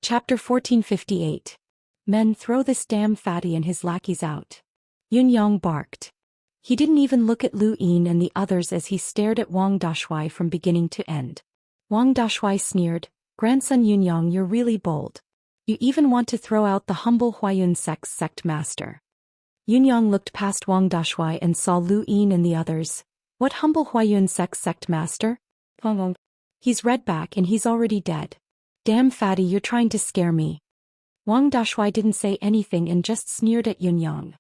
Chapter 1458. Men, throw this damn fatty and his lackeys out. Yunyang barked. He didn't even look at Lu Yin and the others as he stared at Wang Dashui from beginning to end. Wang Dashui sneered, "Grandson Yunyang, you're really bold. You even want to throw out the humble Huayun sect master." Yunyang looked past Wang Dashui and saw Lu Yin and the others. "What humble Huayun sect master? He's read back and he's already dead. Damn fatty, you're trying to scare me." Wang Dashui didn't say anything and just sneered at Yunyang.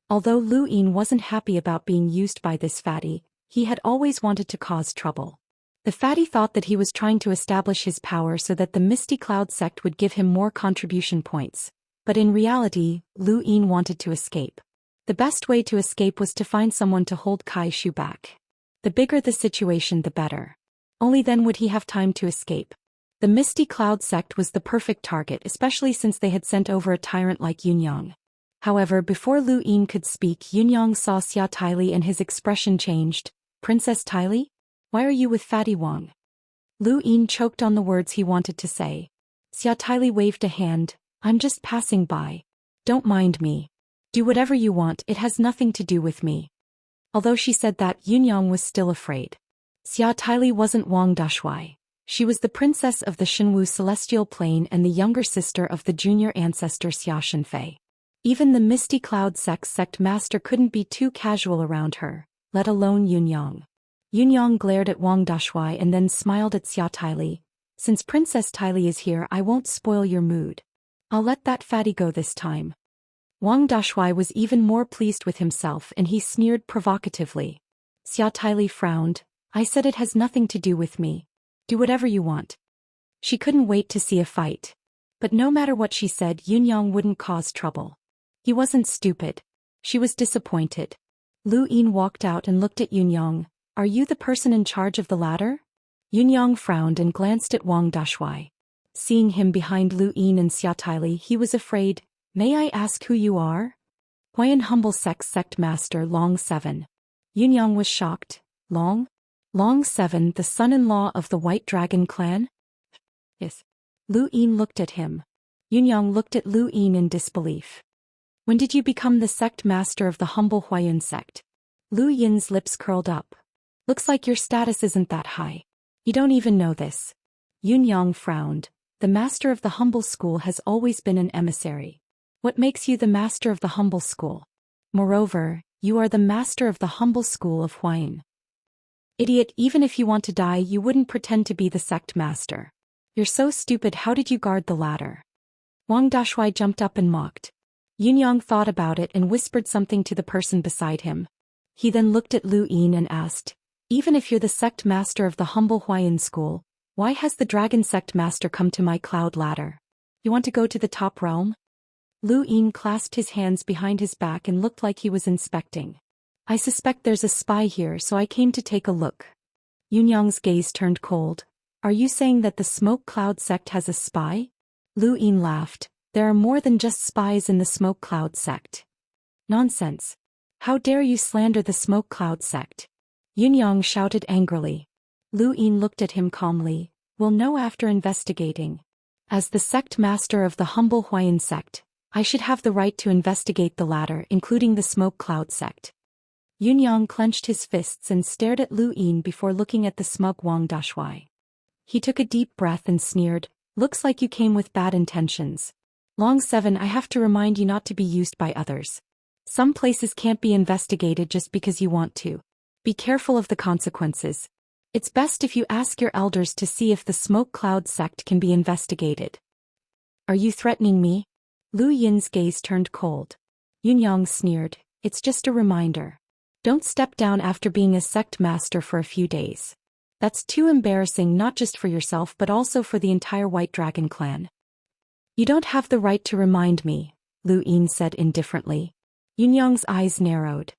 Although Lu Yin wasn't happy about being used by this fatty, he had always wanted to cause trouble. The fatty thought that he was trying to establish his power so that the Misty Cloud sect would give him more contribution points. But in reality, Lu Yin wanted to escape. The best way to escape was to find someone to hold Kai Shu back. The bigger the situation, the better. Only then would he have time to escape. The Misty Cloud sect was the perfect target, especially since they had sent over a tyrant like Yunyang. However, before Lu Yin could speak, Yunyang saw Xia Tyli and his expression changed. "Princess Tyli? Why are you with Fatty Wang?" Lu Yin choked on the words he wanted to say. Xia Tyli waved a hand. "I'm just passing by. Don't mind me. Do whatever you want, it has nothing to do with me." Although she said that, Yunyang was still afraid. Xia Tyli wasn't Wang Dashui. She was the princess of the Shenwu Celestial Plane and the younger sister of the junior ancestor Xia Shenfei. Even the Misty Cloud sect master couldn't be too casual around her, let alone Yunyang. Yunyang glared at Wang Dashui and then smiled at Xia Tyli. "Since Princess Tyli is here, I won't spoil your mood. I'll let that fatty go this time." Wang Dashui was even more pleased with himself and he sneered provocatively. Xia Tyli frowned. "I said it has nothing to do with me. Do whatever you want." She couldn't wait to see a fight. But no matter what she said, Yunyang wouldn't cause trouble. He wasn't stupid. She was disappointed. Lu Yin walked out and looked at Yunyang. "Are you the person in charge of the ladder?" Yunyang frowned and glanced at Wang Dashui. Seeing him behind Lu Yin and Xia Tyli, he was afraid. "May I ask who you are?" "Huayan Humble Sect Master Long 7. Yunyang was shocked. "Long? Long 7, the son-in-law of the White Dragon clan?" "Yes." Lu Yin looked at him. Yunyang looked at Lu Yin in disbelief. "When did you become the sect master of the humble Huayun sect?" Lu Yin's lips curled up. "Looks like your status isn't that high. You don't even know this." Yunyang frowned. "The master of the humble school has always been an emissary. What makes you the master of the humble school? Moreover, you are the master of the humble school of Huayun. Idiot, even if you want to die, you wouldn't pretend to be the sect master. You're so stupid, how did you guard the ladder?" Wang Dashui jumped up and mocked. Yunyang thought about it and whispered something to the person beside him. He then looked at Lu Yin and asked, "Even if you're the sect master of the humble Huayun school, why has the dragon sect master come to my cloud ladder? You want to go to the top realm?" Lu Yin clasped his hands behind his back and looked like he was inspecting. "I suspect there's a spy here, so I came to take a look." Yunyang's gaze turned cold. "Are you saying that the Smoke Cloud sect has a spy?" Lu Yin laughed. "There are more than just spies in the Smoke Cloud sect." "Nonsense. How dare you slander the Smoke Cloud sect?" Yunyang shouted angrily. Lu Yin looked at him calmly. "We'll know after investigating. As the sect master of the humble Huayun sect, I should have the right to investigate the ladder, including the Smoke Cloud sect." Yunyang clenched his fists and stared at Lu Yin before looking at the smug Wang Dashui. He took a deep breath and sneered. "Looks like you came with bad intentions. Long 7, I have to remind you not to be used by others. Some places can't be investigated just because you want to. Be careful of the consequences. It's best if you ask your elders to see if the Smoke Cloud sect can be investigated." "Are you threatening me?" Lu Yin's gaze turned cold. Yunyang sneered. "It's just a reminder. Don't step down after being a sect master for a few days. That's too embarrassing, not just for yourself but also for the entire White Dragon clan." "You don't have the right to remind me," Lu Yin said indifferently. Yunyang's eyes narrowed.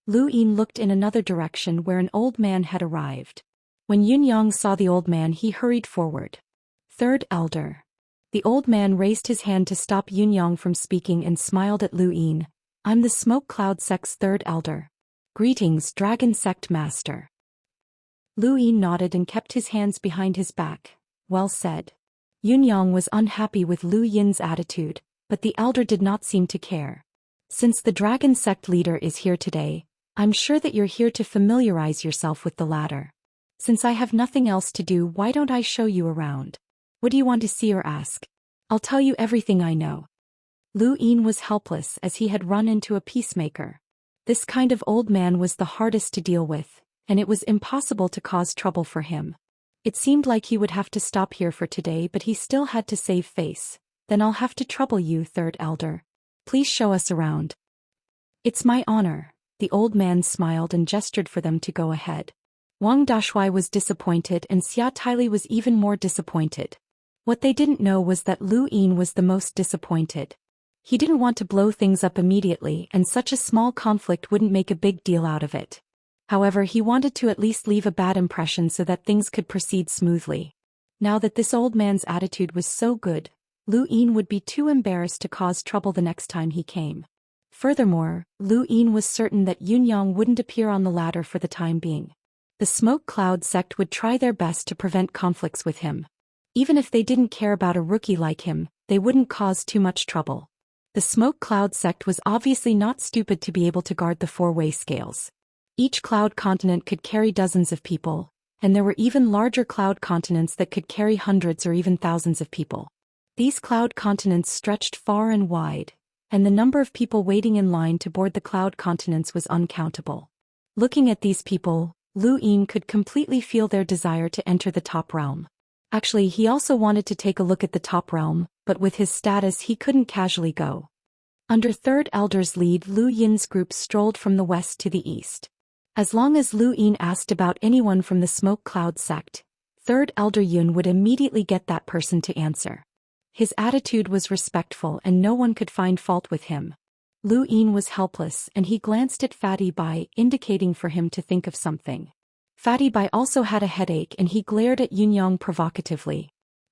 Lu Yin looked in another direction where an old man had arrived. When Yunyang saw the old man, he hurried forward. "Third Elder." The old man raised his hand to stop Yunyang from speaking and smiled at Lu Yin. "I'm the Smoke Cloud sect's third elder. Greetings, Dragon Sect Master." Lu Yin nodded and kept his hands behind his back. "Well said. Yunyang was unhappy with Lu Yin's attitude, but the elder did not seem to care. Since the dragon sect leader is here today, I'm sure that you're here to familiarize yourself with the latter. Since I have nothing else to do, why don't I show you around? What do you want to see or ask? I'll tell you everything I know. Lu Yin was helpless as he had run into a peacemaker. This kind of old man was the hardest to deal with, and it was impossible to cause trouble for him. It seemed like he would have to stop here for today, but he still had to save face. Then I'll have to trouble you, third elder. Please show us around. It's my honor. The old man smiled and gestured for them to go ahead. Wang Dashui was disappointed and Xia Taili was even more disappointed. What they didn't know was that Lu Yin was the most disappointed. He didn't want to blow things up immediately, and such a small conflict wouldn't make a big deal out of it. However, he wanted to at least leave a bad impression so that things could proceed smoothly. Now that this old man's attitude was so good, Lu Yin would be too embarrassed to cause trouble the next time he came. Furthermore, Lu Yin was certain that Yunyang wouldn't appear on the ladder for the time being. The Smoke Cloud sect would try their best to prevent conflicts with him. Even if they didn't care about a rookie like him, they wouldn't cause too much trouble. The Smoke Cloud sect was obviously not stupid to be able to guard the four-way scales. Each cloud continent could carry dozens of people, and there were even larger cloud continents that could carry hundreds or even thousands of people. These cloud continents stretched far and wide, and the number of people waiting in line to board the cloud continents was uncountable. Looking at these people, Lu Yin could completely feel their desire to enter the top realm. Actually, he also wanted to take a look at the top realm, but with his status he couldn't casually go. Under Third Elder's lead, Lu Yin's group strolled from the west to the east. As long as Lu Yin asked about anyone from the Smoke Cloud sect, Third Elder Yun would immediately get that person to answer. His attitude was respectful and no one could find fault with him. Lu Yin was helpless and he glanced at Fatty Bai, indicating for him to think of something. Fatty Bai also had a headache and he glared at Yunyang provocatively.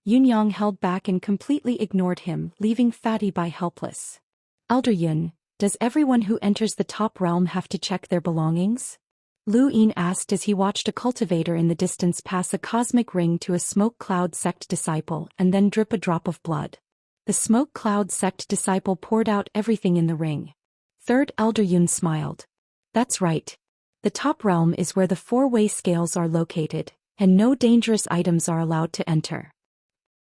Yunyang held back and completely ignored him, leaving Fatty Bai helpless. Elder Yun, does everyone who enters the top realm have to check their belongings? Lu Yin asked as he watched a cultivator in the distance pass a cosmic ring to a Smoke Cloud sect disciple and then drip a drop of blood. The Smoke Cloud sect disciple poured out everything in the ring. Third Elder Yun smiled. That's right. The top realm is where the four-way scales are located, and no dangerous items are allowed to enter.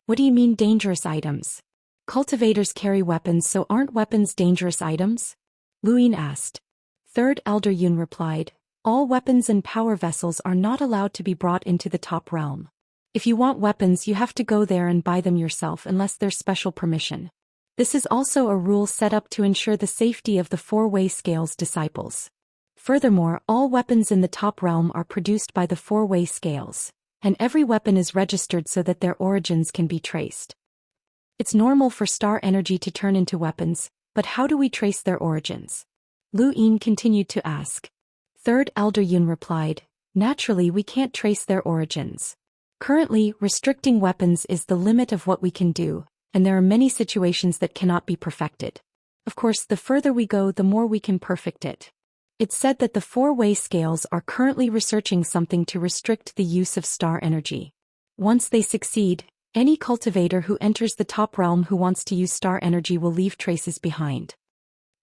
What do you mean dangerous items? Cultivators carry weapons, so aren't weapons dangerous items? Lu Yin asked. Third Elder Yun replied, all weapons and power vessels are not allowed to be brought into the top realm. If you want weapons, you have to go there and buy them yourself unless there's special permission. This is also a rule set up to ensure the safety of the four-way scales disciples. Furthermore, all weapons in the top realm are produced by the four-way scales, and every weapon is registered so that their origins can be traced. It's normal for star energy to turn into weapons, but how do we trace their origins? Lu Yin continued to ask. Third Elder Yun replied, naturally we can't trace their origins. Currently, restricting weapons is the limit of what we can do, and there are many situations that cannot be perfected. Of course, the further we go, the more we can perfect it. It's said that the four-way scales are currently researching something to restrict the use of star energy. Once they succeed, any cultivator who enters the top realm who wants to use star energy will leave traces behind.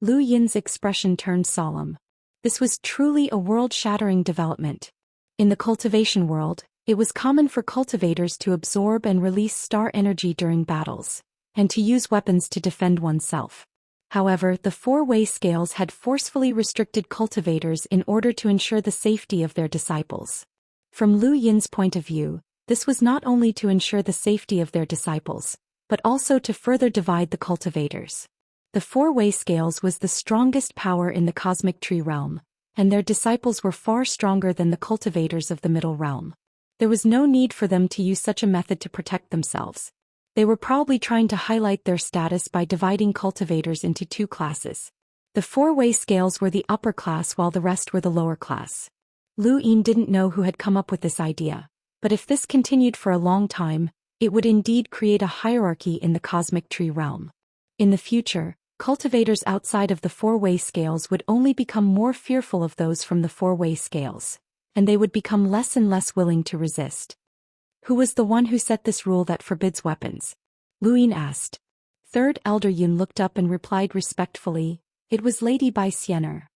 Lu Yin's expression turned solemn. This was truly a world-shattering development. In the cultivation world, it was common for cultivators to absorb and release star energy during battles, and to use weapons to defend oneself. However, the four-way scales had forcefully restricted cultivators in order to ensure the safety of their disciples. From Lu Yin's point of view, this was not only to ensure the safety of their disciples, but also to further divide the cultivators. The four-way scales was the strongest power in the cosmic tree realm, and their disciples were far stronger than the cultivators of the middle realm. There was no need for them to use such a method to protect themselves. They were probably trying to highlight their status by dividing cultivators into two classes. The four-way scales were the upper class while the rest were the lower class. Lu Yin didn't know who had come up with this idea, but if this continued for a long time, it would indeed create a hierarchy in the cosmic tree realm. In the future, cultivators outside of the four-way scales would only become more fearful of those from the four-way scales, and they would become less and less willing to resist. Who was the one who set this rule that forbids weapons? Lu Yin asked. Third Elder Yun looked up and replied respectfully, it was Lady Bai Xianer.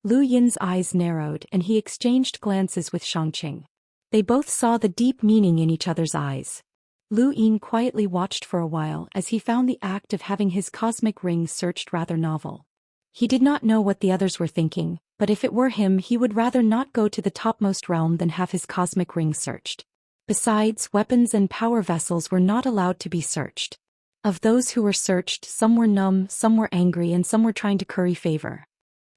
Lu Yin's eyes narrowed and he exchanged glances with Xianxia. They both saw the deep meaning in each other's eyes. Lu Yin quietly watched for a while as he found the act of having his cosmic ring searched rather novel. He did not know what the others were thinking, but if it were him he would rather not go to the topmost realm than have his cosmic ring searched. Besides, weapons and power vessels were not allowed to be searched. Of those who were searched, some were numb, some were angry, and some were trying to curry favor.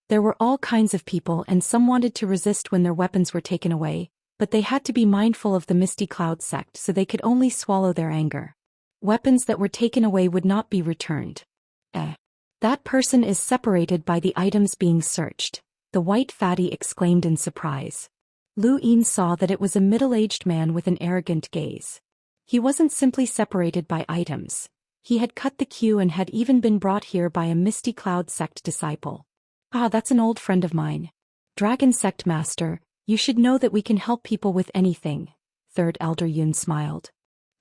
There were all kinds of people, and some wanted to resist when their weapons were taken away, but they had to be mindful of the Misty Cloud sect so they could only swallow their anger. Weapons that were taken away would not be returned. That person is separated by the items being searched, the white fatty exclaimed in surprise. Lu Yin saw that it was a middle-aged man with an arrogant gaze. He wasn't simply separated by items. He had cut the queue and had even been brought here by a Misty Cloud sect disciple. Ah, that's an old friend of mine. Dragon sect master, you should know that we can help people with anything. Third Elder Yun smiled.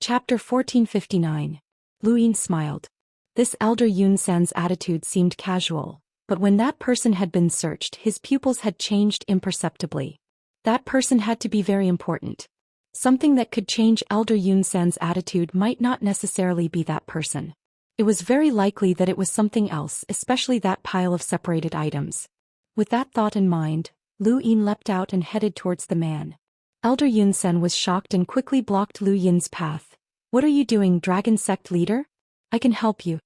Chapter 1459. Lu Yin smiled. This Elder Yun San's attitude seemed casual, but when that person had been searched his pupils had changed imperceptibly. That person had to be very important. Something that could change Elder Yun San's attitude might not necessarily be that person. It was very likely that it was something else, especially that pile of separated items. With that thought in mind, Lu Yin leapt out and headed towards the man. Elder Yun San was shocked and quickly blocked Lu Yin's path. What are you doing, Dragon Sect leader? I can help you.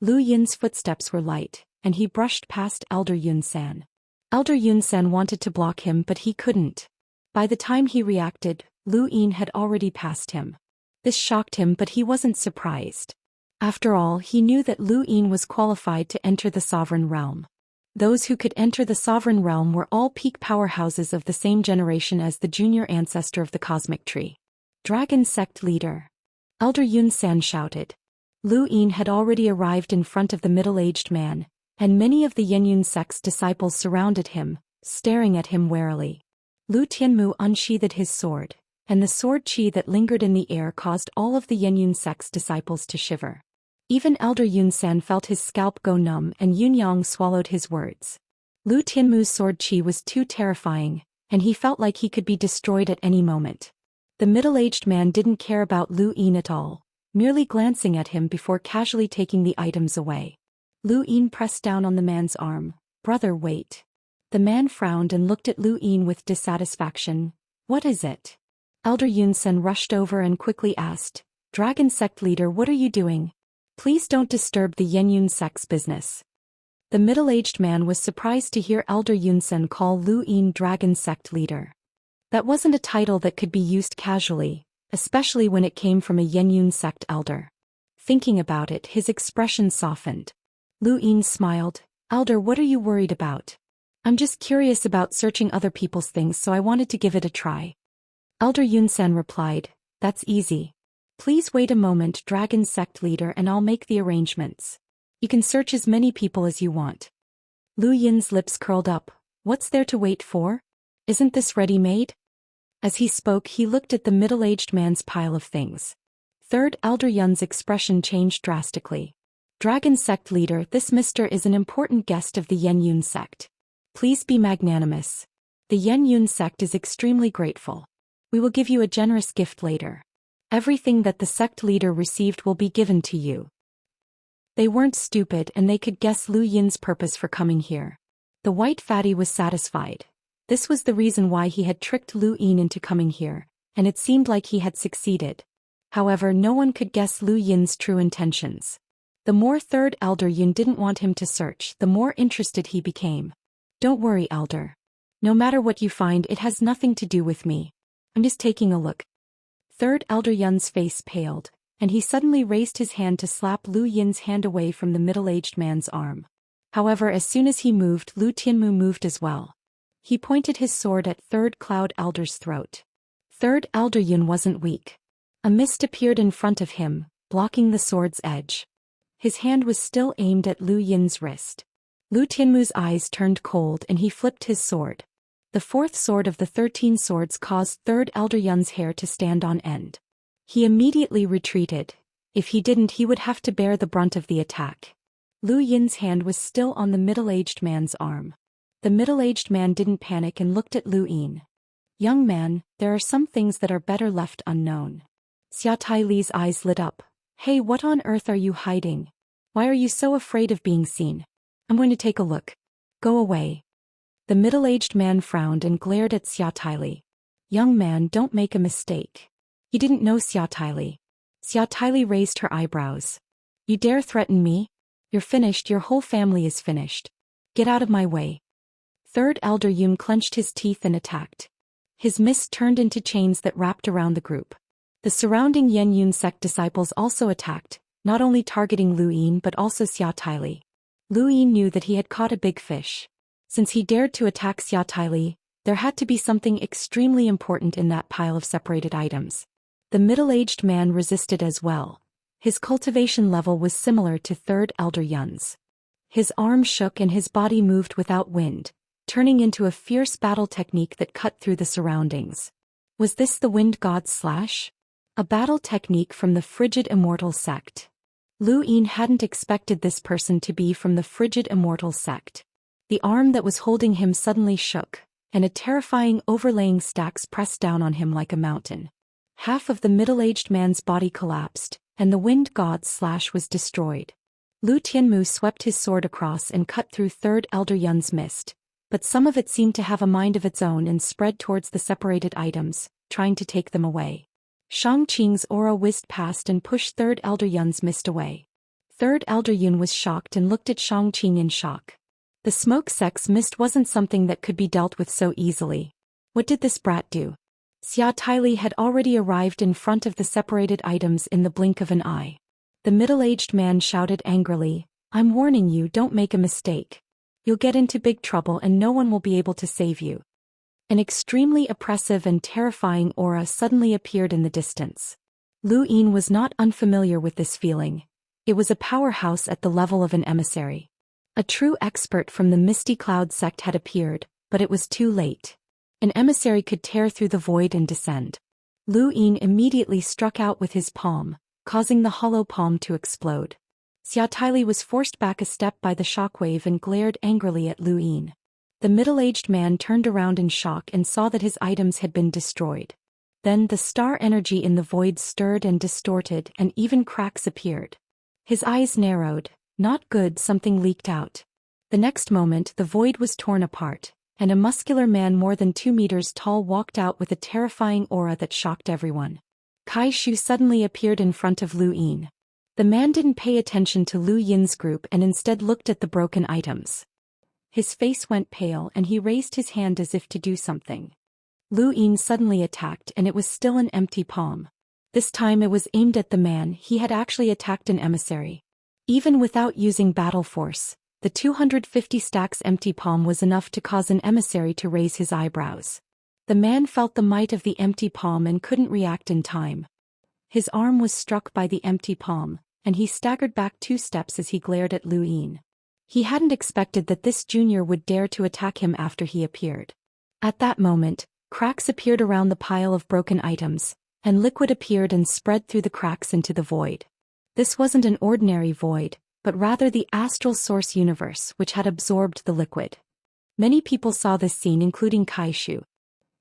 Lu Yin's footsteps were light, and he brushed past Elder Yun San. Elder Yun San wanted to block him but he couldn't. By the time he reacted, Lu Yin had already passed him. This shocked him but he wasn't surprised. After all, he knew that Lu Yin was qualified to enter the Sovereign Realm. Those who could enter the Sovereign Realm were all peak powerhouses of the same generation as the junior ancestor of the Cosmic Tree. Dragon Sect leader. Elder Yun San shouted. Lu Yin had already arrived in front of the middle-aged man, and many of the Yenyun sect's disciples surrounded him, staring at him warily. Lu Tianmu unsheathed his sword, and the sword qi that lingered in the air caused all of the Yenyun sect's disciples to shiver. Even Elder Yun San felt his scalp go numb and Yun Yang swallowed his words. Lu Tianmu's sword qi was too terrifying, and he felt like he could be destroyed at any moment. The middle-aged man didn't care about Lu Yin at all, merely glancing at him before casually taking the items away. Lu Yin pressed down on the man's arm. Brother, wait. The man frowned and looked at Lu Yin with dissatisfaction. What is it? Elder Yun San rushed over and quickly asked, Dragon Sect leader, what are you doing? Please don't disturb the Yenyun sect's business. The middle-aged man was surprised to hear Elder Yun San call Lu Yin Dragon Sect leader. That wasn't a title that could be used casually, especially when it came from a Yenyun sect elder. Thinking about it, his expression softened. Lu Yin smiled. Elder, what are you worried about? I'm just curious about searching other people's things, so I wanted to give it a try. Elder Yun San replied, That's easy. Please wait a moment, Dragon Sect leader, and I'll make the arrangements. You can search as many people as you want. Lu Yin's lips curled up. What's there to wait for? Isn't this ready-made? As he spoke, he looked at the middle-aged man's pile of things. Third Elder Yun's expression changed drastically. Dragon Sect leader, this mister is an important guest of the Yenyun sect. Please be magnanimous. The Yenyun sect is extremely grateful. We will give you a generous gift later. Everything that the sect leader received will be given to you. They weren't stupid and they could guess Lu Yin's purpose for coming here. The white fatty was satisfied. This was the reason why he had tricked Lu Yin into coming here, and it seemed like he had succeeded. However, no one could guess Lu Yin's true intentions. The more Third Elder Yun didn't want him to search, the more interested he became. Don't worry, Elder. No matter what you find, it has nothing to do with me. I'm just taking a look. Third Elder Yun's face paled, and he suddenly raised his hand to slap Lu Yin's hand away from the middle-aged man's arm. However, as soon as he moved, Lu Tianmu moved as well. He pointed his sword at Third Cloud Elder's throat. Third Elder Yun wasn't weak. A mist appeared in front of him, blocking the sword's edge. His hand was still aimed at Lu Yin's wrist. Lu Tianmu's eyes turned cold and he flipped his sword. The fourth sword of the 13 swords caused Third Elder Yun's hair to stand on end. He immediately retreated. If he didn't, he would have to bear the brunt of the attack. Lu Yin's hand was still on the middle-aged man's arm. The middle-aged man didn't panic and looked at Lu Yin. "Young man, there are some things that are better left unknown." Xia Taili's eyes lit up. "Hey, what on earth are you hiding? Why are you so afraid of being seen? I'm going to take a look." "Go away." The middle-aged man frowned and glared at Xia Taili. "Young man, don't make a mistake." He didn't know Xia Taili. Xia Taili raised her eyebrows. "You dare threaten me? You're finished, your whole family is finished. Get out of my way." Third Elder Yun clenched his teeth and attacked. His mist turned into chains that wrapped around the group. The surrounding Yan Yun sect disciples also attacked, not only targeting Lu Yin but also Xia Taili. Lu Yin knew that he had caught a big fish. Since he dared to attack Xia Taili, there had to be something extremely important in that pile of separated items. The middle-aged man resisted as well. His cultivation level was similar to Third Elder Yun's. His arm shook and his body moved without wind, turning into a fierce battle technique that cut through the surroundings. Was this the Wind God's Slash? A battle technique from the frigid Immortal sect. Lu Yin hadn't expected this person to be from the frigid Immortal sect. The arm that was holding him suddenly shook, and a terrifying overlaying stacks pressed down on him like a mountain. Half of the middle-aged man's body collapsed, and the Wind God's Slash was destroyed. Lu Tianmu swept his sword across and cut through Third Elder Yun's mist, but some of it seemed to have a mind of its own and spread towards the separated items, trying to take them away. Shangqing's aura whizzed past and pushed Third Elder Yun's mist away. Third Elder Yun was shocked and looked at Shangqing in shock. The smoke sect's mist wasn't something that could be dealt with so easily. What did this brat do? Xia Taili had already arrived in front of the separated items in the blink of an eye. The middle-aged man shouted angrily, "I'm warning you, don't make a mistake. You'll get into big trouble and no one will be able to save you." An extremely oppressive and terrifying aura suddenly appeared in the distance. Lu Yin was not unfamiliar with this feeling. It was a powerhouse at the level of an emissary. A true expert from the Misty Cloud sect had appeared, but it was too late. An emissary could tear through the void and descend. Lu Yin immediately struck out with his palm, causing the hollow palm to explode. Xia Taili was forced back a step by the shockwave and glared angrily at Lu Yin. The middle-aged man turned around in shock and saw that his items had been destroyed. Then the star energy in the void stirred and distorted and even cracks appeared. His eyes narrowed. Not good, something leaked out. The next moment the void was torn apart, and a muscular man more than 2 meters tall walked out with a terrifying aura that shocked everyone. Kai Shu suddenly appeared in front of Lu Yin. The man didn't pay attention to Lu Yin's group and instead looked at the broken items. His face went pale and he raised his hand as if to do something. Lu Yin suddenly attacked and it was still an empty palm. This time it was aimed at the man. He had actually attacked an emissary. Even without using battle force, the 250 stacks empty palm was enough to cause an emissary to raise his eyebrows. The man felt the might of the empty palm and couldn't react in time. His arm was struck by the empty palm, and he staggered back 2 steps as he glared at Lu Yin. He hadn't expected that this junior would dare to attack him after he appeared. At that moment, cracks appeared around the pile of broken items, and liquid appeared and spread through the cracks into the void. This wasn't an ordinary void, but rather the astral source universe which had absorbed the liquid. Many people saw this scene, including Kai Shu.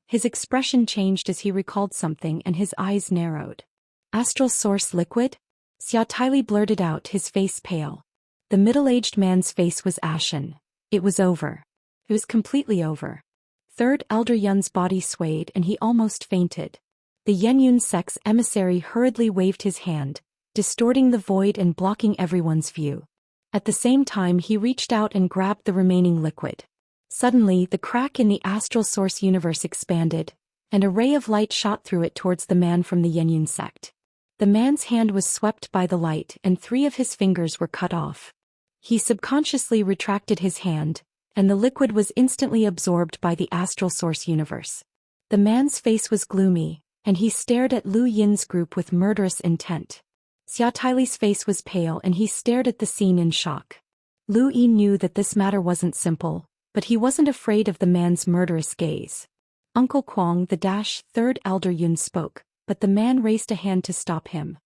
His expression changed as he recalled something and his eyes narrowed. Astral source liquid? Xia Taili blurted out, his face pale. The middle-aged man's face was ashen. It was over. It was completely over. Third Elder Yun's body swayed and he almost fainted. The Yenyun sect's emissary hurriedly waved his hand, distorting the void and blocking everyone's view. At the same time he reached out and grabbed the remaining liquid. Suddenly the crack in the astral source universe expanded, and a ray of light shot through it towards the man from the Yenyun sect. The man's hand was swept by the light and 3 of his fingers were cut off. He subconsciously retracted his hand, and the liquid was instantly absorbed by the astral source universe. The man's face was gloomy, and he stared at Lu Yin's group with murderous intent. Xia Taili's face was pale and he stared at the scene in shock. Lu Yin knew that this matter wasn't simple. but he wasn't afraid of the man's murderous gaze. Uncle Kwong, the third elder Yun, spoke, but the man raised a hand to stop him.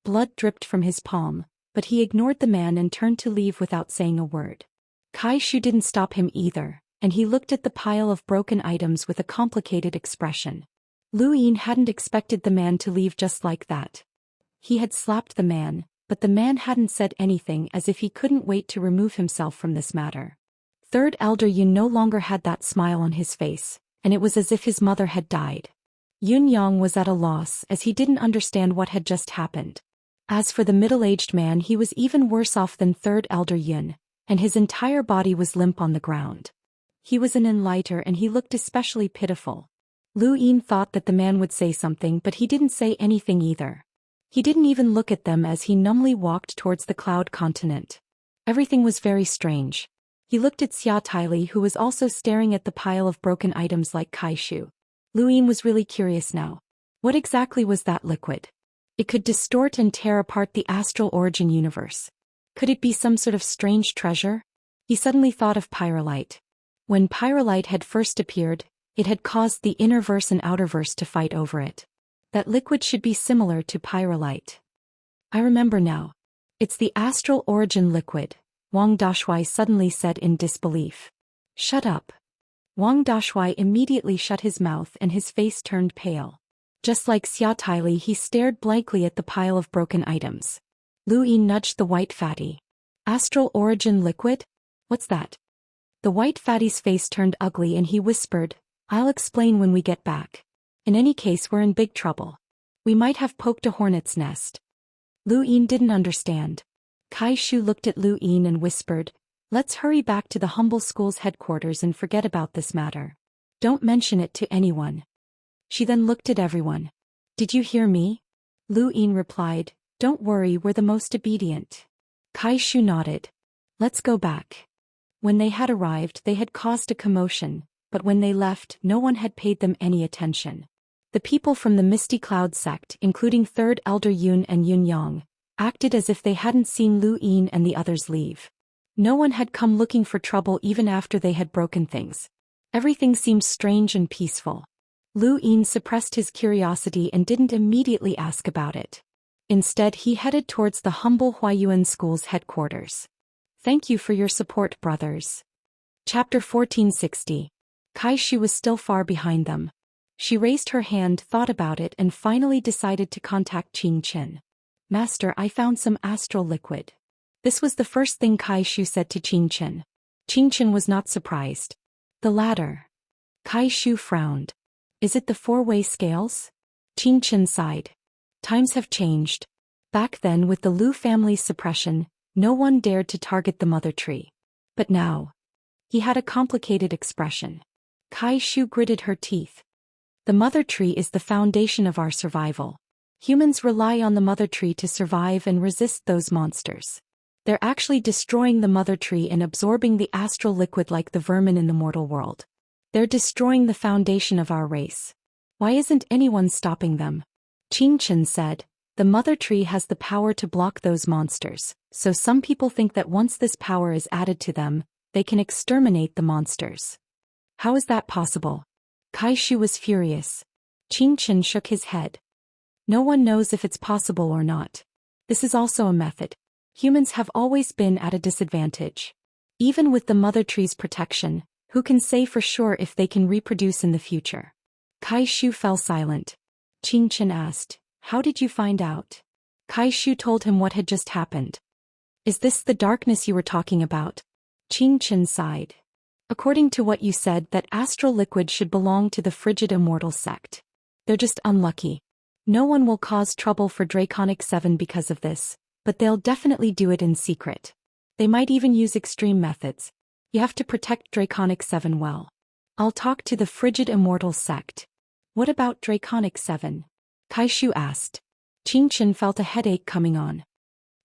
Blood dripped from his palm, but he ignored the man and turned to leave without saying a word. Kai Shu didn't stop him either, and he looked at the pile of broken items with a complicated expression. Lu Yin hadn't expected the man to leave just like that. He had slapped the man, but the man hadn't said anything, as if he couldn't wait to remove himself from this matter. Third elder Yun no longer had that smile on his face, and it was as if his mother had died. Yun Yang was at a loss, as he didn't understand what had just happened. As for the middle-aged man, he was even worse off than third elder Yun, and his entire body was limp on the ground. He was an enlighter and he looked especially pitiful. Lu Yin thought that the man would say something, but he didn't say anything either. He didn't even look at them as he numbly walked towards the cloud continent. Everything was very strange. He looked at Xia Taili, who was also staring at the pile of broken items like Kai Shu. Lu Yin was really curious now. What exactly was that liquid? It could distort and tear apart the astral origin universe. Could it be some sort of strange treasure? He suddenly thought of pyrolite. When pyrolite had first appeared, it had caused the inner verse and outer verse to fight over it. That liquid should be similar to pyrolite. I remember now. It's the astral origin liquid, Wang Dashui suddenly said in disbelief. Shut up. Wang Dashui immediately shut his mouth and his face turned pale. Just like Xia Taili, he stared blankly at the pile of broken items. Lu Yin nudged the white fatty. Astral origin liquid? What's that? The white fatty's face turned ugly and he whispered, I'll explain when we get back. In any case, we're in big trouble. We might have poked a hornet's nest. Lu Yin didn't understand. Kai Shu looked at Lu Yin and whispered, let's hurry back to the humble school's headquarters and forget about this matter. Don't mention it to anyone. She then looked at everyone. Did you hear me? Lu Yin replied, don't worry, we're the most obedient. Kai Shu nodded. Let's go back. When they had arrived, they had caused a commotion, but when they left, no one had paid them any attention. The people from the Misty Cloud sect, including Third Elder Yun and Yun Yang, acted as if they hadn't seen Lu Yin and the others leave. No one had come looking for trouble even after they had broken things. Everything seemed strange and peaceful. Lu Yin suppressed his curiosity and didn't immediately ask about it. Instead, he headed towards the humble Huayuan school's headquarters. Thank you for your support, brothers. Chapter 1460. Kai Shu was still far behind them. She raised her hand, thought about it, and finally decided to contact Qianxia. Master, I found some astral liquid. This was the first thing Kai Shu said to Qianxia. Qianxia was not surprised. The latter. Kai Shu frowned. Is it the four-way scales? Qianxia sighed. Times have changed. Back then, with the Lu family's suppression, no one dared to target the mother tree. But now. He had a complicated expression. Kai Shu gritted her teeth. The mother tree is the foundation of our survival. Humans rely on the mother tree to survive and resist those monsters. They're actually destroying the mother tree and absorbing the astral liquid like the vermin in the mortal world. They're destroying the foundation of our race. Why isn't anyone stopping them? Qianxia said, the mother tree has the power to block those monsters, so some people think that once this power is added to them, they can exterminate the monsters. How is that possible? Kai Shu was furious. Qianxia shook his head. No one knows if it's possible or not. This is also a method. Humans have always been at a disadvantage. Even with the mother tree's protection, who can say for sure if they can reproduce in the future? Kai Shu fell silent. Qianxia asked, how did you find out? Kai Shu told him what had just happened. Is this the darkness you were talking about? Qianxia sighed. According to what you said, that astral liquid should belong to the frigid Immortal sect. They're just unlucky. No one will cause trouble for Draconic 7 because of this, but they'll definitely do it in secret. They might even use extreme methods. You have to protect Draconic 7 well. I'll talk to the frigid Immortal sect. What about Draconic 7? Kai Shu asked. Qianxia felt a headache coming on.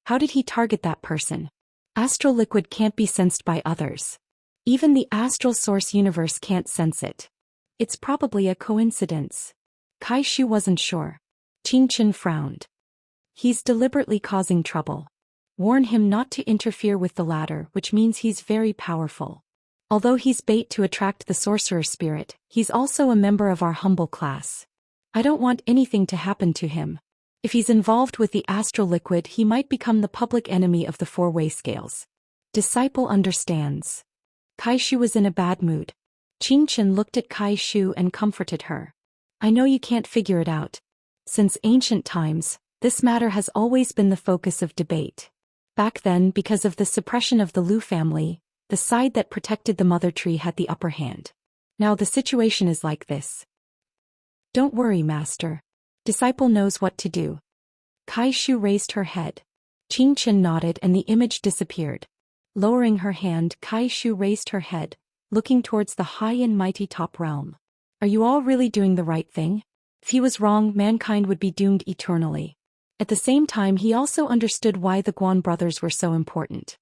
How did he target that person? Astral liquid can't be sensed by others. Even the astral source universe can't sense it. It's probably a coincidence. Kai Shu wasn't sure. Qianxia frowned. He's deliberately causing trouble. Warn him not to interfere with the latter, which means he's very powerful. Although he's bait to attract the sorcerer spirit, he's also a member of our humble class. I don't want anything to happen to him. If he's involved with the astral liquid, he might become the public enemy of the four-way scales. Disciple understands. Kaishu was in a bad mood. Qingchen looked at Kaishu and comforted her. I know you can't figure it out. Since ancient times, this matter has always been the focus of debate. Back then, because of the suppression of the Lu family, the side that protected the mother tree had the upper hand. Now the situation is like this. Don't worry, Master. Disciple knows what to do. Kaishu raised her head. Qingchen nodded and the image disappeared. Lowering her hand, Kaishu raised her head, looking towards the high and mighty top realm. Are you all really doing the right thing? If he was wrong, mankind would be doomed eternally. At the same time, he also understood why the Guan brothers were so important.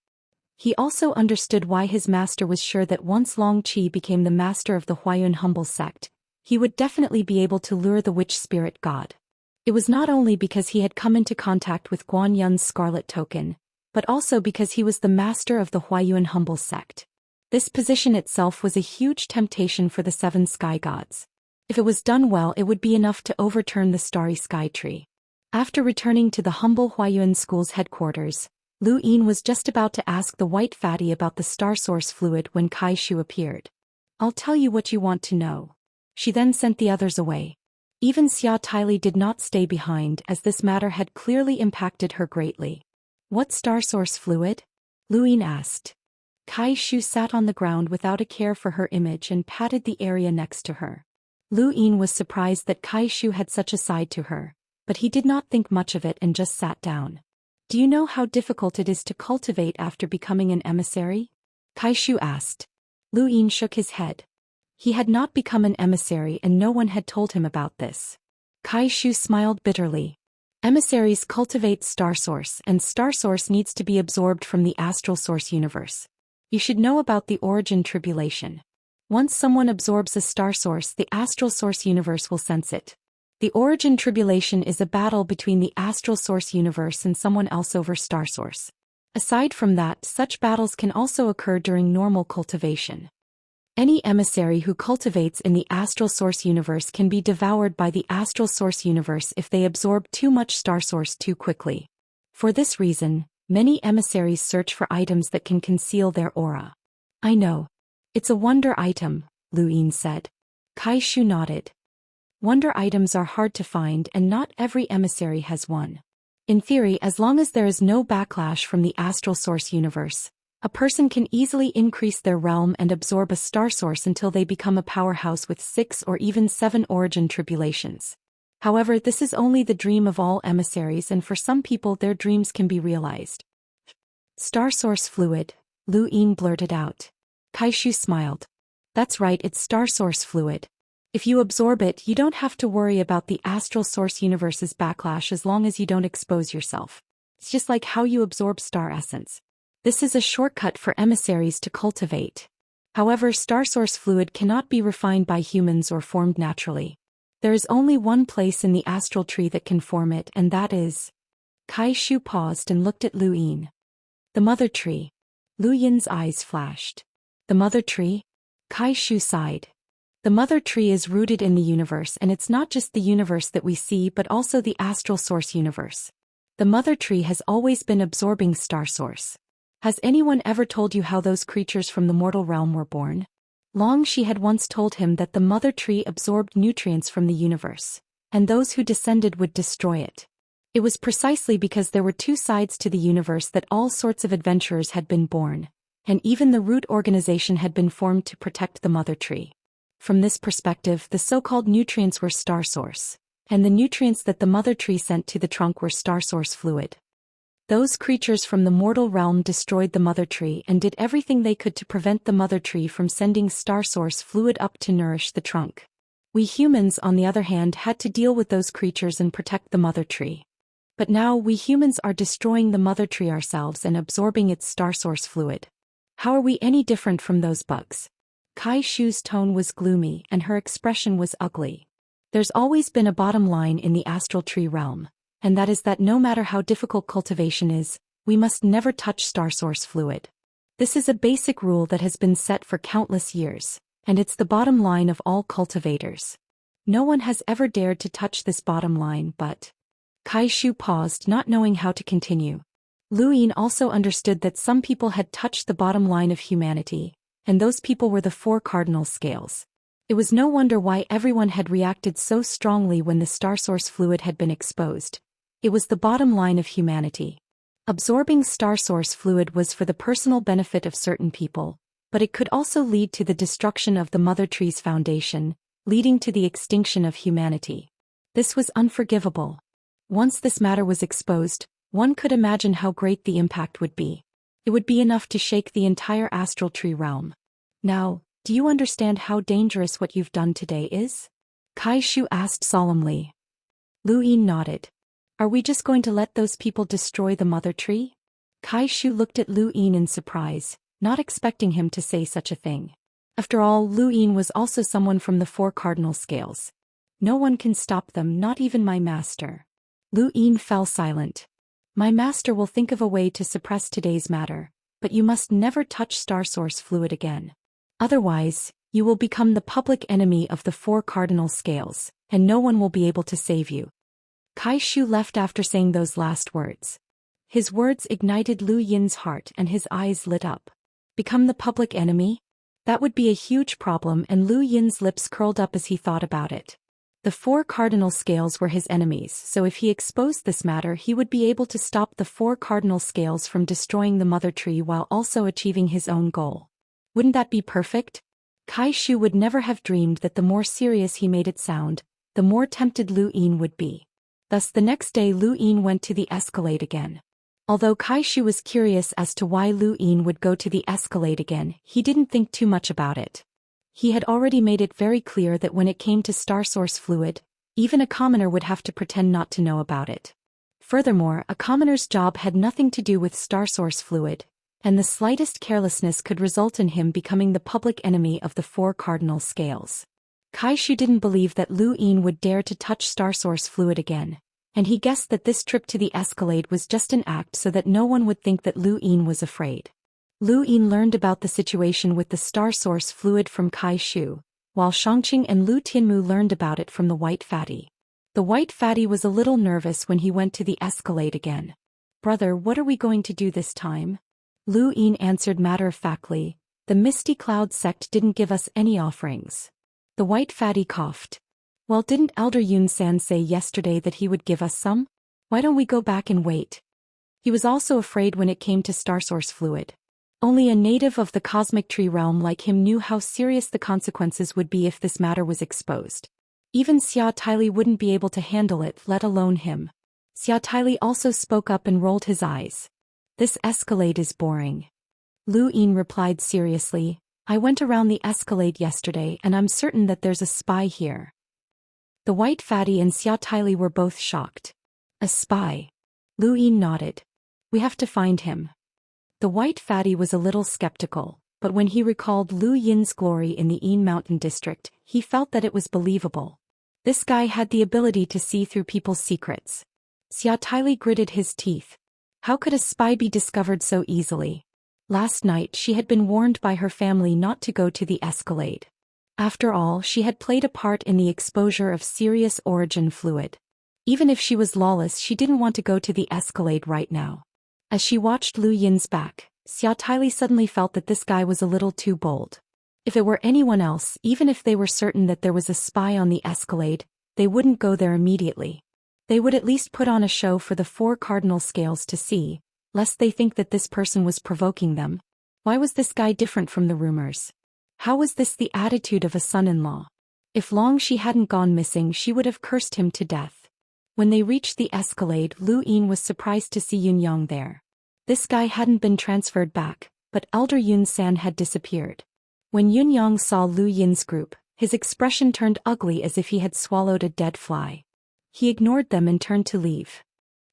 He also understood why his master was sure that once Long Qi became the master of the Huayun humble sect, he would definitely be able to lure the witch spirit god. It was not only because he had come into contact with Guan Yun's scarlet token, but also because he was the master of the Huayun humble sect. This position itself was a huge temptation for the seven sky gods. If it was done well, it would be enough to overturn the starry sky tree. After returning to the humble Huayun school's headquarters, Lu Yin was just about to ask the white fatty about the star source fluid when Kaishu appeared. I'll tell you what you want to know. She then sent the others away. Even Xia Tyli did not stay behind, as this matter had clearly impacted her greatly. What star source fluid? Lu Yin asked. Kaishu sat on the ground without a care for her image and patted the area next to her. Lu Yin was surprised that Kaishu had such a side to her, but he did not think much of it and just sat down. Do you know how difficult it is to cultivate after becoming an emissary? Kaishu asked. Lu Yin shook his head. He had not become an emissary and no one had told him about this. Kaishu smiled bitterly. Emissaries cultivate star source, and star source needs to be absorbed from the astral source universe. You should know about the origin tribulation. Once someone absorbs a star source, the astral source universe will sense it. The origin tribulation is a battle between the astral source universe and someone else over star source. Aside from that, such battles can also occur during normal cultivation. Any emissary who cultivates in the astral source universe can be devoured by the astral source universe if they absorb too much star source too quickly. For this reason, many emissaries search for items that can conceal their aura. I know. It's a wonder item, Lu Yin said. Kaishu nodded. Wonder items are hard to find and not every emissary has one. In theory, as long as there is no backlash from the astral source universe, a person can easily increase their realm and absorb a star source until they become a powerhouse with 6 or even 7 origin tribulations. However, this is only the dream of all emissaries, and for some people their dreams can be realized. Star source fluid, Lu Yin blurted out. Kaishu smiled. That's right, it's star source fluid. If you absorb it, you don't have to worry about the astral source universe's backlash as long as you don't expose yourself. It's just like how you absorb star essence. This is a shortcut for emissaries to cultivate. However, star source fluid cannot be refined by humans or formed naturally. There is only one place in the astral tree that can form it, and that is... Kaishu paused and looked at Lu Yin. The mother tree. Lu Yin's eyes flashed. The mother tree? Kaishu sighed. The mother tree is rooted in the universe, and it's not just the universe that we see but also the astral source universe. The mother tree has always been absorbing star source. Has anyone ever told you how those creatures from the mortal realm were born? Long Xi had once told him that the mother tree absorbed nutrients from the universe, and those who descended would destroy it. It was precisely because there were two sides to the universe that all sorts of adventurers had been born, and even the root organization had been formed to protect the mother tree. From this perspective, the so-called nutrients were star source, and the nutrients that the mother tree sent to the trunk were star source fluid. Those creatures from the mortal realm destroyed the mother tree and did everything they could to prevent the mother tree from sending star source fluid up to nourish the trunk. We humans, on the other hand, had to deal with those creatures and protect the mother tree. But now we humans are destroying the mother tree ourselves and absorbing its star source fluid. How are we any different from those bugs? Kaishu's tone was gloomy and her expression was ugly. There's always been a bottom line in the astral tree realm, and that is that no matter how difficult cultivation is, we must never touch star source fluid. This is a basic rule that has been set for countless years, and it's the bottom line of all cultivators. No one has ever dared to touch this bottom line, but... Kai Shu paused, not knowing how to continue. Lu Yin also understood that some people had touched the bottom line of humanity, and those people were the four cardinal scales. It was no wonder why everyone had reacted so strongly when the star source fluid had been exposed. It was the bottom line of humanity. Absorbing star source fluid was for the personal benefit of certain people, but it could also lead to the destruction of the Mother Tree's foundation, leading to the extinction of humanity. This was unforgivable. Once this matter was exposed, one could imagine how great the impact would be. It would be enough to shake the entire astral tree realm. Now, do you understand how dangerous what you've done today is? Kai Shu asked solemnly. Lu Yin nodded. Are we just going to let those people destroy the Mother Tree? Kai Shu looked at Lu Yin in surprise, not expecting him to say such a thing. After all, Lu Yin was also someone from the four cardinal scales. No one can stop them, not even my master. Lu Yin fell silent. My master will think of a way to suppress today's matter, but you must never touch star source fluid again. Otherwise, you will become the public enemy of the four cardinal scales, and no one will be able to save you. Kai Shu left after saying those last words. His words ignited Lu Yin's heart and his eyes lit up. Become the public enemy? That would be a huge problem, and Lu Yin's lips curled up as he thought about it. The four cardinal scales were his enemies, so if he exposed this matter he would be able to stop the four cardinal scales from destroying the Mother Tree while also achieving his own goal. Wouldn't that be perfect? Kai Shu would never have dreamed that the more serious he made it sound, the more tempted Lu Yin would be. Thus the next day Lu Yin went to the Escalade again. Although Kai Shu was curious as to why Lu Yin would go to the Escalade again, he didn't think too much about it. He had already made it very clear that when it came to star source fluid, even a commoner would have to pretend not to know about it. Furthermore, a commoner's job had nothing to do with star source fluid, and the slightest carelessness could result in him becoming the public enemy of the four cardinal scales. Kai Shu didn't believe that Lu Yin would dare to touch star source fluid again, and he guessed that this trip to the Escalade was just an act so that no one would think that Lu Yin was afraid. Lu Yin learned about the situation with the star source fluid from Kai Shu, while Xianxia and Lu Tianmu learned about it from the white fatty. The white fatty was a little nervous when he went to the Escalade again. Brother, what are we going to do this time? Lu Yin answered matter-of-factly, the Misty Cloud sect didn't give us any offerings. The white fatty coughed. Well, didn't Elder Yun-san say yesterday that he would give us some? Why don't we go back and wait? He was also afraid when it came to star source fluid. Only a native of the cosmic tree realm like him knew how serious the consequences would be if this matter was exposed. Even Xia Taili wouldn't be able to handle it, let alone him. Xia Taili also spoke up and rolled his eyes. This Escalade is boring. Lu Yin replied seriously, I went around the Escalade yesterday and I'm certain that there's a spy here. The white fatty and Xia Taili were both shocked. A spy? Lu Yin nodded. We have to find him. The white fatty was a little skeptical, but when he recalled Lu Yin's glory in the Yin Mountain district, he felt that it was believable. This guy had the ability to see through people's secrets. Xia Taili gritted his teeth. How could a spy be discovered so easily? Last night she had been warned by her family not to go to the Escalade. After all, she had played a part in the exposure of serious origin fluid. Even if she was lawless, she didn't want to go to the Escalade right now. As she watched Lu Yin's back, Xia Taili suddenly felt that this guy was a little too bold. If it were anyone else, even if they were certain that there was a spy on the Escalade, they wouldn't go there immediately. They would at least put on a show for the four cardinal scales to see, lest they think that this person was provoking them. Why was this guy different from the rumors? How was this the attitude of a son-in-law? If long she hadn't gone missing, she would have cursed him to death. When they reached the Escalade, Lu Yin was surprised to see Yunyang there. This guy hadn't been transferred back, but Elder Yun-san had disappeared. When Yunyang saw Lu Yin's group, his expression turned ugly as if he had swallowed a dead fly. He ignored them and turned to leave.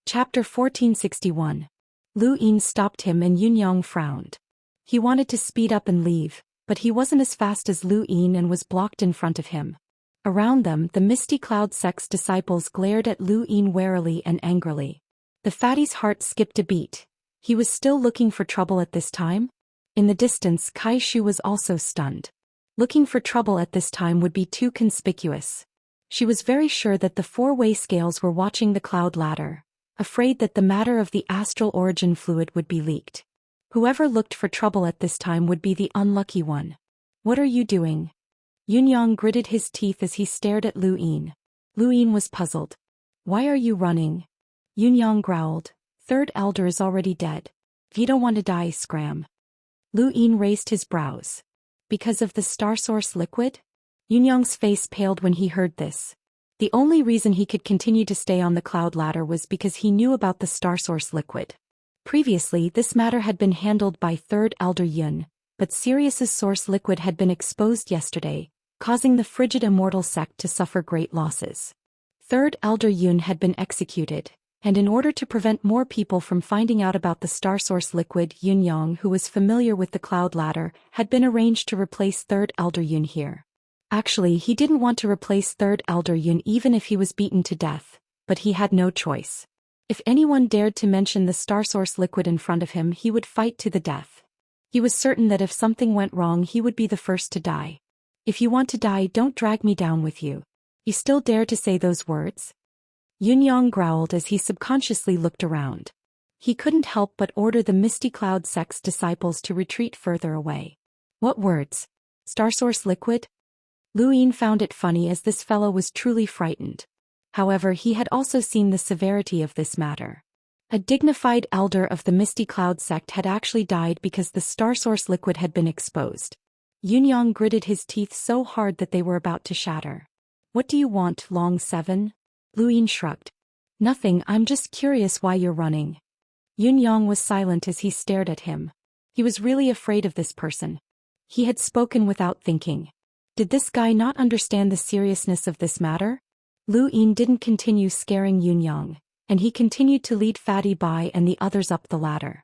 Chapter 1461. Lu Yin stopped him and Yunyang frowned. He wanted to speed up and leave, but he wasn't as fast as Lu Yin and was blocked in front of him. Around them, the Misty Cloud sect's disciples glared at Lu Yin warily and angrily. The fatty's heart skipped a beat. He was still looking for trouble at this time? In the distance, Kai Shu was also stunned. Looking for trouble at this time would be too conspicuous. She was very sure that the four-way scales were watching the cloud ladder, afraid that the matter of the astral origin fluid would be leaked. Whoever looked for trouble at this time would be the unlucky one. What are you doing? Yunyang gritted his teeth as he stared at Lu Yin. Lu Yin was puzzled. Why are you running? Yunyang growled. Third elder is already dead. If you don't want to die, scram. Lu Yin raised his brows. Because of the star source liquid? Yunyang's face paled when he heard this. The only reason he could continue to stay on the cloud ladder was because he knew about the star source liquid. Previously, this matter had been handled by Third Elder Yun, but Sirius's source liquid had been exposed yesterday, causing the frigid Immortal sect to suffer great losses. Third Elder Yun had been executed, and in order to prevent more people from finding out about the star source liquid, Yunyang, who was familiar with the cloud ladder, had been arranged to replace Third Elder Yun here. Actually, he didn't want to replace Third Elder Yun even if he was beaten to death, but he had no choice. If anyone dared to mention the star source liquid in front of him, he would fight to the death. He was certain that if something went wrong, he would be the first to die. If you want to die, don't drag me down with you. You still dare to say those words? Yunyang growled as he subconsciously looked around. He couldn't help but order the Misty Cloud sect's disciples to retreat further away. What words? Star source liquid? Lu Yin found it funny as this fellow was truly frightened. However, he had also seen the severity of this matter. A dignified elder of the Misty Cloud sect had actually died because the star source liquid had been exposed. Yunyang gritted his teeth so hard that they were about to shatter. What do you want, Long Seven? Lu Yin shrugged. Nothing, I'm just curious why you're running. Yunyang was silent as he stared at him. He was really afraid of this person. He had spoken without thinking. Did this guy not understand the seriousness of this matter? Lu Yin didn't continue scaring Yunyang, and he continued to lead Fatty Bai and the others up the ladder.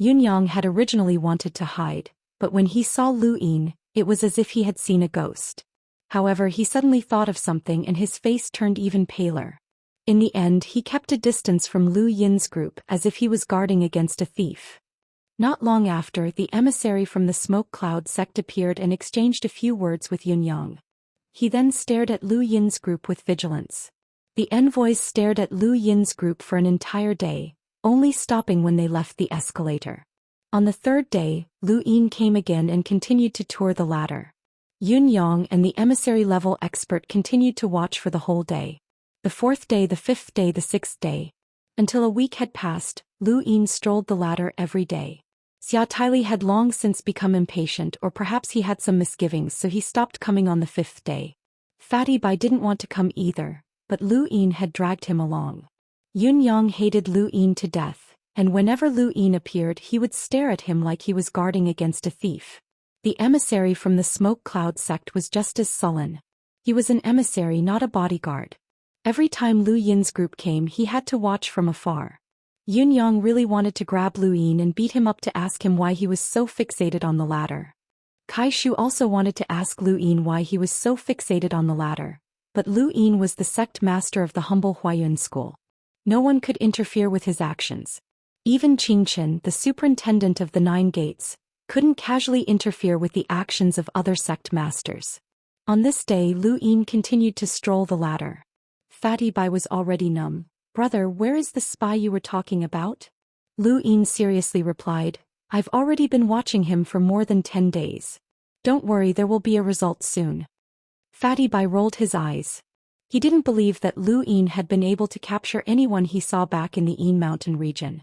Yunyang had originally wanted to hide, but when he saw Lu Yin, it was as if he had seen a ghost. However, he suddenly thought of something and his face turned even paler. In the end, he kept a distance from Lu Yin's group as if he was guarding against a thief. Not long after, the emissary from the smoke cloud sect appeared and exchanged a few words with Yunyang. He then stared at Lu Yin's group with vigilance. The envoys stared at Lu Yin's group for an entire day, only stopping when they left the escalator. On the third day, Lu Yin came again and continued to tour the ladder. Yunyang and the emissary-level expert continued to watch for the whole day. The fourth day, the fifth day, the sixth day. Until a week had passed, Lu Yin strolled the ladder every day. Xia Taili had long since become impatient, or perhaps he had some misgivings, so he stopped coming on the fifth day. Fatty Bai didn't want to come either, but Lu Yin had dragged him along. Yunyang hated Lu Yin to death, and whenever Lu Yin appeared he would stare at him like he was guarding against a thief. The emissary from the smoke cloud sect was just as sullen. He was an emissary, not a bodyguard. Every time Lu Yin's group came, he had to watch from afar. Yunyang really wanted to grab Lu Yin and beat him up to ask him why he was so fixated on the ladder. Kai Shu also wanted to ask Lu Yin why he was so fixated on the ladder, but Lu Yin was the sect master of the humble Huayuan school. No one could interfere with his actions. Even Qingchen, the superintendent of the 9 gates, couldn't casually interfere with the actions of other sect masters. On this day, Lu Yin continued to stroll the ladder. Fatty Bai was already numb. Brother, where is the spy you were talking about? Lu Yin seriously replied, I've already been watching him for more than 10 days. Don't worry, there will be a result soon. Fatty Bai rolled his eyes. He didn't believe that Lu Yin had been able to capture anyone he saw back in the Yin Mountain region.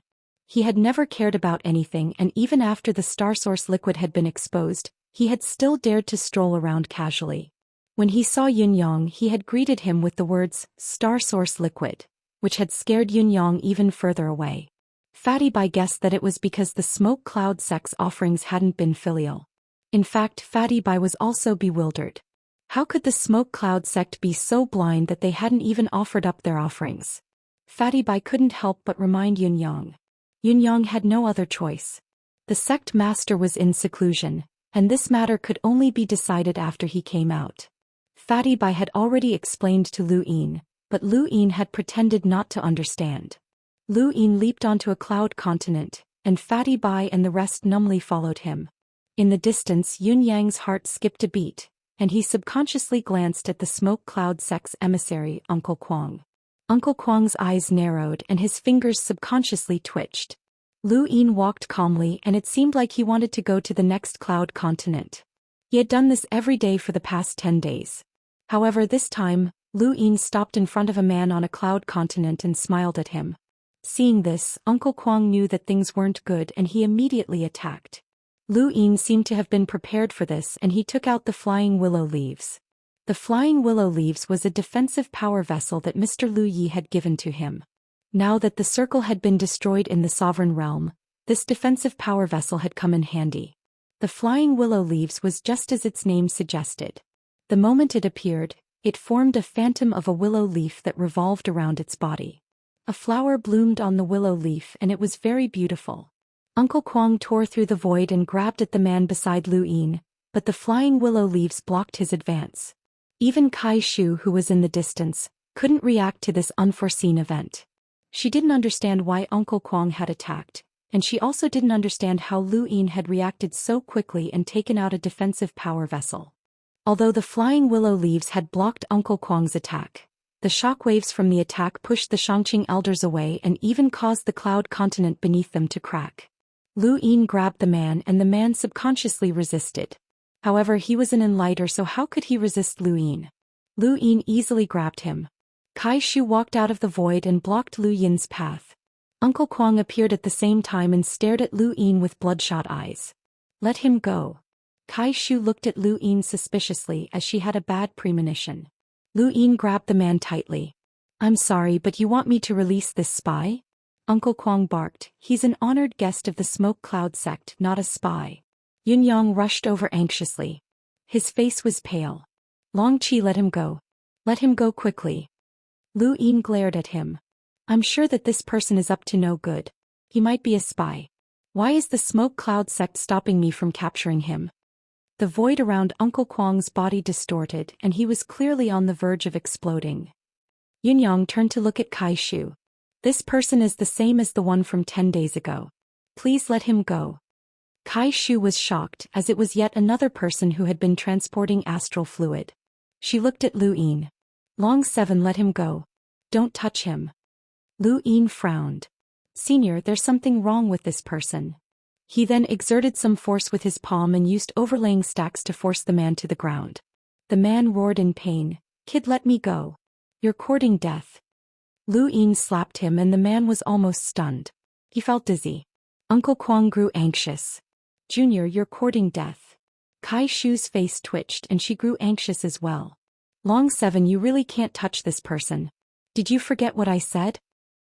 He had never cared about anything, and even after the star source liquid had been exposed, he had still dared to stroll around casually. When he saw Yunyang, he had greeted him with the words, star source liquid, which had scared Yunyang even further away. Fatty Bai guessed that it was because the smoke cloud sect's offerings hadn't been filial. In fact, Fatty Bai was also bewildered. How could the smoke cloud sect be so blind that they hadn't even offered up their offerings? Fatty Bai couldn't help but remind Yunyang. Yunyang had no other choice. The sect master was in seclusion, and this matter could only be decided after he came out. Fatty Bai had already explained to Lu Yin, but Lu Yin had pretended not to understand. Lu Yin leaped onto a cloud continent, and Fatty Bai and the rest numbly followed him. In the distance, Yun Yang's heart skipped a beat, and he subconsciously glanced at the smoke cloud sect's emissary, Uncle Kwang. Uncle Kwang's eyes narrowed and his fingers subconsciously twitched. Lu Yin walked calmly, and it seemed like he wanted to go to the next cloud continent. He had done this every day for the past 10 days. However, this time, Lu Yin stopped in front of a man on a cloud continent and smiled at him. Seeing this, Uncle Kwang knew that things weren't good and he immediately attacked. Lu Yin seemed to have been prepared for this, and he took out the flying willow leaves. The flying willow leaves was a defensive power vessel that Mr. Lu Yi had given to him. Now that the circle had been destroyed in the sovereign realm, this defensive power vessel had come in handy. The flying willow leaves was just as its name suggested. The moment it appeared, it formed a phantom of a willow leaf that revolved around its body. A flower bloomed on the willow leaf, and it was very beautiful. Uncle Kwang tore through the void and grabbed at the man beside Lu Yin, but the flying willow leaves blocked his advance. Even Kai Shu, who was in the distance, couldn't react to this unforeseen event. She didn't understand why Uncle Kwang had attacked, and she also didn't understand how Lu Yin had reacted so quickly and taken out a defensive power vessel. Although the flying willow leaves had blocked Uncle Kwang's attack, the shockwaves from the attack pushed the Xianxia elders away and even caused the cloud continent beneath them to crack. Lu Yin grabbed the man, and the man subconsciously resisted. However, he was an enlighter, so how could he resist Lu Yin? Lu Yin easily grabbed him. Kai Shu walked out of the void and blocked Lu Yin's path. Uncle Kwang appeared at the same time and stared at Lu Yin with bloodshot eyes. Let him go. Kai Shu looked at Lu Yin suspiciously, as she had a bad premonition. Lu Yin grabbed the man tightly. I'm sorry, but you want me to release this spy? Uncle Kwang barked. He's an honored guest of the Smoke Cloud sect, not a spy. Yun Yang rushed over anxiously. His face was pale. Long Qi, let him go. Let him go quickly. Lu Yin glared at him. I'm sure that this person is up to no good. He might be a spy. Why is the Smoke Cloud sect stopping me from capturing him? The void around Uncle Kwang's body distorted, and he was clearly on the verge of exploding. Yun Yang turned to look at Kai Shu. This person is the same as the one from 10 days ago. Please let him go. Kai Shu was shocked, as it was yet another person who had been transporting astral fluid. She looked at Lu Yin. Long 7, let him go. Don't touch him. Lu Yin frowned. Senior, there's something wrong with this person. He then exerted some force with his palm and used overlaying stacks to force the man to the ground. The man roared in pain. Kid, let me go. You're courting death. Lu Yin slapped him, and the man was almost stunned. He felt dizzy. Uncle Kwang grew anxious. Junior, you're courting death. Kai Shu's face twitched, and she grew anxious as well. Long 7, you really can't touch this person. Did you forget what I said?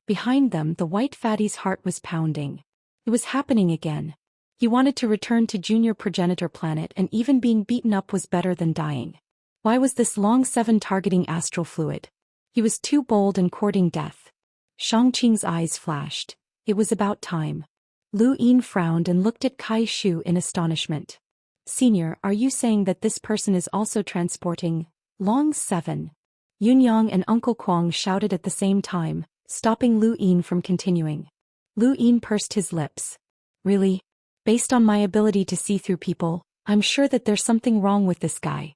Behind them, the white fatty's heart was pounding. It was happening again. He wanted to return to Junior Progenitor Planet, and even being beaten up was better than dying. Why was this Long 7 targeting astral fluid? He was too bold and courting death. Shangqing's eyes flashed. It was about time. Lu Yin frowned and looked at Kai Shu in astonishment. Senior, are you saying that this person is also transporting Long 7? Yun Yang and Uncle Kwang shouted at the same time, stopping Lu Yin from continuing. Lu Yin pursed his lips. Really? Based on my ability to see through people, I'm sure that there's something wrong with this guy.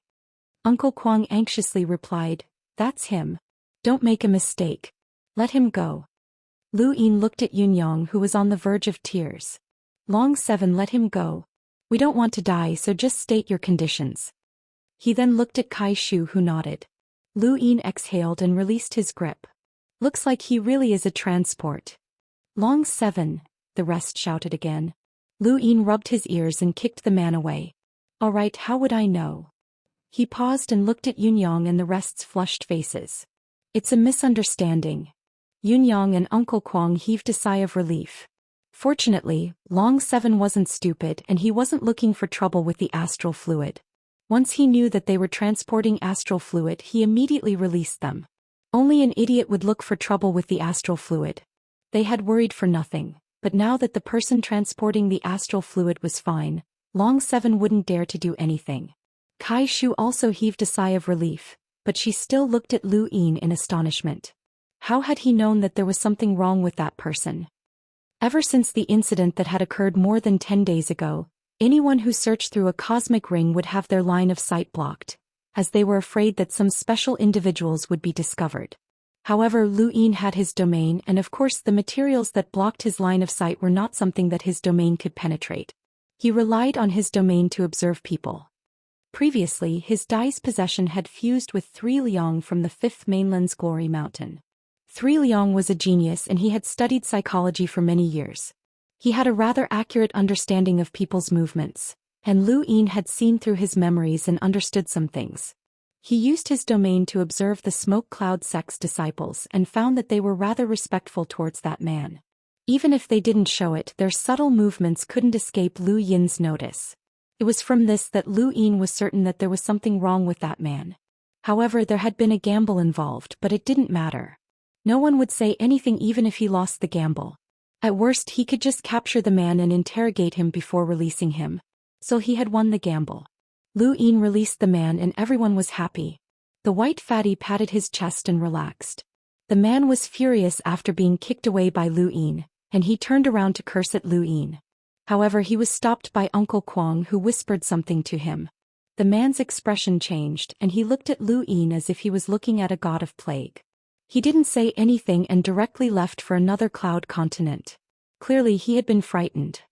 Uncle Kwang anxiously replied, that's him. Don't make a mistake. Let him go. Lu Yin looked at Yun Yang, who was on the verge of tears. Long 7, let him go. We don't want to die, so just state your conditions. He then looked at Kai Shu, who nodded. Lu Yin exhaled and released his grip. Looks like he really is a transport. Long 7, the rest shouted again. Lu Yin rubbed his ears and kicked the man away. All right, how would I know? He paused and looked at Yun Yang and the rest's flushed faces. It's a misunderstanding. Yun Yang and Uncle Kwang heaved a sigh of relief. Fortunately, Long 7 wasn't stupid, and he wasn't looking for trouble with the astral fluid. Once he knew that they were transporting astral fluid, he immediately released them. Only an idiot would look for trouble with the astral fluid. They had worried for nothing, but now that the person transporting the astral fluid was fine, Long 7 wouldn't dare to do anything. Kai Shu also heaved a sigh of relief, but she still looked at Lu Yin in astonishment. How had he known that there was something wrong with that person? Ever since the incident that had occurred more than 10 days ago, Anyone who searched through a cosmic ring would have their line of sight blocked, as they were afraid that some special individuals would be discovered. However, Lu Yin had his domain, and of course the materials that blocked his line of sight were not something that his domain could penetrate. He relied on his domain to observe people. Previously, his Dai's possession had fused with Three Liang from the Fifth Mainland's Glory Mountain. Three Liang was a genius and he had studied psychology for many years. He had a rather accurate understanding of people's movements, and Lu Yin had seen through his memories and understood some things. He used his domain to observe the Smoke Cloud sect's disciples and found that they were rather respectful towards that man. Even if they didn't show it, their subtle movements couldn't escape Lu Yin's notice. It was from this that Lu Yin was certain that there was something wrong with that man. However, there had been a gamble involved, but it didn't matter. No one would say anything even if he lost the gamble. At worst, he could just capture the man and interrogate him before releasing him. So he had won the gamble. Lu Yin released the man and everyone was happy. The white fatty patted his chest and relaxed. The man was furious after being kicked away by Lu Yin, and he turned around to curse at Lu Yin. However, he was stopped by Uncle Kwang, who whispered something to him. The man's expression changed and he looked at Lu Yin as if he was looking at a god of plague. He didn't say anything and directly left for another cloud continent. Clearly he had been frightened.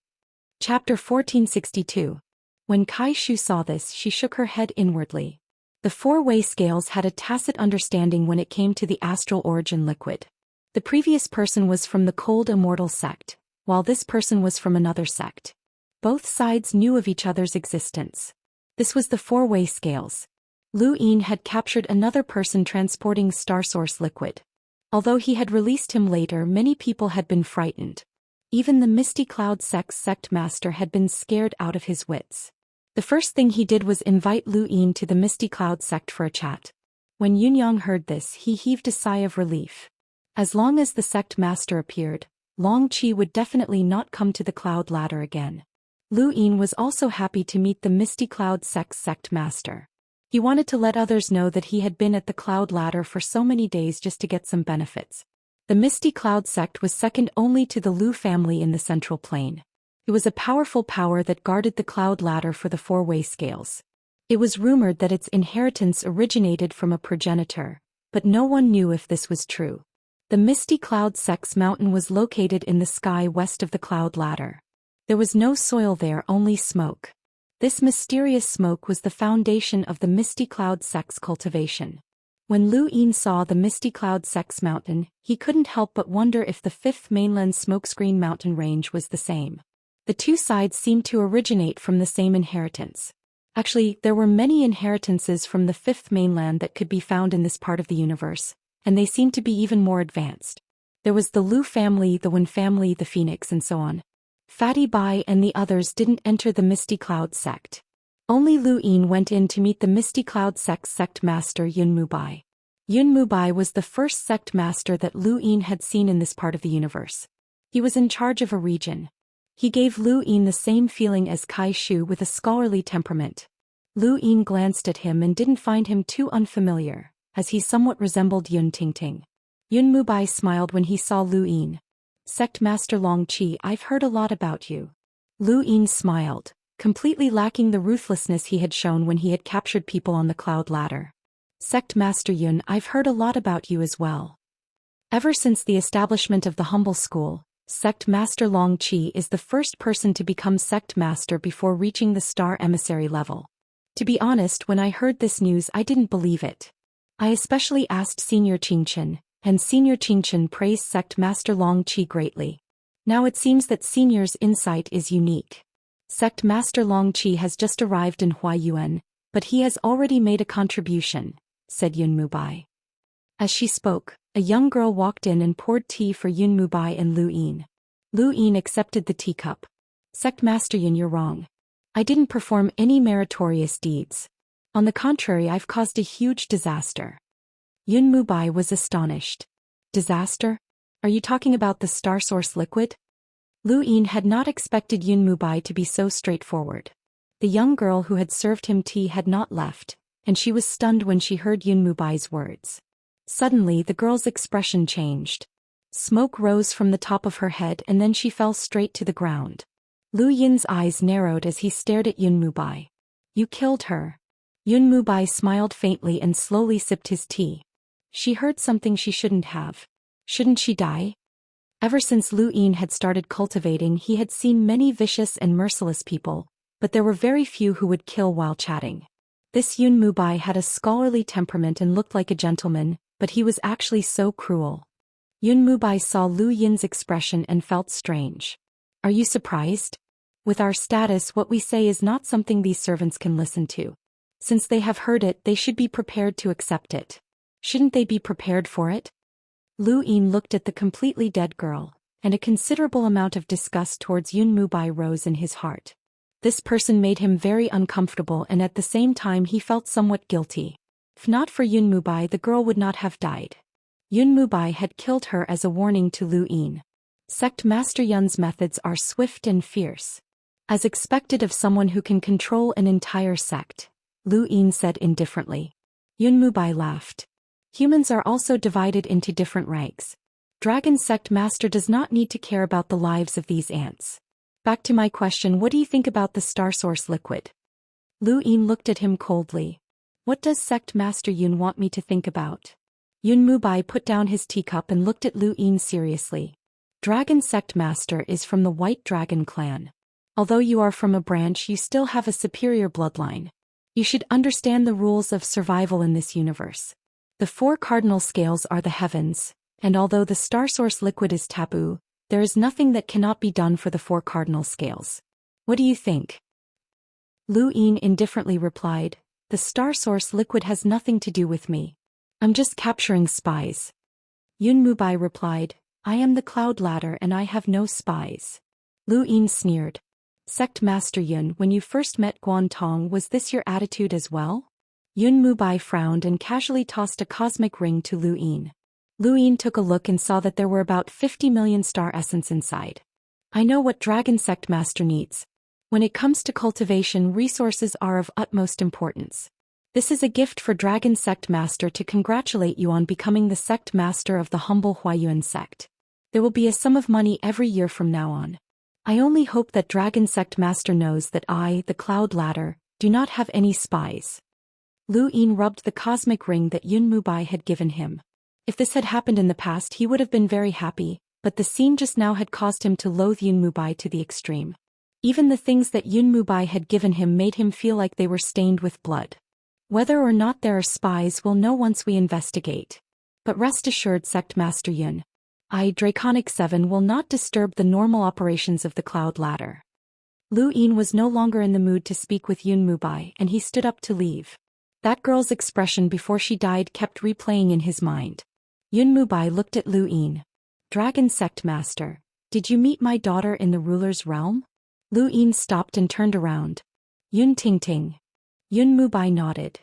Chapter 1462. When Kai Shu saw this, she shook her head inwardly. The four-way scales had a tacit understanding when it came to the astral origin liquid. The previous person was from the cold Immortal sect, while this person was from another sect. Both sides knew of each other's existence. This was the four-way scales. Lu Yin had captured another person transporting star source liquid. Although he had released him later, many people had been frightened. Even the Misty Cloud sect's sect master had been scared out of his wits. The first thing he did was invite Lu Yin to the Misty Cloud sect for a chat. When Yunyang heard this, he heaved a sigh of relief. As long as the sect master appeared, Long Qi would definitely not come to the cloud ladder again. Lu Yin was also happy to meet the Misty Cloud sect's sect master. He wanted to let others know that he had been at the cloud ladder for so many days just to get some benefits. The Misty Cloud sect was second only to the Lu family in the Central Plain. It was a powerful power that guarded the cloud ladder for the four-way scales. It was rumored that its inheritance originated from a progenitor, but no one knew if this was true. The Misty Cloud sect's mountain was located in the sky west of the cloud ladder. There was no soil there, only smoke. This mysterious smoke was the foundation of the Misty Cloud sect's cultivation. When Lu Yin saw the Misty Cloud sect's mountain, he couldn't help but wonder if the Fifth Mainland Smokescreen mountain range was the same. The two sides seemed to originate from the same inheritance. Actually, there were many inheritances from the Fifth Mainland that could be found in this part of the universe, and they seemed to be even more advanced. There was the Lu family, the Wen family, the Phoenix, and so on. Fatty Bai and the others didn't enter the Misty Cloud sect. Only Lu Yin went in to meet the Misty Cloud sect's sect master Yun Mubai. Yun Mubai was the first sect master that Lu Yin had seen in this part of the universe. He was in charge of a region. He gave Lu Yin the same feeling as Kai Shu, with a scholarly temperament. Lu Yin glanced at him and didn't find him too unfamiliar, as he somewhat resembled Yun Tingting. Yun Mubai smiled when he saw Lu Yin. Sect Master Long Qi, I've heard a lot about you. Lu Yin smiled, completely lacking the ruthlessness he had shown when he had captured people on the cloud ladder. Sect Master Yun, I've heard a lot about you as well. Ever since the establishment of the humble school, Sect Master Long Qi is the first person to become Sect Master before reaching the Star Emissary level. To be honest, when I heard this news I didn't believe it. I especially asked Senior Qingchen, and Senior Qingchen praised Sect Master Long Qi greatly. Now it seems that Senior's insight is unique. Sect Master Long Qi has just arrived in Huayuan, but he has already made a contribution, said Yun Mubai. As she spoke, a young girl walked in and poured tea for Yun Mubai and Lu Yin. Lu Yin accepted the teacup. Sect Master Yun, you're wrong. I didn't perform any meritorious deeds. On the contrary, I've caused a huge disaster. Yun Mubai was astonished. Disaster? Are you talking about the star source liquid? Lu Yin had not expected Yun Mubai to be so straightforward. The young girl who had served him tea had not left, and she was stunned when she heard Yun Mubai's words. Suddenly the girl's expression changed. Smoke rose from the top of her head and then she fell straight to the ground. Lu Yin's eyes narrowed as he stared at Yun Mubai. You killed her. Yun Mubai smiled faintly and slowly sipped his tea. She heard something she shouldn't have. Shouldn't she die? Ever since Lu Yin had started cultivating, he had seen many vicious and merciless people, but there were very few who would kill while chatting. This Yun Mubai had a scholarly temperament and looked like a gentleman, but he was actually so cruel. Yun Mubai saw Lu Yin's expression and felt strange. Are you surprised? With our status, what we say is not something these servants can listen to. Since they have heard it, they should be prepared to accept it. Shouldn't they be prepared for it? Lu Yin looked at the completely dead girl, and a considerable amount of disgust towards Yun Mubai rose in his heart. This person made him very uncomfortable, and at the same time he felt somewhat guilty. If not for Yun Mubai, the girl would not have died. Yun Mubai had killed her as a warning to Lu Yin. Sect Master Yun's methods are swift and fierce. As expected of someone who can control an entire sect, Lu Yin said indifferently. Yun Mubai laughed. Humans are also divided into different ranks. Dragon Sect Master does not need to care about the lives of these ants. Back to my question, what do you think about the Star Source liquid? Lu Yin looked at him coldly. What does Sect Master Yun want me to think about? Yun Mubai put down his teacup and looked at Lu Yin seriously. Dragon Sect Master is from the White Dragon clan. Although you are from a branch, you still have a superior bloodline. You should understand the rules of survival in this universe. The 4 cardinal scales are the heavens, and although the Star Source liquid is taboo, there is nothing that cannot be done for the 4 cardinal scales. What do you think? Lu Yin indifferently replied, the Star Source liquid has nothing to do with me. I'm just capturing spies. Yun Mubai replied, I am the Cloud Ladder and I have no spies. Lu Yin sneered. Sect Master Yun, when you first met Guan Tong, was this your attitude as well? Yun Mubai frowned and casually tossed a cosmic ring to Lu Yin. Lu Yin took a look and saw that there were about 50 million star essence inside. I know what Dragon Sect Master needs. When it comes to cultivation, resources are of utmost importance. This is a gift for Dragon Sect Master to congratulate you on becoming the Sect Master of the humble Huayuan sect. There will be a sum of money every year from now on. I only hope that Dragon Sect Master knows that I, the Cloud Ladder, do not have any spies. Lu Yin rubbed the cosmic ring that Yun Mubai had given him. If this had happened in the past, he would have been very happy, but the scene just now had caused him to loathe Yun Mubai to the extreme. Even the things that Yun Mubai had given him made him feel like they were stained with blood. Whether or not there are spies we'll know once we investigate. But rest assured, Sect Master Yun, I, Draconic 7, will not disturb the normal operations of the Cloud Ladder. Lu Yin was no longer in the mood to speak with Yun Mubai, and he stood up to leave. That girl's expression before she died kept replaying in his mind. Yun Mubai looked at Lu Yin. Dragon Sect Master, did you meet my daughter in the ruler's realm? Lu Yin stopped and turned around. Yun Tingting. Yun Mubai nodded.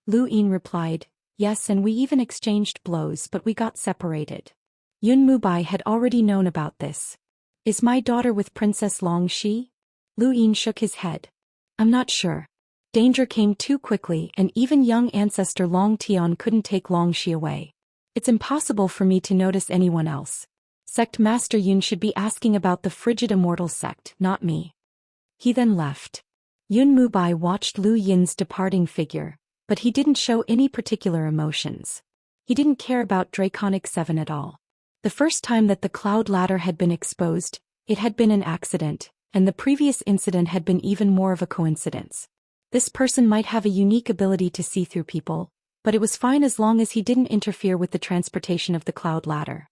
Lu Yin replied, yes, and we even exchanged blows, but we got separated. Yun Mubai had already known about this. Is my daughter with Princess Longxi? Lu Yin shook his head. I'm not sure. Danger came too quickly, and even young ancestor Long Tian couldn't take Longxi away. It's impossible for me to notice anyone else. Sect Master Yun should be asking about the frigid Immortal sect, not me. He then left. Yun Mubai watched Lu Yin's departing figure, but he didn't show any particular emotions. He didn't care about Draconic 7 at all. The first time that the Cloud Ladder had been exposed, it had been an accident, and the previous incident had been even more of a coincidence. This person might have a unique ability to see through people, but it was fine as long as he didn't interfere with the transportation of the Cloud Ladder.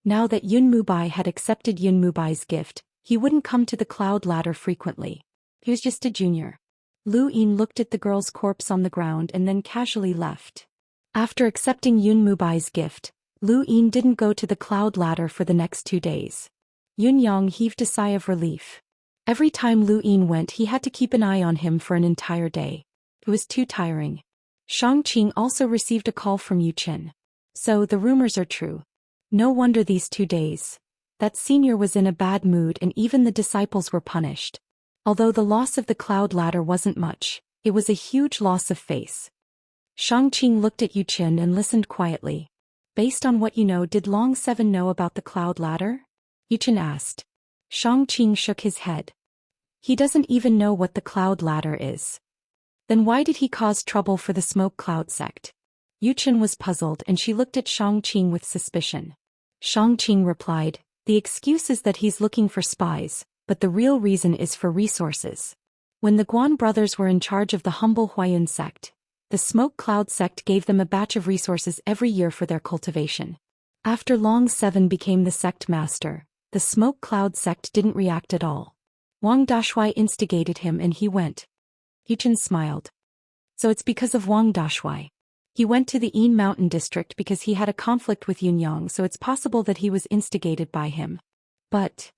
Now that Yun Mubai had accepted Yun Mubai's gift, he wouldn't come to the Cloud Ladder frequently. He was just a junior. Lu Yin looked at the girl's corpse on the ground and then casually left. After accepting Yun Mubai's gift, Lu Yin didn't go to the Cloud Ladder for the next 2 days. Yun Yang heaved a sigh of relief. Every time Lu Yin went, he had to keep an eye on him for an entire day. It was too tiring. Shangqing also received a call from Yu Qin. So the rumors are true. No wonder these 2 days. That senior was in a bad mood and even the disciples were punished. Although the loss of the Cloud Ladder wasn't much, it was a huge loss of face. Shangqing looked at Yu Qin and listened quietly. Based on what you know, did Long 7 know about the Cloud Ladder? Yu Qin asked. Shangqing shook his head. He doesn't even know what the cloud ladder is. Then why did he cause trouble for the smoke cloud sect? Yuchen was puzzled and she looked at Shangqing with suspicion. Shangqing replied, the excuse is that he's looking for spies, but the real reason is for resources. When the Guan brothers were in charge of the humble Huayun sect, the smoke cloud sect gave them a batch of resources every year for their cultivation. After Long Seven became the sect master, the smoke cloud sect didn't react at all. Wang Dashui instigated him and he went. Yuchen smiled. So it's because of Wang Dashui. He went to the Yin Mountain district because he had a conflict with Yunyang, so it's possible that he was instigated by him. But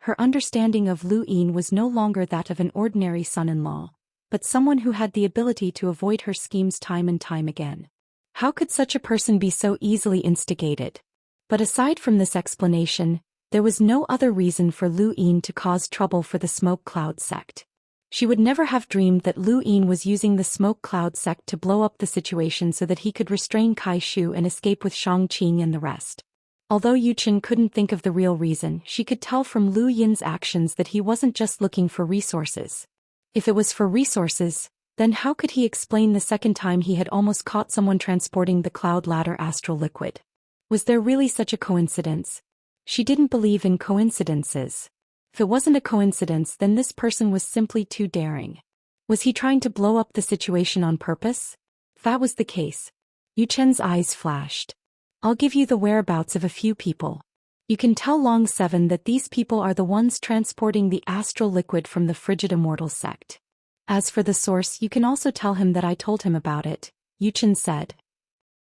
her understanding of Lu Yin was no longer that of an ordinary son-in-law, but someone who had the ability to avoid her schemes time and time again. How could such a person be so easily instigated? But aside from this explanation, there was no other reason for Lu Yin to cause trouble for the smoke cloud sect. She would never have dreamed that Lu Yin was using the smoke cloud sect to blow up the situation so that he could restrain Kai Shu and escape with Shangqing and the rest. Although Yuchen couldn't think of the real reason, she could tell from Lu Yin's actions that he wasn't just looking for resources. If it was for resources, then how could he explain the second time he had almost caught someone transporting the cloud ladder astral liquid? Was there really such a coincidence? She didn't believe in coincidences. If it wasn't a coincidence, then this person was simply too daring. Was he trying to blow up the situation on purpose? If that was the case, Yuchen's eyes flashed. I'll give you the whereabouts of a few people. You can tell Long Seven that these people are the ones transporting the astral liquid from the frigid Immortal sect. As for the source, you can also tell him that I told him about it, Yuchen said.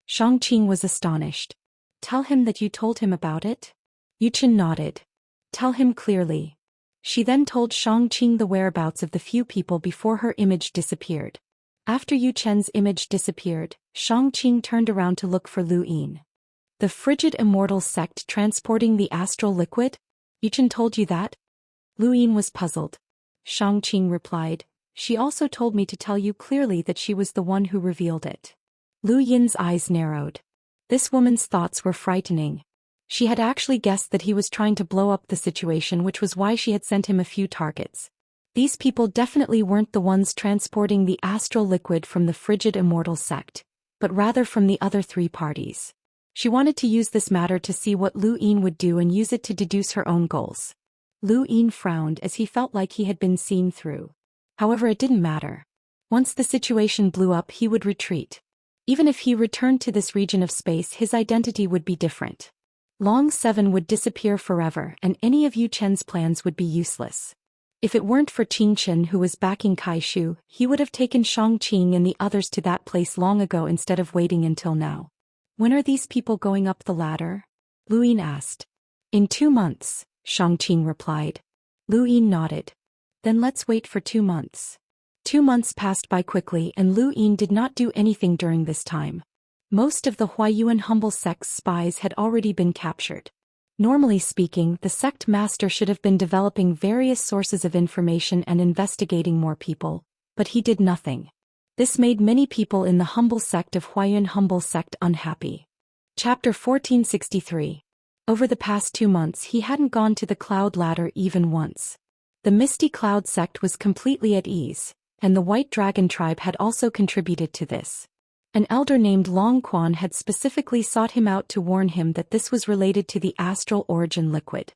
Shangqing was astonished. Tell him that you told him about it? Yuchen nodded. Tell him clearly. She then told Shangqing the whereabouts of the few people before her image disappeared. After Yuchen's image disappeared, Shangqing turned around to look for Lu Yin. The frigid Immortal sect transporting the astral liquid? Yuchen told you that? Lu Yin was puzzled. Shangqing replied, she also told me to tell you clearly that she was the one who revealed it. Lu Yin's eyes narrowed. This woman's thoughts were frightening. She had actually guessed that he was trying to blow up the situation, which was why she had sent him a few targets. These people definitely weren't the ones transporting the astral liquid from the frigid Immortal sect, but rather from the other three parties. She wanted to use this matter to see what Lu Yin would do and use it to deduce her own goals. Lu Yin frowned as he felt like he had been seen through. However, it didn't matter. Once the situation blew up, he would retreat. Even if he returned to this region of space, his identity would be different. Long Seven would disappear forever, and any of Yuchen's plans would be useless. If it weren't for Qingchen who was backing Kai Shu, he would have taken Shangqing and the others to that place long ago instead of waiting until now. When are these people going up the ladder? Lu Yin asked. In 2 months, Shangqing replied. Lu Yin nodded. Then let's wait for 2 months. 2 months passed by quickly and Lu Yin did not do anything during this time. Most of the Huayuan humble sect's spies had already been captured. Normally speaking, the sect master should have been developing various sources of information and investigating more people, but he did nothing. This made many people in the humble sect of Huayuan humble sect unhappy. Chapter 1463. Over the past 2 months he hadn't gone to the cloud ladder even once. The Misty Cloud sect was completely at ease, and the White Dragon tribe had also contributed to this. An elder named Long Quan had specifically sought him out to warn him that this was related to the astral origin liquid.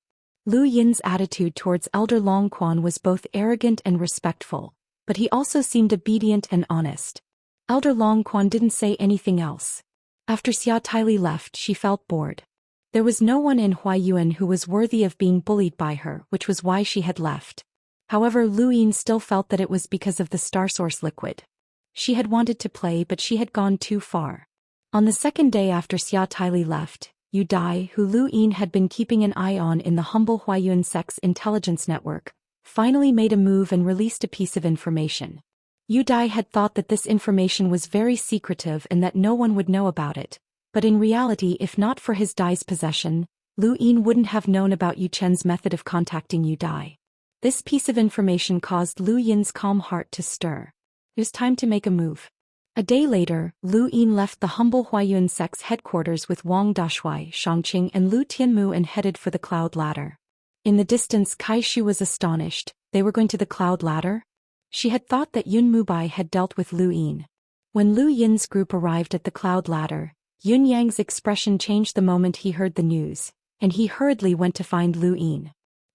Lu Yin's attitude towards Elder Long Quan was both arrogant and respectful, but he also seemed obedient and honest. Elder Long Quan didn't say anything else. After Xia Taili left, she felt bored. There was no one in Huayuan who was worthy of being bullied by her, which was why she had left. However, Lu Yin still felt that it was because of the star source liquid. She had wanted to play, but she had gone too far. On the second day after Xia Taili left, Yu Dai, who Lu Yin had been keeping an eye on in the humble Huayuan sect's intelligence network, finally made a move and released a piece of information. Yu Dai had thought that this information was very secretive and that no one would know about it, but in reality, if not for his Dai's possession, Lu Yin wouldn't have known about Yu Chen's method of contacting Yu Dai. This piece of information caused Lu Yin's calm heart to stir. It was time to make a move. A day later, Lu Yin left the humble Huayuan sect's headquarters with Wang Dashui, Shangqing and Lu Tianmu and headed for the cloud ladder. In the distance, Kaishu was astonished. They were going to the cloud ladder? She had thought that Yun Mubai had dealt with Lu Yin. When Lu Yin's group arrived at the cloud ladder, Yun Yang's expression changed the moment he heard the news, and he hurriedly went to find Lu Yin.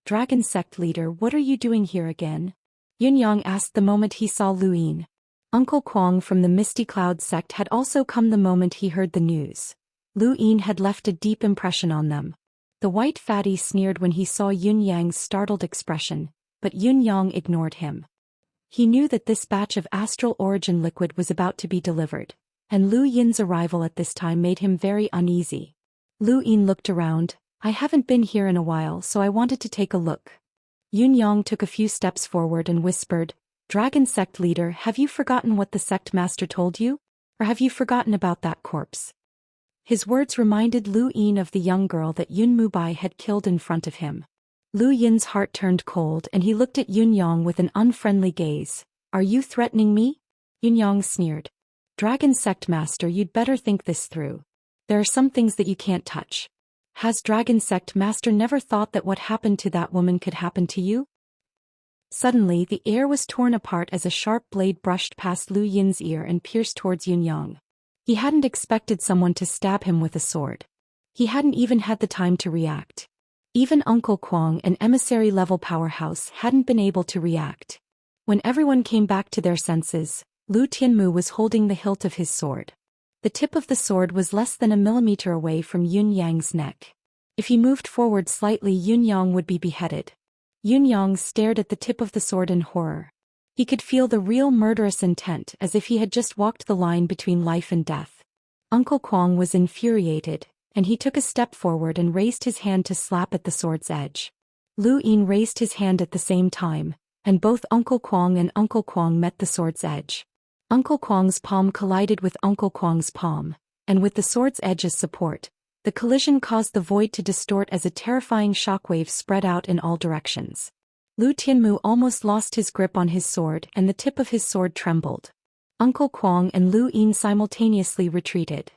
Dragon sect leader, what are you doing here again? Yun Yang asked the moment he saw Lu Yin. Uncle Kwang from the Misty Cloud sect had also come the moment he heard the news. Lu Yin had left a deep impression on them. The white fatty sneered when he saw Yun Yang's startled expression, but Yun Yang ignored him. He knew that this batch of astral origin liquid was about to be delivered, and Lu Yin's arrival at this time made him very uneasy. Lu Yin looked around. I haven't been here in a while, so I wanted to take a look. Yun Yang took a few steps forward and whispered, Dragon sect leader, have you forgotten what the sect master told you? Or have you forgotten about that corpse? His words reminded Lu Yin of the young girl that Yun Mubai had killed in front of him. Lu Yin's heart turned cold and he looked at Yun Yang with an unfriendly gaze. Are you threatening me? Yun Yang sneered. Dragon sect master, you'd better think this through. There are some things that you can't touch. Has Dragon sect master never thought that what happened to that woman could happen to you? Suddenly the air was torn apart as a sharp blade brushed past Lu Yin's ear and pierced towards Yun Yang. He hadn't expected someone to stab him with a sword. He hadn't even had the time to react. Even Uncle Kwang, an emissary-level powerhouse, hadn't been able to react. When everyone came back to their senses, Lu Tianmu was holding the hilt of his sword. The tip of the sword was less than a millimeter away from Yun Yang's neck. If he moved forward slightly, Yun Yang would be beheaded. Yun Yang stared at the tip of the sword in horror. He could feel the real murderous intent, as if he had just walked the line between life and death. Uncle Kwang was infuriated, and he took a step forward and raised his hand to slap at the sword's edge. Lu Yin raised his hand at the same time, and both Uncle Kwang and Uncle Kwang met the sword's edge. Uncle Kwang's palm collided with Uncle Kwang's palm, and with the sword's edge as support, the collision caused the void to distort as a terrifying shockwave spread out in all directions. Lu Tianmu almost lost his grip on his sword and the tip of his sword trembled. Uncle Kwang and Lu Yin simultaneously retreated.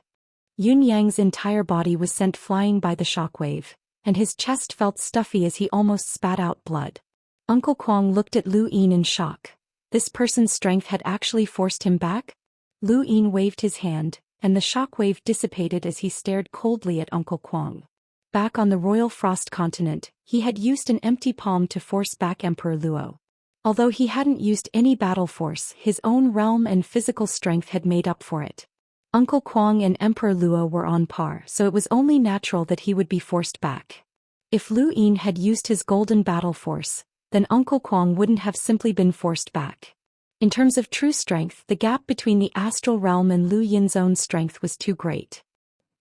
Yun Yang's entire body was sent flying by the shockwave, and his chest felt stuffy as he almost spat out blood. Uncle Kwang looked at Lu Yin in shock. This person's strength had actually forced him back? Lu Yin waved his hand, and the shockwave dissipated as he stared coldly at Uncle Kwang. Back on the Royal Frost Continent, he had used an empty palm to force back Emperor Luo. Although he hadn't used any battle force, his own realm and physical strength had made up for it. Uncle Kwang and Emperor Luo were on par, so it was only natural that he would be forced back. If Lu Yin had used his golden battle force, then Uncle Kwang wouldn't have simply been forced back. In terms of true strength, the gap between the astral realm and Lu Yin's own strength was too great.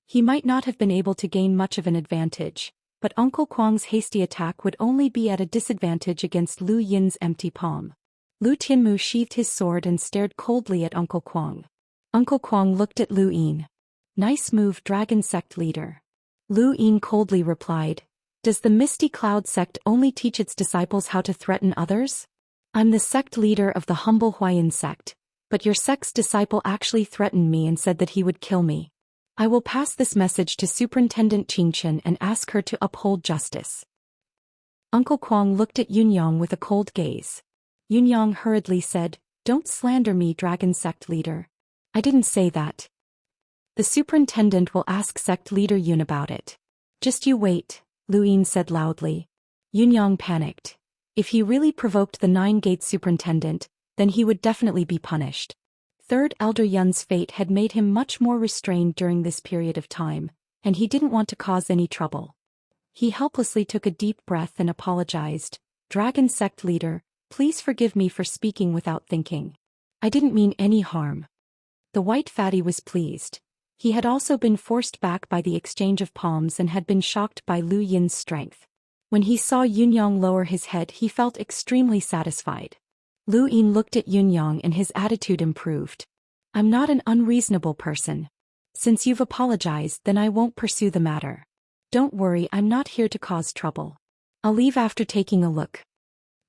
He might not have been able to gain much of an advantage, but Uncle Kwang's hasty attack would only be at a disadvantage against Lu Yin's empty palm. Lu Tianmu sheathed his sword and stared coldly at Uncle Kwang. Uncle Kwang looked at Lu Yin. Nice move, Dragon sect leader. Lu Yin coldly replied, Does the Misty Cloud sect only teach its disciples how to threaten others? I'm the sect leader of the humble Huayan sect, but your sect's disciple actually threatened me and said that he would kill me. I will pass this message to Superintendent Qingshan and ask her to uphold justice. Uncle Kwang looked at Yun Yang with a cold gaze. Yun Yang hurriedly said, Don't slander me, Dragon sect leader. I didn't say that. The superintendent will ask sect leader Yun about it. Just you wait, Lu Yin said loudly. Yun Yang panicked. If he really provoked the Nine-Gate superintendent, then he would definitely be punished. Third Elder Yun's fate had made him much more restrained during this period of time, and he didn't want to cause any trouble. He helplessly took a deep breath and apologized. Dragon sect leader, please forgive me for speaking without thinking. I didn't mean any harm. The white fatty was pleased. He had also been forced back by the exchange of palms and had been shocked by Lu Yin's strength. When he saw Yun Yang lower his head, he felt extremely satisfied. Lu Yin looked at Yun Yang and his attitude improved. I'm not an unreasonable person. Since you've apologized, then I won't pursue the matter. Don't worry, I'm not here to cause trouble. I'll leave after taking a look.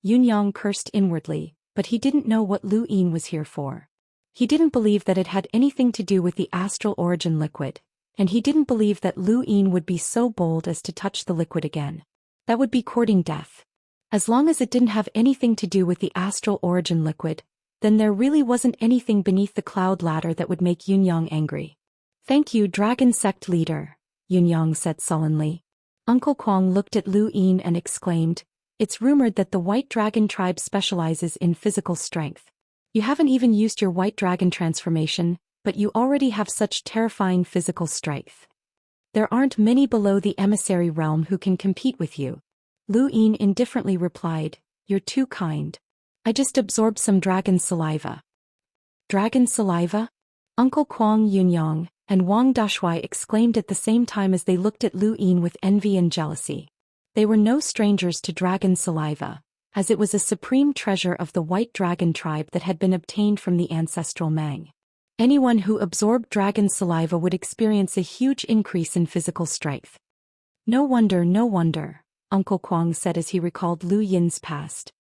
Yun Yang cursed inwardly, but he didn't know what Lu Yin was here for. He didn't believe that it had anything to do with the astral origin liquid, and he didn't believe that Lu Yin would be so bold as to touch the liquid again. That would be courting death. As long as it didn't have anything to do with the astral origin liquid, then there really wasn't anything beneath the cloud ladder that would make Yunyang angry. Thank you, Dragon Sect Leader, Yunyang said sullenly. Uncle Kwang looked at Lu Yin and exclaimed, it's rumored that the White Dragon tribe specializes in physical strength. You haven't even used your White Dragon transformation, but you already have such terrifying physical strength. There aren't many below the emissary realm who can compete with you. Lu Yin indifferently replied, you're too kind. I just absorbed some dragon saliva. Dragon saliva? Uncle Kwang Yunyang and Wang Dashui exclaimed at the same time as they looked at Lu Yin with envy and jealousy. They were no strangers to dragon saliva, as it was a supreme treasure of the White Dragon tribe that had been obtained from the ancestral Mang. Anyone who absorbed dragon saliva would experience a huge increase in physical strength. No wonder, Uncle Kwang said as he recalled Lu Yin's past.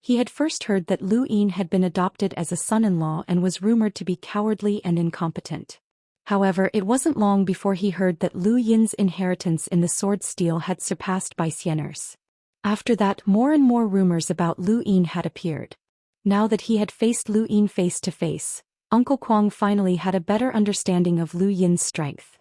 He had first heard that Lu Yin had been adopted as a son-in-law and was rumored to be cowardly and incompetent. However, it wasn't long before he heard that Lu Yin's inheritance in the sword steel had surpassed by Xianxia. After that, more and more rumors about Lu Yin had appeared. Now that he had faced Lu Yin face to face, Uncle Kwang finally had a better understanding of Lu Yin's strength.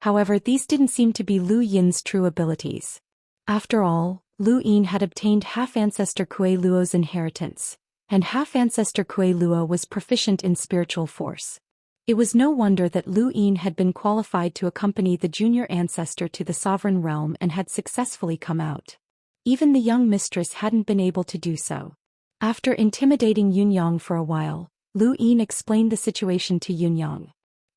However, these didn't seem to be Lu Yin's true abilities. After all, Lu Yin had obtained half-ancestor Kuei Luo's inheritance, and half-ancestor Kuei Luo was proficient in spiritual force. It was no wonder that Lu Yin had been qualified to accompany the junior ancestor to the sovereign realm and had successfully come out. Even the young mistress hadn't been able to do so. After intimidating Yunyang for a while, Lu Yin explained the situation to Yunyang.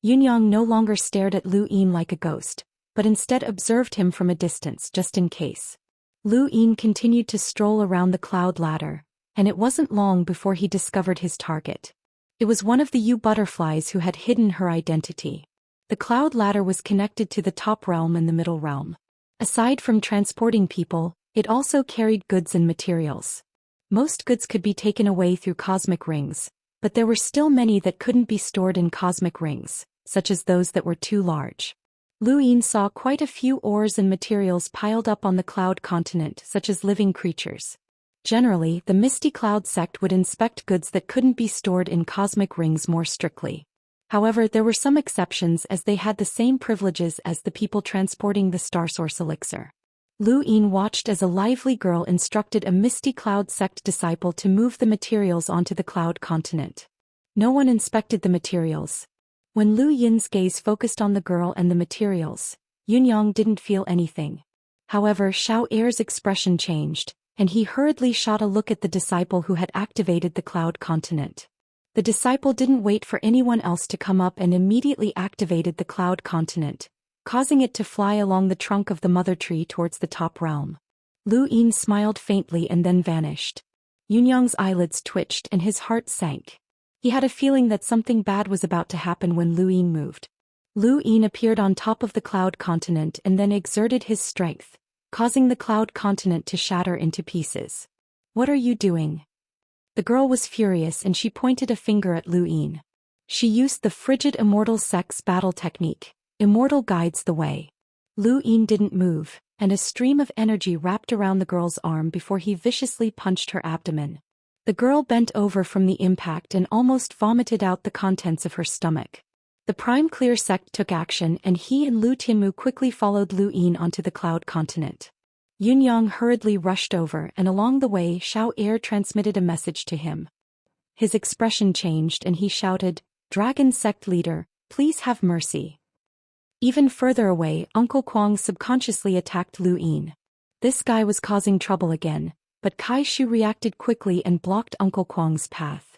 Yunyang no longer stared at Lu Yin like a ghost, but instead observed him from a distance just in case. Lu Yin continued to stroll around the cloud ladder, and it wasn't long before he discovered his target. It was one of the Yu butterflies who had hidden her identity. The cloud ladder was connected to the top realm and the middle realm. Aside from transporting people, it also carried goods and materials. Most goods could be taken away through cosmic rings, but there were still many that couldn't be stored in cosmic rings, such as those that were too large. Lu Yin saw quite a few ores and materials piled up on the cloud continent, such as living creatures. Generally, the Misty Cloud sect would inspect goods that couldn't be stored in cosmic rings more strictly. However, there were some exceptions as they had the same privileges as the people transporting the Star Source elixir. Lu Yin watched as a lively girl instructed a Misty Cloud sect disciple to move the materials onto the cloud continent. No one inspected the materials. When Lu Yin's gaze focused on the girl and the materials, Yunyang didn't feel anything. However, Xiao Er's expression changed, and he hurriedly shot a look at the disciple who had activated the cloud continent. The disciple didn't wait for anyone else to come up and immediately activated the cloud continent, causing it to fly along the trunk of the mother tree towards the top realm. Lu Yin smiled faintly and then vanished. Yunyang's eyelids twitched and his heart sank. He had a feeling that something bad was about to happen when Lu Yin moved. Lu Yin appeared on top of the cloud continent and then exerted his strength, causing the cloud continent to shatter into pieces. What are you doing? The girl was furious and she pointed a finger at Lu Yin. She used the frigid Immortal sect's battle technique, Immortal guides the way. Lu Yin didn't move, and a stream of energy wrapped around the girl's arm before he viciously punched her abdomen. The girl bent over from the impact and almost vomited out the contents of her stomach. The Prime Clear sect took action and he and Lu Tianmu quickly followed Lu Yin onto the cloud continent. Yunyang hurriedly rushed over and along the way Xiao Er transmitted a message to him. His expression changed and he shouted, "Dragon sect leader, please have mercy." Even further away, Uncle Kwang subconsciously attacked Lu Yin. This guy was causing trouble again, but Kai Shu reacted quickly and blocked Uncle Kwang's path.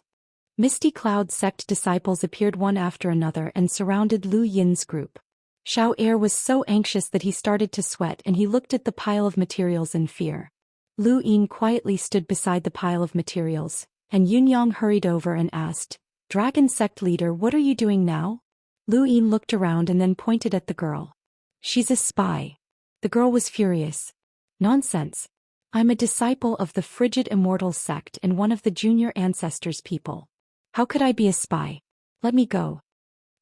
Misty Cloud sect disciples appeared one after another and surrounded Lu Yin's group. Xiao Er was so anxious that he started to sweat and he looked at the pile of materials in fear. Lu Yin quietly stood beside the pile of materials, and Yunyang hurried over and asked, "Dragon sect leader, what are you doing now?" Lu Yin looked around and then pointed at the girl. "She's a spy." The girl was furious. "Nonsense. I'm a disciple of the frigid Immortal sect and one of the junior ancestors' people. How could I be a spy? Let me go."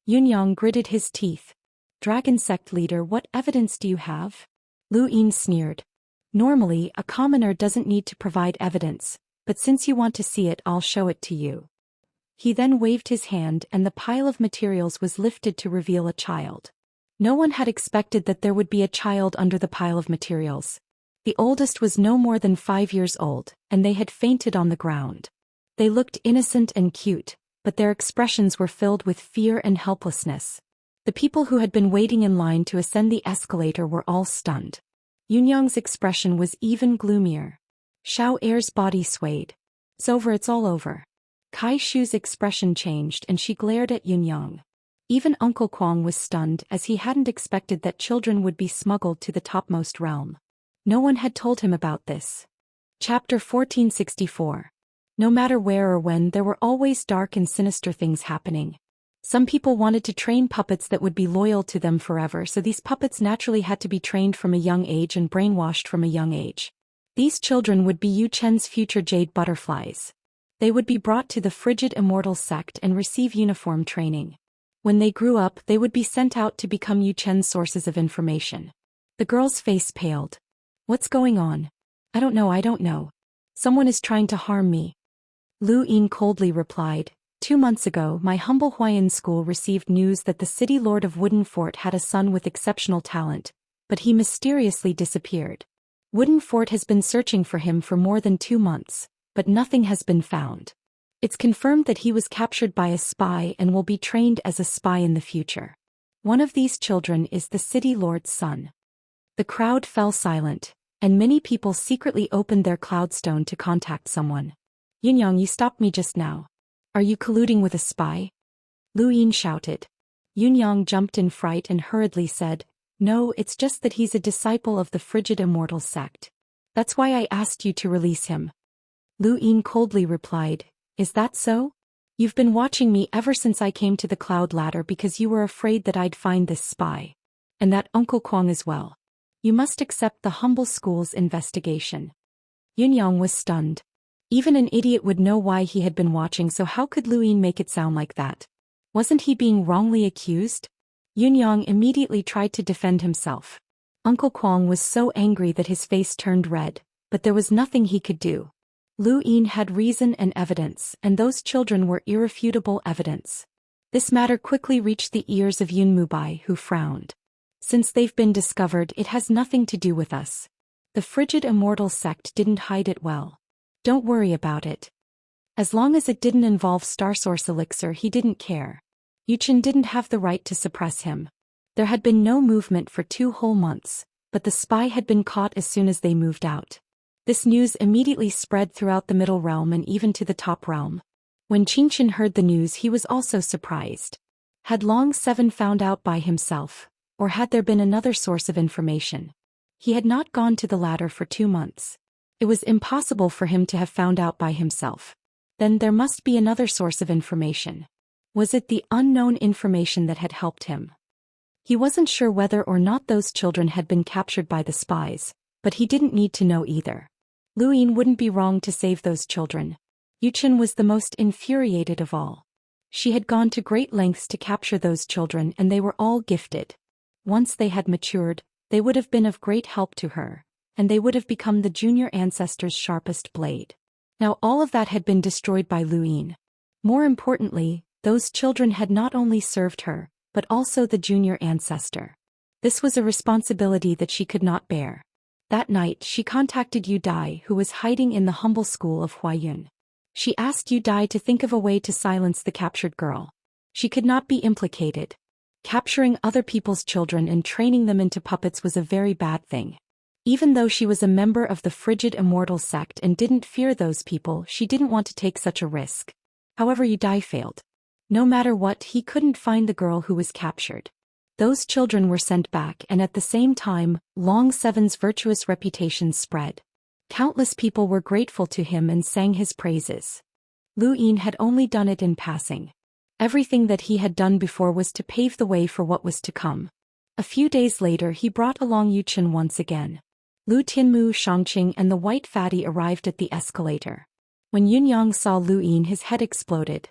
Yunyang gritted his teeth. "Dragon sect leader, what evidence do you have?" Lu Yin sneered. Normally, a commoner doesn't need to provide evidence, but since you want to see it, I'll show it to you. He then waved his hand and the pile of materials was lifted to reveal a child. No one had expected that there would be a child under the pile of materials. The oldest was no more than 5 years old, and they had fainted on the ground. They looked innocent and cute, but their expressions were filled with fear and helplessness. The people who had been waiting in line to ascend the escalator were all stunned. Yunyang's expression was even gloomier. Xiao Er's body swayed. It's all over. Kai Shu's expression changed and she glared at Yunyang. Even Uncle Kwang was stunned as he hadn't expected that children would be smuggled to the topmost realm. No one had told him about this. Chapter 1464. No matter where or when, there were always dark and sinister things happening. Some people wanted to train puppets that would be loyal to them forever, so these puppets naturally had to be trained from a young age and brainwashed from a young age. These children would be Yu Chen's future jade butterflies. They would be brought to the frigid Immortal sect and receive uniform training. When they grew up, they would be sent out to become Yu Chen's sources of information. The girl's face paled. What's going on? I don't know. Someone is trying to harm me. Lu Yin coldly replied, 2 months ago my humble Huayan school received news that the city lord of Wooden Fort had a son with exceptional talent, but he mysteriously disappeared. Wooden Fort has been searching for him for more than 2 months, but nothing has been found. It's confirmed that he was captured by a spy and will be trained as a spy in the future. One of these children is the city lord's son. The crowd fell silent, and many people secretly opened their cloudstone to contact someone. Yunyang, you stopped me just now. Are you colluding with a spy? Lu Yin shouted. Yunyang jumped in fright and hurriedly said, No, it's just that he's a disciple of the frigid Immortal sect. That's why I asked you to release him. Lu Yin coldly replied, Is that so? You've been watching me ever since I came to the cloud ladder because you were afraid that I'd find this spy. And that Uncle Kwang as well. You must accept the humble school's investigation. Yunyang was stunned. Even an idiot would know why he had been watching, so how could Lu Yin make it sound like that? Wasn't he being wrongly accused? Yunyang immediately tried to defend himself. Uncle Kwang was so angry that his face turned red, but there was nothing he could do. Lu Yin had reason and evidence, and those children were irrefutable evidence. This matter quickly reached the ears of Yun Mubai, who frowned. Since they've been discovered, it has nothing to do with us. The frigid Immortal sect didn't hide it well. Don't worry about it. As long as it didn't involve Star Source Elixir, he didn't care. Yu Chen didn't have the right to suppress him. There had been no movement for 2 whole months, but the spy had been caught as soon as they moved out. This news immediately spread throughout the middle realm and even to the top realm. When Qingchen heard the news, he was also surprised. Had Long Seven found out by himself, or had there been another source of information? He had not gone to the ladder for 2 months. It was impossible for him to have found out by himself. Then there must be another source of information. Was it the unknown information that had helped him? He wasn't sure whether or not those children had been captured by the spies, but he didn't need to know either. Lu Yin wouldn't be wrong to save those children. Yu Chen was the most infuriated of all. She had gone to great lengths to capture those children, and they were all gifted. Once they had matured, they would have been of great help to her, and they would have become the junior ancestor's sharpest blade. Now all of that had been destroyed by Lu Yin. More importantly, those children had not only served her, but also the junior ancestor. This was a responsibility that she could not bear. That night she contacted Yu Dai, who was hiding in the humble school of Huayun. She asked Yu Dai to think of a way to silence the captured girl. She could not be implicated. Capturing other people's children and training them into puppets was a very bad thing. Even though she was a member of the frigid Immortal sect and didn't fear those people, she didn't want to take such a risk. However, Yu Dai failed. No matter what, he couldn't find the girl who was captured. Those children were sent back, and at the same time, Long Seven's virtuous reputation spread. Countless people were grateful to him and sang his praises. Lu Yin had only done it in passing. Everything that he had done before was to pave the way for what was to come. A few days later he brought along Yu Chen once again. Lu Tianmu, Shangqing and the white fatty arrived at the escalator. When Yunyang saw Lu Yin, his head exploded.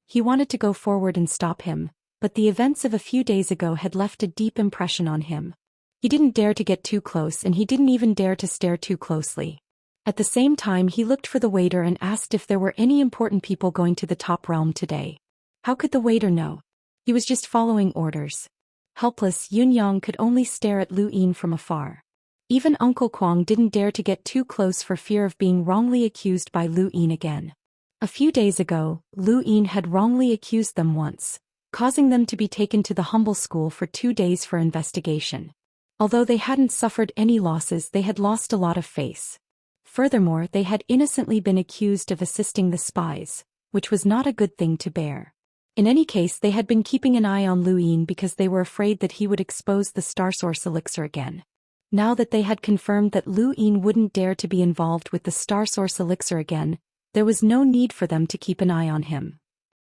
He wanted to go forward and stop him, but the events of a few days ago had left a deep impression on him. He didn't dare to get too close and he didn't even dare to stare too closely. At the same time he looked for the waiter and asked if there were any important people going to the top realm today. How could the waiter know? He was just following orders. Helpless, Yunyang could only stare at Lu Yin from afar. Even Uncle Kwang didn't dare to get too close for fear of being wrongly accused by Lu Yin again. A few days ago, Lu Yin had wrongly accused them once, causing them to be taken to the humble school for 2 days for investigation. Although they hadn't suffered any losses, they had lost a lot of face. Furthermore, they had innocently been accused of assisting the spies, which was not a good thing to bear. In any case, they had been keeping an eye on Lu Yin because they were afraid that he would expose the Star Source elixir again. Now that they had confirmed that Lu Yin wouldn't dare to be involved with the Star Source elixir again, there was no need for them to keep an eye on him.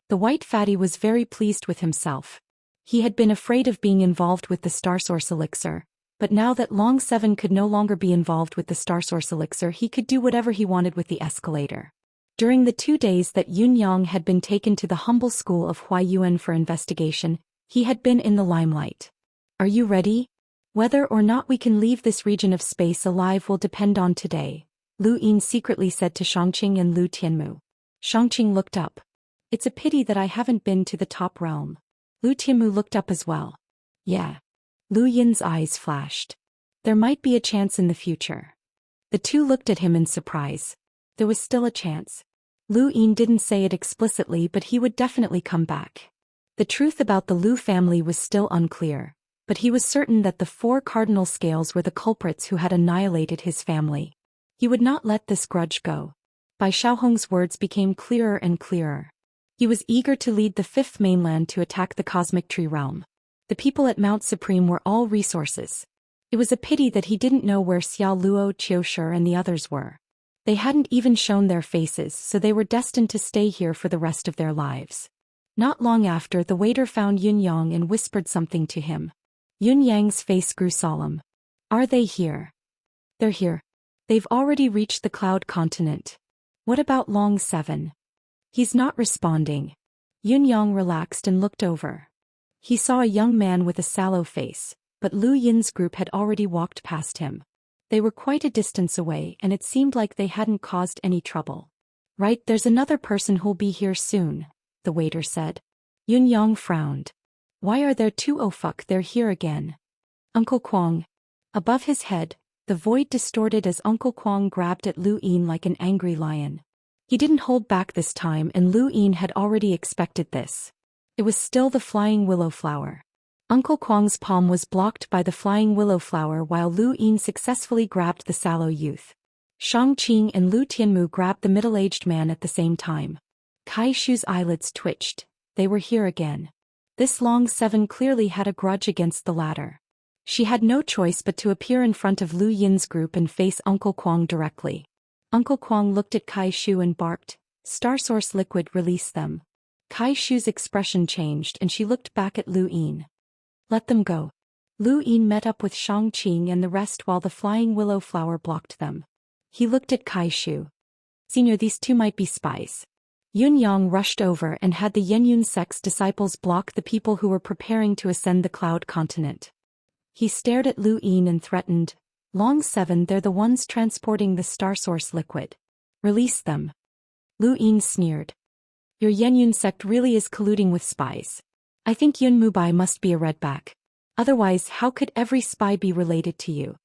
The white fatty was very pleased with himself. He had been afraid of being involved with the Star Source elixir, but now that Long Seven could no longer be involved with the Star Source elixir, he could do whatever he wanted with the escalator. During the 2 days that Yunyang had been taken to the humble school of Huayuan for investigation, he had been in the limelight. Are you ready? Whether or not we can leave this region of space alive will depend on today, Lu Yin secretly said to Shangqing and Lu Tianmu. Shangqing looked up. It's a pity that I haven't been to the top realm. Lu Tianmu looked up as well. Yeah. Lu Yin's eyes flashed. There might be a chance in the future. The two looked at him in surprise. There was still a chance. Lu Yin didn't say it explicitly, but he would definitely come back. The truth about the Lu family was still unclear, but he was certain that the 4 cardinal scales were the culprits who had annihilated his family. He would not let this grudge go. Bai Xiaohong's words became clearer and clearer. He was eager to lead the 5th mainland to attack the Cosmic Tree Realm. The people at Mount Supreme were all resources. It was a pity that he didn't know where Xiao Luo, Qiushi and the others were. They hadn't even shown their faces, so they were destined to stay here for the rest of their lives. Not long after, the waiter found Yunyang and whispered something to him. Yunyang's face grew solemn. Are they here? They're here. They've already reached the Cloud Continent. What about Long Seven? He's not responding. Yunyang relaxed and looked over. He saw a young man with a sallow face, but Lu Yin's group had already walked past him. They were quite a distance away and it seemed like they hadn't caused any trouble. Right, there's another person who'll be here soon, the waiter said. Yunyang frowned. Why are there 2? Oh fuck, they're here again. Uncle Kwang. Above his head, the void distorted as Uncle Kwang grabbed at Lu Yin like an angry lion. He didn't hold back this time and Lu Yin had already expected this. It was still the flying willow flower. Uncle Kwang's palm was blocked by the flying willow flower while Lu Yin successfully grabbed the sallow youth. Shangqing and Lu Tianmu grabbed the middle-aged man at the same time. Kai Shu's eyelids twitched. They were here again. This Long Seven clearly had a grudge against the latter. She had no choice but to appear in front of Lu Yin's group and face Uncle Kwang directly. Uncle Kwang looked at Kai Shu and barked, "Star Source liquid, release them." Kai Shu's expression changed and she looked back at Lu Yin. Let them go. Lu Yin met up with Shangqing and the rest while the flying willow flower blocked them. He looked at Kai Shu. Senior, these 2 might be spies. Yunyang rushed over and had the Yenyun sect's disciples block the people who were preparing to ascend the Cloud Continent. He stared at Lu Yin and threatened, Long Seven, they're the ones transporting the Star Source liquid. Release them. Lu Yin sneered. Your Yenyun sect really is colluding with spies. I think Yun Mubai must be a redback. Otherwise, how could every spy be related to you?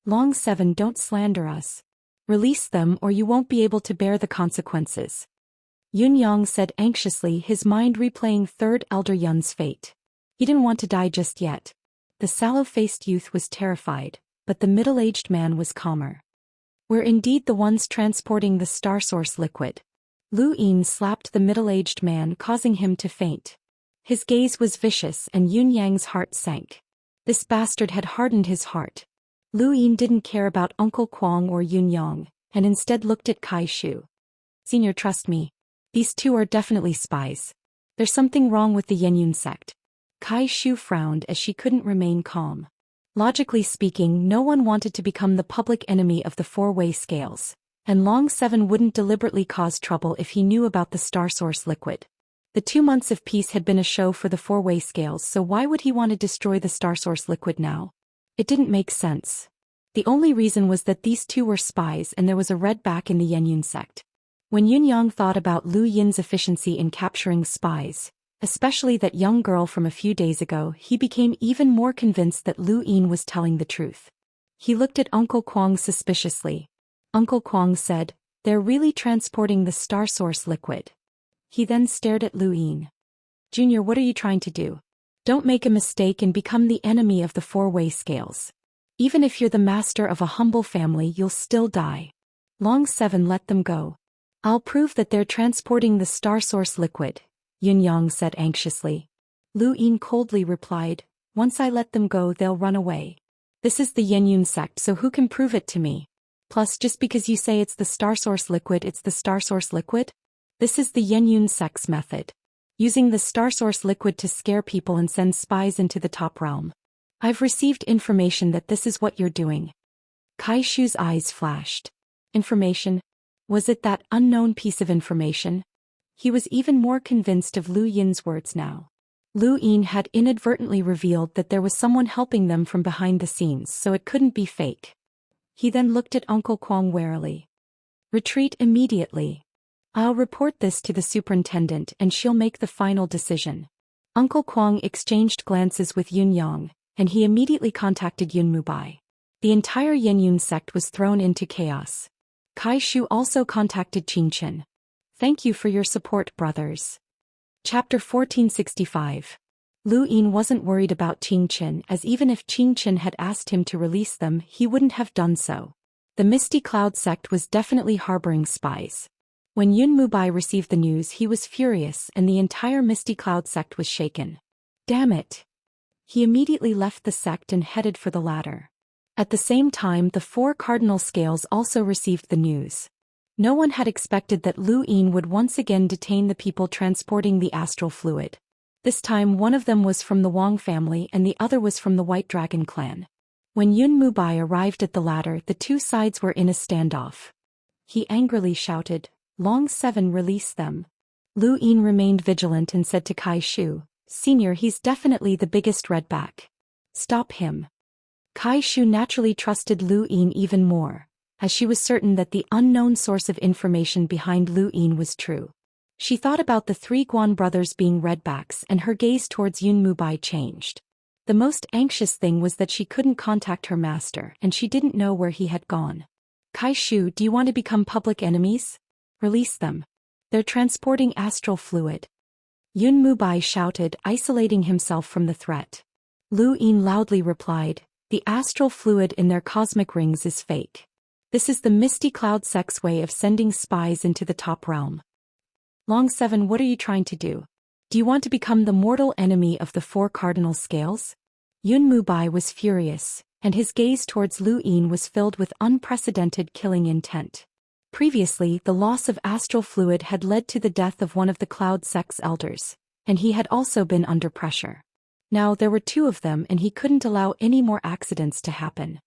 Long Seven, don't slander us. Release them or you won't be able to bear the consequences. Yunyang said anxiously, his mind replaying 3rd Elder Yun's fate. He didn't want to die just yet. The sallow-faced youth was terrified, but the middle-aged man was calmer. We're indeed the ones transporting the Star Source liquid. Lu Yin slapped the middle-aged man, causing him to faint. His gaze was vicious and Yunyang's heart sank. This bastard had hardened his heart. Lu Yin didn't care about Uncle Kwang or Yunyang, and instead looked at Kai Shu. Senior, trust me. These 2 are definitely spies. There's something wrong with the Yenyun sect. Kai Shu frowned as she couldn't remain calm. Logically speaking, no one wanted to become the public enemy of the 4-way scales, and Long Seven wouldn't deliberately cause trouble if he knew about the Star Source liquid. The 2 months of peace had been a show for the 4-way scales, so why would he want to destroy the Star Source liquid now? It didn't make sense. The only reason was that these two were spies and there was a red back in the Yenyun sect. When Yunyang thought about Lu Yin's efficiency in capturing spies, especially that young girl from a few days ago, he became even more convinced that Lu Yin was telling the truth. He looked at Uncle Kwang suspiciously. Uncle Kwang said, "They're really transporting the star source liquid." He then stared at Lu Yin. "Junior, what are you trying to do? Don't make a mistake and become the enemy of the four-way scales. Even if you're the master of a humble family, you'll still die. Long 7, let them go. I'll prove that they're transporting the star source liquid," Yunyang said anxiously. Lu Yin coldly replied, "Once I let them go, they'll run away. This is the Yenyun sect, so who can prove it to me? Plus, just because you say it's the star source liquid, it's the star source liquid? This is the Yenyun sect's method. Using the star source liquid to scare people and send spies into the top realm. I've received information that this is what you're doing." Kai Shu's eyes flashed. Information? Was it that unknown piece of information? He was even more convinced of Lu Yin's words now. Lu Yin had inadvertently revealed that there was someone helping them from behind the scenes, so it couldn't be fake. He then looked at Uncle Kwang warily. "Retreat immediately. I'll report this to the superintendent and she'll make the final decision." Uncle Kwang exchanged glances with Yunyang, and he immediately contacted Yun Mubai. The entire Yenyun sect was thrown into chaos. Kai Shu also contacted Qingchen. "Thank you for your support, brothers." Chapter 1465. Lu Yin wasn't worried about Qingchen, as even if Qingchen had asked him to release them, he wouldn't have done so. The Misty Cloud sect was definitely harboring spies. When Yun Mubai received the news, he was furious and the entire Misty Cloud sect was shaken. Damn it! He immediately left the sect and headed for the ladder. At the same time, the 4 cardinal scales also received the news. No one had expected that Lu Yin would once again detain the people transporting the astral fluid. This time one of them was from the Wang family and the other was from the White Dragon clan. When Yun Mubai arrived at the ladder, the two sides were in a standoff. He angrily shouted, "Long 7, release them." Lu Yin remained vigilant and said to Kai Shu, "Senior, he's definitely the biggest redback. Stop him." Kai Shu naturally trusted Lu Yin even more, as she was certain that the unknown source of information behind Lu Yin was true. She thought about the 3 Guan brothers being redbacks and her gaze towards Yun Mubai changed. The most anxious thing was that she couldn't contact her master and she didn't know where he had gone. "Kai Shu, do you want to become public enemies? Release them. They're transporting astral fluid." Yun Mubai shouted, isolating himself from the threat. Lu Yin loudly replied, "The astral fluid in their cosmic rings is fake. This is the Misty Cloud sect's way of sending spies into the top realm." "Long 7, what are you trying to do? Do you want to become the mortal enemy of the 4 cardinal scales?" Yun Mubai was furious, and his gaze towards Lu Yin was filled with unprecedented killing intent. Previously, the loss of astral fluid had led to the death of one of the Cloud sect's elders, and he had also been under pressure. Now there were 2 of them and he couldn't allow any more accidents to happen.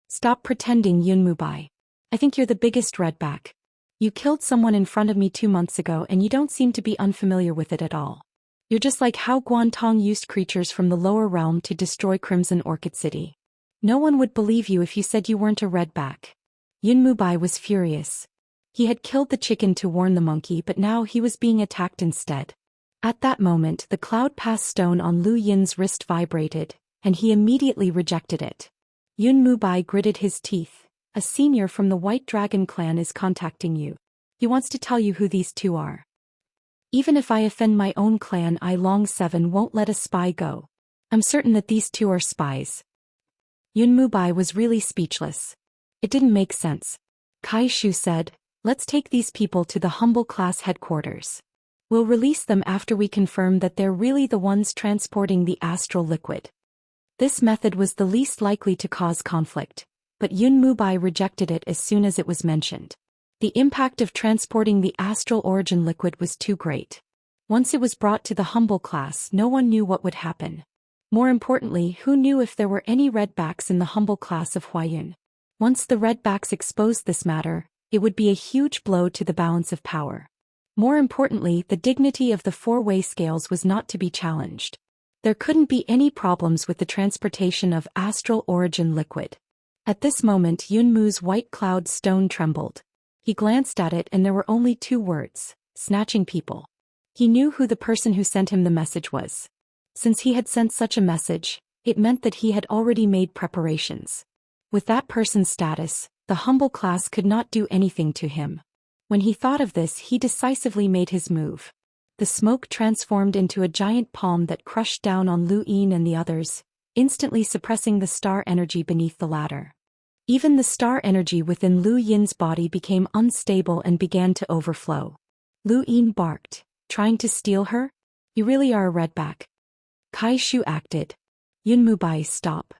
"Stop pretending, Yun Mubai. I think you're the biggest redback. You killed someone in front of me 2 months ago and you don't seem to be unfamiliar with it at all. You're just like how Guantong used creatures from the lower realm to destroy Crimson Orchid City. No one would believe you if you said you weren't a redback." Yun Mubai was furious. He had killed the chicken to warn the monkey, but now he was being attacked instead. At that moment, the Cloud Pass stone on Lu Yin's wrist vibrated, and he immediately rejected it. Yun Mubai gritted his teeth. "A senior from the White Dragon clan is contacting you. He wants to tell you who these 2 are. Even if I offend my own clan, I Long 7 won't let a spy go. I'm certain that these 2 are spies." Yun Mubai was really speechless. It didn't make sense. Kai Shu said, "Let's take these people to the humble class headquarters. We'll release them after we confirm that they're really the ones transporting the astral liquid." This method was the least likely to cause conflict, but Yun Mubai rejected it as soon as it was mentioned. The impact of transporting the astral origin liquid was too great. Once it was brought to the humble class, no one knew what would happen. More importantly, who knew if there were any redbacks in the humble class of Huayun? Once the redbacks exposed this matter, it would be a huge blow to the balance of power. More importantly, the dignity of the 4-way scales was not to be challenged. There couldn't be any problems with the transportation of astral origin liquid. At this moment Yunmu's white cloud stone trembled. He glanced at it and there were only 2 words: snatching people. He knew who the person who sent him the message was. Since he had sent such a message, it meant that he had already made preparations. With that person's status, the humble class could not do anything to him. When he thought of this, he decisively made his move. The smoke transformed into a giant palm that crushed down on Lu Yin and the others, instantly suppressing the star energy beneath the latter. Even the star energy within Lu Yin's body became unstable and began to overflow. Lu Yin barked, "Trying to steal her? You really are a redback." Kai Shu acted. Yunmu Bai, stop.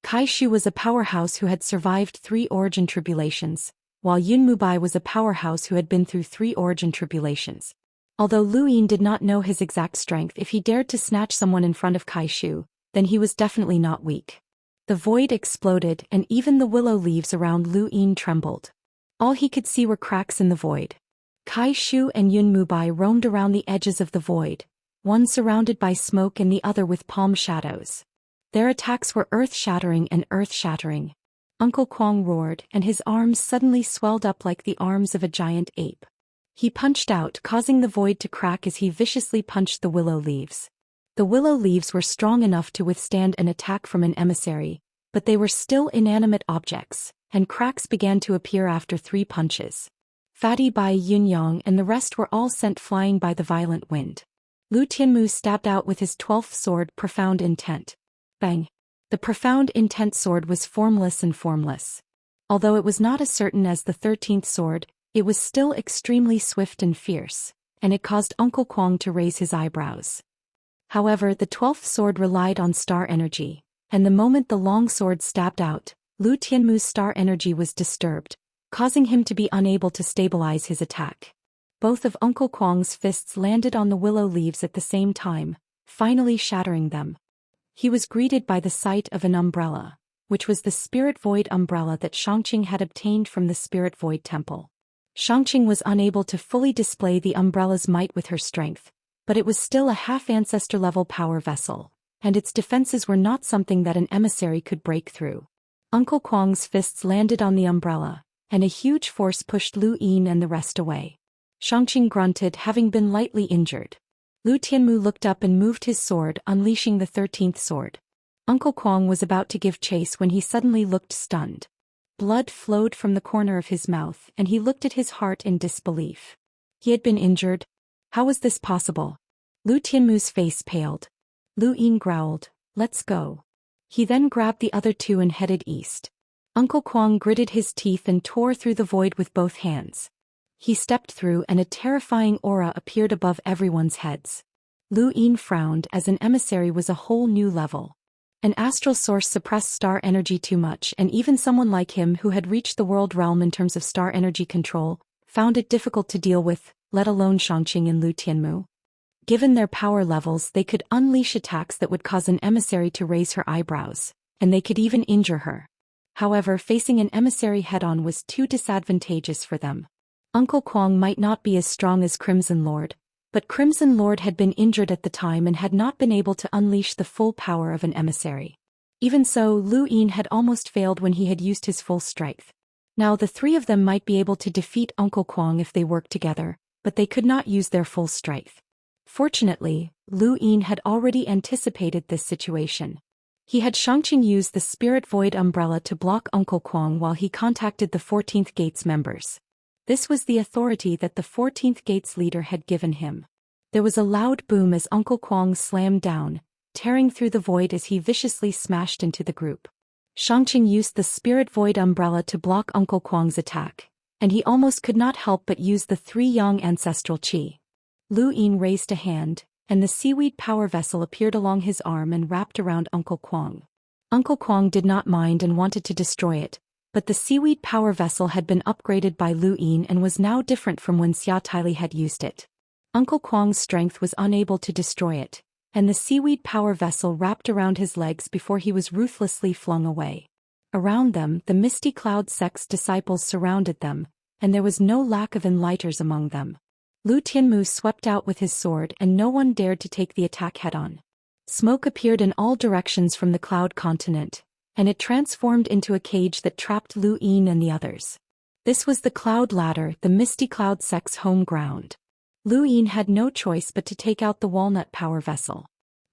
Kai Shu was a powerhouse who had survived 3 origin tribulations, while Yunmu Bai was a powerhouse who had been through 3 origin tribulations. Although Lu Yin did not know his exact strength, if he dared to snatch someone in front of Kai Shu, then he was definitely not weak. The void exploded and even the willow leaves around Lu Yin trembled. All he could see were cracks in the void. Kai Shu and Yunmu Bai roamed around the edges of the void, one surrounded by smoke and the other with palm shadows. Their attacks were earth-shattering and earth-shattering. Uncle Kwong roared and his arms suddenly swelled up like the arms of a giant ape. He punched out, causing the void to crack as he viciously punched the willow leaves. The willow leaves were strong enough to withstand an attack from an emissary, but they were still inanimate objects, and cracks began to appear after 3 punches. Fatty Bai, Yunyang and the rest were all sent flying by the violent wind. Lu Tianmu stabbed out with his 12th sword, Profound Intent. Bang! The Profound Intent sword was formless and formless. Although it was not as certain as the 13th sword, it was still extremely swift and fierce, and it caused Uncle Kwong to raise his eyebrows. However, the 12th sword relied on star energy, and the moment the long sword stabbed out, Lu Tianmu's star energy was disturbed, causing him to be unable to stabilize his attack. Both of Uncle Kwong's fists landed on the willow leaves at the same time, finally shattering them. He was greeted by the sight of an umbrella, which was the Spirit Void umbrella that Xianxia had obtained from the Spirit Void Temple. Xianxia was unable to fully display the umbrella's might with her strength, but it was still a half-ancestor-level power vessel, and its defenses were not something that an emissary could break through. Uncle Kwong's fists landed on the umbrella, and a huge force pushed Lu Yin and the rest away. Xianxia grunted, having been lightly injured. Lu Tianmu looked up and moved his sword, unleashing the 13th sword. Uncle Kwong was about to give chase when he suddenly looked stunned. Blood flowed from the corner of his mouth and he looked at his heart in disbelief. He had been injured? How was this possible? Lu Tianmu's face paled. Lu Yin growled, "Let's go." He then grabbed the other 2 and headed east. Uncle Kwong gritted his teeth and tore through the void with both hands. He stepped through and a terrifying aura appeared above everyone's heads. Lu Yin frowned as an emissary was a whole new level. An astral source suppressed star energy too much, and even someone like him who had reached the world realm in terms of star energy control, found it difficult to deal with, let alone Xianxia and Lu Tianmu. Given their power levels, they could unleash attacks that would cause an emissary to raise her eyebrows, and they could even injure her. However, facing an emissary head-on was too disadvantageous for them. Uncle Kwong might not be as strong as Crimson Lord, but Crimson Lord had been injured at the time and had not been able to unleash the full power of an emissary. Even so, Lu Yin had almost failed when he had used his full strength. Now the 3 of them might be able to defeat Uncle Kwong if they worked together, but they could not use their full strength. Fortunately, Lu Yin had already anticipated this situation. He had Xianxia use the Spirit Void umbrella to block Uncle Kwong while he contacted the 14th Gate's members. This was the authority that the 14th Gate's leader had given him. There was a loud boom as Uncle Kwong slammed down, tearing through the void as he viciously smashed into the group. Xianxia used the Spirit Void umbrella to block Uncle Kwong's attack, and he almost could not help but use the 3 Yang ancestral qi. Lu Yin raised a hand, and the seaweed power vessel appeared along his arm and wrapped around Uncle Kwong. Uncle Kwong did not mind and wanted to destroy it, but the seaweed power vessel had been upgraded by Lu Yin and was now different from when Xia Taili had used it. Uncle Kwong's strength was unable to destroy it, and the seaweed power vessel wrapped around his legs before he was ruthlessly flung away. Around them, the Misty Cloud sect's disciples surrounded them, and there was no lack of enlighters among them. Lu Tianmu swept out with his sword and no one dared to take the attack head-on. Smoke appeared in all directions from the cloud continent, and it transformed into a cage that trapped Lu Yin and the others. This was the cloud ladder, the misty cloud sect's home ground. Lu Yin had no choice but to take out the walnut power vessel.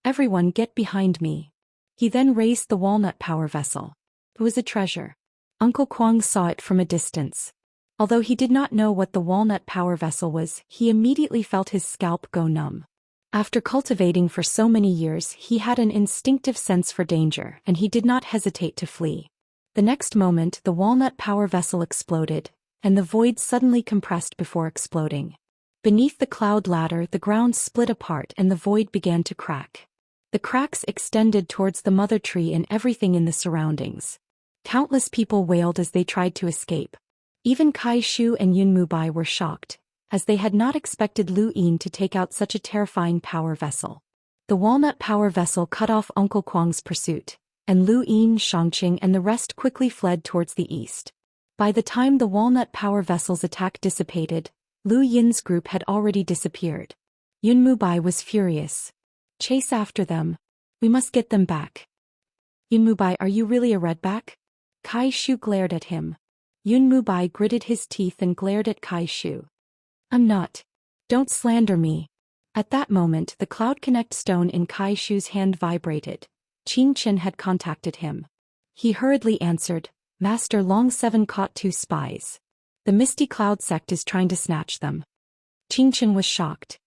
Everyone get behind me. He then raised the walnut power vessel. It was a treasure. Uncle Kwang saw it from a distance. Although he did not know what the walnut power vessel was, he immediately felt his scalp go numb. After cultivating for so many years, he had an instinctive sense for danger, and he did not hesitate to flee. The next moment, the walnut power vessel exploded, and the void suddenly compressed before exploding. Beneath the cloud ladder, the ground split apart and the void began to crack. The cracks extended towards the mother tree and everything in the surroundings. Countless people wailed as they tried to escape. Even Kai Shu and Yun Mubai were shocked, as they had not expected Lu Yin to take out such a terrifying power vessel. The walnut power vessel cut off Uncle Kwang's pursuit, and Lu Yin, Shangqing and the rest quickly fled towards the east. By the time the walnut power vessel's attack dissipated, Lu Yin's group had already disappeared. Yun Mubai was furious. Chase after them. We must get them back. Yun Mubai, are you really a redback? Kai Shu glared at him. Yun Mubai gritted his teeth and glared at Kai Shu. I'm not. Don't slander me. At that moment, the Cloud Connect stone in Kai Shu's hand vibrated. Qing Chen had contacted him. He hurriedly answered, Master Long Seven caught 2 spies. The Misty Cloud sect is trying to snatch them. Qing Chen was shocked.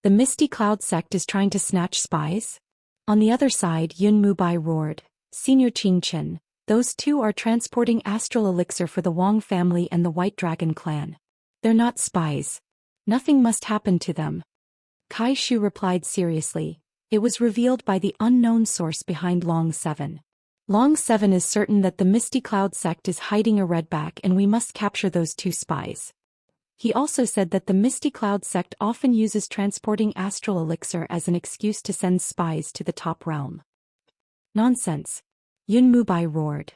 The Misty Cloud sect is trying to snatch spies? On the other side, Yun Mubai roared, Senior Qing Chen, those 2 are transporting astral elixir for the Wang family and the White Dragon clan. They're not spies. Nothing must happen to them. Kai Shu replied seriously. It was revealed by the unknown source behind Long Seven. Long Seven is certain that the Misty Cloud sect is hiding a redback and we must capture those 2 spies. He also said that the Misty Cloud sect often uses transporting astral elixir as an excuse to send spies to the top realm. Nonsense. Yun Mubai roared.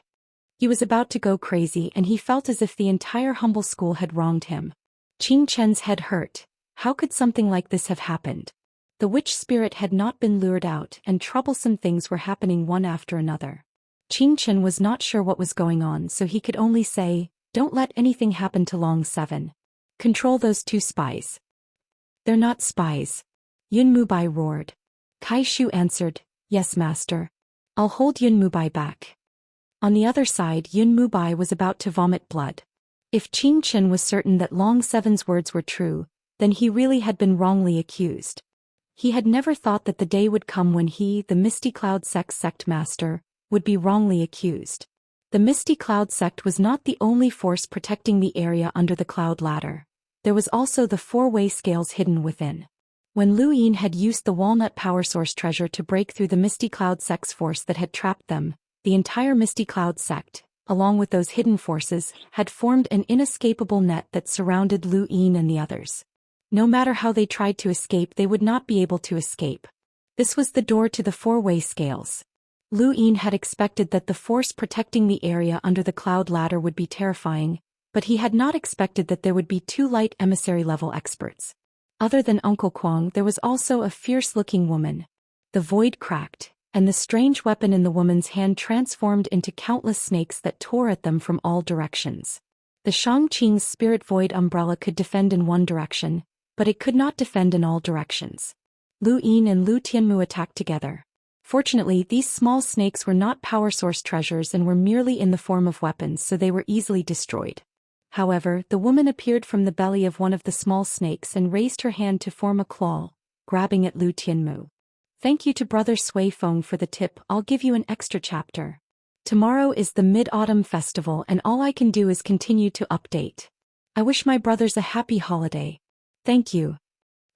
He was about to go crazy and he felt as if the entire humble school had wronged him. Qing Chen's head hurt. How could something like this have happened? The witch spirit had not been lured out and troublesome things were happening one after another. Qing Chen was not sure what was going on, so he could only say, Don't let anything happen to Long Seven. Control those 2 spies. They're not spies. Yun Mubai roared. Kai Shu answered, Yes, master. I'll hold Yun Mubai back. On the other side, Yun Mubai was about to vomit blood. If Qing Chen was certain that Long Seven's words were true, then he really had been wrongly accused. He had never thought that the day would come when he, the Misty Cloud sect master, would be wrongly accused. The Misty Cloud sect was not the only force protecting the area under the cloud ladder. There was also the 4-way scales hidden within. When Lu Yin had used the walnut power source treasure to break through the Misty Cloud sect's force that had trapped them, the entire Misty Cloud sect, along with those hidden forces, had formed an inescapable net that surrounded Lu Yin and the others. No matter how they tried to escape, they would not be able to escape. This was the door to the 4-way scales. Lu Yin had expected that the force protecting the area under the cloud ladder would be terrifying, but he had not expected that there would be 2 light emissary-level experts. Other than Uncle Kwang, there was also a fierce-looking woman. The void cracked, and the strange weapon in the woman's hand transformed into countless snakes that tore at them from all directions. The Shangqing's spirit void umbrella could defend in one direction, but it could not defend in all directions. Lu Yin and Lu Tianmu attacked together. Fortunately, these small snakes were not power source treasures and were merely in the form of weapons, so they were easily destroyed. However, the woman appeared from the belly of one of the small snakes and raised her hand to form a claw, grabbing at Lu Tianmu. Thank you to Brother Sui Feng for the tip. I'll give you an extra chapter. Tomorrow is the Mid-Autumn Festival and all I can do is continue to update. I wish my brothers a happy holiday. Thank you.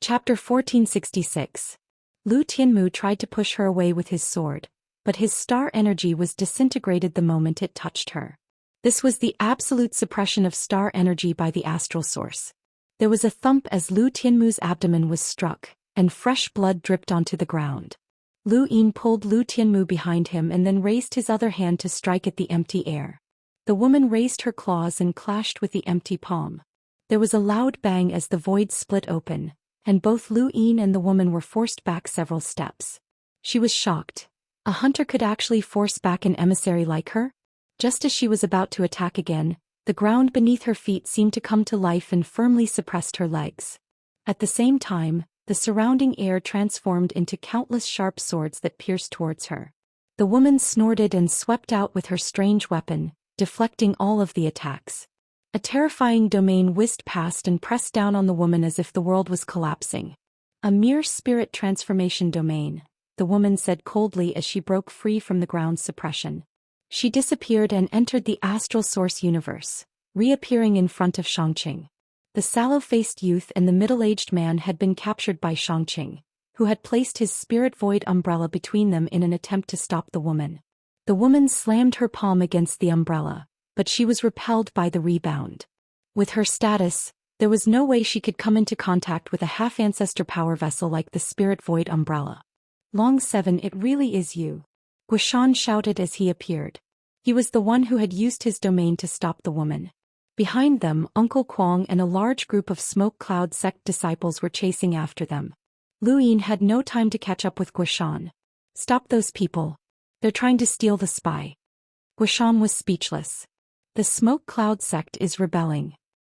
Chapter 1466. Lu Tianmu tried to push her away with his sword, but his star energy was disintegrated the moment it touched her. This was the absolute suppression of star energy by the astral source. There was a thump as Lu Tianmu's abdomen was struck, and fresh blood dripped onto the ground. Lu Yin pulled Lu Tianmu behind him and then raised his other hand to strike at the empty air. The woman raised her claws and clashed with the empty palm. There was a loud bang as the void split open, and both Lu Yin and the woman were forced back several steps. She was shocked. A hunter could actually force back an emissary like her? Just as she was about to attack again, the ground beneath her feet seemed to come to life and firmly suppressed her legs. At the same time, the surrounding air transformed into countless sharp swords that pierced towards her. The woman snorted and swept out with her strange weapon, deflecting all of the attacks. A terrifying domain whizzed past and pressed down on the woman as if the world was collapsing. A mere spirit transformation domain, the woman said coldly as she broke free from the ground's suppression. She disappeared and entered the astral source universe, reappearing in front of Xianxia. The sallow-faced youth and the middle-aged man had been captured by Xianxia, who had placed his spirit void umbrella between them in an attempt to stop the woman. The woman slammed her palm against the umbrella, but she was repelled by the rebound. With her status, there was no way she could come into contact with a half-ancestor power vessel like the spirit void umbrella. Long 7, it really is you. Zhou Xian shouted as he appeared. He was the one who had used his domain to stop the woman. Behind them, Uncle Kwong and a large group of smoke cloud sect disciples were chasing after them. Lu Yin had no time to catch up with Zhou Xian. Stop those people. They're trying to steal the spy. Zhou Xian was speechless. The smoke cloud sect is rebelling.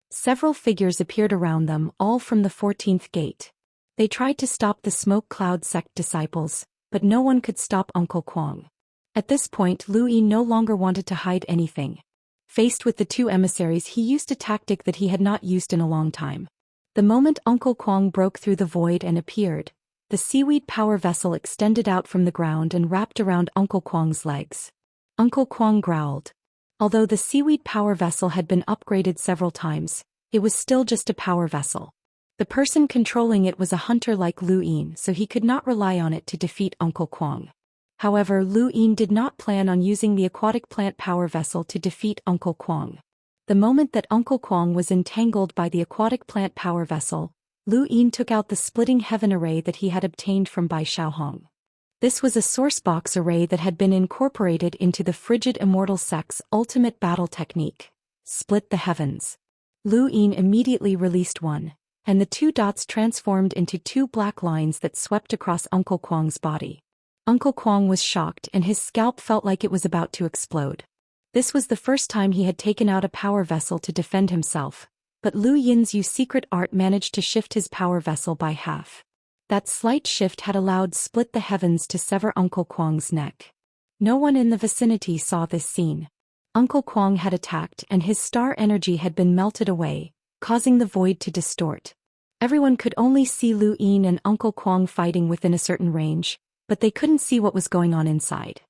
Several figures appeared around them, all from the 14th gate. They tried to stop the smoke cloud sect disciples, but no one could stop Uncle Kwong. At this point, Lu Yin no longer wanted to hide anything. Faced with the two emissaries, he used a tactic that he had not used in a long time. The moment Uncle Kwong broke through the void and appeared, the seaweed power vessel extended out from the ground and wrapped around Uncle Kwong's legs. Uncle Kwong growled. Although the seaweed power vessel had been upgraded several times, it was still just a power vessel. The person controlling it was a hunter like Lu Yin, so he could not rely on it to defeat Uncle Kwong. However, Lu Yin did not plan on using the aquatic plant power vessel to defeat Uncle Kwong. The moment that Uncle Kwong was entangled by the aquatic plant power vessel, Lu Yin took out the splitting heaven array that he had obtained from Bai Xiaohong. This was a source box array that had been incorporated into the frigid immortal sect's ultimate battle technique, split the heavens. Lu Yin immediately released one, and the two dots transformed into two black lines that swept across Uncle Kwong's body. Uncle Kwong was shocked and his scalp felt like it was about to explode. This was the first time he had taken out a power vessel to defend himself, but Lu Yin's secret art managed to shift his power vessel by half. That slight shift had allowed split the heavens to sever Uncle Kwong's neck. No one in the vicinity saw this scene. Uncle Kwong had attacked and his star energy had been melted away, causing the void to distort. Everyone could only see Lu Yin and Uncle Kwong fighting within a certain range, but they couldn't see what was going on inside.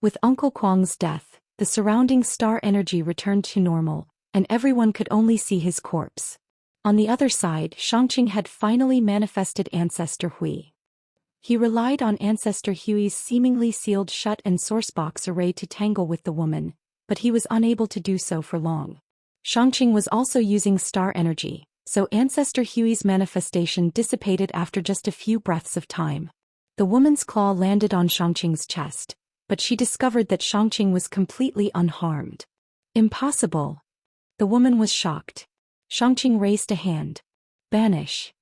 With Uncle Kwong's death, the surrounding star energy returned to normal, and everyone could only see his corpse. On the other side, Xianxia had finally manifested Ancestor Hui. He relied on Ancestor Hui's seemingly sealed shut and sourcebox array to tangle with the woman, but he was unable to do so for long. Xianxia was also using star energy, so Ancestor Hui's manifestation dissipated after just a few breaths of time. The woman's claw landed on Xianxia's chest, but she discovered that Xianxia was completely unharmed. Impossible. The woman was shocked. Xianxia raised a hand. Banish.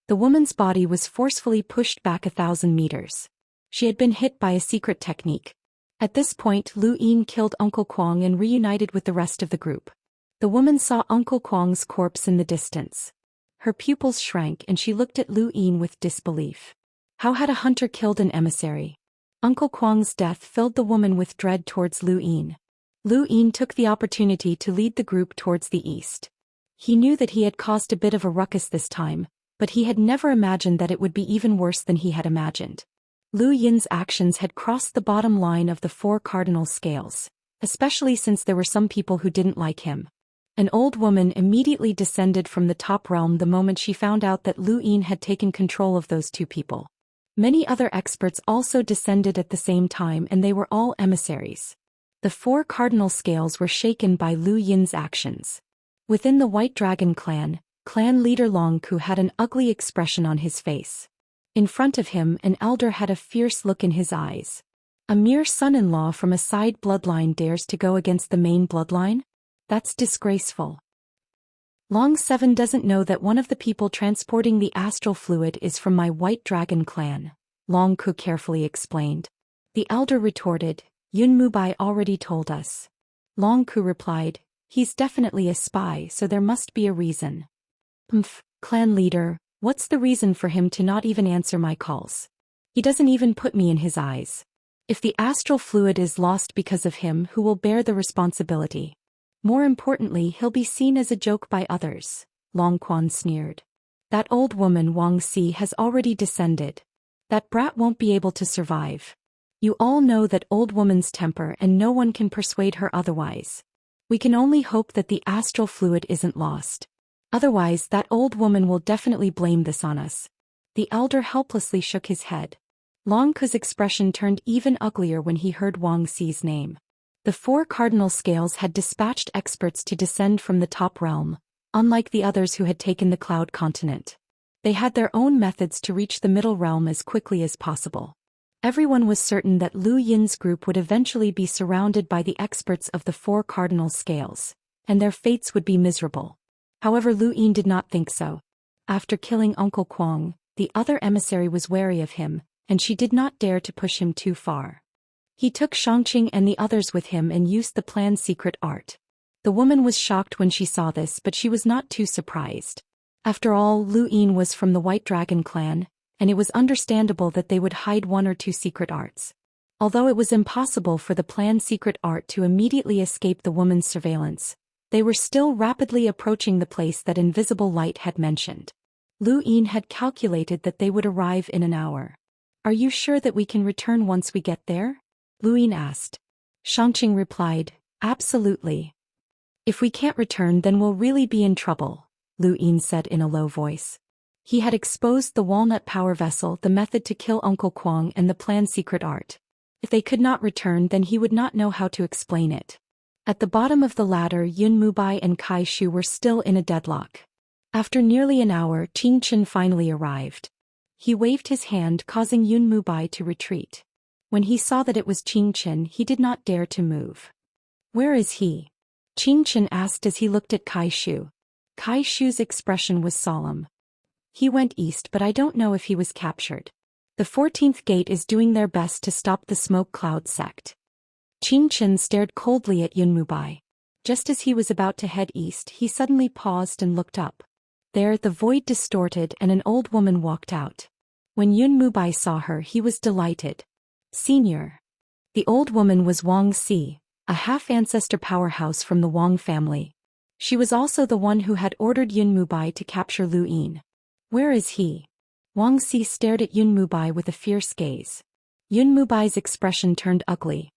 The woman's body was forcefully pushed back 1,000 meters. She had been hit by a secret technique. At this point, Lu Yin killed Uncle Kwong and reunited with the rest of the group. The woman saw Uncle Kwong's corpse in the distance. Her pupils shrank and she looked at Lu Yin with disbelief. How had a hunter killed an emissary? Uncle Kwong's death filled the woman with dread towards Lu Yin. Lu Yin took the opportunity to lead the group towards the east. He knew that he had caused a bit of a ruckus this time, but he had never imagined that it would be even worse than he had imagined. Lu Yin's actions had crossed the bottom line of the 4 cardinal scales, especially since there were some people who didn't like him. An old woman immediately descended from the top realm the moment she found out that Lu Yin had taken control of those 2 people. Many other experts also descended at the same time and they were all emissaries. The 4 cardinal scales were shaken by Lu Yin's actions. Within the White Dragon clan leader Long Ku had an ugly expression on his face. In front of him, an elder had a fierce look in his eyes. A mere son-in-law from a side bloodline dares to go against the main bloodline? That's disgraceful. Long 7 doesn't know that one of the people transporting the astral fluid is from my White Dragon clan. Long Ku carefully explained. The elder retorted, Yun Mubai already told us. Long Ku replied, he's definitely a spy, so there must be a reason. Clan leader, what's the reason for him to not even answer my calls? He doesn't even put me in his eyes. If the astral fluid is lost because of him, who will bear the responsibility? More importantly, he'll be seen as a joke by others. Long Quan sneered. That old woman Wang Si has already descended. That brat won't be able to survive. You all know that old woman's temper and no one can persuade her otherwise. We can only hope that the astral fluid isn't lost. Otherwise, that old woman will definitely blame this on us. The elder helplessly shook his head. Long Ku's expression turned even uglier when he heard Wang Si's name. The 4 cardinal scales had dispatched experts to descend from the top realm, unlike the others who had taken the cloud continent. They had their own methods to reach the middle realm as quickly as possible. Everyone was certain that Lu Yin's group would eventually be surrounded by the experts of the 4 cardinal scales, and their fates would be miserable. However, Lu Yin did not think so. After killing Uncle Kwong, the other emissary was wary of him, and she did not dare to push him too far. He took Xianxia and the others with him and used the plan's secret art. The woman was shocked when she saw this, but she was not too surprised. After all, Lu Yin was from the White Dragon clan, and it was understandable that they would hide 1 or 2 secret arts. Although it was impossible for the plan's secret art to immediately escape the woman's surveillance, they were still rapidly approaching the place that Invisible Light had mentioned. Lu Yin had calculated that they would arrive in an hour. Are you sure that we can return once we get there? Lu Yin asked. Xianxia replied, absolutely. If we can't return, then we'll really be in trouble, Lu Yin said in a low voice. He had exposed the walnut power vessel, the method to kill Uncle Kwong, and the plan's secret art. If they could not return, then he would not know how to explain it. At the bottom of the ladder, Yun Mubai and Kai Shu were still in a deadlock. After nearly an hour, Qing Chen finally arrived. He waved his hand, causing Yun Mubai to retreat. When he saw that it was Qing Chen, he did not dare to move. Where is he? Qing Chen asked as he looked at Kai Shu. Kai Shu's expression was solemn. He went east, but I don't know if he was captured. The 14th gate is doing their best to stop the smoke cloud sect. Qing Chen stared coldly at Yun Mubai. Just as he was about to head east, he suddenly paused and looked up. There, the void distorted and an old woman walked out. When Yun Mubai saw her, he was delighted. Senior. The old woman was Wang Si, a half-ancestor powerhouse from the Wang family. She was also the one who had ordered Yun Mubai to capture Lu Yin. Where is he? Wang Si stared at Yun Mubai with a fierce gaze. Yun Mubai's expression turned ugly.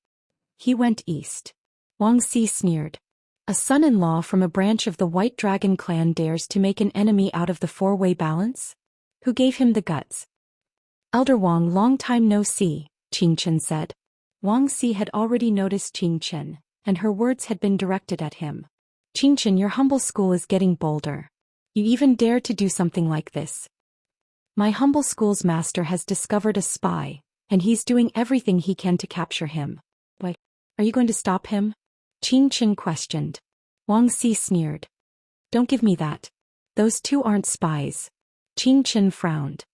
He went east. Wang Si sneered. A son-in-law from a branch of the White Dragon clan dares to make an enemy out of the 4-way balance? Who gave him the guts? Elder Wang, long time no see, Qing Chen said. Wang Si had already noticed Qing Chen, and her words had been directed at him. Qing Chen, your humble school is getting bolder. You even dare to do something like this. My humble school's master has discovered a spy, and he's doing everything he can to capture him. What? Are you going to stop him? Qing Chen questioned. Wang Si sneered. Don't give me that. Those 2 aren't spies. Qing Chen frowned.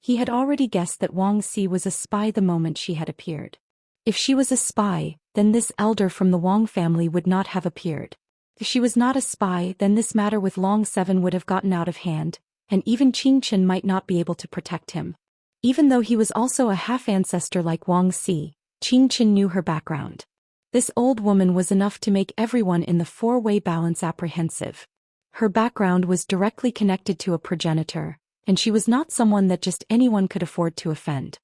He had already guessed that Wang Si was a spy the moment she had appeared. If she was a spy, then this elder from the Wang family would not have appeared. If she was not a spy, then this matter with Long 7 would have gotten out of hand, and even Qing Chen might not be able to protect him. Even though he was also a half-ancestor like Wang Si, Qing Chen knew her background. This old woman was enough to make everyone in the 4-way balance apprehensive. Her background was directly connected to a progenitor, and she was not someone that just anyone could afford to offend.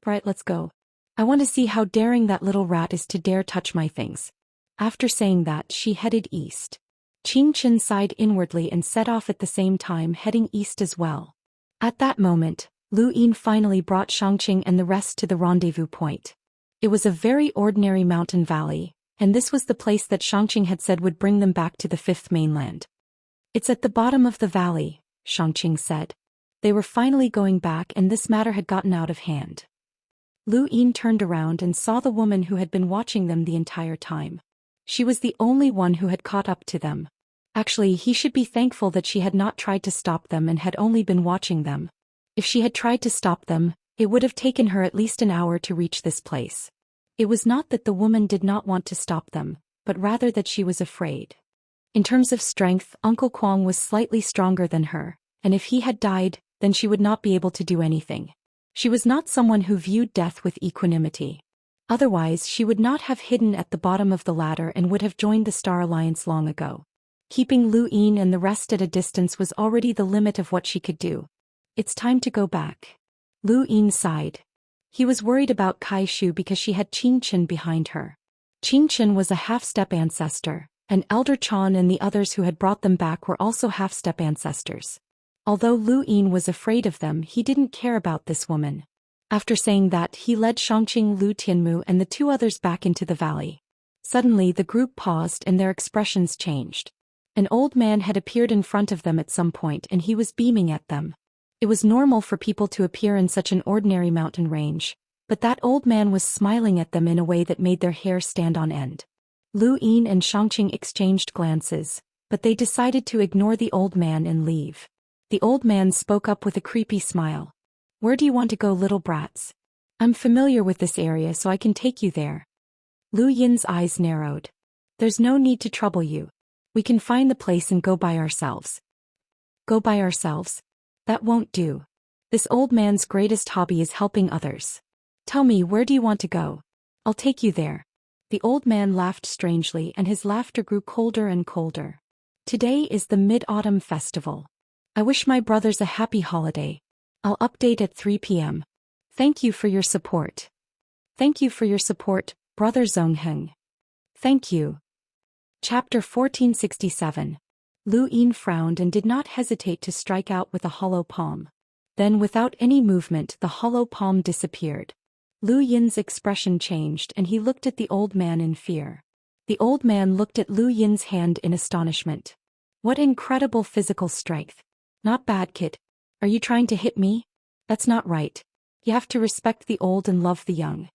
Right, let's go. I want to see how daring that little rat is to dare touch my things. After saying that, she headed east. Qing Chen sighed inwardly and set off at the same time, heading east as well. At that moment, Lu Yin finally brought Xianxia and the rest to the rendezvous point. It was a very ordinary mountain valley, and this was the place that Xianxia had said would bring them back to the 5th mainland. It's at the bottom of the valley, Xianxia said. They were finally going back, and this matter had gotten out of hand. Lu Yin turned around and saw the woman who had been watching them the entire time. She was the only one who had caught up to them. Actually, he should be thankful that she had not tried to stop them and had only been watching them. If she had tried to stop them, It would have taken her at least an hour to reach this place. It was not that the woman did not want to stop them, but rather that she was afraid. In terms of strength, Uncle Kwong was slightly stronger than her, and if he had died, then she would not be able to do anything. She was not someone who viewed death with equanimity. Otherwise, she would not have hidden at the bottom of the ladder and would have joined the Star Alliance long ago. Keeping Lu Yin and the rest at a distance was already the limit of what she could do. It's time to go back. Lu Yin sighed. He was worried about Kai Shu because she had Qing Chen behind her. Qing Chen was a half-step ancestor, and Elder Chan and the others who had brought them back were also half-step ancestors. Although Lu Yin was afraid of them, he didn't care about this woman. After saying that, he led Shangqing, Lu Tianmu and the two others back into the valley. Suddenly the group paused and their expressions changed. An old man had appeared in front of them at some point and he was beaming at them. It was normal for people to appear in such an ordinary mountain range, but that old man was smiling at them in a way that made their hair stand on end. Lu Yin and Shangqing exchanged glances, but they decided to ignore the old man and leave. The old man spoke up with a creepy smile. "Where do you want to go, little brats? I'm familiar with this area so I can take you there." Lu Yin's eyes narrowed. "There's no need to trouble you. We can find the place and go by ourselves." "Go by ourselves? That won't do. This old man's greatest hobby is helping others. Tell me, where do you want to go? I'll take you there." The old man laughed strangely and his laughter grew colder and colder. "Today is the Mid-Autumn Festival. I wish my brothers a happy holiday. I'll update at 3 p.m. Thank you for your support." "Thank you for your support, Brother Zongheng." "Thank you." Chapter 1467. Lu Yin frowned and did not hesitate to strike out with a hollow palm. Then without any movement the hollow palm disappeared. Lu Yin's expression changed and he looked at the old man in fear. The old man looked at Lu Yin's hand in astonishment. "What incredible physical strength. Not bad, kid. Are you trying to hit me? That's not right. You have to respect the old and love the young."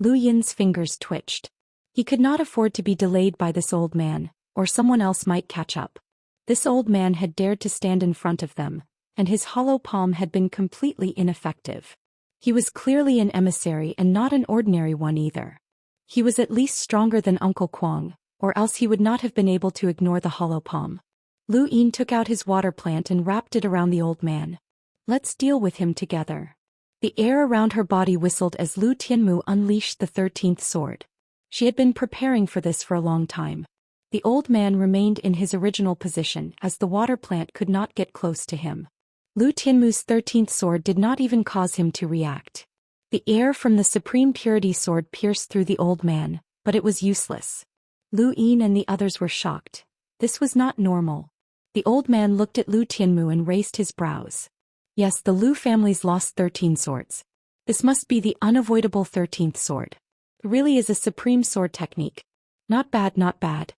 Lu Yin's fingers twitched. He could not afford to be delayed by this old man, or someone else might catch up. This old man had dared to stand in front of them, and his hollow palm had been completely ineffective. He was clearly an emissary and not an ordinary one either. He was at least stronger than Uncle Kwong, or else he would not have been able to ignore the hollow palm. Lu Yin took out his water plant and wrapped it around the old man. "Let's deal with him together." The air around her body whistled as Lu Tianmu unleashed the 13th sword. She had been preparing for this for a long time. The old man remained in his original position as the water plant could not get close to him. Lu Tianmu's 13th sword did not even cause him to react. The air from the Supreme Purity sword pierced through the old man, but it was useless. Lu Yin and the others were shocked. This was not normal. The old man looked at Lu Tianmu and raised his brows. Yes, the Lu family's lost 13 swords. This must be the unavoidable 13th sword. It really is a supreme sword technique. Not bad, not bad.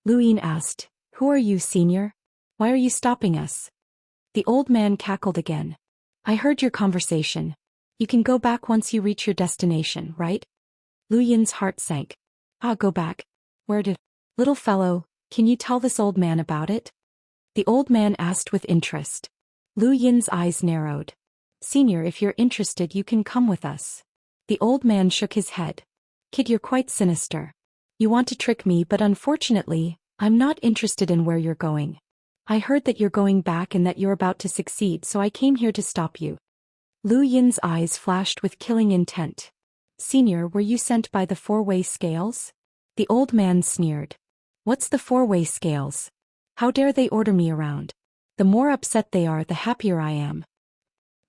Lu Yin asked, "Who are you, senior? Why are you stopping us?" The old man cackled again. "I heard your conversation. You can go back once you reach your destination, right?" Lu Yin's heart sank. "Ah, go back? Where to? Little fellow, can you tell this old man about it?" The old man asked with interest. Lu Yin's eyes narrowed. "Senior, if you're interested you can come with us." The old man shook his head. "Kid, you're quite sinister. You want to trick me, but unfortunately, I'm not interested in where you're going. I heard that you're going back and that you're about to succeed, so I came here to stop you." Lu Yin's eyes flashed with killing intent. "Senior, were you sent by the four-way scales?" The old man sneered. "What's the four-way scales? How dare they order me around? The more upset they are, the happier I am."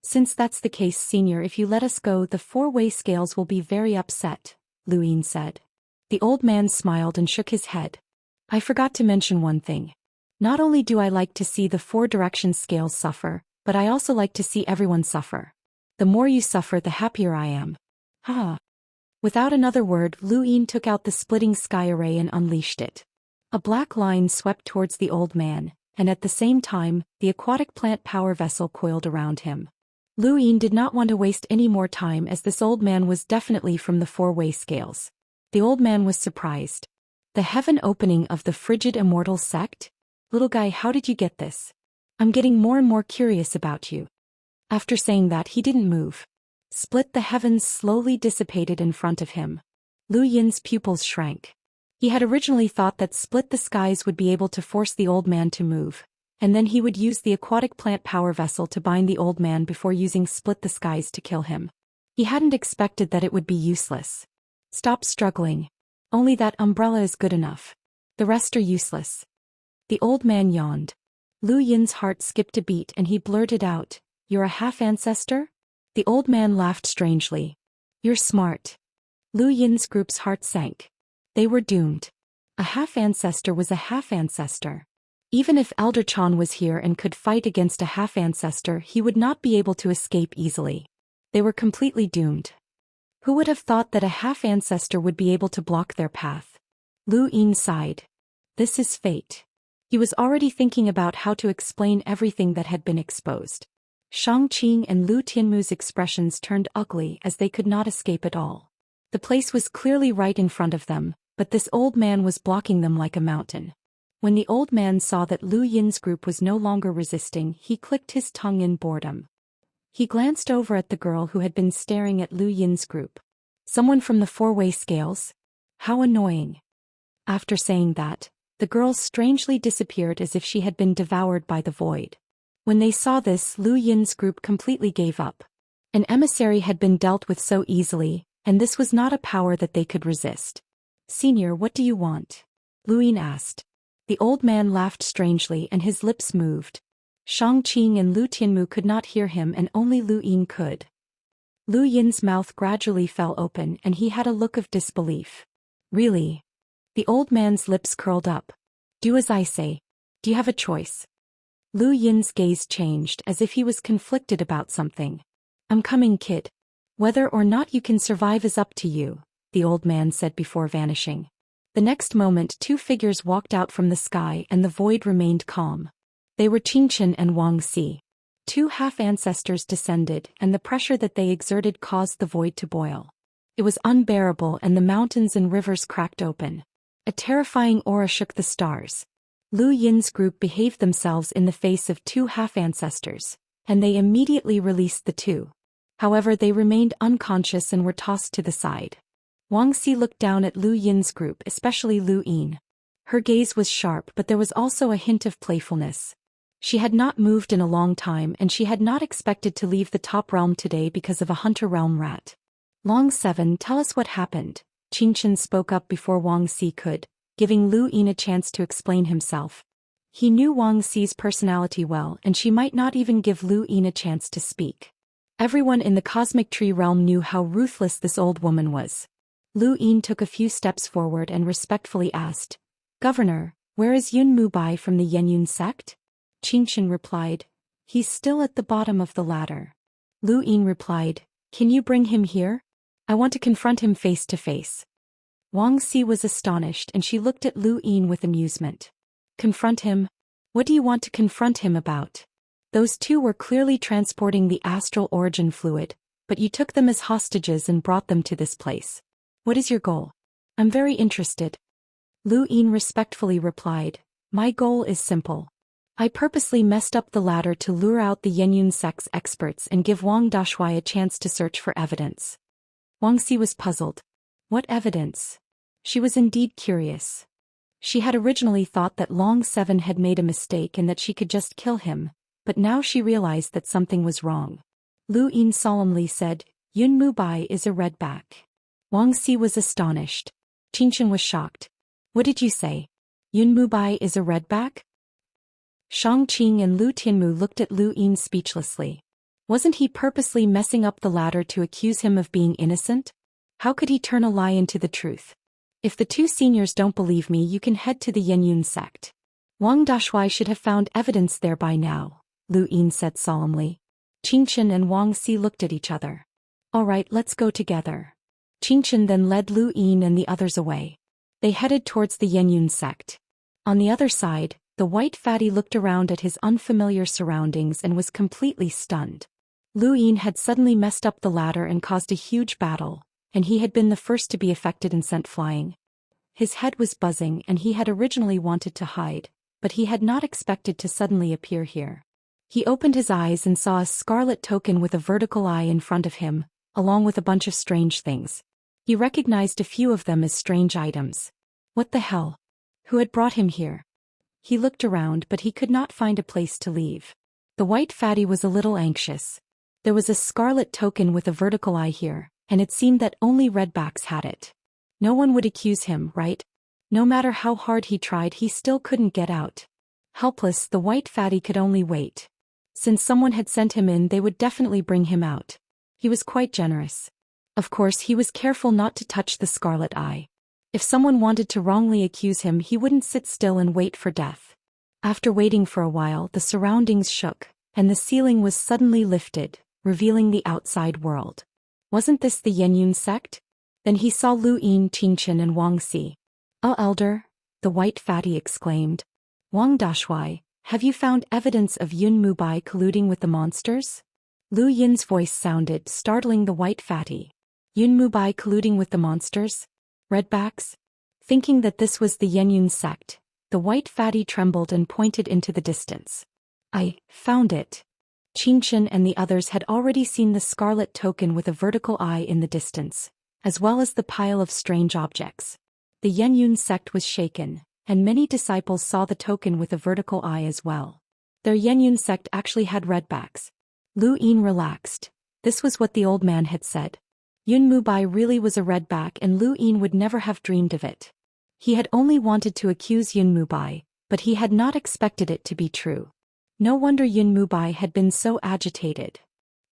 "Since that's the case, senior, if you let us go, the four-way scales will be very upset," Lu Yin said. The old man smiled and shook his head. "I forgot to mention one thing. Not only do I like to see the four-direction scales suffer, but I also like to see everyone suffer. The more you suffer, the happier I am." "Ah." Without another word, Lu Yin took out the splitting sky array and unleashed it. A black line swept towards the old man, and at the same time, the aquatic plant power vessel coiled around him. Lu Yin did not want to waste any more time as this old man was definitely from the four-way scales. The old man was surprised. "The heaven opening of the frigid immortal sect? Little guy, how did you get this? I'm getting more and more curious about you." After saying that, he didn't move. Split the heavens slowly dissipated in front of him. Lu Yin's pupils shrank. He had originally thought that Split the Skies would be able to force the old man to move, and then he would use the aquatic plant power vessel to bind the old man before using Split the Skies to kill him. He hadn't expected that it would be useless. Stop struggling. Only that umbrella is good enough. The rest are useless. The old man yawned. Lu Yin's heart skipped a beat and he blurted out, "You're a half-ancestor?" The old man laughed strangely. "You're smart." Lu Yin's group's heart sank. They were doomed. A half-ancestor was a half-ancestor. Even if Elder Chan was here and could fight against a half-ancestor, he would not be able to escape easily. They were completely doomed. Who would have thought that a half-ancestor would be able to block their path? Lu Yin sighed. This is fate. He was already thinking about how to explain everything that had been exposed. Shang Qing and Lu Tianmu's expressions turned ugly as they could not escape at all. The place was clearly right in front of them, but this old man was blocking them like a mountain. When the old man saw that Lu Yin's group was no longer resisting, he clicked his tongue in boredom. He glanced over at the girl who had been staring at Lu Yin's group. Someone from the four-way scales? How annoying. After saying that, the girl strangely disappeared as if she had been devoured by the void. When they saw this, Lu Yin's group completely gave up. An emissary had been dealt with so easily, and this was not a power that they could resist. "Senior, what do you want?" Lu Yin asked. The old man laughed strangely and his lips moved. Shang Qing and Lu Tianmu could not hear him and only Lu Yin could. Lu Yin's mouth gradually fell open and he had a look of disbelief. "Really?" The old man's lips curled up. "Do as I say. Do you have a choice?" Lu Yin's gaze changed as if he was conflicted about something. "I'm coming, kid. Whether or not you can survive is up to you," the old man said before vanishing. The next moment 2 figures walked out from the sky and the void remained calm. They were Qingchen and Wang Si. 2 half-ancestors descended and the pressure that they exerted caused the void to boil. It was unbearable and the mountains and rivers cracked open. A terrifying aura shook the stars. Lu Yin's group behaved themselves in the face of 2 half-ancestors, and they immediately released the 2. However, they remained unconscious and were tossed to the side. Wang Si looked down at Lu Yin's group, especially Lu Yin. Her gaze was sharp, but there was also a hint of playfulness. She had not moved in a long time and she had not expected to leave the top realm today because of a hunter realm rat. "Long 7, tell us what happened," Qingchen spoke up before Wang Si could, giving Lu Yin a chance to explain himself. He knew Wang Si's personality well and she might not even give Lu Yin a chance to speak. Everyone in the cosmic tree realm knew how ruthless this old woman was. Lu Yin took a few steps forward and respectfully asked, "Governor, where is Yun Mubai from the Yenyun sect?" Qingchen replied, "He's still at the bottom of the ladder." Lu Yin replied, "Can you bring him here? I want to confront him face to face." Wang Si was astonished and she looked at Lu Yin with amusement. "Confront him? What do you want to confront him about?" Those 2 were clearly transporting the astral origin fluid, but you took them as hostages and brought them to this place. What is your goal? I'm very interested. Lu Yin respectfully replied, "My goal is simple. I purposely messed up the ladder to lure out the Yenyun sect's experts and give Wang Dashui a chance to search for evidence." Wang Si was puzzled. What evidence? She was indeed curious. She had originally thought that Long 7 had made a mistake and that she could just kill him, but now she realized that something was wrong. Lu Yin solemnly said, "Yun Mubai is a redback." Wang Si was astonished. Qingchen was shocked. "What did you say? Yun Mubai is a redback?" Shang Qing and Lu Tianmu looked at Lu Yin speechlessly. Wasn't he purposely messing up the ladder to accuse him of being innocent? How could he turn a lie into the truth? "If the 2 seniors don't believe me, you can head to the Yenyun sect. Wang Dashui should have found evidence there by now," Lu Yin said solemnly. Qingchen and Wang Si looked at each other. "All right, let's go together." Qingchen then led Lu Yin and the others away. They headed towards the Yenyun sect. On the other side, the white fatty looked around at his unfamiliar surroundings and was completely stunned. Lu Yin had suddenly messed up the ladder and caused a huge battle, and he had been the first to be affected and sent flying. His head was buzzing and he had originally wanted to hide, but he had not expected to suddenly appear here. He opened his eyes and saw a scarlet token with a vertical eye in front of him, along with a bunch of strange things. He recognized a few of them as strange items. What the hell? Who had brought him here? He looked around but he could not find a place to leave. The white fatty was a little anxious. There was a scarlet token with a vertical eye here, and it seemed that only redbacks had it. No one would accuse him, right? No matter how hard he tried, he still couldn't get out. Helpless, the white fatty could only wait. Since someone had sent him in, they would definitely bring him out. He was quite generous. Of course, he was careful not to touch the scarlet eye. If someone wanted to wrongly accuse him, he wouldn't sit still and wait for death. After waiting for a while, the surroundings shook, and the ceiling was suddenly lifted, revealing the outside world. Wasn't this the Yenyun sect? Then he saw Lu Yin, Qingchen and Wang Si. "Oh, Elder," the white fatty exclaimed. "Wang Dashui, have you found evidence of Yun Mubai colluding with the monsters?" Lu Yin's voice sounded, startling the white fatty. Yun Mubai colluding with the monsters? Redbacks? Thinking that this was the Yenyun sect, the white fatty trembled and pointed into the distance. "I found it." Qingchen and the others had already seen the scarlet token with a vertical eye in the distance, as well as the pile of strange objects. The Yenyun sect was shaken, and many disciples saw the token with a vertical eye as well. Their Yenyun sect actually had redbacks. Lu Yin relaxed. This was what the old man had said. Yun Mubai really was a redback, and Lu Yin would never have dreamed of it. He had only wanted to accuse Yun Mubai, but he had not expected it to be true. No wonder Yun Mubai had been so agitated.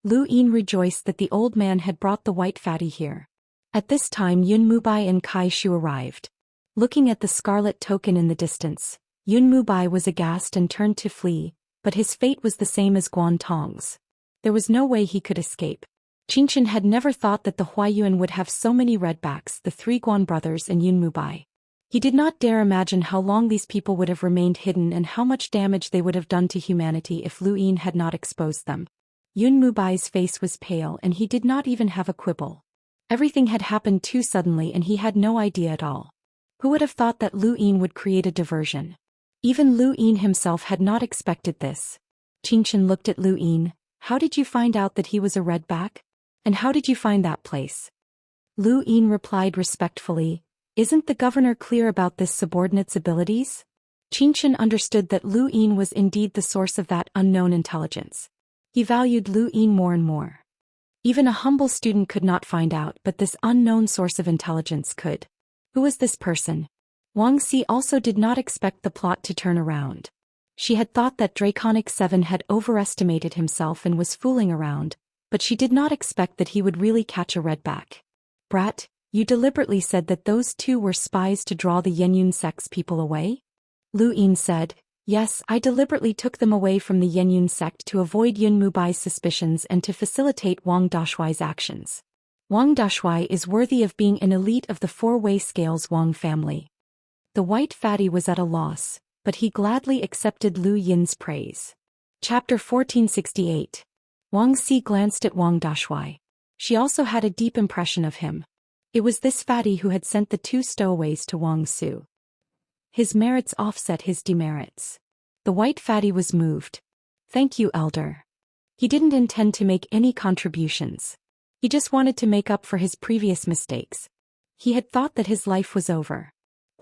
Lu Yin rejoiced that the old man had brought the white fatty here. At this time Yun Mubai and Kai Shu arrived. Looking at the scarlet token in the distance, Yun Mubai was aghast and turned to flee, but his fate was the same as Guan Tong's. There was no way he could escape. Qingchen had never thought that the Huayuan would have so many redbacks, the three Guan brothers and Yun Mubai. He did not dare imagine how long these people would have remained hidden and how much damage they would have done to humanity if Lu Yin had not exposed them. Yun Mubai's face was pale and he did not even have a quibble. Everything had happened too suddenly and he had no idea at all. Who would have thought that Lu Yin would create a diversion? Even Lu Yin himself had not expected this. Qingchen looked at Lu Yin. "How did you find out that he was a redback? And how did you find that place?" Lu Yin replied respectfully, "Isn't the governor clear about this subordinate's abilities?" Qingchen understood that Lu Yin was indeed the source of that unknown intelligence. He valued Lu Yin more and more. Even a humble student could not find out, but this unknown source of intelligence could. Who was this person? Wang Si also did not expect the plot to turn around. She had thought that Draconic 7 had overestimated himself and was fooling around, but she did not expect that he would really catch a redback. "Brat, you deliberately said that those two were spies to draw the Yenyun sect's people away?" Lu Yin said, "Yes, I deliberately took them away from the Yenyun sect to avoid Yun Mubai's suspicions and to facilitate Wang Dashui's actions. Wang Dashui is worthy of being an elite of the four-way scales Wang family." The white fatty was at a loss, but he gladly accepted Lu Yin's praise. Chapter 1468. Wang Si glanced at Wang Dashui. She also had a deep impression of him. It was this fatty who had sent the two stowaways to Wang Su. His merits offset his demerits. The white fatty was moved. "Thank you, Elder." He didn't intend to make any contributions. He just wanted to make up for his previous mistakes. He had thought that his life was over.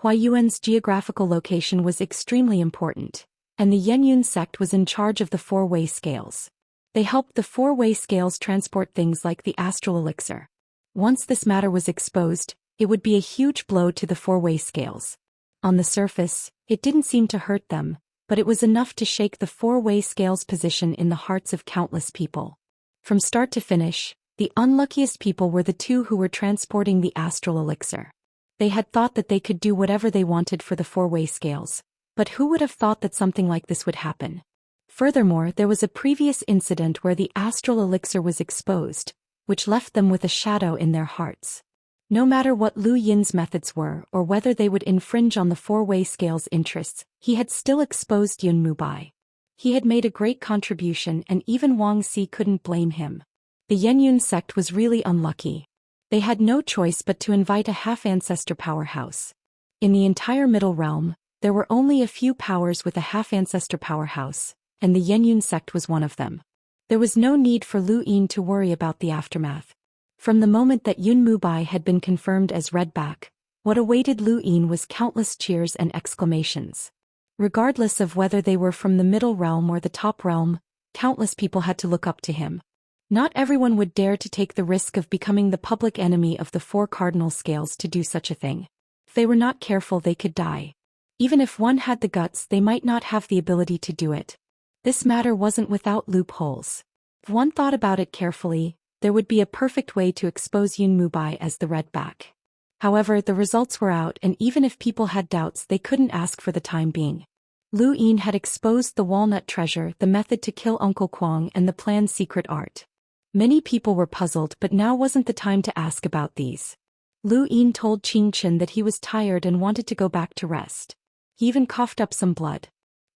Huayuan's geographical location was extremely important, and the Yenyun sect was in charge of the four-way scales. They helped the four-way scales transport things like the astral elixir. Once this matter was exposed, it would be a huge blow to the four-way scales. On the surface, it didn't seem to hurt them, but it was enough to shake the four-way scales' position in the hearts of countless people. From start to finish, the unluckiest people were the two who were transporting the astral elixir. They had thought that they could do whatever they wanted for the four-way scales, but who would have thought that something like this would happen? Furthermore, there was a previous incident where the astral elixir was exposed, which left them with a shadow in their hearts. No matter what Lu Yin's methods were or whether they would infringe on the four-way scale's interests, he had still exposed Yun Mubai. He had made a great contribution and even Wang Si couldn't blame him. The Yenyun sect was really unlucky. They had no choice but to invite a half-ancestor powerhouse. In the entire Middle Realm, there were only a few powers with a half-ancestor powerhouse, and the Yenyun sect was one of them. There was no need for Lu Yin to worry about the aftermath. From the moment that Yun Mubai had been confirmed as Redback, what awaited Lu Yin was countless cheers and exclamations. Regardless of whether they were from the middle realm or the top realm, countless people had to look up to him. Not everyone would dare to take the risk of becoming the public enemy of the four cardinal scales to do such a thing. If they were not careful, they could die. Even if one had the guts, they might not have the ability to do it. This matter wasn't without loopholes. If one thought about it carefully, there would be a perfect way to expose Yun Mubai as the Redback. However, the results were out, and even if people had doubts, they couldn't ask for the time being. Lu Yin had exposed the walnut treasure, the method to kill Uncle Kwang, and the plan's secret art. Many people were puzzled, but now wasn't the time to ask about these. Lu Yin told Xianxia that he was tired and wanted to go back to rest. He even coughed up some blood.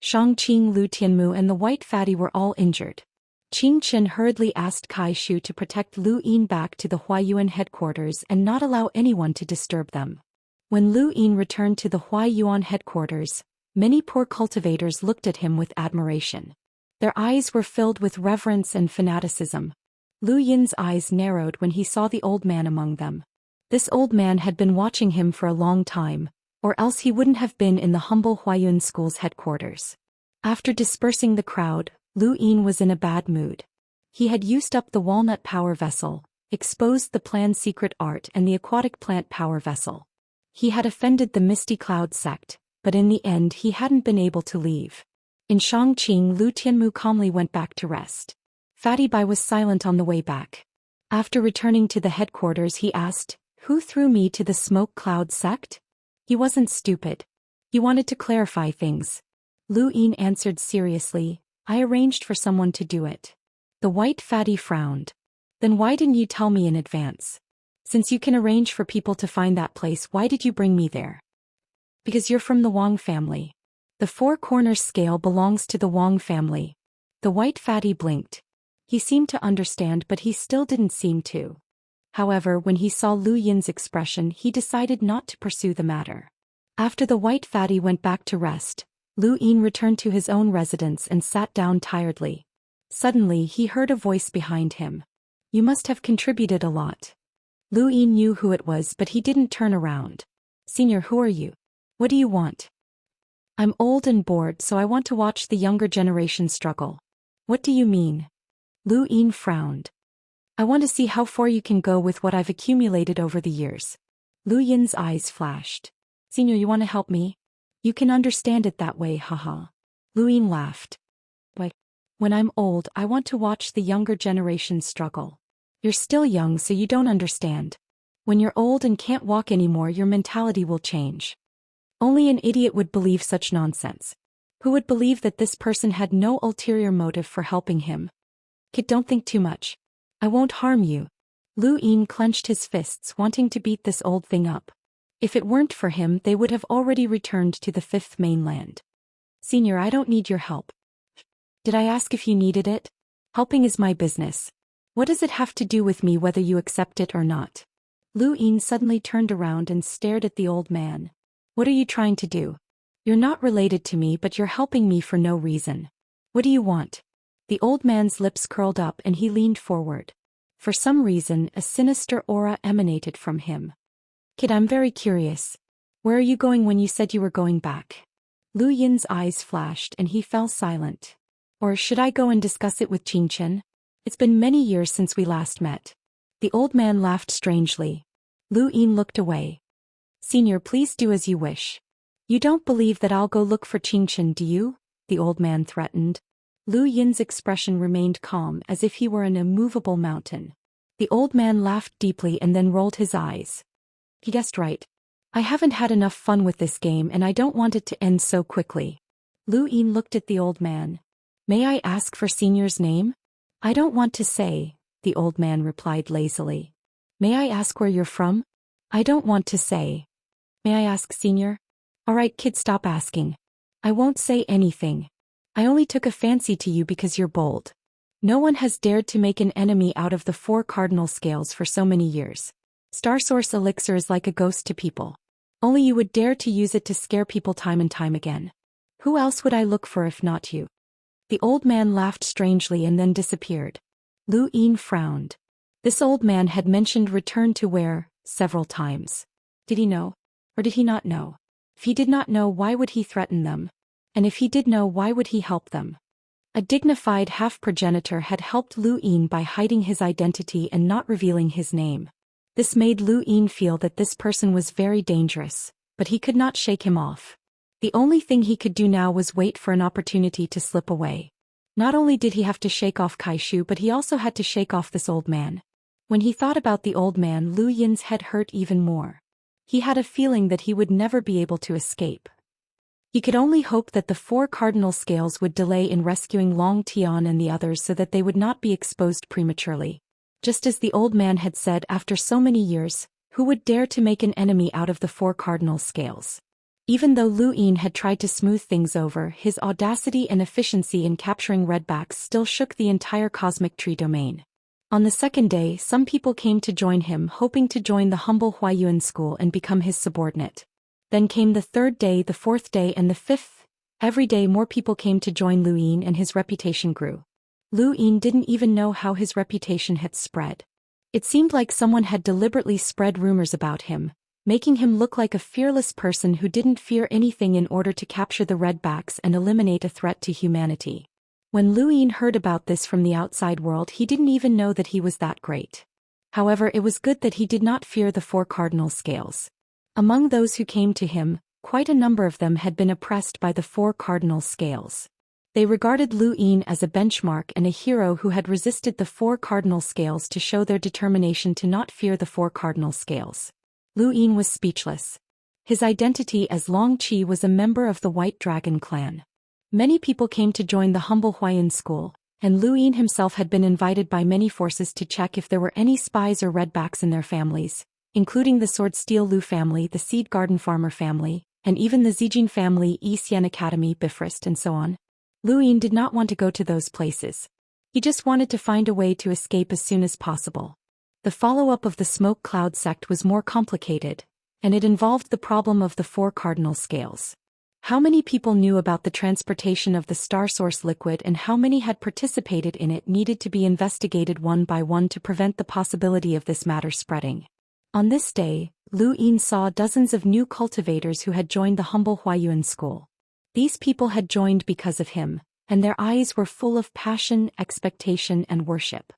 Shangqing, Lu Tianmu, and the white fatty were all injured. Xianxia hurriedly asked Kai Shu to protect Lu Yin back to the Huayuan headquarters and not allow anyone to disturb them. When Lu Yin returned to the Huayuan headquarters, many poor cultivators looked at him with admiration. Their eyes were filled with reverence and fanaticism. Lu Yin's eyes narrowed when he saw the old man among them. This old man had been watching him for a long time, or else he wouldn't have been in the humble Huayuan school's headquarters. After dispersing the crowd, Lu Yin was in a bad mood. He had used up the walnut power vessel, exposed the plan's secret art and the aquatic plant power vessel. He had offended the Misty Cloud sect, but in the end he hadn't been able to leave. In Shangqing, Lu Tianmu calmly went back to rest. Fatty Bai was silent on the way back. After returning to the headquarters, he asked, "Who threw me to the smoke cloud sect?" He wasn't stupid. He wanted to clarify things. Lu Yin answered seriously, "I arranged for someone to do it." The white fatty frowned. "Then why didn't you tell me in advance? Since you can arrange for people to find that place, why did you bring me there?" "Because you're from the Wang family. The Four Corners scale belongs to the Wang family." The white fatty blinked. He seemed to understand, but he still didn't seem to. However, when he saw Lu Yin's expression, he decided not to pursue the matter. After the white fatty went back to rest, Lu Yin returned to his own residence and sat down tiredly. Suddenly, he heard a voice behind him. "You must have contributed a lot." Lu Yin knew who it was, but he didn't turn around. "Senior, who are you? What do you want?" "I'm old and bored, so I want to watch the younger generation struggle." "What do you mean?" Lu Yin frowned. "I want to see how far you can go with what I've accumulated over the years." Lu Yin's eyes flashed. "Senior, you want to help me? You can understand it that way, haha." Lu Yin laughed. "Why? When I'm old, I want to watch the younger generation struggle." "You're still young, so you don't understand. When you're old and can't walk anymore, your mentality will change." Only an idiot would believe such nonsense. Who would believe that this person had no ulterior motive for helping him? "Kid, don't think too much. I won't harm you." Lu Yin clenched his fists, wanting to beat this old thing up. If it weren't for him, they would have already returned to the fifth mainland. "Senior, I don't need your help." "Did I ask if you needed it? Helping is my business. What does it have to do with me whether you accept it or not?" Lu Yin suddenly turned around and stared at the old man. "What are you trying to do? You're not related to me, but you're helping me for no reason. What do you want?" The old man's lips curled up and he leaned forward. For some reason, a sinister aura emanated from him. "Kid, I'm very curious. Where are you going when you said you were going back?" Lu Yin's eyes flashed and he fell silent. "Or should I go and discuss it with Xianxia? It's been many years since we last met." The old man laughed strangely. Lu Yin looked away. "Senior, please do as you wish. You don't believe that I'll go look for Xianxia, do you?" the old man threatened. Lu Yin's expression remained calm, as if he were an immovable mountain. The old man laughed deeply and then rolled his eyes. "He guessed right. I haven't had enough fun with this game and I don't want it to end so quickly." Lu Yin looked at the old man. "May I ask for Senior's name?" "I don't want to say," the old man replied lazily. "May I ask where you're from?" "I don't want to say." "May I ask, Senior?" "All right, kid, stop asking. I won't say anything. I only took a fancy to you because you're bold. No one has dared to make an enemy out of the four cardinal scales for so many years. Star Source Elixir is like a ghost to people. Only you would dare to use it to scare people time and time again. Who else would I look for if not you?" The old man laughed strangely and then disappeared. Lu Yin frowned. This old man had mentioned return to where, several times. Did he know? Or did he not know? If he did not know, why would he threaten them? And if he did know, why would he help them? A dignified half-progenitor had helped Lu Yin by hiding his identity and not revealing his name. This made Lu Yin feel that this person was very dangerous, but he could not shake him off. The only thing he could do now was wait for an opportunity to slip away. Not only did he have to shake off Kaishu, but he also had to shake off this old man. When he thought about the old man, Lu Yin's head hurt even more. He had a feeling that he would never be able to escape. He could only hope that the 4 cardinal scales would delay in rescuing Long Tian and the others so that they would not be exposed prematurely. Just as the old man had said, after so many years, who would dare to make an enemy out of the 4 cardinal scales? Even though Lu Yin had tried to smooth things over, his audacity and efficiency in capturing redbacks still shook the entire cosmic tree domain. On the second day, some people came to join him, hoping to join the humble Huayuan school and become his subordinate. Then came the 3rd day, the 4th day, and the 5th. Every day more people came to join Lu Yin and his reputation grew. Lu Yin didn't even know how his reputation had spread. It seemed like someone had deliberately spread rumors about him, making him look like a fearless person who didn't fear anything in order to capture the redbacks and eliminate a threat to humanity. When Lu Yin heard about this from the outside world, he didn't even know that he was that great. However, it was good that he did not fear the 4 cardinal scales. Among those who came to him, quite a number of them had been oppressed by the 4 cardinal scales. They regarded Lu Yin as a benchmark and a hero who had resisted the 4 cardinal scales to show their determination to not fear the 4 cardinal scales. Lu Yin was speechless. His identity as Long Qi was a member of the White Dragon clan. Many people came to join the humble Huayan school, and Lu Yin himself had been invited by many forces to check if there were any spies or redbacks in their families, including the Sword Steel Lu family, the Seed Garden Farmer family, and even the Zijin family, Xian Academy, Bifrost, and so on. Lu Yin did not want to go to those places. He just wanted to find a way to escape as soon as possible. The follow-up of the Smoke Cloud sect was more complicated, and it involved the problem of the 4 cardinal scales. How many people knew about the transportation of the Star Source liquid and how many had participated in it needed to be investigated one by one to prevent the possibility of this matter spreading. On this day, Lu Yin saw dozens of new cultivators who had joined the humble Huayuan school. These people had joined because of him, and their eyes were full of passion, expectation, and worship.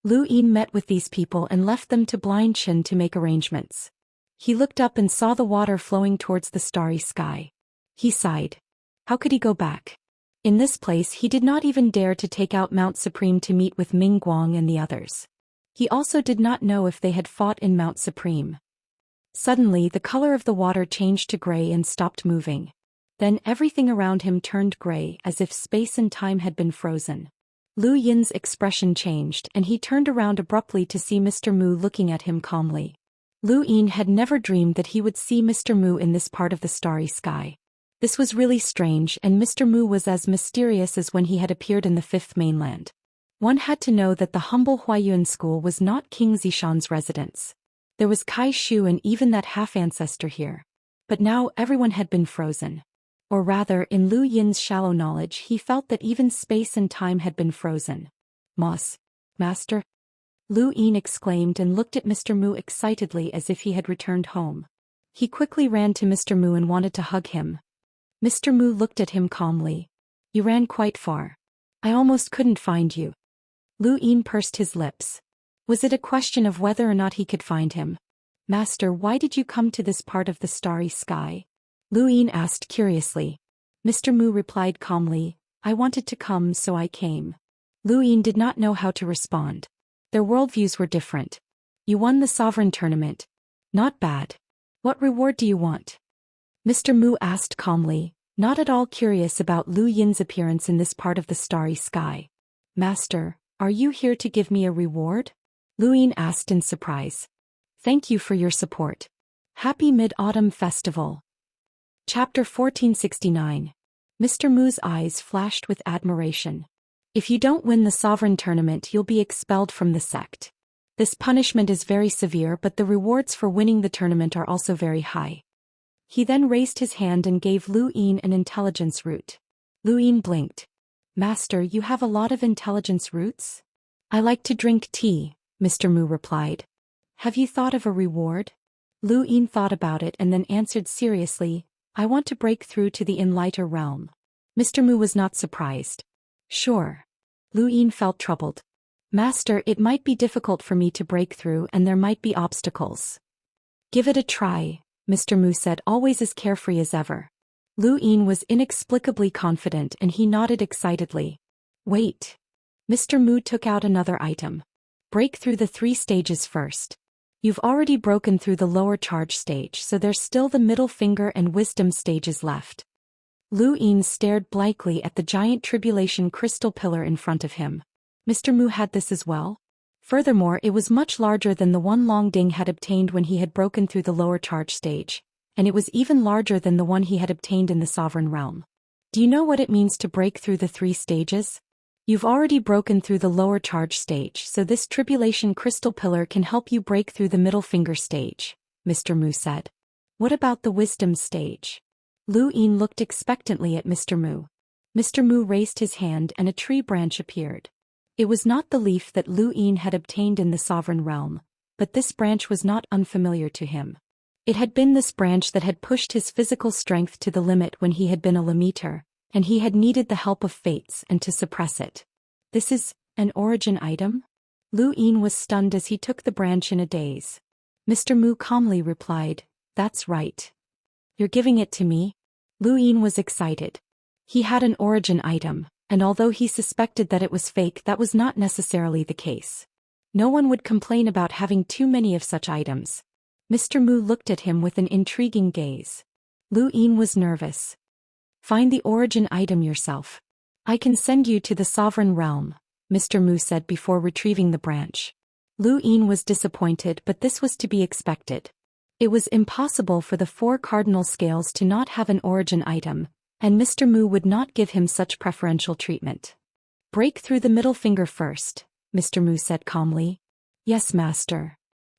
Lu Yin met with these people and left them to Blind Shen to make arrangements. He looked up and saw the water flowing towards the starry sky. He sighed. How could he go back? In this place he did not even dare to take out Mount Supreme to meet with Ming Guang and the others. He also did not know if they had fought in Mount Supreme. Suddenly the color of the water changed to gray and stopped moving. Then everything around him turned gray as if space and time had been frozen. Lu Yin's expression changed and he turned around abruptly to see Mr. Mu looking at him calmly. Lu Yin had never dreamed that he would see Mr. Mu in this part of the starry sky. This was really strange, and Mr. Mu was as mysterious as when he had appeared in the 5th mainland. One had to know that the humble Huayuan school was not King Zishan's residence. There was Kai Shu and even that half-ancestor here. But now everyone had been frozen. Or rather, in Lu Yin's shallow knowledge, he felt that even space and time had been frozen. Master? Lu Yin exclaimed and looked at Mr. Mu excitedly as if he had returned home. He quickly ran to Mr. Mu and wanted to hug him. Mr. Mu looked at him calmly. You ran quite far. I almost couldn't find you. Lu Yin pursed his lips. Was it a question of whether or not he could find him? Master, why did you come to this part of the starry sky? Lu Yin asked curiously. Mr. Mu replied calmly, I wanted to come, so I came. Lu Yin did not know how to respond. Their worldviews were different. You won the sovereign tournament. Not bad. What reward do you want? Mr. Mu asked calmly, not at all curious about Lu Yin's appearance in this part of the starry sky. Master, are you here to give me a reward? Lu Yin asked in surprise. Thank you for your support. Happy Mid-Autumn Festival. Chapter 1469. Mr. Mu's eyes flashed with admiration. If you don't win the sovereign tournament, you'll be expelled from the sect. This punishment is very severe, but the rewards for winning the tournament are also very high. He then raised his hand and gave Lu Yin an intelligence root. Lu Yin blinked. Master, you have a lot of intelligence roots? I like to drink tea. Mr. Mu replied. Have you thought of a reward? Lu Yin thought about it and then answered seriously, I want to break through to the Enlighter realm. Mr. Mu was not surprised. Sure. Lu Yin felt troubled. Master, it might be difficult for me to break through and there might be obstacles. Give it a try, Mr. Mu said, always as carefree as ever. Lu Yin was inexplicably confident and he nodded excitedly. Wait. Mr. Mu took out another item. Break through the 3 stages first. You've already broken through the lower charge stage, so there's still the middle finger and wisdom stages left. Lu Yin stared blankly at the giant tribulation crystal pillar in front of him. Mr. Mu had this as well? Furthermore, it was much larger than the one Long Ding had obtained when he had broken through the lower charge stage, and it was even larger than the one he had obtained in the Sovereign Realm. Do you know what it means to break through the 3 stages? You've already broken through the lower charge stage, so this tribulation crystal pillar can help you break through the middle finger stage, Mr. Mu said. What about the wisdom stage? Lu Yin looked expectantly at Mr. Mu. Mr. Mu raised his hand and a tree branch appeared. It was not the leaf that Lu Yin had obtained in the Sovereign Realm, but this branch was not unfamiliar to him. It had been this branch that had pushed his physical strength to the limit when he had been a Lemiter, and he had needed the help of fates and to suppress it. This is an origin item? Lu Yin was stunned as he took the branch in a daze. Mr. Mu calmly replied, That's right. You're giving it to me? Lu Yin was excited. He had an origin item, and although he suspected that it was fake, that was not necessarily the case. No one would complain about having too many of such items. Mr. Mu looked at him with an intriguing gaze. Lu Yin was nervous. Find the origin item yourself. I can send you to the Sovereign Realm, Mr. Mu said before retrieving the branch. Lu Yin was disappointed, but this was to be expected. It was impossible for the 4 cardinal scales to not have an origin item, and Mr. Mu would not give him such preferential treatment. Break through the middle finger first, Mr. Mu said calmly. Yes, master.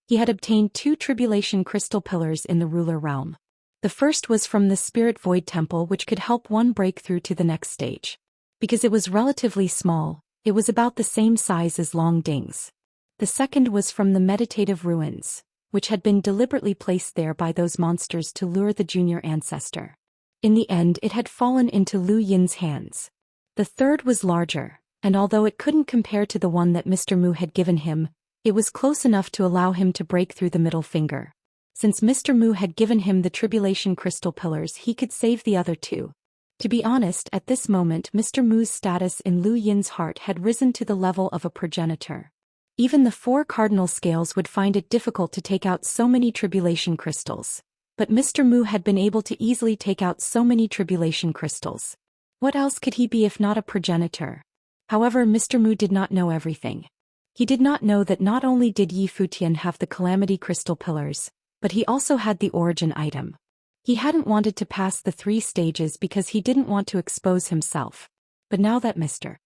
He had obtained 2 tribulation crystal pillars in the ruler realm. The first was from the Spirit Void Temple, which could help one break through to the next stage. Because it was relatively small, it was about the same size as Long Ding's. The second was from the Meditative Ruins, which had been deliberately placed there by those monsters to lure the junior ancestor. In the end, it had fallen into Lu Yin's hands. The third was larger, and although it couldn't compare to the one that Mr. Mu had given him, it was close enough to allow him to break through the middle finger. Since Mr. Mu had given him the tribulation crystal pillars, he could save the other 2. To be honest, at this moment Mr. Mu's status in Lu Yin's heart had risen to the level of a progenitor. Even the 4 cardinal scales would find it difficult to take out so many tribulation crystals. But Mr. Mu had been able to easily take out so many tribulation crystals. What else could he be if not a progenitor? However, Mr. Mu did not know everything. He did not know that not only did Yi Futian have the calamity crystal pillars, but he also had the origin item. He hadn't wanted to pass the 3 stages because he didn't want to expose himself. But now that Mr.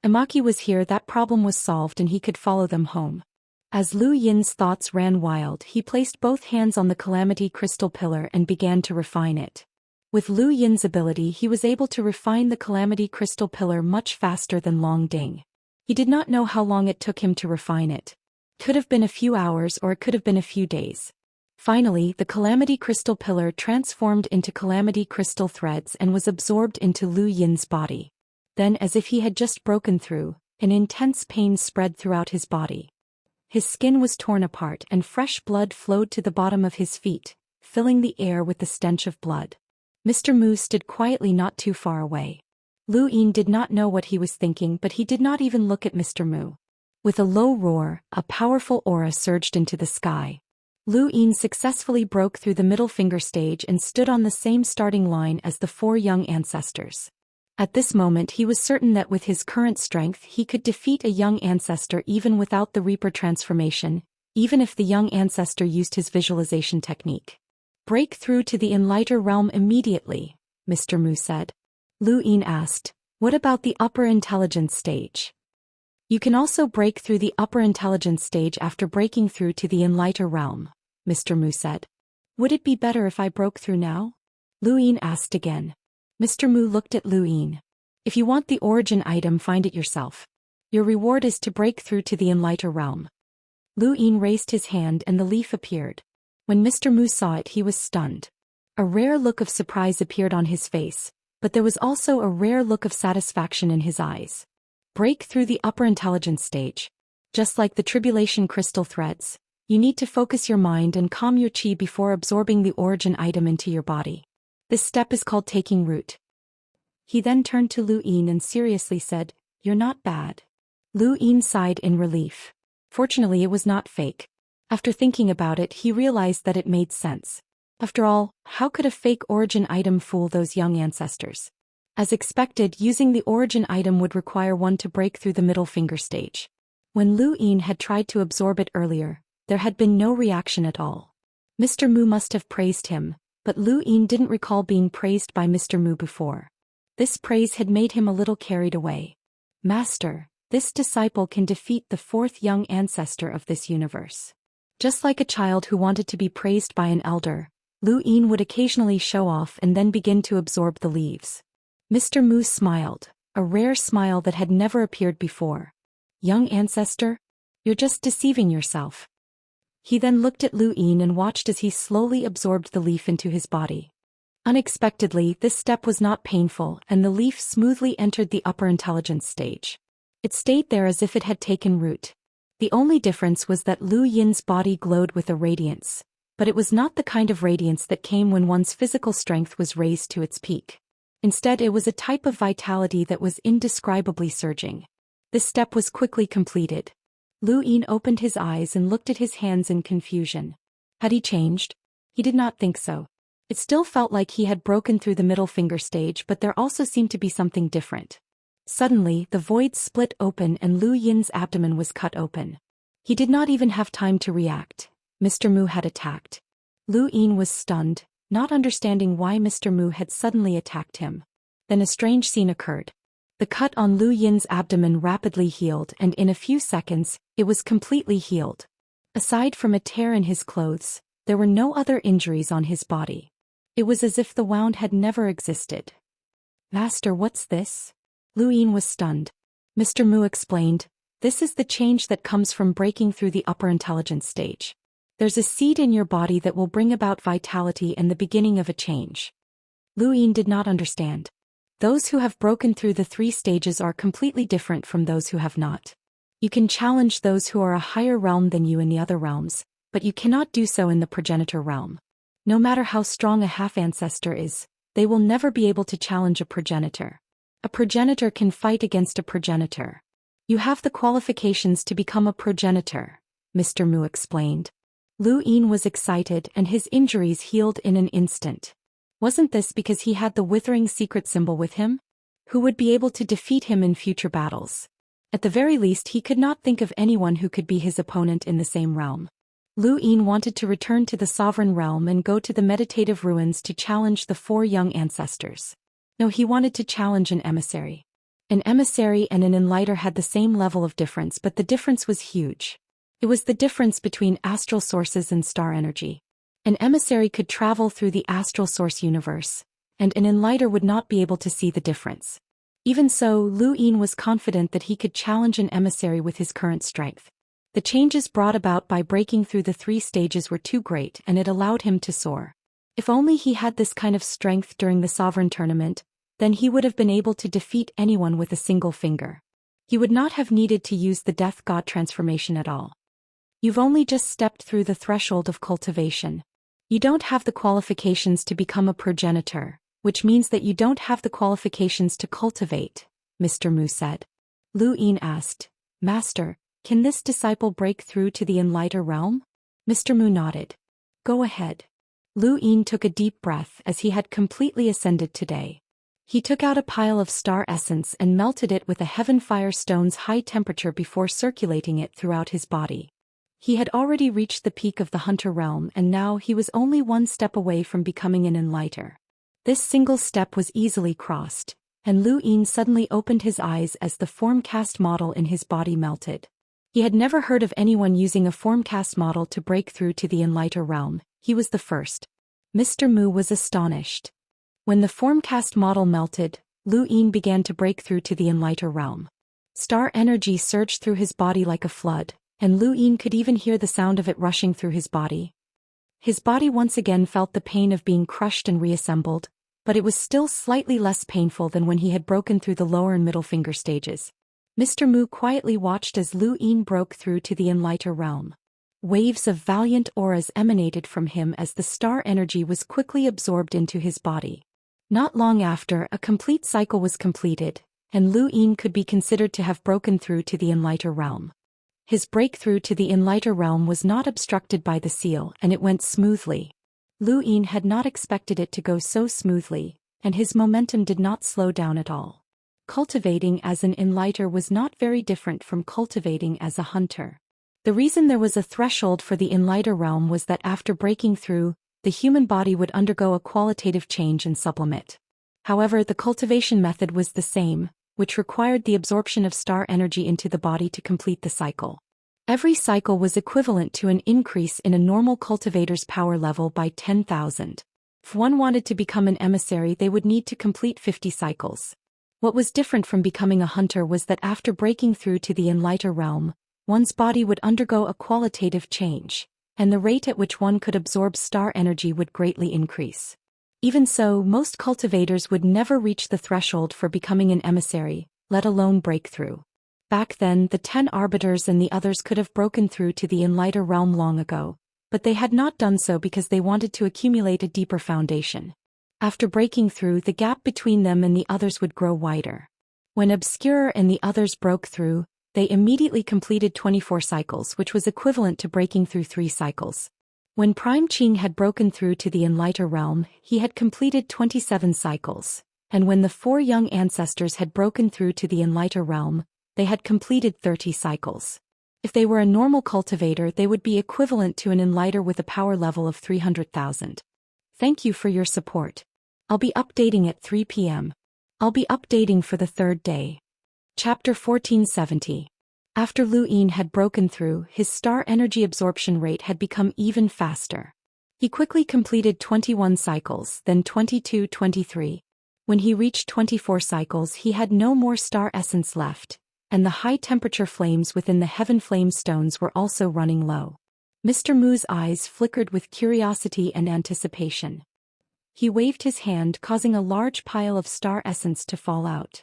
Imaki was here, that problem was solved and he could follow them home. As Lu Yin's thoughts ran wild, he placed both hands on the calamity crystal pillar and began to refine it. With Lu Yin's ability, he was able to refine the calamity crystal pillar much faster than Long Ding. He did not know how long it took him to refine it. It could have been a few hours or it could have been a few days. Finally, the calamity crystal pillar transformed into calamity crystal threads and was absorbed into Lu Yin's body. Then, as if he had just broken through, an intense pain spread throughout his body. His skin was torn apart and fresh blood flowed to the bottom of his feet, filling the air with the stench of blood. Mr. Mu stood quietly not too far away. Lu Yin did not know what he was thinking, but he did not even look at Mr. Mu. With a low roar, a powerful aura surged into the sky. Lu Yin successfully broke through the middle finger stage and stood on the same starting line as the 4 young ancestors. At this moment he was certain that with his current strength he could defeat a young ancestor even without the Reaper transformation, even if the young ancestor used his visualization technique. Break through to the Enlighter realm immediately, Mr. Mu said. Lu Yin asked, what about the upper intelligence stage? You can also break through the upper intelligence stage after breaking through to the Enlighter realm, Mr. Mu said. Would it be better if I broke through now? Lu Yin asked again. Mr. Mu looked at Lu Yin. If you want the origin item, find it yourself. Your reward is to break through to the Enlighter realm. Lu Yin raised his hand and the leaf appeared. When Mr. Mu saw it, he was stunned. A rare look of surprise appeared on his face, but there was also a rare look of satisfaction in his eyes. Break through the upper intelligence stage. Just like the tribulation crystal threads, you need to focus your mind and calm your qi before absorbing the origin item into your body. This step is called taking root. He then turned to Lu Yin and seriously said, "You're not bad." Lu Yin sighed in relief. Fortunately, it was not fake. After thinking about it, he realized that it made sense. After all, how could a fake origin item fool those young ancestors? As expected, using the origin item would require one to break through the middle finger stage. When Lu Yin had tried to absorb it earlier, there had been no reaction at all. Mr. Mu must have praised him, but Lu Yin didn't recall being praised by Mr. Mu before. This praise had made him a little carried away. "Master, this disciple can defeat the fourth young ancestor of this universe." Just like a child who wanted to be praised by an elder, Lu Yin would occasionally show off and then begin to absorb the leaves. Mr. Mu smiled, a rare smile that had never appeared before. "Young ancestor? You're just deceiving yourself." He then looked at Lu Yin and watched as he slowly absorbed the leaf into his body. Unexpectedly, this step was not painful and the leaf smoothly entered the upper intelligence stage. It stayed there as if it had taken root. The only difference was that Lu Yin's body glowed with a radiance, but it was not the kind of radiance that came when one's physical strength was raised to its peak. Instead, it was a type of vitality that was indescribably surging. This step was quickly completed. Lu Yin opened his eyes and looked at his hands in confusion. Had he changed? He did not think so. It still felt like he had broken through the middle finger stage, but there also seemed to be something different. Suddenly, the void split open and Lu Yin's abdomen was cut open. He did not even have time to react. Mr. Mu had attacked. Lu Yin was stunned, not understanding why Mr. Mu had suddenly attacked him. Then a strange scene occurred. The cut on Lu Yin's abdomen rapidly healed, and in a few seconds, it was completely healed. Aside from a tear in his clothes, there were no other injuries on his body. It was as if the wound had never existed. "Master, what's this?" Lu Yin was stunned. Mr. Mu explained, "This is the change that comes from breaking through the upper intelligence stage. There's a seed in your body that will bring about vitality and the beginning of a change." Lu Yin did not understand. Those who have broken through the 3 stages are completely different from those who have not. You can challenge those who are a higher realm than you in the other realms, but you cannot do so in the progenitor realm. No matter how strong a half-ancestor is, they will never be able to challenge a progenitor. A progenitor can fight against a progenitor. You have the qualifications to become a progenitor, Mr. Mu explained. Lu Yin was excited and his injuries healed in an instant. Wasn't this because he had the withering secret symbol with him? Who would be able to defeat him in future battles? At the very least, he could not think of anyone who could be his opponent in the same realm. Lu Yin wanted to return to the sovereign realm and go to the meditative ruins to challenge the 4 young ancestors. No, he wanted to challenge an emissary. An emissary and an enlighter had the same level of difference, but the difference was huge. It was the difference between astral sources and star energy. An emissary could travel through the astral source universe, and an enlighter would not be able to see the difference. Even so, Lu Yin was confident that he could challenge an emissary with his current strength. The changes brought about by breaking through the 3 stages were too great, and it allowed him to soar. If only he had this kind of strength during the sovereign tournament, then he would have been able to defeat anyone with a single finger. He would not have needed to use the Death God transformation at all. You've only just stepped through the threshold of cultivation. You don't have the qualifications to become a progenitor, which means that you don't have the qualifications to cultivate, Mr. Mu said. Lu Yin asked, "Master, can this disciple break through to the enlighter realm?" Mr. Mu nodded. "Go ahead." Lu Yin took a deep breath as he had completely ascended today. He took out a pile of star essence and melted it with a heaven fire stone's high temperature before circulating it throughout his body. He had already reached the peak of the hunter realm, and now he was only 1 step away from becoming an enlighter. This single step was easily crossed, and Lu Yin suddenly opened his eyes as the formcast model in his body melted. He had never heard of anyone using a formcast model to break through to the enlighter realm. He was the first. Mr. Mu was astonished. When the formcast model melted, Lu Yin began to break through to the enlighter realm. Star energy surged through his body like a flood, and Lu Yin could even hear the sound of it rushing through his body. His body once again felt the pain of being crushed and reassembled, but it was still slightly less painful than when he had broken through the lower and middle finger stages. Mr. Mu quietly watched as Lu Yin broke through to the Enlighter realm. Waves of valiant auras emanated from him as the star energy was quickly absorbed into his body. Not long after, a complete cycle was completed, and Lu Yin could be considered to have broken through to the Enlighter realm. His breakthrough to the Enlighter realm was not obstructed by the seal, and it went smoothly. Lu Yin had not expected it to go so smoothly, and his momentum did not slow down at all. Cultivating as an Enlighter was not very different from cultivating as a hunter. The reason there was a threshold for the Enlighter realm was that after breaking through, the human body would undergo a qualitative change and sublimate. However, the cultivation method was the same, which required the absorption of star energy into the body to complete the cycle. Every cycle was equivalent to an increase in a normal cultivator's power level by 10,000. If one wanted to become an emissary, they would need to complete 50 cycles. What was different from becoming a hunter was that after breaking through to the Enlighter realm, one's body would undergo a qualitative change, and the rate at which one could absorb star energy would greatly increase. Even so, most cultivators would never reach the threshold for becoming an emissary, let alone break through. Back then, the 10 arbiters and the others could have broken through to the Enlighter realm long ago, but they had not done so because they wanted to accumulate a deeper foundation. After breaking through, the gap between them and the others would grow wider. When Obscurer and the others broke through, they immediately completed 24 cycles, which was equivalent to breaking through 3 cycles. When Prime Qing had broken through to the Enlighter realm, he had completed 27 cycles, and when the 4 young ancestors had broken through to the Enlighter realm, they had completed 30 cycles. If they were a normal cultivator, they would be equivalent to an Enlighter with a power level of 300,000. Thank you for your support. I'll be updating at 3 p.m. I'll be updating for the 3rd day. Chapter 1470. After Lu Yin had broken through, his star energy absorption rate had become even faster. He quickly completed 21 cycles, then 22, 23. When he reached 24 cycles, he had no more star essence left, and the high-temperature flames within the heaven flame stones were also running low. Mr. Mu's eyes flickered with curiosity and anticipation. He waved his hand, causing a large pile of star essence to fall out.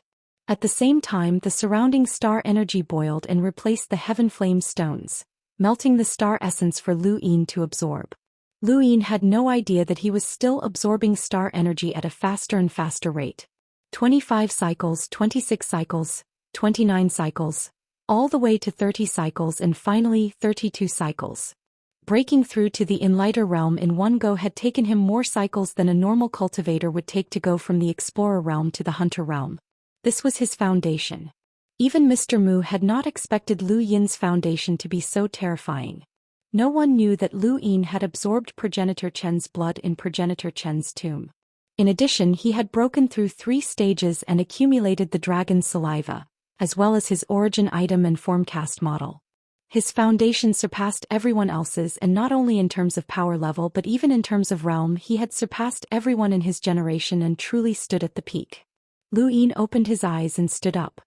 At the same time, the surrounding star energy boiled and replaced the heaven flame stones, melting the star essence for Lu Yin to absorb. Lu Yin had no idea that he was still absorbing star energy at a faster and faster rate. 25 cycles, 26 cycles, 29 cycles, all the way to 30 cycles and finally 32 cycles. Breaking through to the Enlighter realm in one go had taken him more cycles than a normal cultivator would take to go from the Explorer realm to the Hunter realm. This was his foundation. Even Mr. Mu had not expected Lu Yin's foundation to be so terrifying. No one knew that Lu Yin had absorbed Progenitor Chen's blood in Progenitor Chen's tomb. In addition, he had broken through 3 stages and accumulated the dragon's saliva, as well as his origin item and formcast model. His foundation surpassed everyone else's, and not only in terms of power level but even in terms of realm. He had surpassed everyone in his generation and truly stood at the peak. Lu Yin opened his eyes and stood up.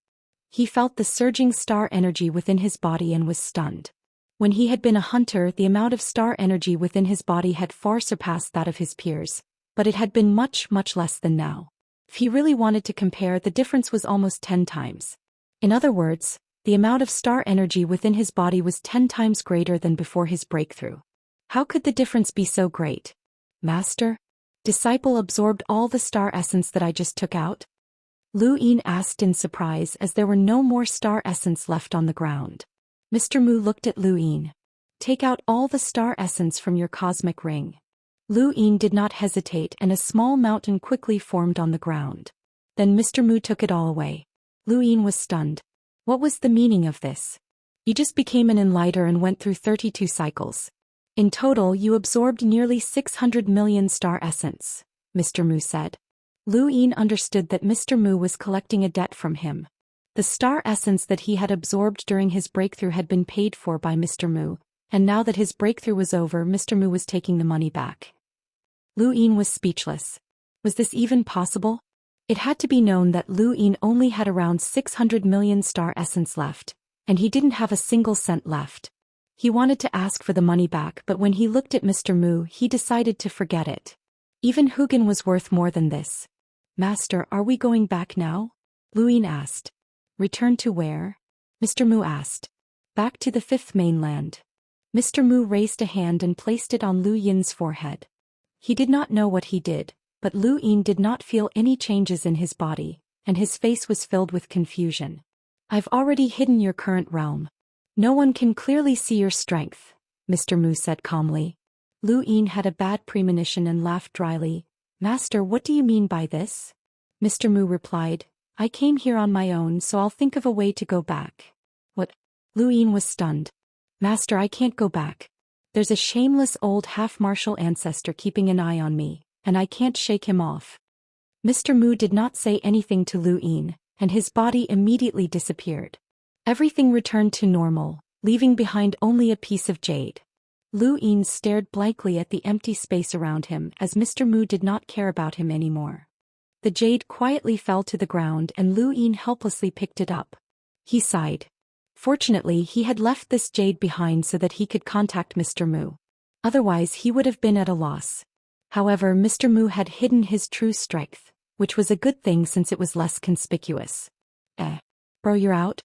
He felt the surging star energy within his body and was stunned. When he had been a hunter, the amount of star energy within his body had far surpassed that of his peers, but it had been much, much less than now. If he really wanted to compare, the difference was almost 10 times. In other words, the amount of star energy within his body was 10 times greater than before his breakthrough. How could the difference be so great? Master? Disciple absorbed all the star essence that I just took out? Lu Yin asked in surprise as there were no more star essence left on the ground. Mr. Mu looked at Lu Yin. Take out all the star essence from your cosmic ring. Lu Yin did not hesitate and a small mountain quickly formed on the ground. Then Mr. Mu took it all away. Lu Yin was stunned. What was the meaning of this? You just became an Enlighter and went through 32 cycles. In total, you absorbed nearly 600 million star essence, Mr. Mu said. Lu Yin understood that Mr. Mu was collecting a debt from him. The star essence that he had absorbed during his breakthrough had been paid for by Mr. Mu, and now that his breakthrough was over, Mr. Mu was taking the money back. Lu Yin was speechless. Was this even possible? It had to be known that Lu Yin only had around 600 million star essence left, and he didn't have a single cent left. He wanted to ask for the money back, but when he looked at Mr. Mu, he decided to forget it. Even Hugin was worth more than this. Master, are we going back now? Lu Yin asked. Return to where? Mr. Mu asked. Back to the fifth mainland. Mr. Mu raised a hand and placed it on Lu Yin's forehead. He did not know what he did, but Lu Yin did not feel any changes in his body, and his face was filled with confusion. I've already hidden your current realm. No one can clearly see your strength, Mr. Mu said calmly. Lu Yin had a bad premonition and laughed dryly. Master, what do you mean by this? Mr. Mu replied, I came here on my own, so I'll think of a way to go back. What? Lu Yin was stunned. Master, I can't go back. There's a shameless old half-martial ancestor keeping an eye on me, and I can't shake him off. Mr. Mu did not say anything to Lu Yin, and his body immediately disappeared. Everything returned to normal, leaving behind only a piece of jade. Lu Yin stared blankly at the empty space around him as Mr. Mu did not care about him anymore. The jade quietly fell to the ground and Lu Yin helplessly picked it up. He sighed. Fortunately, he had left this jade behind so that he could contact Mr. Mu. Otherwise, he would have been at a loss. However, Mr. Mu had hidden his true strength, which was a good thing since it was less conspicuous. Bro, you're out?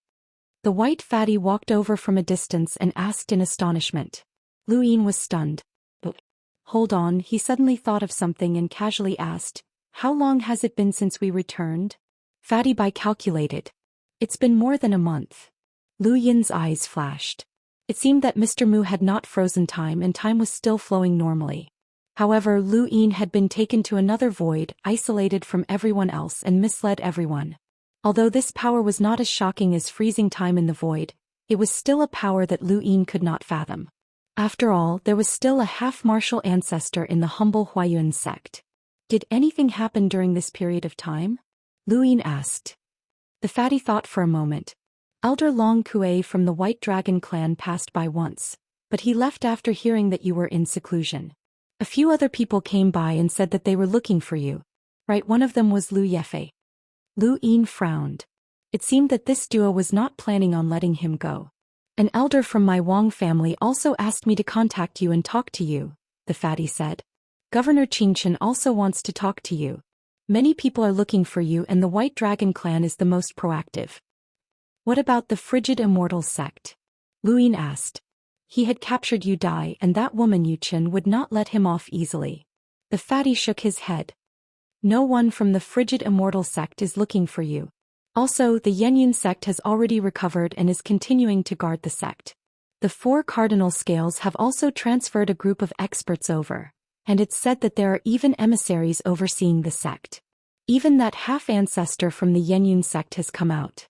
The white fatty walked over from a distance and asked in astonishment. Lu Yin was stunned. But hold on, he suddenly thought of something and casually asked, how long has it been since we returned? Fatty Bai calculated. It's been more than a month. Lu Yin's eyes flashed. It seemed that Mr. Mu had not frozen time and time was still flowing normally. However, Lu Yin had been taken to another void, isolated from everyone else and misled everyone. Although this power was not as shocking as freezing time in the void, it was still a power that Lu Yin could not fathom. After all, there was still a half-martial ancestor in the humble Huayuan sect. Did anything happen during this period of time? Lu Yin asked. The fatty thought for a moment. Elder Long Kue from the White Dragon clan passed by once, but he left after hearing that you were in seclusion. A few other people came by and said that they were looking for you. Right, one of them was Lu Yefei. Lu Yin frowned. It seemed that this duo was not planning on letting him go. An elder from my Wang family also asked me to contact you and talk to you, the fatty said. Governor Qingshan also wants to talk to you. Many people are looking for you and the White Dragon clan is the most proactive. What about the frigid Immortal sect? Lu Yin asked. He had captured Yu Dai and that woman Yu Qin would not let him off easily. The fatty shook his head. No one from the frigid Immortal sect is looking for you. Also, the Yenyun sect has already recovered and is continuing to guard the sect. The 4 cardinal scales have also transferred a group of experts over, and it's said that there are even emissaries overseeing the sect. Even that half-ancestor from the Yenyun sect has come out.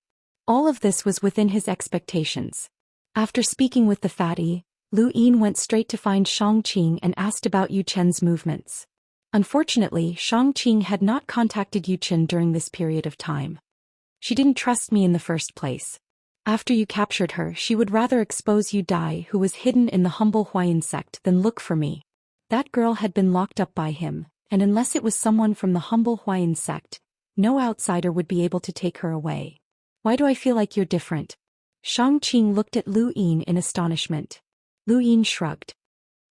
All of this was within his expectations. After speaking with the fatty, Lu Yin went straight to find Shangqing and asked about Yu Chen's movements. Unfortunately, Shangqing had not contacted Yu Chen during this period of time. She didn't trust me in the first place. After you captured her, she would rather expose Yu Dai, who was hidden in the humble Huayan sect, than look for me. That girl had been locked up by him, and unless it was someone from the humble Huayan sect, no outsider would be able to take her away. Why do I feel like you're different? Shangqing looked at Lu Yin in astonishment. Lu Yin shrugged.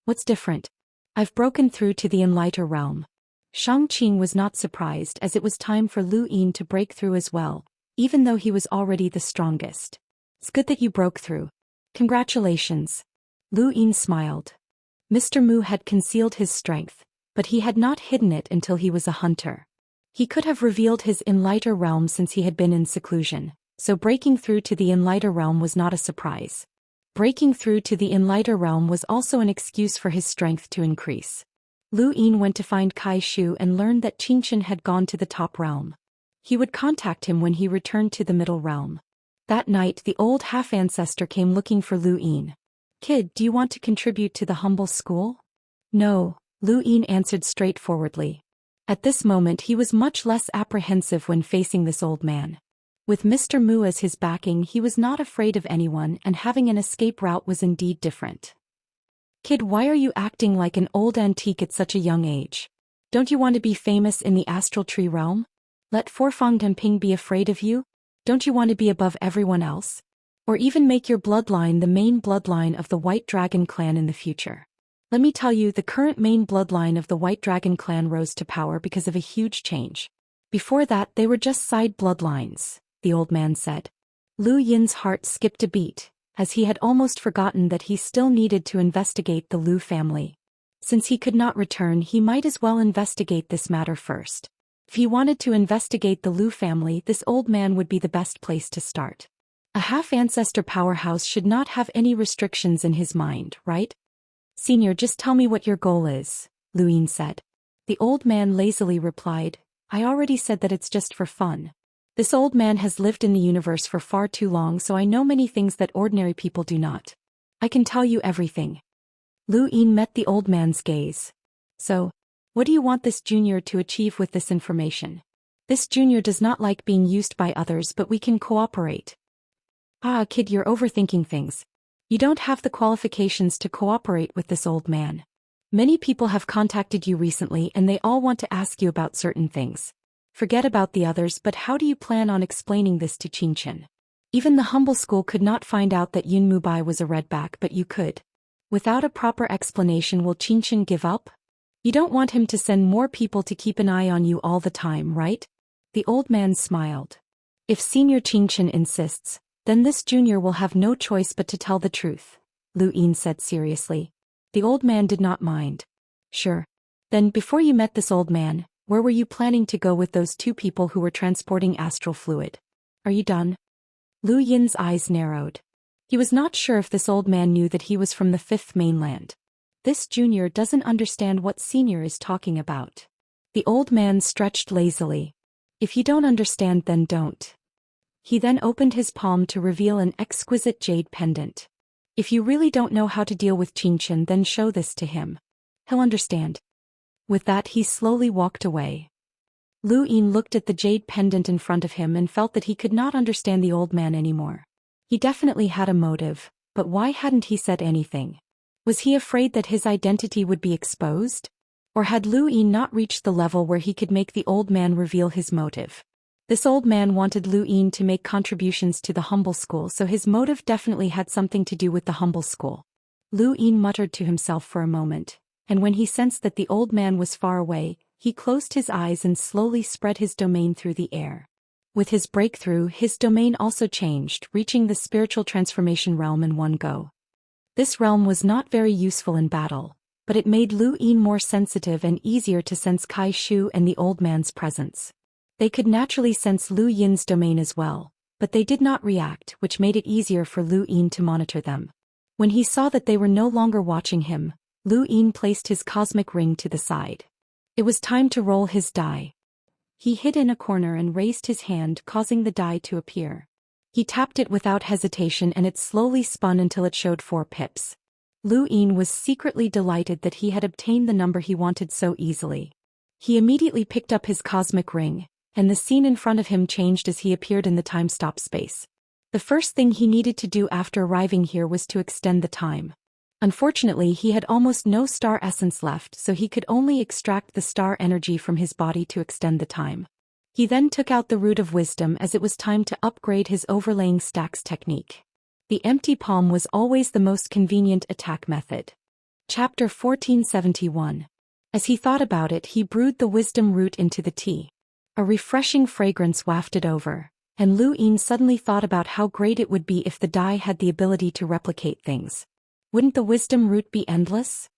What's different? I've broken through to the Enlighter realm. Shangqing was not surprised as it was time for Lu Yin to break through as well, even though he was already the strongest. It's good that you broke through. Congratulations. Lu Yin smiled. Mr. Mu had concealed his strength, but he had not hidden it until he was a hunter. He could have revealed his Enlighter realm since he had been in seclusion, so breaking through to the Enlighter realm was not a surprise. Breaking through to the Enlighter realm was also an excuse for his strength to increase. Lu Yin went to find Kai Shu and learned that Qingshan had gone to the top realm. He would contact him when he returned to the middle realm. That night the old half-ancestor came looking for Lu Yin. Kid, do you want to contribute to the humble school? No, Lu Yin answered straightforwardly. At this moment he was much less apprehensive when facing this old man. With Mr. Mu as his backing, he was not afraid of anyone, and having an escape route was indeed different. Kid, why are you acting like an old antique at such a young age? Don't you want to be famous in the astral tree realm? Let Forfang Tenping be afraid of you? Don't you want to be above everyone else? or even make your bloodline the main bloodline of the White Dragon clan in the future. Let me tell you, the current main bloodline of the White Dragon clan rose to power because of a huge change. Before that, they were just side bloodlines, the old man said. Lu Yin's heart skipped a beat, as he had almost forgotten that he still needed to investigate the Lu family. Since he could not return, he might as well investigate this matter first. If he wanted to investigate the Lu family, this old man would be the best place to start. A half-ancestor powerhouse should not have any restrictions in his mind, right? Senior, just tell me what your goal is, Lu Yin said. The old man lazily replied, I already said that it's just for fun. This old man has lived in the universe for far too long, so I know many things that ordinary people do not. I can tell you everything. Lu Yin met the old man's gaze. So, what do you want this junior to achieve with this information? This junior does not like being used by others, but we can cooperate. Ah, kid, you're overthinking things. You don't have the qualifications to cooperate with this old man. Many people have contacted you recently and they all want to ask you about certain things. Forget about the others, but how do you plan on explaining this to Xianxia? Even the humble school could not find out that Yun Mubai was a redback, but you could. Without a proper explanation, will Xianxia give up? You don't want him to send more people to keep an eye on you all the time, right? The old man smiled. If Senior Xianxia insists, then this junior will have no choice but to tell the truth, Lu Yin said seriously. The old man did not mind. Sure. Then, before you met this old man, where were you planning to go with those two people who were transporting astral fluid? Are you done? Lu Yin's eyes narrowed. He was not sure if this old man knew that he was from the fifth mainland. This junior doesn't understand what senior is talking about. The old man stretched lazily. If you don't understand, then don't. He then opened his palm to reveal an exquisite jade pendant. If you really don't know how to deal with Xianxia, then show this to him. He'll understand. With that, he slowly walked away. Lu Yin looked at the jade pendant in front of him and felt that he could not understand the old man anymore. He definitely had a motive, but why hadn't he said anything? Was he afraid that his identity would be exposed? Or had Lu Yin not reached the level where he could make the old man reveal his motive? This old man wanted Lu Yin to make contributions to the humble school, so his motive definitely had something to do with the humble school. Lu Yin muttered to himself for a moment, and when he sensed that the old man was far away, he closed his eyes and slowly spread his domain through the air. With his breakthrough, his domain also changed, reaching the spiritual transformation realm in one go. This realm was not very useful in battle, but it made Lu Yin more sensitive and easier to sense Kai Shu and the old man's presence. They could naturally sense Lu Yin's domain as well, but they did not react, which made it easier for Lu Yin to monitor them. When he saw that they were no longer watching him, Lu Yin placed his cosmic ring to the side. It was time to roll his die. He hid in a corner and raised his hand, causing the die to appear. He tapped it without hesitation and it slowly spun until it showed 4 pips. Lu Yin was secretly delighted that he had obtained the number he wanted so easily. He immediately picked up his cosmic ring, and the scene in front of him changed as he appeared in the time-stop space. The first thing he needed to do after arriving here was to extend the time. Unfortunately, he had almost no star essence left, so he could only extract the star energy from his body to extend the time. He then took out the root of wisdom as it was time to upgrade his overlaying stacks technique. The empty palm was always the most convenient attack method. Chapter 1471. As he thought about it, he brewed the wisdom root into the tea. A refreshing fragrance wafted over, and Lu Yin suddenly thought about how great it would be if the die had the ability to replicate things. Wouldn't the wisdom root be endless?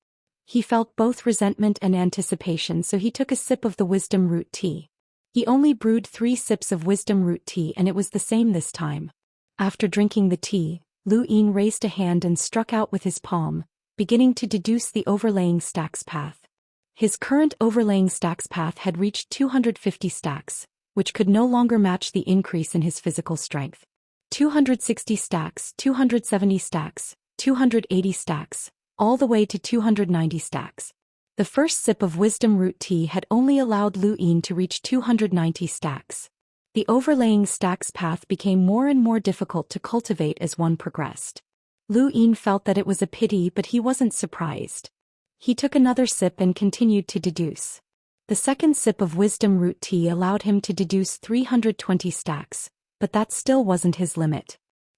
He felt both resentment and anticipation, so he took a sip of the wisdom root tea. He only brewed 3 sips of wisdom root tea and it was the same this time. After drinking the tea, Lu Yin raised a hand and struck out with his palm, beginning to deduce the overlaying stacks path. His current overlaying stacks path had reached 250 stacks, which could no longer match the increase in his physical strength. 260 stacks, 270 stacks, 280 stacks, all the way to 290 stacks. The first sip of wisdom root tea had only allowed Lu Yin to reach 290 stacks. The overlaying stacks path became more and more difficult to cultivate as one progressed. Lu Yin felt that it was a pity, but he wasn't surprised. He took another sip and continued to deduce. The second sip of wisdom root tea allowed him to deduce 320 stacks, but that still wasn't his limit.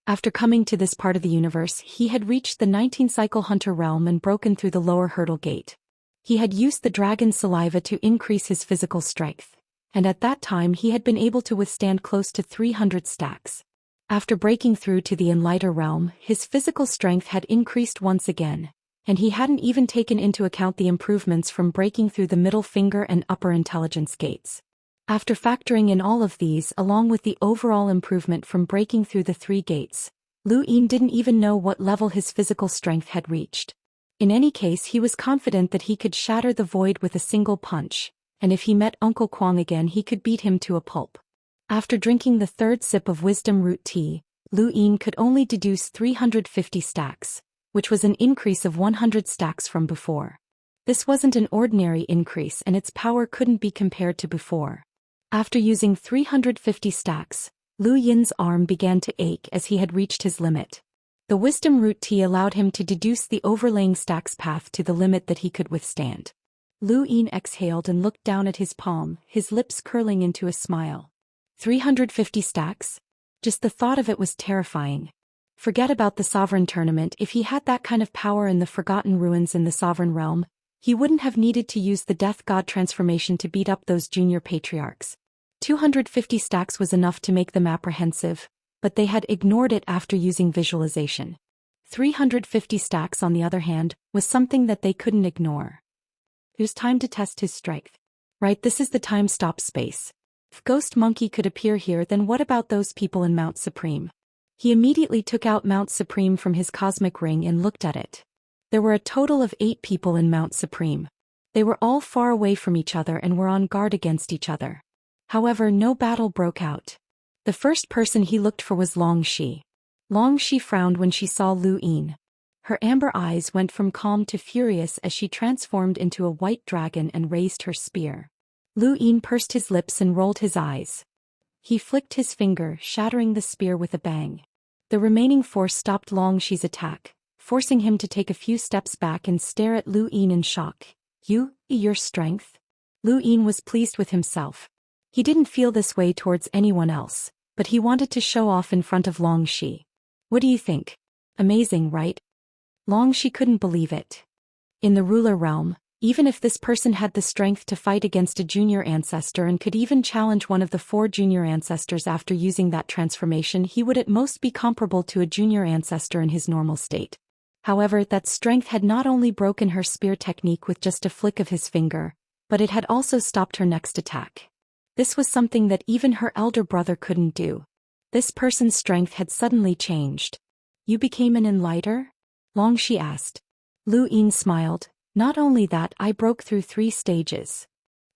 After coming to this part of the universe, he had reached the 19-cycle hunter realm and broken through the lower hurdle gate. He had used the dragon's saliva to increase his physical strength, and at that time he had been able to withstand close to 300 stacks. After breaking through to the Enlighter realm, his physical strength had increased once again, and he hadn't even taken into account the improvements from breaking through the middle finger and upper intelligence gates. After factoring in all of these along with the overall improvement from breaking through the 3 gates, Lu Yin didn't even know what level his physical strength had reached. In any case, he was confident that he could shatter the void with a single punch, and if he met Uncle Kwang again he could beat him to a pulp. After drinking the 3rd sip of wisdom root tea, Lu Yin could only deduce 350 stacks, which was an increase of 100 stacks from before. This wasn't an ordinary increase and its power couldn't be compared to before. After using 350 stacks, Lu Yin's arm began to ache as he had reached his limit. The wisdom root tea allowed him to deduce the overlaying stacks path to the limit that he could withstand. Lu Yin exhaled and looked down at his palm, his lips curling into a smile. 350 stacks? Just the thought of it was terrifying. Forget about the sovereign tournament. If he had that kind of power in the Forgotten Ruins in the sovereign realm, he wouldn't have needed to use the Death God transformation to beat up those junior patriarchs. 250 stacks was enough to make them apprehensive, but they had ignored it after using visualization. 350 stacks, on the other hand, was something that they couldn't ignore. It was time to test his strength. Right, this is the time-stop space. If Ghost Monkey could appear here, then what about those people in Mount Supreme? He immediately took out Mount Supreme from his cosmic ring and looked at it. There were a total of 8 people in Mount Supreme. They were all far away from each other and were on guard against each other. However, no battle broke out. The first person he looked for was Long Shi. Long Shi frowned when she saw Lu Yin. Her amber eyes went from calm to furious as she transformed into a white dragon and raised her spear. Lu Yin pursed his lips and rolled his eyes. He flicked his finger, shattering the spear with a bang. The remaining force stopped Long Shi's attack, forcing him to take a few steps back and stare at Lu Yin in shock. Your strength? Lu Yin was pleased with himself. He didn't feel this way towards anyone else, but he wanted to show off in front of Long Shi. What do you think? Amazing, right? Long Shi couldn't believe it. In the ruler realm, even if this person had the strength to fight against a junior ancestor and could even challenge one of the 4 junior ancestors after using that transformation, he would at most be comparable to a junior ancestor in his normal state. However, that strength had not only broken her spear technique with just a flick of his finger, but it had also stopped her next attack. This was something that even her elder brother couldn't do. This person's strength had suddenly changed. You became an enlighter? Long Shi asked. Lu Yin smiled. Not only that, I broke through 3 stages.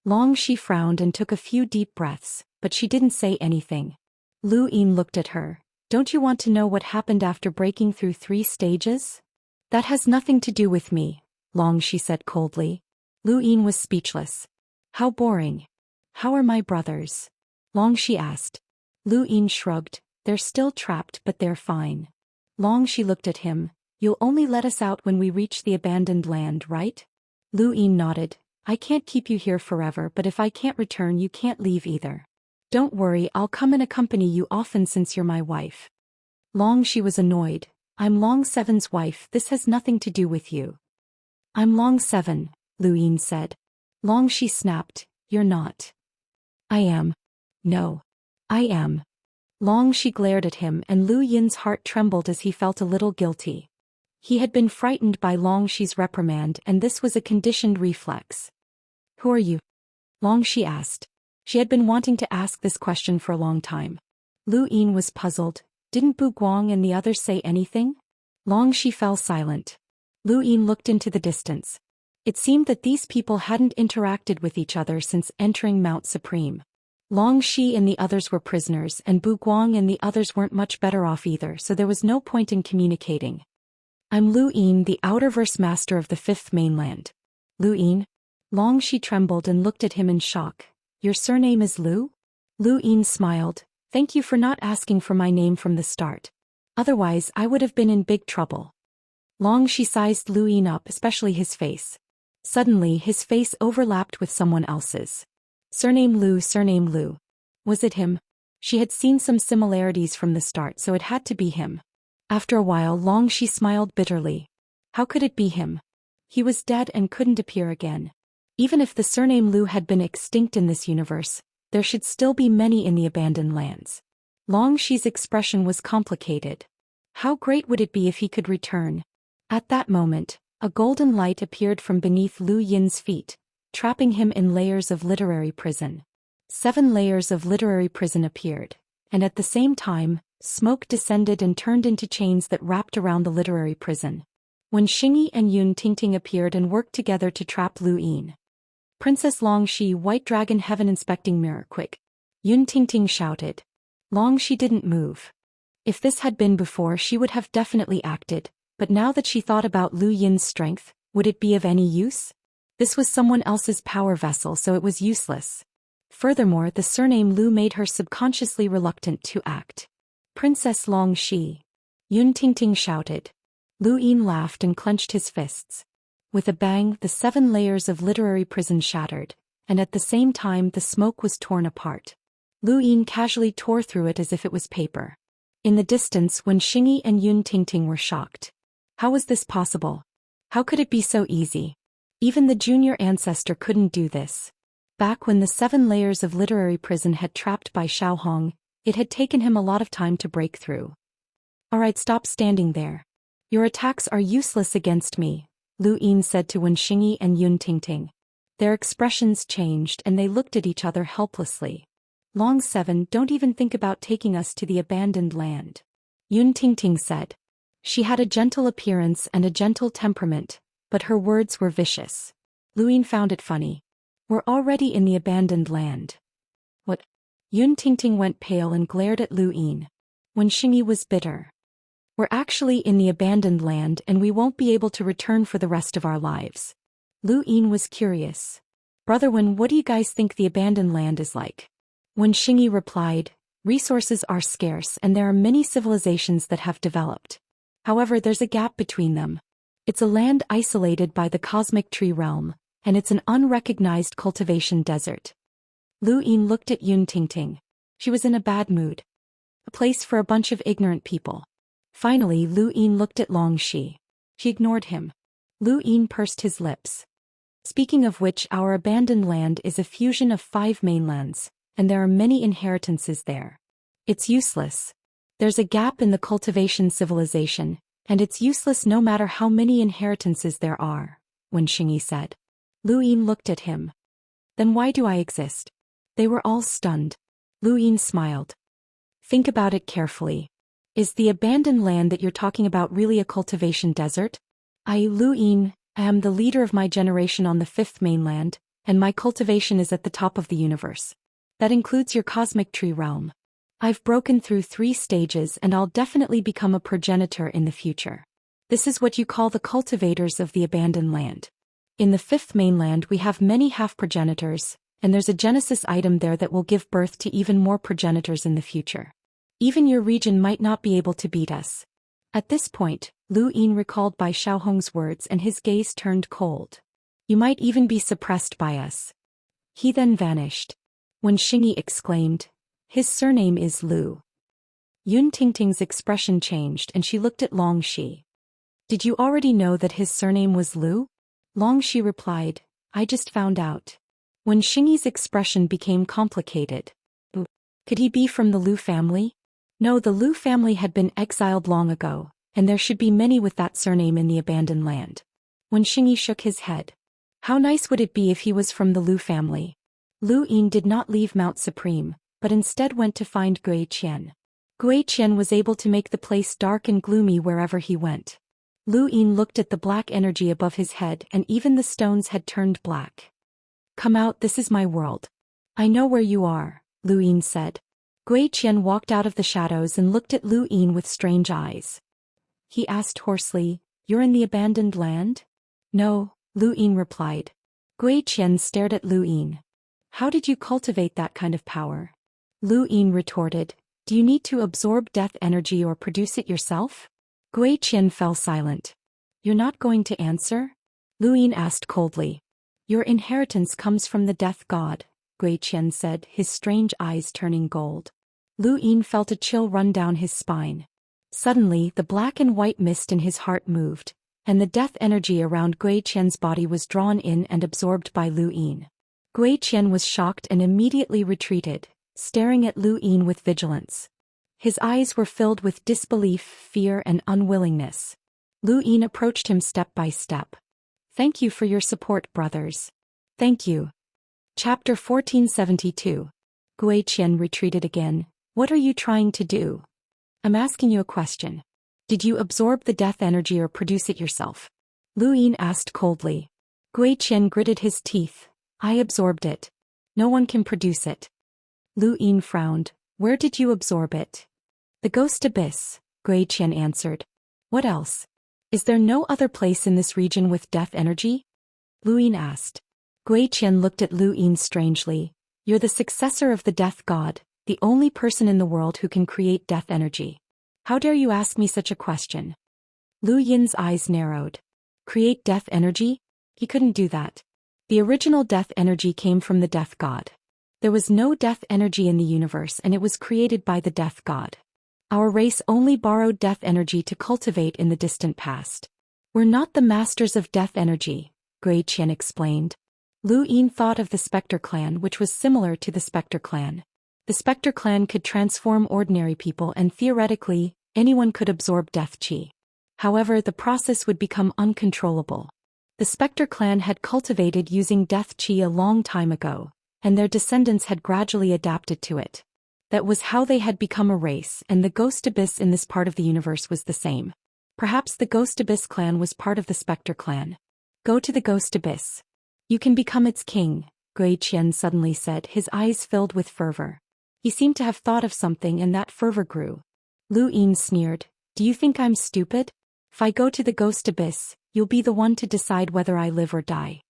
Long Shi frowned and took a few deep breaths, but she didn't say anything. Lu Yin looked at her. Don't you want to know what happened after breaking through 3 stages? That has nothing to do with me, Long Shi said coldly. Lu Yin was speechless. How boring. How are my brothers? Long Shi asked. Lu Yin shrugged. They're still trapped, but they're fine. Long Shi looked at him. You'll only let us out when we reach the abandoned land, right? Lu Yin nodded. I can't keep you here forever, but if I can't return, you can't leave either. Don't worry, I'll come and accompany you often since you're my wife. Long Shi was annoyed. I'm Long Seven's wife, this has nothing to do with you. I'm Long Seven, Lu Yin said. Long Shi snapped. You're not. I am. No. I am. Long Shi glared at him and Lu Yin's heart trembled as he felt a little guilty. He had been frightened by Long Shi's reprimand and this was a conditioned reflex. Who are you? Long Shi asked. She had been wanting to ask this question for a long time. Lu Yin was puzzled. Didn't Bu Guang and the others say anything? Long Shi fell silent. Lu Yin looked into the distance. It seemed that these people hadn't interacted with each other since entering Mount Supreme. Long Shi and the others were prisoners and Bu Guang and the others weren't much better off either, so there was no point in communicating. I'm Lu Yin, the Outerverse Master of the 5th Mainland. Lu Yin? Long Shi trembled and looked at him in shock. Your surname is Lu? Lu Yin smiled. Thank you for not asking for my name from the start. Otherwise, I would have been in big trouble. Long Shi sized Lu Yin up, especially his face. Suddenly, his face overlapped with someone else's. Surname Lu. Was it him? She had seen some similarities from the start, so it had to be him. After a while, Xianxia smiled bitterly. How could it be him? He was dead and couldn't appear again. Even if the surname Lu had been extinct in this universe, there should still be many in the abandoned lands. Xia's expression was complicated. How great would it be if he could return? At that moment, a golden light appeared from beneath Lu Yin's feet, trapping him in layers of literary prison. 7 layers of literary prison appeared, and at the same time, smoke descended and turned into chains that wrapped around the literary prison. When Xingyi and Yun Tingting appeared and worked together to trap Lu Yin. Princess Xianxia, White Dragon Heaven Inspecting Mirror, quick! Yun Tingting shouted. Xianxia didn't move. If this had been before, she would have definitely acted, but now that she thought about Lu Yin's strength, would it be of any use? This was someone else's power vessel, so it was useless. Furthermore, the surname Lu made her subconsciously reluctant to act. Princess Xianxia! Yun Tingting shouted. Lu Yin laughed and clenched his fists. With a bang, the 7 layers of literary prison shattered, and at the same time the smoke was torn apart. Lu Yin casually tore through it as if it was paper. In the distance, when Xingyi and Yun Tingting were shocked. How was this possible? How could it be so easy? Even the junior ancestor couldn't do this. Back when the 7 layers of literary prison had trapped by Xiaohong, it had taken him a lot of time to break through. Alright, stop standing there. Your attacks are useless against me, Lu Yin said to Wen Xingyi and Yun Tingting. Their expressions changed and they looked at each other helplessly. Long 7, don't even think about taking us to the abandoned land. Yun Tingting said. She had a gentle appearance and a gentle temperament, but her words were vicious. Lu Yin found it funny. We're already in the abandoned land. What? Yun Tingting went pale and glared at Lu Yin. Wen Xingyi was bitter. We're actually in the abandoned land and we won't be able to return for the rest of our lives. Lu Yin was curious. Brother Wen, what do you guys think the abandoned land is like? Wen Xingyi replied, resources are scarce and there are many civilizations that have developed. However, there's a gap between them. It's a land isolated by the cosmic tree realm, and it's an unrecognized cultivation desert. Lu Yin looked at Yun Tingting. She was in a bad mood. A place for a bunch of ignorant people. Finally, Lu Yin looked at Xianxia. She ignored him. Lu Yin pursed his lips. Speaking of which, our abandoned land is a fusion of 5 mainlands, and there are many inheritances there. It's useless. There's a gap in the cultivation civilization, and it's useless no matter how many inheritances there are, Wen Xingyi said. Lu Yin looked at him. Then why do I exist? They were all stunned. Lu Yin smiled. Think about it carefully. Is the abandoned land that you're talking about really a cultivation desert? Lu Yin, I am the leader of my generation on the 5th mainland, and my cultivation is at the top of the universe. That includes your cosmic tree realm. I've broken through 3 stages and I'll definitely become a progenitor in the future. This is what you call the cultivators of the abandoned land. In the 5th mainland we have many half-progenitors, and there's a genesis item there that will give birth to even more progenitors in the future. Even your region might not be able to beat us. At this point, Lu Yin recalled by Xiaohong's words and his gaze turned cold. You might even be suppressed by us. He then vanished. When Xingyi exclaimed, his surname is Lu. Yun Tingting's expression changed and she looked at Xianxia. Did you already know that his surname was Lu? Xianxia replied, I just found out. When Xingyi's expression became complicated. Could he be from the Lu family? No, the Lu family had been exiled long ago, and there should be many with that surname in the abandoned land. When Xingyi shook his head. How nice would it be if he was from the Lu family? Lu Yin did not leave Mount Supreme, but instead went to find Zhou Xian. Zhou Xian was able to make the place dark and gloomy wherever he went. Lu Yin looked at the black energy above his head and even the stones had turned black. Come out, this is my world. I know where you are, Lu Yin said. Zhou Xian walked out of the shadows and looked at Lu Yin with strange eyes. He asked hoarsely, You're in the abandoned land? No, Lu Yin replied. Zhou Xian stared at Lu Yin. How did you cultivate that kind of power? Lu Yin retorted, Do you need to absorb death energy or produce it yourself? Zhou Xian fell silent. You're not going to answer? Lu Yin asked coldly. Your inheritance comes from the death god, Zhou Xian said, his strange eyes turning gold. Lu Yin felt a chill run down his spine. Suddenly, the black and white mist in his heart moved, and the death energy around Gui Qian's body was drawn in and absorbed by Lu Yin. Gui Qian was shocked and immediately retreated, staring at Lu Yin with vigilance. His eyes were filled with disbelief, fear, and unwillingness. Lu Yin approached him step by step. "Thank you for your support, brothers." "Thank you." Chapter 1472. Gui Qian retreated again. "What are you trying to do?" "I'm asking you a question. Did you absorb the death energy or produce it yourself?" Lu Yin asked coldly. Gui Qian gritted his teeth. "I absorbed it. No one can produce it." Lu Yin frowned. "Where did you absorb it?" "The Ghost Abyss," Gui Qian answered. "What else? Is there no other place in this region with death energy?" Lu Yin asked. Gui Qian looked at Lu Yin strangely. "You're the successor of the death god, the only person in the world who can create death energy. How dare you ask me such a question?" Lu Yin's eyes narrowed. Create death energy? He couldn't do that. The original death energy came from the death god. There was no death energy in the universe and it was created by the death god. Our race only borrowed death energy to cultivate in the distant past. We're not the masters of death energy, Gui Qian explained. Lu Yin thought of the Spectre clan, which was similar to the Spectre clan. The Spectre clan could transform ordinary people and theoretically, anyone could absorb death chi. However, the process would become uncontrollable. The Spectre clan had cultivated using death chi a long time ago, and their descendants had gradually adapted to it. That was how they had become a race, and the Ghost Abyss in this part of the universe was the same. Perhaps the Ghost Abyss clan was part of the Spectre clan. Go to the Ghost Abyss. You can become its king, Gui Qian suddenly said, his eyes filled with fervor. He seemed to have thought of something and that fervor grew. Lu Yin sneered. "Do you think I'm stupid? If I go to the Ghost Abyss, you'll be the one to decide whether I live or die."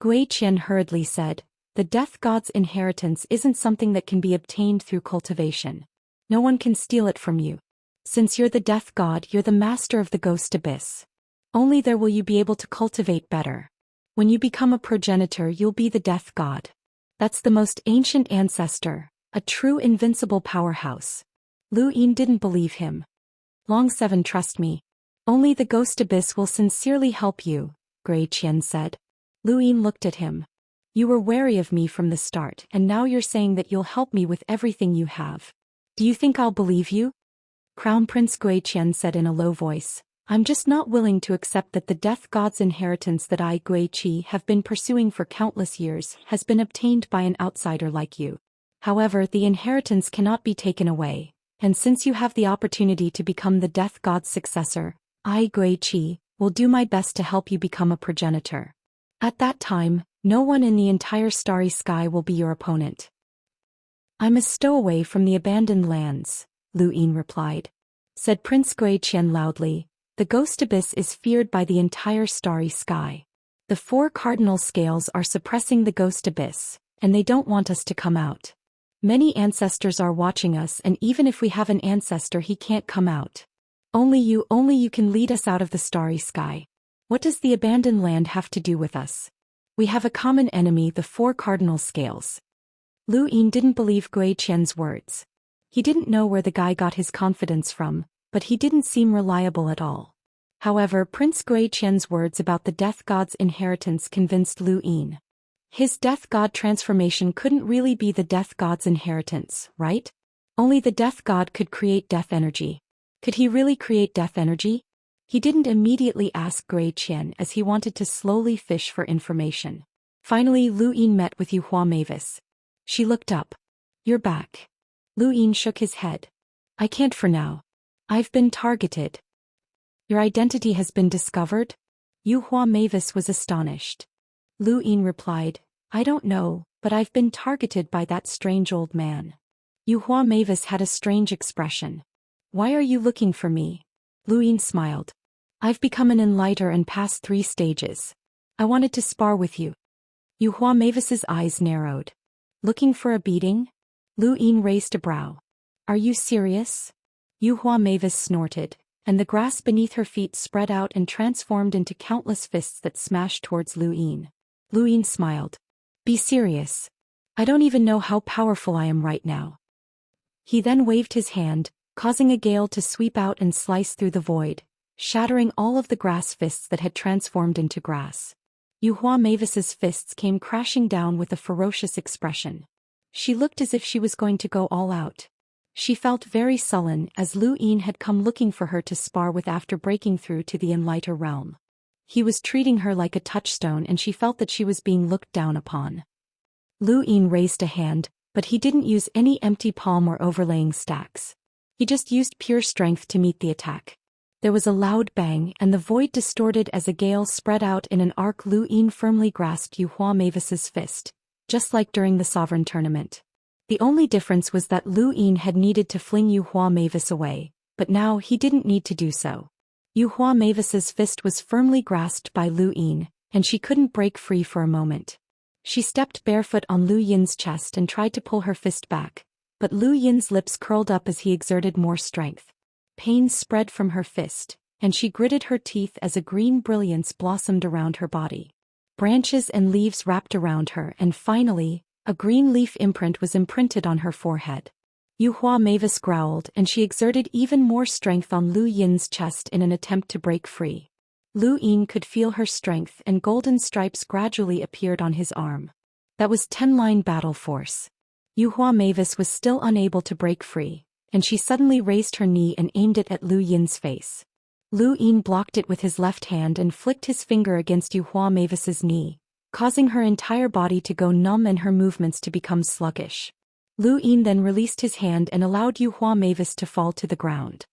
Gui Qian hurriedly said, "The death god's inheritance isn't something that can be obtained through cultivation. No one can steal it from you. Since you're the death god, you're the master of the Ghost Abyss. Only there will you be able to cultivate better. When you become a progenitor, you'll be the death god. That's the most ancient ancestor, a true invincible powerhouse." Lu Yin didn't believe him. "Long Seven, trust me. Only the Ghost Abyss will sincerely help you," Gui Qian said. Lu Yin looked at him. "You were wary of me from the start, and now you're saying that you'll help me with everything you have. Do you think I'll believe you?" Crown Prince Gui Qian said in a low voice. "I'm just not willing to accept that the death god's inheritance that I, Gui Qi, have been pursuing for countless years has been obtained by an outsider like you. However, the inheritance cannot be taken away, and since you have the opportunity to become the death god's successor, I, Gui Qi, will do my best to help you become a progenitor. At that time, no one in the entire starry sky will be your opponent." "I'm a stowaway from the abandoned lands," Lu Yin replied. Said Prince Gui Qian loudly. "The Ghost Abyss is feared by the entire starry sky. The 4 cardinal scales are suppressing the Ghost Abyss, and they don't want us to come out. Many ancestors are watching us, and even if we have an ancestor, he can't come out. Only you can lead us out of the starry sky. What does the abandoned land have to do with us? We have a common enemy, the 4 cardinal scales." Lu Yin didn't believe Gui Qian's words. He didn't know where the guy got his confidence from, but he didn't seem reliable at all. However, Prince Gui Qian's words about the death god's inheritance convinced Lu Yin. His death god transformation couldn't really be the death god's inheritance, right? Only the death god could create death energy. Could he really create death energy? He didn't immediately ask Gui Qian as he wanted to slowly fish for information. Finally, Lu Yin met with Yuhua Mavis. She looked up. "You're back." Lu Yin shook his head. "I can't for now. I've been targeted." "Your identity has been discovered?" Yuhua Mavis was astonished. Lu Yin replied, "I don't know, but I've been targeted by that strange old man." Yuhua Mavis had a strange expression. "Why are you looking for me?" Lu Yin smiled. "I've become an enlighter and passed 3 stages. I wanted to spar with you." Yuhua Mavis's eyes narrowed. "Looking for a beating?" Lu Yin raised a brow. "Are you serious?" Yuhua Mavis snorted, and the grass beneath her feet spread out and transformed into countless fists that smashed towards Lu Yin. Lu Yin smiled. "Be serious. I don't even know how powerful I am right now." He then waved his hand, causing a gale to sweep out and slice through the void, shattering all of the grass fists that had transformed into grass. Yuhua Mavis's fists came crashing down with a ferocious expression. She looked as if she was going to go all out. She felt very sullen as Lu Yin had come looking for her to spar with after breaking through to the Enlighter realm. He was treating her like a touchstone and she felt that she was being looked down upon. Lu Yin raised a hand, but he didn't use any empty palm or overlaying stacks. He just used pure strength to meet the attack. There was a loud bang and the void distorted as a gale spread out in an arc. Lu Yin firmly grasped Yuhua Mavis's fist, just like during the Sovereign Tournament. The only difference was that Lu Yin had needed to fling Yuhua Mavis away, but now he didn't need to do so. Yuhua Mavis's fist was firmly grasped by Lu Yin, and she couldn't break free for a moment. She stepped barefoot on Lu Yin's chest and tried to pull her fist back, but Lu Yin's lips curled up as he exerted more strength. Pain spread from her fist, and she gritted her teeth as a green brilliance blossomed around her body. Branches and leaves wrapped around her and finally, a green leaf imprint was imprinted on her forehead. Yuhua Mavis growled and she exerted even more strength on Lu Yin's chest in an attempt to break free. Lu Yin could feel her strength and golden stripes gradually appeared on his arm. That was 10-line battle force. Yuhua Mavis was still unable to break free, and she suddenly raised her knee and aimed it at Lu Yin's face. Lu Yin blocked it with his left hand and flicked his finger against Yuhua Mavis's knee, causing her entire body to go numb and her movements to become sluggish. Lu Yin then released his hand and allowed Yuhua Mavis to fall to the ground.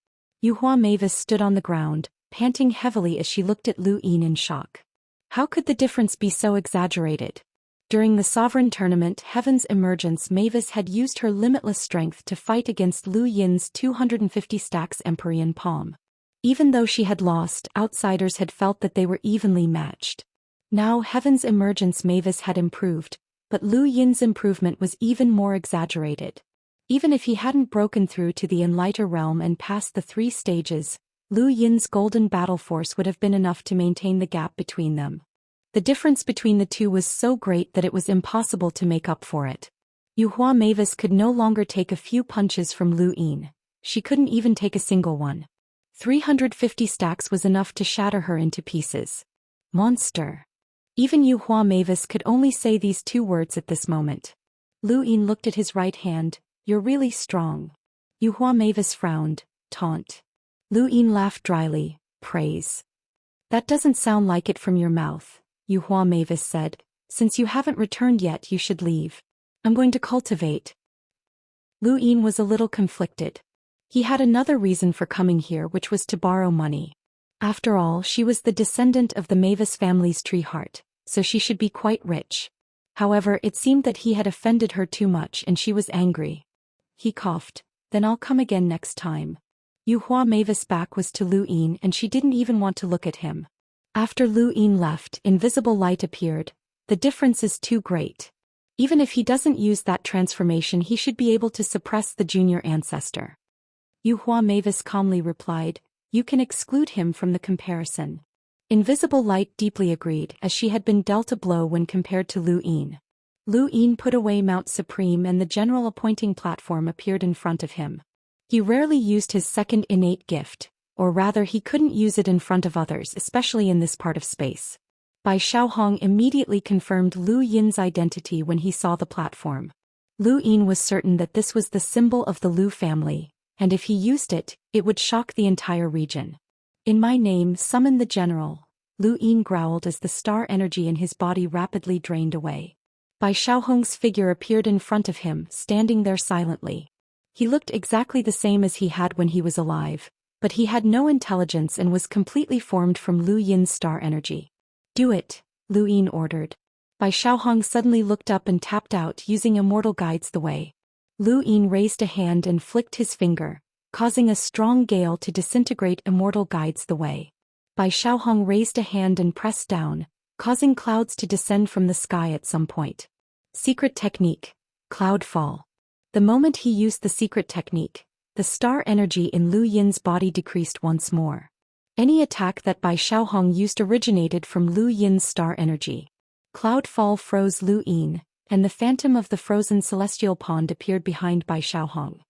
Yuhua Mavis stood on the ground, panting heavily as she looked at Lu Yin in shock. How could the difference be so exaggerated? During the Sovereign Tournament Heaven's Emergence, Mavis had used her limitless strength to fight against Lu Yin's 250 stacks Empyrean palm. Even though she had lost, outsiders had felt that they were evenly matched. Now Heaven's Emergence Mavis had improved, but Lu Yin's improvement was even more exaggerated. Even if he hadn't broken through to the Enlighter realm and passed the 3 stages, Lu Yin's golden battle force would have been enough to maintain the gap between them. The difference between the two was so great that it was impossible to make up for it. Yuhua Mavis could no longer take a few punches from Lu Yin. She couldn't even take a single one. 350 stacks was enough to shatter her into pieces. Monster. Even Yuhua Mavis could only say these 2 words at this moment. Lu Yin looked at his right hand. You're really strong. Yuhua Mavis frowned. Taunt. Lu Yin laughed dryly. Praise. That doesn't sound like it from your mouth, Yuhua Mavis said. Since you haven't returned yet, you should leave. I'm going to cultivate. Lu Yin was a little conflicted. He had another reason for coming here, which was to borrow money. After all, she was the descendant of the Mavis family's tree heart, so she should be quite rich. However, it seemed that he had offended her too much and she was angry. He coughed. Then I'll come again next time. Yuhua Mavis' back was to Lu Yin and she didn't even want to look at him. After Lu Yin left, invisible light appeared. The difference is too great. Even if he doesn't use that transformation, he should be able to suppress the junior ancestor. Yuhua Mavis calmly replied, You can exclude him from the comparison. Invisible light deeply agreed, as she had been dealt a blow when compared to Lu Yin. Lu Yin put away Mount Supreme and the general appointing platform appeared in front of him. He rarely used his second innate gift, or rather he couldn't use it in front of others, especially in this part of space. Bai Xiaohong immediately confirmed Lu Yin's identity when he saw the platform. Lu Yin was certain that this was the symbol of the Lu family, and if he used it, it would shock the entire region. In my name, summon the general, Lu Yin growled as the star energy in his body rapidly drained away. Bai Xiaohong's figure appeared in front of him, standing there silently. He looked exactly the same as he had when he was alive, but he had no intelligence and was completely formed from Lu Yin's star energy. Do it, Lu Yin ordered. Bai Xiaohong suddenly looked up and tapped out using Immortal guides the way. Lu Yin raised a hand and flicked his finger, causing a strong gale to disintegrate Immortal guides the way. Bai Xiaohong raised a hand and pressed down, causing clouds to descend from the sky at some point. Secret technique. Cloud fall. The moment he used the secret technique, the star energy in Lu Yin's body decreased once more. Any attack that Bai Xiaohong used originated from Lu Yin's star energy. Cloud fall froze Lu Yin, and the phantom of the frozen celestial pond appeared behind Bai Xiaohong.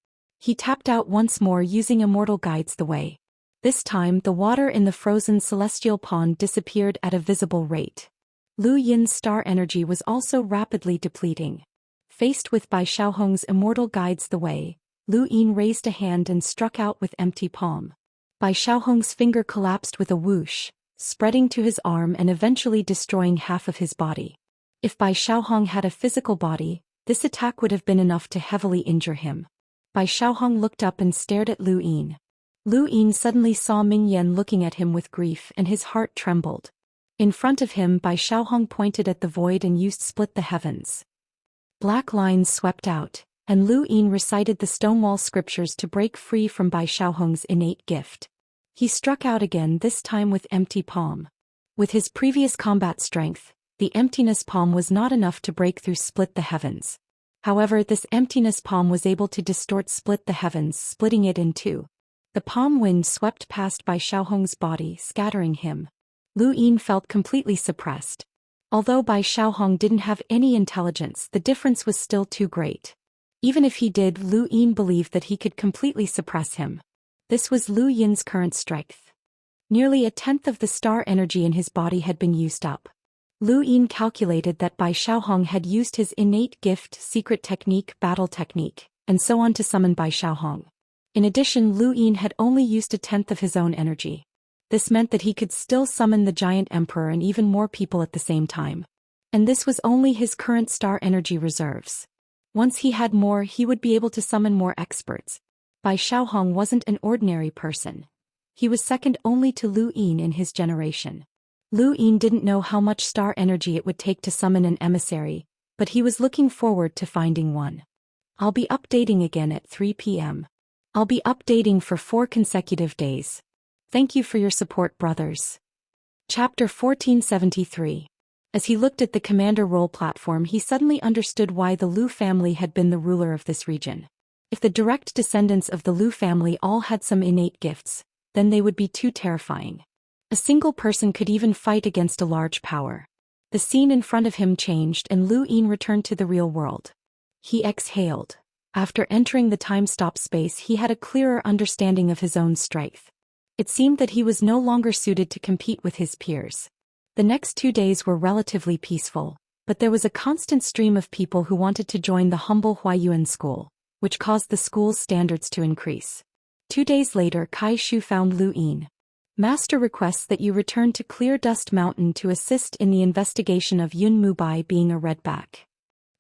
He tapped out once more using Immortal guides the way. This time the water in the frozen celestial pond disappeared at a visible rate. Lu Yin's star energy was also rapidly depleting. Faced with Bai Xiaohong's Immortal guides the way, Lu Yin raised a hand and struck out with empty palm. Bai Xiaohong's finger collapsed with a whoosh, spreading to his arm and eventually destroying half of his body. If Bai Xiaohong had a physical body, this attack would have been enough to heavily injure him. Bai Xiaohong looked up and stared at Lu Yin. Lu Yin suddenly saw Ming Yan looking at him with grief and his heart trembled. In front of him Bai Xiaohong pointed at the void and used Split the Heavens. Black lines swept out, and Lu Yin recited the Stonewall scriptures to break free from Bai Xiaohong's innate gift. He struck out again, this time with empty palm. With his previous combat strength, the emptiness palm was not enough to break through Split the Heavens. However, this emptiness palm was able to distort Split the Heavens, splitting it in two. The palm wind swept past Bai Xiaohong's body, scattering him. Lu Yin felt completely suppressed. Although Bai Xiaohong didn't have any intelligence, the difference was still too great. Even if he did, Lu Yin believed that he could completely suppress him. This was Lu Yin's current strength. Nearly a tenth of the star energy in his body had been used up. Lu Yin calculated that Bai Xiaohong had used his innate gift, secret technique, battle technique, and so on to summon Bai Xiaohong. In addition, Lu Yin had only used a tenth of his own energy. This meant that he could still summon the giant emperor and even more people at the same time. And this was only his current star energy reserves. Once he had more, he would be able to summon more experts. Bai Xiaohong wasn't an ordinary person. He was second only to Lu Yin in his generation. Lu Yin didn't know how much star energy it would take to summon an emissary, but he was looking forward to finding one. I'll be updating again at 3 p.m. I'll be updating for 4 consecutive days. Thank you for your support, brothers. Chapter 1473. As he looked at the commander role platform, he suddenly understood why the Lu family had been the ruler of this region. If the direct descendants of the Lu family all had some innate gifts, then they would be too terrifying. A single person could even fight against a large power. The scene in front of him changed and Lu Yin returned to the real world. He exhaled. After entering the time-stop space, he had a clearer understanding of his own strength. It seemed that he was no longer suited to compete with his peers. The next 2 days were relatively peaceful, but there was a constant stream of people who wanted to join the humble Huayuan school, which caused the school's standards to increase. 2 days later, Kai Shu found Lu Yin. Master requests that you return to Clear Dust Mountain to assist in the investigation of Yun Mubai being a redback.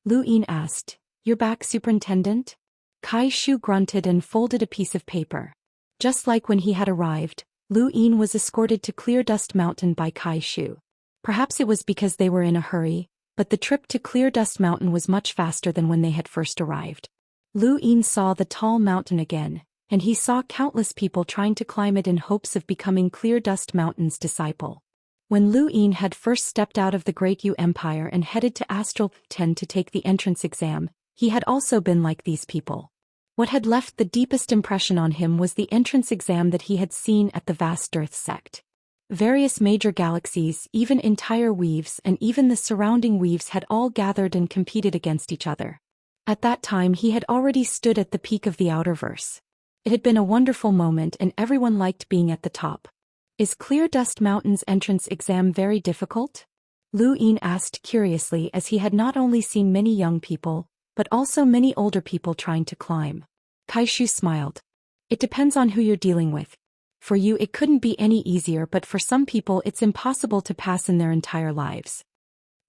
Lu Yin asked, "You're back, Superintendent?" Kai Shu grunted and folded a piece of paper. Just like when he had arrived, Lu Yin was escorted to Clear Dust Mountain by Kai Shu. Perhaps it was because they were in a hurry, but the trip to Clear Dust Mountain was much faster than when they had first arrived. Lu Yin saw the tall mountain again, and he saw countless people trying to climb it in hopes of becoming Clear Dust Mountain's disciple. When Lu Yin had first stepped out of the Great Yu Empire and headed to Astral 10 to take the entrance exam, he had also been like these people. What had left the deepest impression on him was the entrance exam that he had seen at the vast Earth sect. Various major galaxies, even entire weaves and even the surrounding weaves had all gathered and competed against each other. At that time he had already stood at the peak of the Outerverse. It had been a wonderful moment and everyone liked being at the top. Is Clear Dust Mountain's entrance exam very difficult? Lu Yin asked curiously, as he had not only seen many young people, but also many older people trying to climb. Kai Shu smiled. It depends on who you're dealing with. For you it couldn't be any easier, but for some people it's impossible to pass in their entire lives.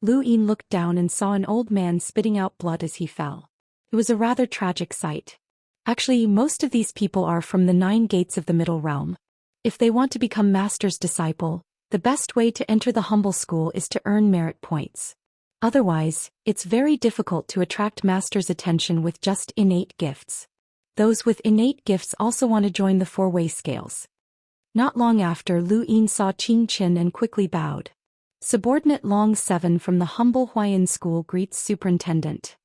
Lu Yin looked down and saw an old man spitting out blood as he fell. It was a rather tragic sight. Actually, most of these people are from the 9 gates of the Middle Realm. If they want to become Master's disciple, the best way to enter the humble school is to earn merit points. Otherwise, it's very difficult to attract Master's attention with just innate gifts. Those with innate gifts also want to join the 4-way scales. Not long after, Lu Yin saw Qing Qin and quickly bowed. Subordinate Long 7 from the humble Huayan school greets Superintendent.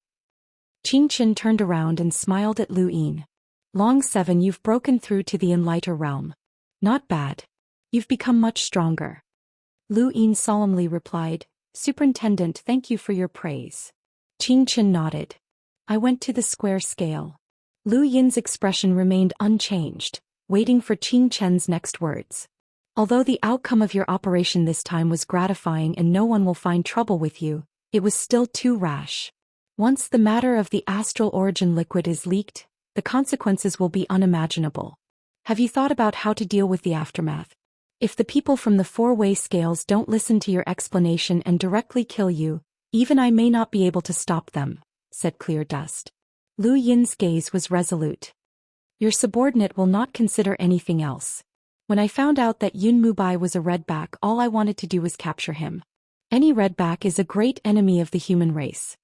Qing Qin turned around and smiled at Lu Yin. Long 7, you've broken through to the Enlighter realm. Not bad. You've become much stronger. Lu Yin solemnly replied, Superintendent, thank you for your praise. Qing Qin nodded. I went to the square scale. Lu Yin's expression remained unchanged, waiting for Qing Chen's next words. Although the outcome of your operation this time was gratifying and no one will find trouble with you, it was still too rash. Once the matter of the astral origin liquid is leaked, the consequences will be unimaginable. Have you thought about how to deal with the aftermath? If the people from the four-way scales don't listen to your explanation and directly kill you, even I may not be able to stop them, said Clear Dust. Lu Yin's gaze was resolute. Your subordinate will not consider anything else. When I found out that Yun Mubai was a redback, all I wanted to do was capture him. Any redback is a great enemy of the human race.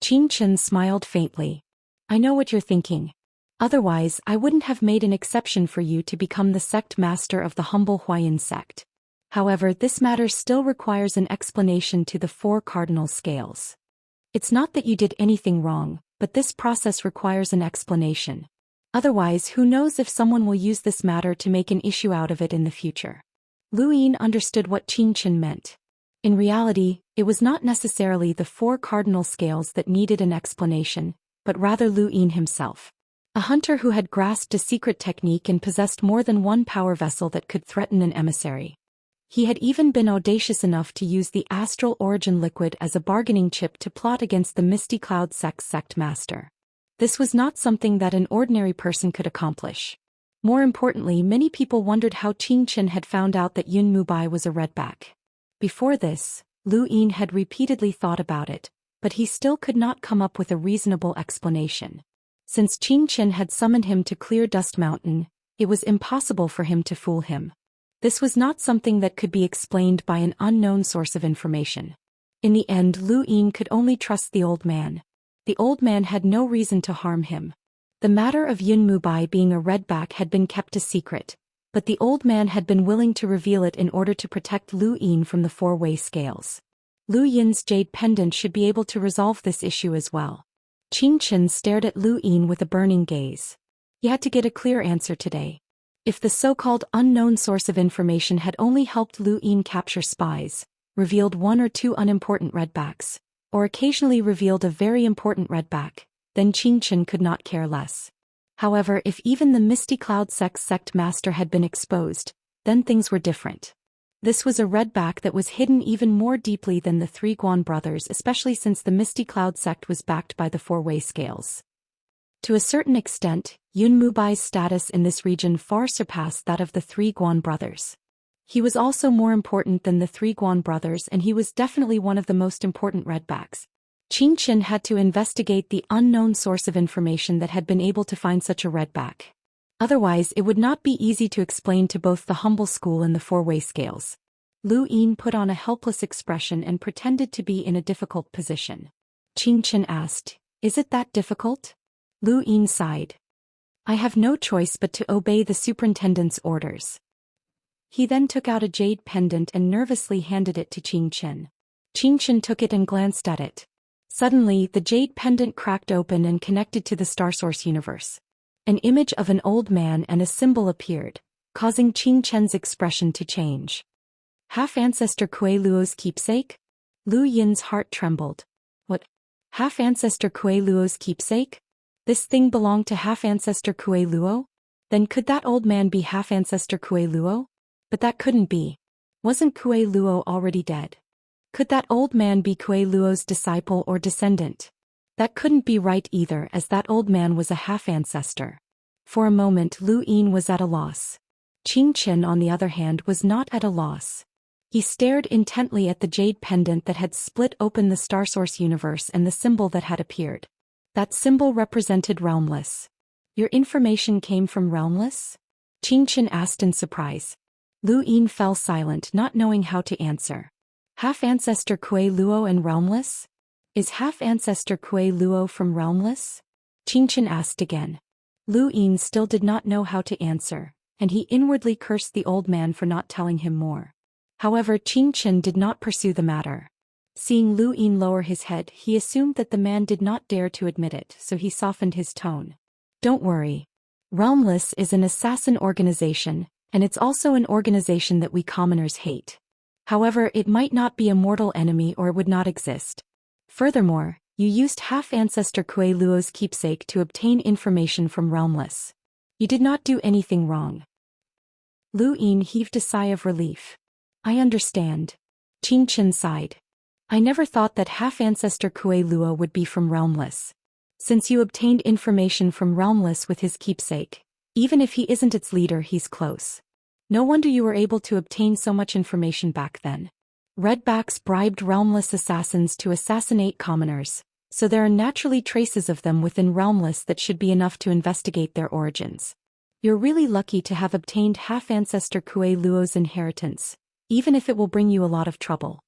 Qing Chen smiled faintly. I know what you're thinking. Otherwise, I wouldn't have made an exception for you to become the sect master of the humble Huayan sect. However, this matter still requires an explanation to the four cardinal scales. It's not that you did anything wrong, but this process requires an explanation. Otherwise, who knows if someone will use this matter to make an issue out of it in the future. Lu Yin understood what Qing Chen meant. In reality, it was not necessarily the four cardinal scales that needed an explanation, but rather Lu Yin himself. A hunter who had grasped a secret technique and possessed more than one power vessel that could threaten an emissary. He had even been audacious enough to use the astral origin liquid as a bargaining chip to plot against the Misty Cloud sect's sect master. This was not something that an ordinary person could accomplish. More importantly, many people wondered how Qing Chen had found out that Yun Mubai was a redback. Before this, Lu Yin had repeatedly thought about it, but he still could not come up with a reasonable explanation. Since Qing Chen had summoned him to Clear Dust Mountain, it was impossible for him to fool him. This was not something that could be explained by an unknown source of information. In the end, Lu Yin could only trust the old man. The old man had no reason to harm him. The matter of Yun Mubai being a redback had been kept a secret, but the old man had been willing to reveal it in order to protect Lu Yin from the four-way scales. Lu Yin's jade pendant should be able to resolve this issue as well. Qing Chen stared at Lu Yin with a burning gaze. He had to get a clear answer today. If the so-called unknown source of information had only helped Lu Yin capture spies, revealed one or two unimportant redbacks, or occasionally revealed a very important redback, then Qing Chen could not care less. However, if even the Misty Cloud sect's sect master had been exposed, then things were different. This was a redback that was hidden even more deeply than the three Guan brothers, especially since the Misty Cloud sect was backed by the four-way scales. To a certain extent, Yun Mubai's status in this region far surpassed that of the three Guan brothers. He was also more important than the three Guan brothers, and he was definitely one of the most important redbacks. Qing Chen had to investigate the unknown source of information that had been able to find such a redback. Otherwise, it would not be easy to explain to both the humble school and the four-way scales. Lu Yin put on a helpless expression and pretended to be in a difficult position. Qing Chen asked, "Is it that difficult?" Lu Yin sighed. "I have no choice but to obey the superintendent's orders." He then took out a jade pendant and nervously handed it to Qing Chen. Qing Chen took it and glanced at it. Suddenly, the jade pendant cracked open and connected to the star source universe. An image of an old man and a symbol appeared, causing Qing Chen's expression to change. Half-ancestor Kuei Luo's keepsake? Lu Yin's heart trembled. What? Half-ancestor Kuei Luo's keepsake? This thing belonged to half-ancestor Kuei Luo? Then could that old man be half-ancestor Kuei Luo? But that couldn't be. Wasn't Kuei Luo already dead? Could that old man be Kuei Luo's disciple or descendant? That couldn't be right either, as that old man was a half-ancestor. For a moment Lu Yin was at a loss. Qing Chen, on the other hand, was not at a loss. He stared intently at the jade pendant that had split open the star source universe and the symbol that had appeared. That symbol represented Realmless. Your information came from Realmless? Qing Chen asked in surprise. Lu Yin fell silent, not knowing how to answer. Half-ancestor Kuei Luo and Realmless? Is half-ancestor Kuei Luo from Realmless? Qing Chen asked again. Lu Yin still did not know how to answer, and he inwardly cursed the old man for not telling him more. However, Qing Chen did not pursue the matter. Seeing Lu Yin lower his head, he assumed that the man did not dare to admit it, so he softened his tone. Don't worry. Realmless is an assassin organization, and it's also an organization that we commoners hate. However, it might not be a mortal enemy or it would not exist. Furthermore, You used half-ancestor Kuei Luo's keepsake to obtain information from Realmless. You did not do anything wrong. Lu Yin heaved a sigh of relief. I understand. Qingchen sighed. I never thought that half-ancestor Kuei Luo would be from Realmless. Since you obtained information from Realmless with his keepsake, even if he isn't its leader, he's close. No wonder you were able to obtain so much information back then. Redbacks bribed Realmless assassins to assassinate commoners, so there are naturally traces of them within Realmless that should be enough to investigate their origins. You're really lucky to have obtained half-ancestor Kuei Luo's inheritance, even if it will bring you a lot of trouble.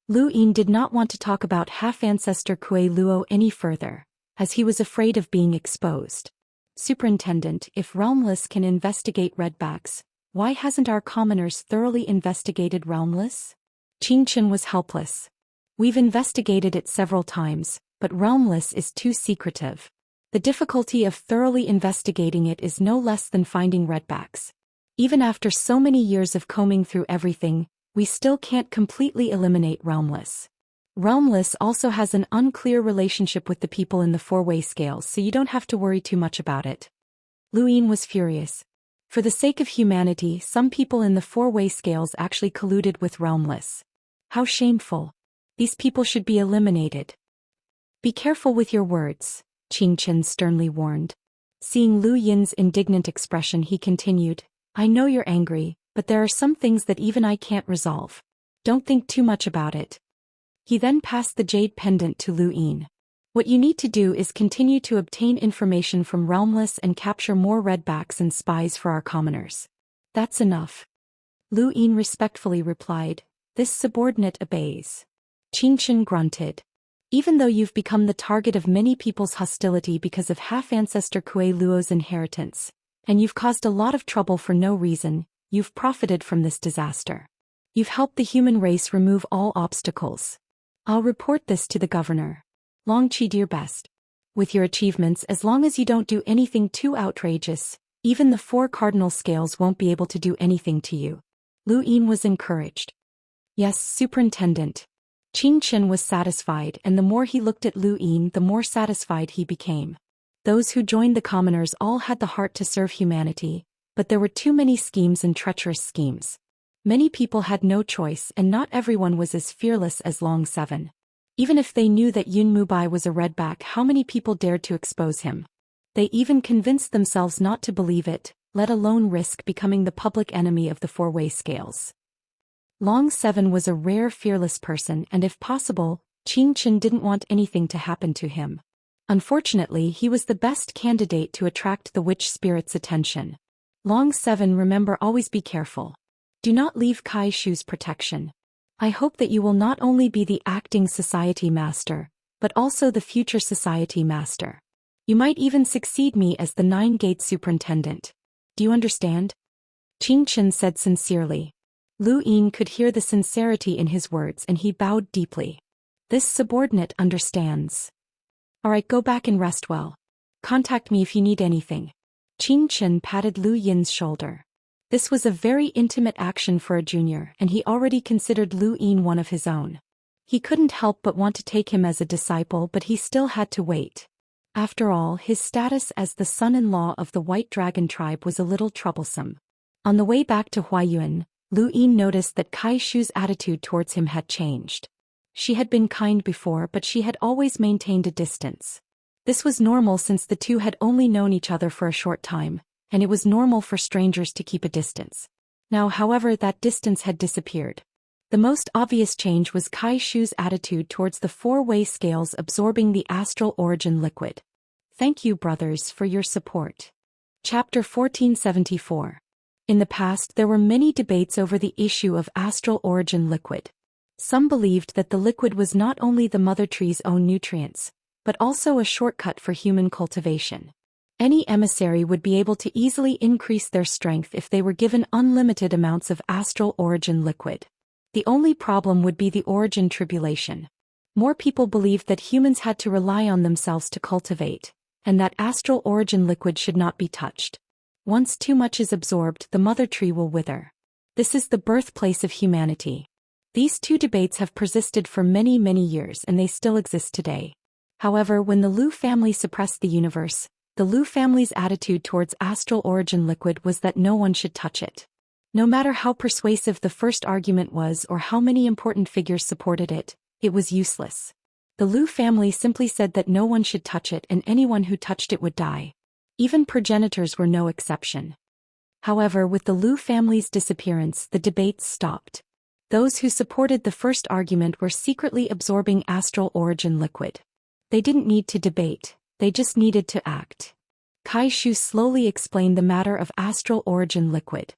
Lu Yin did not want to talk about half-ancestor Kuei Luo any further, as he was afraid of being exposed. Superintendent, if Realmless can investigate Redbacks, why hasn't our commoners thoroughly investigated Realmless? Qingchen was helpless. We've investigated it several times, but Realmless is too secretive. The difficulty of thoroughly investigating it is no less than finding Redbacks. Even after so many years of combing through everything, we still can't completely eliminate Realmless. Realmless also has an unclear relationship with the people in the four-way scales, so you don't have to worry too much about it. Lu Yin was furious. For the sake of humanity, some people in the four-way scales actually colluded with Realmless. How shameful. These people should be eliminated. Be careful with your words, Qingchen sternly warned. Seeing Lu Yin's indignant expression, he continued, I know you're angry, but there are some things that even I can't resolve. Don't think too much about it. He then passed the jade pendant to Lu Yin. What you need to do is continue to obtain information from Realmless and capture more Redbacks and spies for our commoners. That's enough. Lu Yin respectfully replied, This subordinate obeys. Qingchen grunted. Even though you've become the target of many people's hostility because of half-ancestor Kuei Luo's inheritance, and you've caused a lot of trouble for no reason, you've profited from this disaster. You've helped the human race remove all obstacles. I'll report this to the governor. Longqi, do your best. With your achievements, as long as you don't do anything too outrageous, even the four cardinal scales won't be able to do anything to you. Lu Yin was encouraged. Yes, Superintendent. Qingchen was satisfied, and the more he looked at Lu Yin, the more satisfied he became. Those who joined the commoners all had the heart to serve humanity, but there were too many schemes and treacherous schemes. Many people had no choice, and not everyone was as fearless as Long Seven. Even if they knew that Yun Mubai was a Redback, how many people dared to expose him? They even convinced themselves not to believe it, let alone risk becoming the public enemy of the four-way scales. Long Seven was a rare fearless person, and if possible, Qingchen didn't want anything to happen to him. Unfortunately, he was the best candidate to attract the witch spirit's attention. Long Seven, remember, always be careful. Do not leave Kai Shu's protection. I hope that you will not only be the acting society master, but also the future society master. You might even succeed me as the Nine-Gate superintendent. Do you understand? Qingchen said sincerely. Lu Yin could hear the sincerity in his words, and he bowed deeply. This subordinate understands. All right, go back and rest well. Contact me if you need anything. Qingchen patted Lu Yin's shoulder. This was a very intimate action for a junior, and he already considered Lu Yin one of his own. He couldn't help but want to take him as a disciple, but he still had to wait. After all, his status as the son-in-law of the White Dragon tribe was a little troublesome. On the way back to Huayuan, Lu Yin noticed that Kai Shu's attitude towards him had changed. She had been kind before, but she had always maintained a distance. This was normal since the two had only known each other for a short time, and it was normal for strangers to keep a distance. Now, however, that distance had disappeared. The most obvious change was Kai Shu's attitude towards the four-way scales absorbing the astral origin liquid. Thank you, brothers, for your support. Chapter 1474. In the past, there were many debates over the issue of astral origin liquid. Some believed that the liquid was not only the mother tree's own nutrients, but also a shortcut for human cultivation. Any emissary would be able to easily increase their strength if they were given unlimited amounts of astral origin liquid. The only problem would be the origin tribulation. More people believed that humans had to rely on themselves to cultivate, and that astral origin liquid should not be touched. Once too much is absorbed, the mother tree will wither. This is the birthplace of humanity. These two debates have persisted for many, many years, and they still exist today. However, when the Lu family suppressed the universe, the Lu family's attitude towards astral origin liquid was that no one should touch it. No matter how persuasive the first argument was or how many important figures supported it, it was useless. The Lu family simply said that no one should touch it and anyone who touched it would die. Even progenitors were no exception. However, with the Lu family's disappearance, the debates stopped. Those who supported the first argument were secretly absorbing astral origin liquid. They didn't need to debate, they just needed to act. Kai Shu slowly explained the matter of astral origin liquid.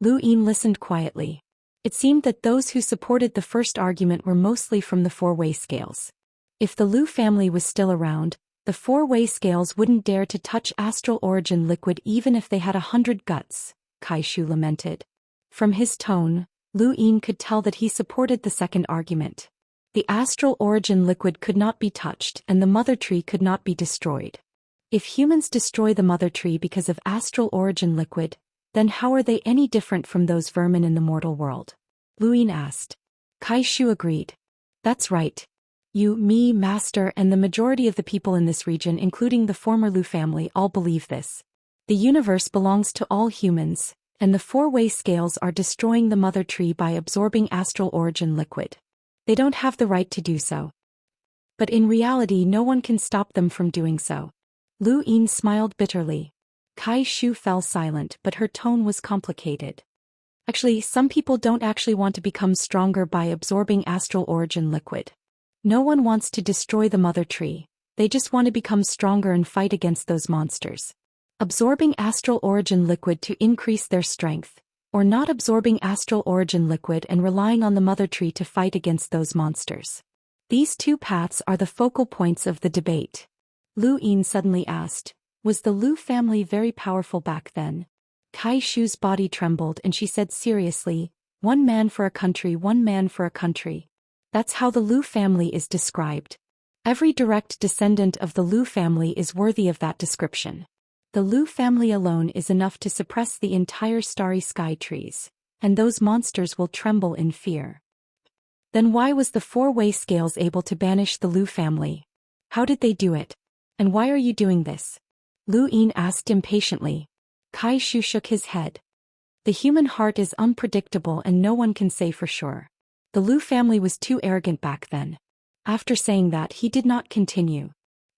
Lu Yin listened quietly. It seemed that those who supported the first argument were mostly from the four-way scales. If the Lu family was still around, the four-way scales wouldn't dare to touch astral origin liquid even if they had 100 guts, Kai Shu lamented. From his tone, Lu Yin could tell that he supported the second argument. The astral origin liquid could not be touched and the mother tree could not be destroyed. If humans destroy the mother tree because of astral origin liquid, then how are they any different from those vermin in the mortal world? Lu Yin asked. Kai Shu agreed. That's right. You, me, Master, and the majority of the people in this region, including the former Lu family, all believe this. The universe belongs to all humans, and the four-way scales are destroying the mother tree by absorbing astral origin liquid. They don't have the right to do so. But in reality, no one can stop them from doing so. Lu Yin smiled bitterly. Kai Shu fell silent, but her tone was complicated. Actually, some people don't actually want to become stronger by absorbing astral origin liquid. No one wants to destroy the mother tree, they just want to become stronger and fight against those monsters. Absorbing astral origin liquid to increase their strength, or not absorbing astral origin liquid and relying on the mother tree to fight against those monsters. These two paths are the focal points of the debate. Lu Yin suddenly asked, was the Lu family very powerful back then? Kai Shu's body trembled and she said seriously, one man for a country, one man for a country. That's how the Lu family is described. Every direct descendant of the Lu family is worthy of that description. The Lu family alone is enough to suppress the entire starry sky trees, and those monsters will tremble in fear. Then why was the four-way scales able to banish the Lu family? How did they do it? And why are you doing this? Lu Yin asked impatiently. Kai Shu shook his head. The human heart is unpredictable and no one can say for sure. The Lu family was too arrogant back then. After saying that, he did not continue.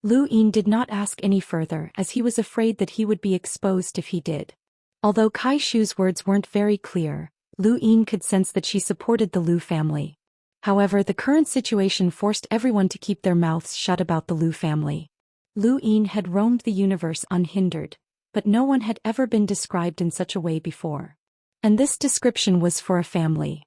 Lu Yin did not ask any further as he was afraid that he would be exposed if he did. Although Kai Shu's words weren't very clear, Lu Yin could sense that she supported the Lu family. However, the current situation forced everyone to keep their mouths shut about the Lu family. Lu Yin had roamed the universe unhindered, but no one had ever been described in such a way before. And this description was for a family.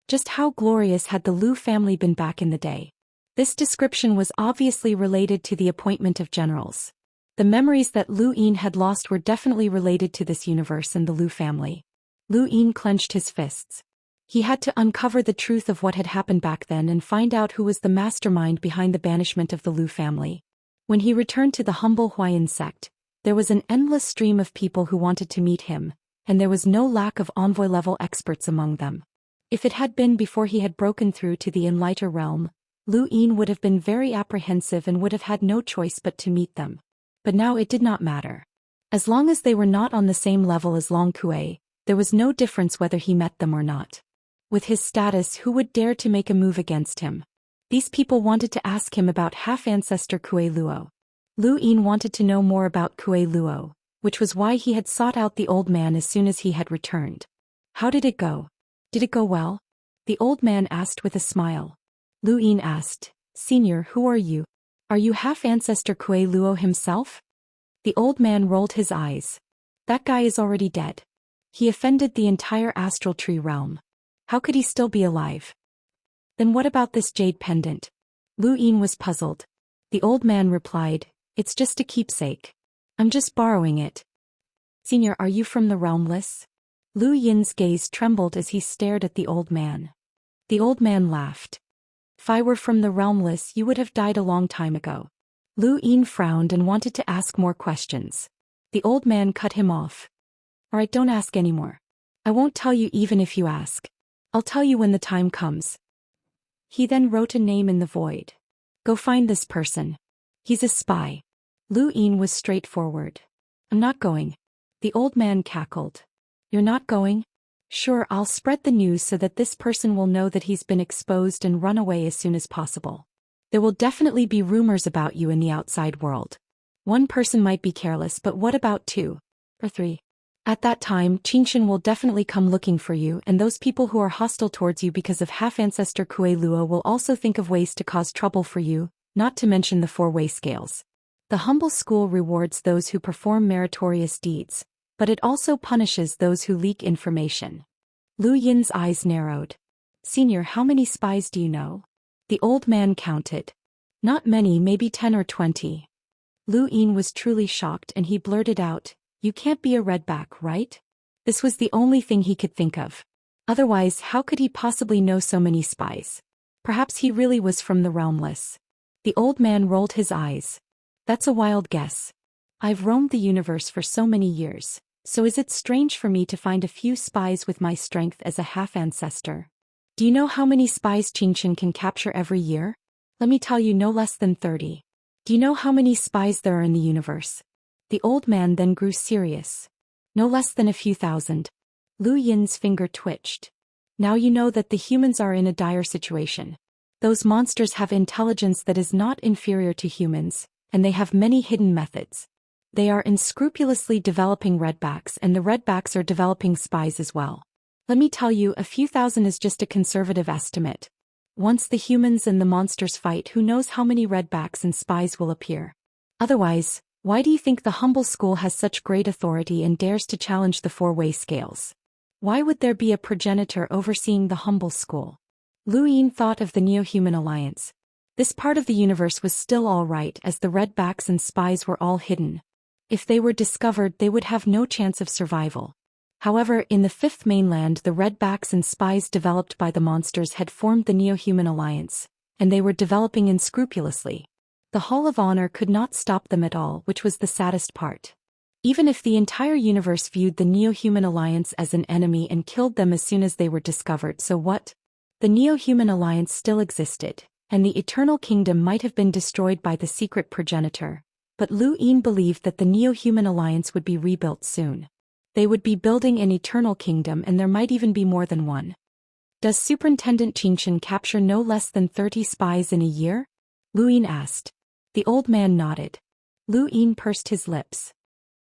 Just how glorious had the Lu family been back in the day? This description was obviously related to the appointment of generals. The memories that Lu Yin had lost were definitely related to this universe and the Lu family. Lu Yin clenched his fists. He had to uncover the truth of what had happened back then and find out who was the mastermind behind the banishment of the Lu family. When he returned to the humble Huayan sect, there was an endless stream of people who wanted to meet him, and there was no lack of envoy-level experts among them. If it had been before he had broken through to the Enlighter realm, Lu Yin would have been very apprehensive and would have had no choice but to meet them. But now it did not matter. As long as they were not on the same level as Long Kuei, there was no difference whether he met them or not. With his status, who would dare to make a move against him? These people wanted to ask him about half-ancestor Kuei Luo. Lu Yin wanted to know more about Kuei Luo, which was why he had sought out the old man as soon as he had returned. How did it go? Did it go well? The old man asked with a smile. Lu Yin asked, Senior, who are you? Are you half-ancestor Kuei Luo himself? The old man rolled his eyes. That guy is already dead. He offended the entire astral tree realm. How could he still be alive? Then what about this jade pendant? Lu Yin was puzzled. The old man replied, It's just a keepsake. I'm just borrowing it. Senior, are you from the realmless? Lu Yin's gaze trembled as he stared at the old man. The old man laughed. If I were from the realmless, you would have died a long time ago. Lu Yin frowned and wanted to ask more questions. The old man cut him off. Alright, don't ask anymore. I won't tell you even if you ask. I'll tell you when the time comes. He then wrote a name in the void. Go find this person. He's a spy. Lu Yin was straightforward. I'm not going. The old man cackled. You're not going? Sure, I'll spread the news so that this person will know that he's been exposed and run away as soon as possible. There will definitely be rumors about you in the outside world. One person might be careless, but what about 2 or 3? At that time, Xianxia will definitely come looking for you, and those people who are hostile towards you because of half-ancestor Kue Lua will also think of ways to cause trouble for you, not to mention the 4-way scales. The humble school rewards those who perform meritorious deeds, but it also punishes those who leak information. Lu Yin's eyes narrowed. Senior, how many spies do you know? The old man counted. Not many, maybe 10 or 20. Lu Yin was truly shocked and he blurted out, You can't be a redback, right? This was the only thing he could think of. Otherwise, how could he possibly know so many spies? Perhaps he really was from the Realmless. The old man rolled his eyes. That's a wild guess. I've roamed the universe for so many years, so is it strange for me to find a few spies with my strength as a half-ancestor? Do you know how many spies Xianxia can capture every year? Let me tell you, no less than 30. Do you know how many spies there are in the universe? The old man then grew serious. No less than a few thousand. Lu Yin's finger twitched. Now you know that the humans are in a dire situation. Those monsters have intelligence that is not inferior to humans, and they have many hidden methods. They are unscrupulously developing redbacks, and the redbacks are developing spies as well. Let me tell you, a few thousand is just a conservative estimate. Once the humans and the monsters fight, who knows how many redbacks and spies will appear. Otherwise, why do you think the humble school has such great authority and dares to challenge the 4-way scales? Why would there be a progenitor overseeing the humble school? Lu Yin thought of the Neo-Human Alliance. This part of the universe was still all right as the redbacks and spies were all hidden. If they were discovered, they would have no chance of survival. However, in the 5th mainland, the redbacks and spies developed by the monsters had formed the Neo-Human Alliance, and they were developing unscrupulously. The Hall of Honor could not stop them at all, which was the saddest part. Even if the entire universe viewed the Neo-Human Alliance as an enemy and killed them as soon as they were discovered, so what? The Neo-Human Alliance still existed, and the Eternal Kingdom might have been destroyed by the secret progenitor, but Lu Yin believed that the Neo-Human Alliance would be rebuilt soon. They would be building an Eternal Kingdom, and there might even be more than one. Does Superintendent Xianxia capture no less than 30 spies in a year? Lu Yin asked. The old man nodded. Lu Yin pursed his lips.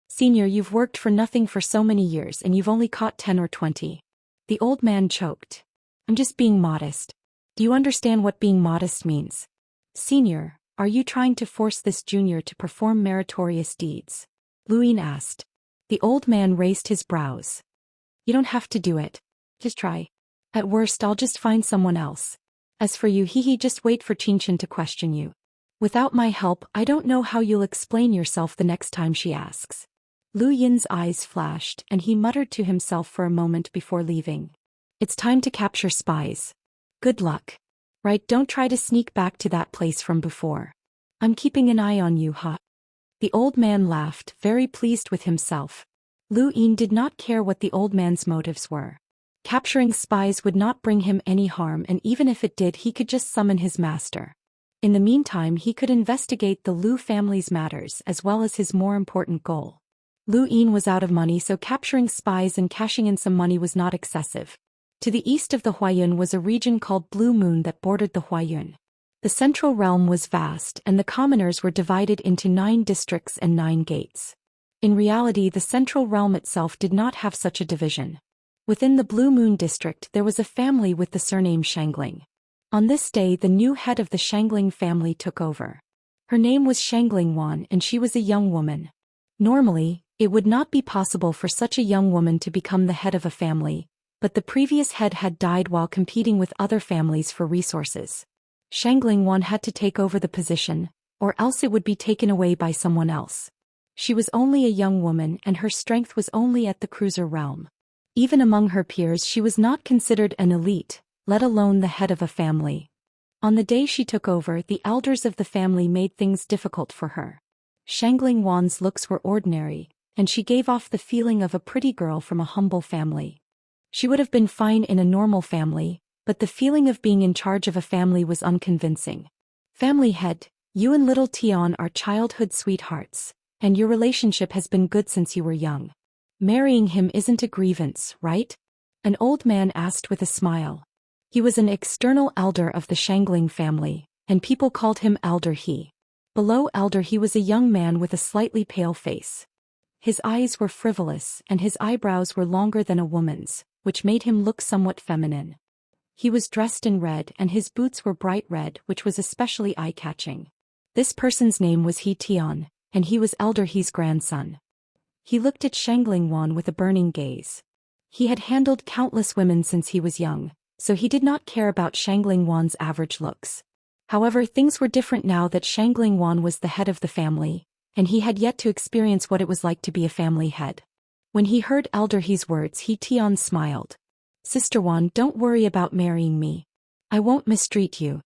Senior, you've worked for nothing for so many years and you've only caught 10 or 20. The old man choked. I'm just being modest. Do you understand what being modest means? Senior, are you trying to force this junior to perform meritorious deeds? Lu Yin asked. The old man raised his brows. You don't have to do it. Just try. At worst, I'll just find someone else. As for you, just wait for Xianxia to question you. Without my help, I don't know how you'll explain yourself the next time she asks. Lu Yin's eyes flashed, and he muttered to himself for a moment before leaving. It's time to capture spies. Good luck. Right, don't try to sneak back to that place from before. I'm keeping an eye on you, huh? The old man laughed, very pleased with himself. Lu Yin did not care what the old man's motives were. Capturing spies would not bring him any harm, and even if it did, he could just summon his master. In the meantime, he could investigate the Lu family's matters as well as his more important goal. Lu Yin was out of money, so capturing spies and cashing in some money was not excessive. To the east of the Huayun was a region called Blue Moon that bordered the Huayun. The central realm was vast, and the commoners were divided into 9 districts and 9 gates. In reality, the central realm itself did not have such a division. Within the Blue Moon district, there was a family with the surname Shangling. On this day, the new head of the Shangling family took over. Her name was Shangling Wan, and she was a young woman. Normally, it would not be possible for such a young woman to become the head of a family, but the previous head had died while competing with other families for resources. Shangling Wan had to take over the position, or else it would be taken away by someone else. She was only a young woman, and her strength was only at the cruiser realm. Even among her peers, she was not considered an elite, let alone the head of a family. On the day she took over, the elders of the family made things difficult for her. Shangling Wan's looks were ordinary, and she gave off the feeling of a pretty girl from a humble family. She would have been fine in a normal family, but the feeling of being in charge of a family was unconvincing. Family head, You and little Tian are childhood sweethearts, and your relationship has been good since you were young. Marrying him isn't a grievance, right? An old man asked with a smile. He was an external elder of the Xiangling family, and people called him Elder He. Below Elder He was a young man with a slightly pale face. His eyes were frivolous and his eyebrows were longer than a woman's, which made him look somewhat feminine. He was dressed in red and his boots were bright red, which was especially eye-catching. This person's name was He Tian, and he was Elder He's grandson. He looked at Xiangling Wan with a burning gaze. He had handled countless women since he was young, so he did not care about Xiangling Wan's average looks. However, things were different now that Xiangling Wan was the head of the family, and he had yet to experience what it was like to be a family head. When he heard Elder He's words, He Tian smiled. Sister Wan, don't worry about marrying me. I won't mistreat you.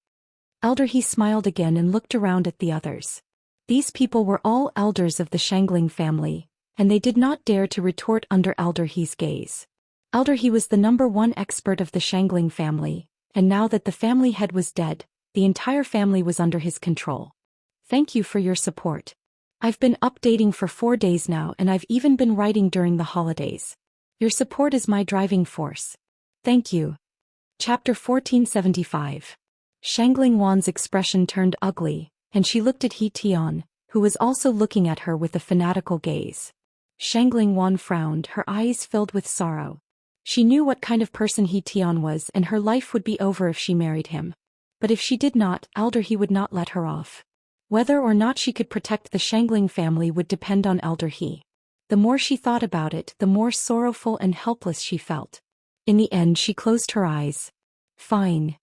Elder He smiled again and looked around at the others. These people were all elders of the Xiangling family, and they did not dare to retort under Elder He's gaze. Elder He was the #1 expert of the Xiangling family, and now that the family head was dead, the entire family was under his control. Thank you for your support. I've been updating for 4 days now and I've even been writing during the holidays. Your support is my driving force. Thank you. Chapter 1475. Xiangling Wan's expression turned ugly, and she looked at He Tian, who was also looking at her with a fanatical gaze. Xiangling Wan frowned, her eyes filled with sorrow. She knew what kind of person He Tian was and her life would be over if she married him. But if she did not, Elder He would not let her off. Whether or not she could protect the Xiangling family would depend on Elder He. The more she thought about it, the more sorrowful and helpless she felt. In the end, she closed her eyes. Fine.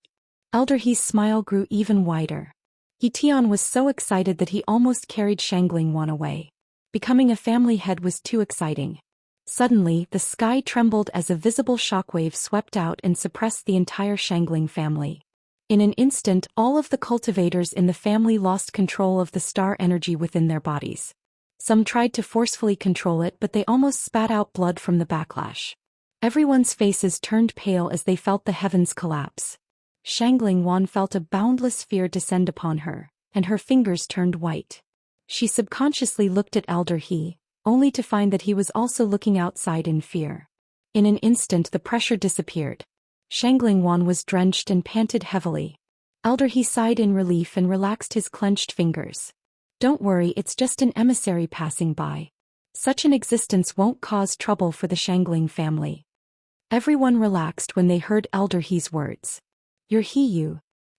Elder He's smile grew even wider. He Tian was so excited that he almost carried Xiangling Wan away. Becoming a family head was too exciting. Suddenly, the sky trembled as a visible shockwave swept out and suppressed the entire Xiangling family. In an instant, all of the cultivators in the family lost control of the star energy within their bodies. Some tried to forcefully control it, but they almost spat out blood from the backlash. Everyone's faces turned pale as they felt the heavens collapse. Xiangling Wan felt a boundless fear descend upon her, and her fingers turned white. She subconsciously looked at Elder He, only to find that he was also looking outside in fear. In an instant the pressure disappeared. Xiangling Wan was drenched and panted heavily. Elder He sighed in relief and relaxed his clenched fingers. Don't worry, it's just an emissary passing by. Such an existence won't cause trouble for the Xiangling family. Everyone relaxed when they heard Elder He's words. You're He.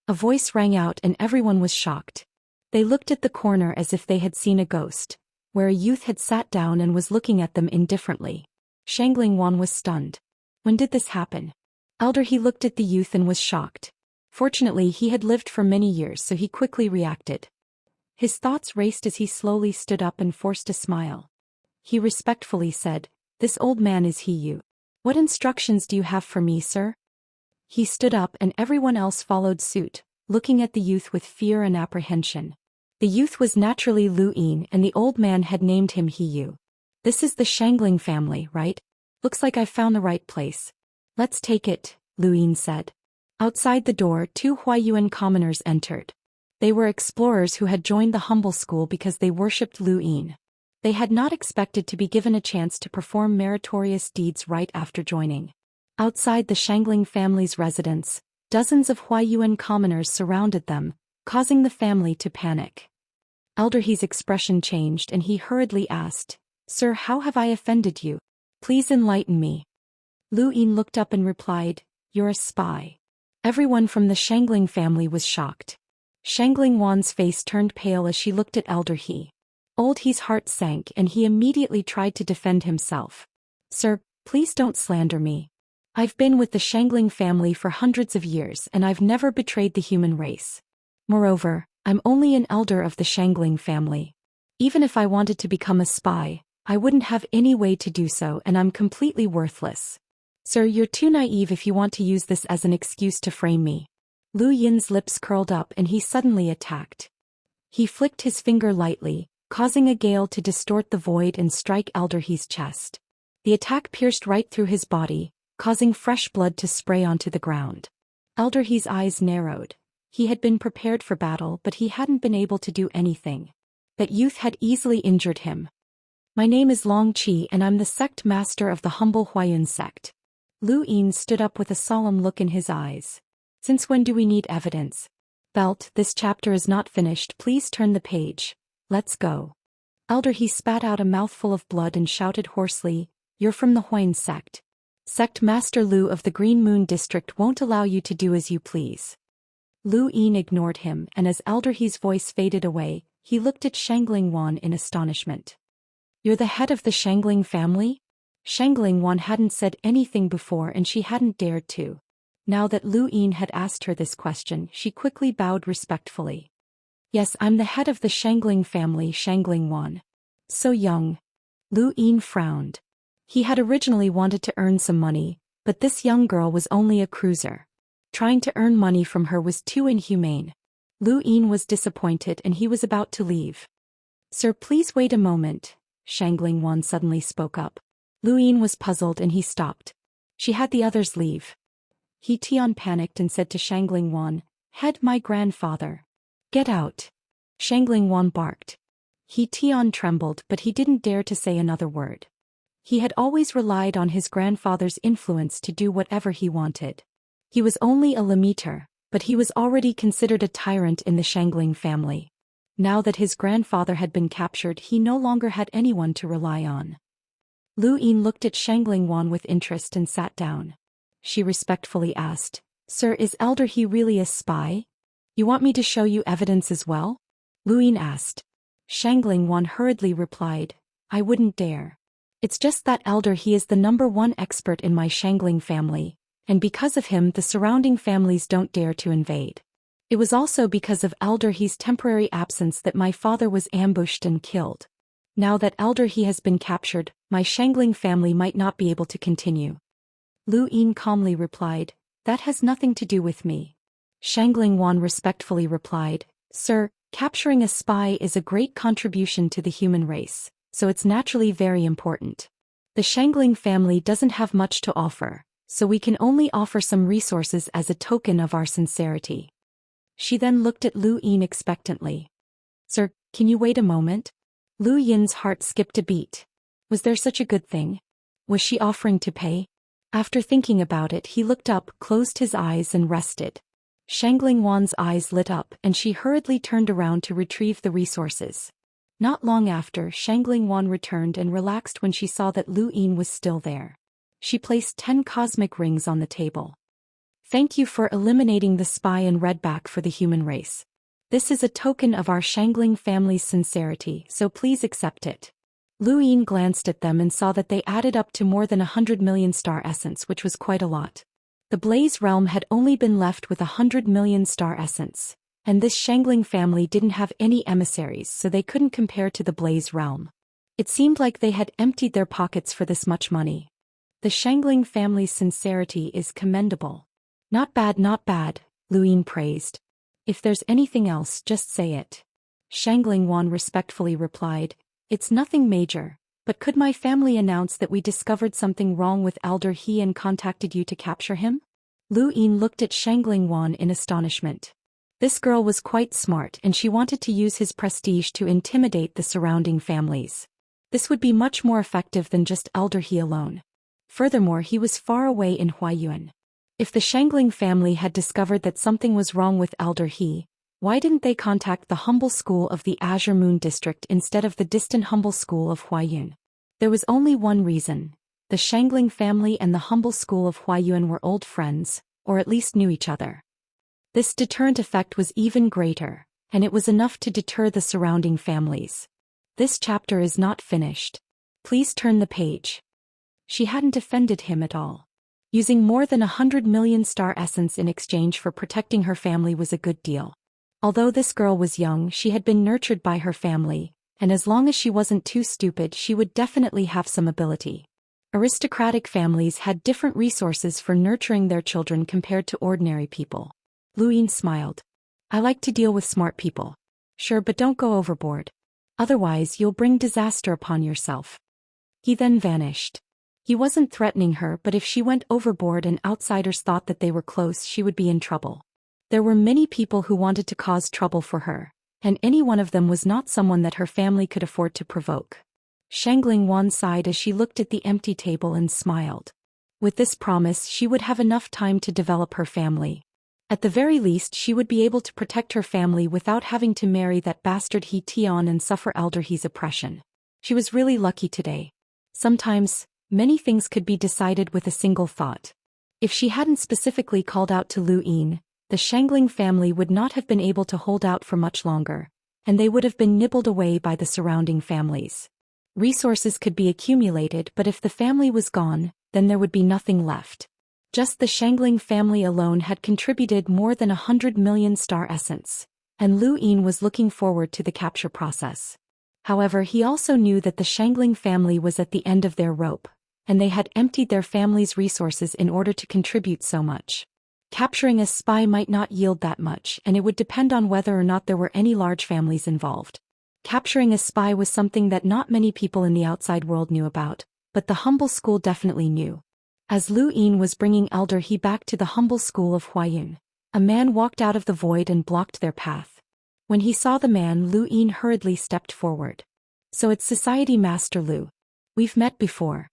A voice rang out and everyone was shocked. They looked at the corner as if they had seen a ghost, where a youth had sat down and was looking at them indifferently. Xiangling Wan was stunned. When did this happen? Elder He looked at the youth and was shocked. Fortunately, he had lived for many years, so he quickly reacted. His thoughts raced as he slowly stood up and forced a smile. He respectfully said, This old man is He. What instructions do you have for me, sir? He stood up and everyone else followed suit, looking at the youth with fear and apprehension. The youth was naturally Lu Yin and the old man had named him He. This is the Xiangling family, right? Looks like I've found the right place. Let's take it, Lu Yin said. Outside the door, 2 Huayuan commoners entered. They were explorers who had joined the humble school because they worshipped Lu Yin. They had not expected to be given a chance to perform meritorious deeds right after joining. Outside the Xiangling family's residence, dozens of Huayuan commoners surrounded them, causing the family to panic. Elder He's expression changed and he hurriedly asked, Sir, how have I offended you? Please enlighten me. Lu Yin looked up and replied, You're a spy. Everyone from the Xiangling family was shocked. Xiangling Wan's face turned pale as she looked at Elder He. Old He's heart sank and he immediately tried to defend himself. Sir, please don't slander me. I've been with the Xiangling family for hundreds of years and I've never betrayed the human race. Moreover, I'm only an elder of the Xiangling family. Even if I wanted to become a spy, I wouldn't have any way to do so and I'm completely worthless. Sir, you're too naive if you want to use this as an excuse to frame me. Lu Yin's lips curled up and he suddenly attacked. He flicked his finger lightly, causing a gale to distort the void and strike Elder He's chest. The attack pierced right through his body, causing fresh blood to spray onto the ground. Elder He's eyes narrowed. He had been prepared for battle, but he hadn't been able to do anything. That youth had easily injured him. My name is Long Qi and I'm the sect master of the humble Huayun sect. Lu Yin stood up with a solemn look in his eyes. Since when do we need evidence? Belt, this chapter is not finished, please turn the page. Let's go. Elder, he spat out a mouthful of blood and shouted hoarsely, you're from the Huayun sect. Sect Master Lu of the Green Moon District won't allow you to do as you please. Lu Yin ignored him, and as Elder He's voice faded away, he looked at Shangling Wan in astonishment. You're the head of the Shangling family? Shangling Wan hadn't said anything before and she hadn't dared to. Now that Lu Yin had asked her this question, she quickly bowed respectfully. Yes, I'm the head of the Shangling family, Shangling Wan. So young. Lu Yin frowned. He had originally wanted to earn some money, but this young girl was only a cruiser. Trying to earn money from her was too inhumane. Lu Yin was disappointed and he was about to leave. Sir, please wait a moment, Shangling Wan suddenly spoke up. Lu Yin was puzzled and he stopped. She had the others leave. He Tian panicked and said to Shangling Wan, Head, my grandfather. Get out. Shangling Wan barked. He Tian trembled, but he didn't dare to say another word. He had always relied on his grandfather's influence to do whatever he wanted. He was only a Lemiter, but he was already considered a tyrant in the Shangling family. Now that his grandfather had been captured, he no longer had anyone to rely on. Lu Yin looked at Shangling Wan with interest and sat down. She respectfully asked, Sir, is Elder He really a spy? You want me to show you evidence as well? Lu Yin asked. Shangling Wan hurriedly replied, I wouldn't dare. It's just that Elder He is the #1 expert in my Shangling family, and because of him the surrounding families don't dare to invade. It was also because of Elder He's temporary absence that my father was ambushed and killed. Now that Elder He has been captured, my Shangling family might not be able to continue. Lu Yin calmly replied, That has nothing to do with me. Shangling Wan respectfully replied, Sir, capturing a spy is a great contribution to the human race, so it's naturally very important. The Shangling family doesn't have much to offer, so we can only offer some resources as a token of our sincerity. She then looked at Lu Yin expectantly. Sir, can you wait a moment? Lu Yin's heart skipped a beat. Was there such a good thing? Was she offering to pay? After thinking about it, he looked up, closed his eyes and rested. Shangling Wan's eyes lit up and she hurriedly turned around to retrieve the resources. Not long after, Shangling Wan returned and relaxed when she saw that Lu Yin was still there. She placed 10 cosmic rings on the table. Thank you for eliminating the spy and redback for the human race. This is a token of our Shangling family's sincerity, so please accept it. Lu Yin glanced at them and saw that they added up to more than 100 million star essence, which was quite a lot. The Blaze realm had only been left with 100 million star essence, and this Shangling family didn't have any emissaries, so they couldn't compare to the Blaze realm. It seemed like they had emptied their pockets for this much money. The Shangling family's sincerity is commendable. Not bad, Lu Yin praised. If there's anything else, just say it. Shangling Wan respectfully replied, It's nothing major, but could my family announce that we discovered something wrong with Elder He and contacted you to capture him? Lu Yin looked at Shangling Wan in astonishment. This girl was quite smart and she wanted to use his prestige to intimidate the surrounding families. This would be much more effective than just Elder He alone. Furthermore, he was far away in Huayun. If the Shangling family had discovered that something was wrong with Elder He, why didn't they contact the humble school of the Azure Moon District instead of the distant humble school of Huayun? There was only one reason. The Shangling family and the humble school of Huayun were old friends, or at least knew each other. This deterrent effect was even greater, and it was enough to deter the surrounding families. This chapter is not finished. Please turn the page. She hadn't offended him at all. Using more than 100 million star essence in exchange for protecting her family was a good deal. Although this girl was young, she had been nurtured by her family, and as long as she wasn't too stupid, she would definitely have some ability. Aristocratic families had different resources for nurturing their children compared to ordinary people. Lu Yin smiled. I like to deal with smart people. Sure, but don't go overboard. Otherwise, you'll bring disaster upon yourself. He then vanished. He wasn't threatening her, but if she went overboard and outsiders thought that they were close, she would be in trouble. There were many people who wanted to cause trouble for her, and any one of them was not someone that her family could afford to provoke. Shangling Wan sighed as she looked at the empty table and smiled. With this promise, she would have enough time to develop her family. At the very least, she would be able to protect her family without having to marry that bastard He Tian and suffer Elder He's oppression. She was really lucky today. Sometimes, many things could be decided with a single thought. If she hadn't specifically called out to Lu Yin, the Shangling family would not have been able to hold out for much longer, and they would have been nibbled away by the surrounding families. Resources could be accumulated, but if the family was gone, then there would be nothing left. Just the Shangling family alone had contributed more than 100 million star essence, and Lu Yin was looking forward to the capture process. However, he also knew that the Shangling family was at the end of their rope, and they had emptied their family's resources in order to contribute so much. Capturing a spy might not yield that much, and it would depend on whether or not there were any large families involved. Capturing a spy was something that not many people in the outside world knew about, but the humble school definitely knew. As Lu Yin was bringing Elder He back to the humble school of Huayun, a man walked out of the void and blocked their path. When he saw the man, Lu Yin hurriedly stepped forward. "So it's Society Master Lu. We've met before."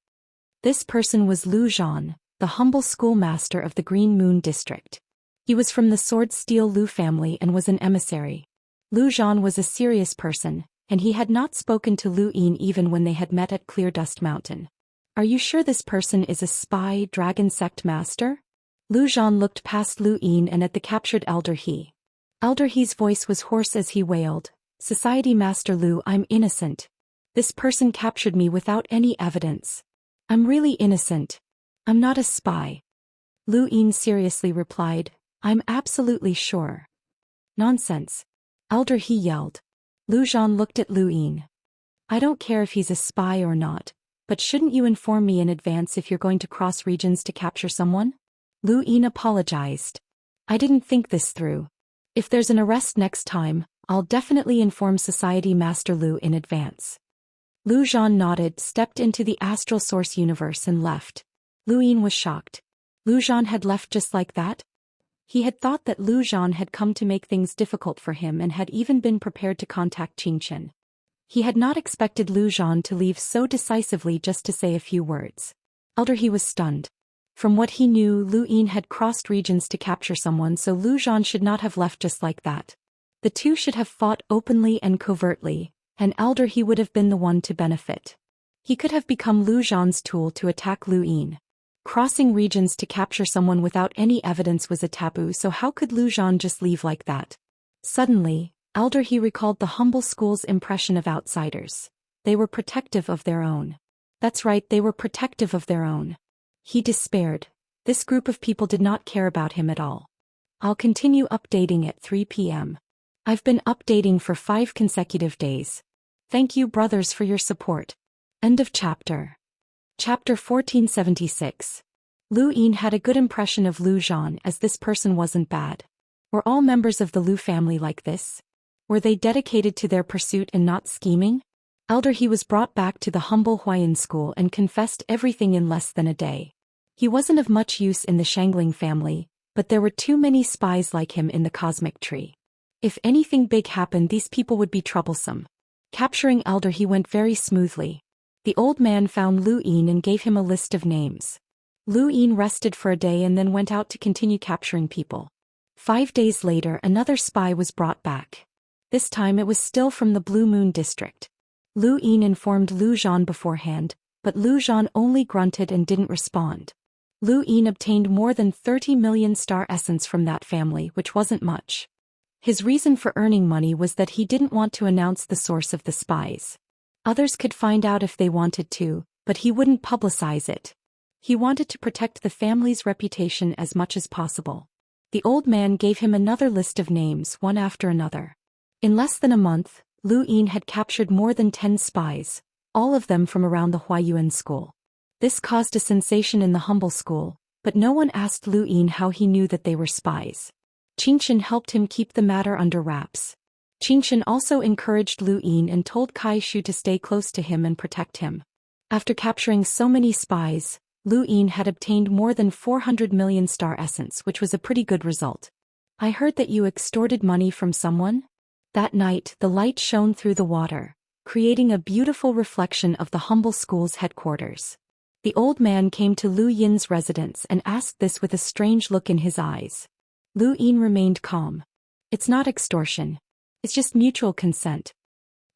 This person was Lu Zhan, the humble schoolmaster of the Green Moon district. He was from the Sword Steel Lu family and was an emissary. Lu Zhan was a serious person, and he had not spoken to Lu Yin even when they had met at Clear Dust Mountain. "Are you sure this person is a spy dragon sect master?" Lu Zhan looked past Lu Yin and at the captured Elder He. Elder He's voice was hoarse as he wailed, "Society Master Lu, I'm innocent. This person captured me without any evidence. I'm really innocent. I'm not a spy." Lu Yin seriously replied, "I'm absolutely sure." "Nonsense!" Elder He yelled. Lu Zhan looked at Lu Yin. "I don't care if he's a spy or not, but shouldn't you inform me in advance if you're going to cross regions to capture someone?" Lu Yin apologized. "I didn't think this through. If there's an arrest next time, I'll definitely inform Society Master Lu in advance." Lu Zhan nodded, stepped into the astral source universe and left. Lu Yin was shocked. Lu Zhan had left just like that? He had thought that Lu Zhan had come to make things difficult for him and had even been prepared to contact Xianxia. He had not expected Lu Zhan to leave so decisively just to say a few words. Elder He was stunned. From what he knew, Lu Yin had crossed regions to capture someone, so Lu Zhan should not have left just like that. The two should have fought openly and covertly, and Elder He would have been the one to benefit. He could have become Lu Zhan's tool to attack Lu Yin. Crossing regions to capture someone without any evidence was a taboo, so how could Lu Zhan just leave like that? Suddenly, Elder He recalled the humble school's impression of outsiders. They were protective of their own. That's right, they were protective of their own. He despaired. This group of people did not care about him at all. "I'll continue updating at 3 p.m. I've been updating for 5 consecutive days. Thank you, brothers, for your support." End of chapter. Chapter 1476. Lu Yin had a good impression of Lu Zhan, as this person wasn't bad. Were all members of the Lu family like this? Were they dedicated to their pursuit and not scheming? Elder He was brought back to the humble Huayan school and confessed everything in less than a day. He wasn't of much use in the Shangling family, but there were too many spies like him in the cosmic tree. If anything big happened, these people would be troublesome. Capturing Elder He went very smoothly. The old man found Lu Yin and gave him a list of names. Lu Yin rested for a day and then went out to continue capturing people. 5 days later, another spy was brought back. This time it was still from the Blue Moon district. Lu Yin informed Lu Zhan beforehand, but Lu Zhan only grunted and didn't respond. Lu Yin obtained more than 30 million star essence from that family, which wasn't much. His reason for earning money was that he didn't want to announce the source of the spies. Others could find out if they wanted to, but he wouldn't publicize it. He wanted to protect the family's reputation as much as possible. The old man gave him another list of names, one after another. In less than a month, Lu Yin had captured more than 10 spies, all of them from around the Huayuan school. This caused a sensation in the humble school, but no one asked Lu Yin how he knew that they were spies. Xianxia helped him keep the matter under wraps. Xianxia also encouraged Lu Yin and told Kai Shu to stay close to him and protect him. After capturing so many spies, Lu Yin had obtained more than 400 million star essence, which was a pretty good result. I heard that you extorted money from someone? That night, the light shone through the water, creating a beautiful reflection of the humble school's headquarters. The old man came to Lu Yin's residence and asked this with a strange look in his eyes. Lu Yin remained calm. It's not extortion. It's just mutual consent.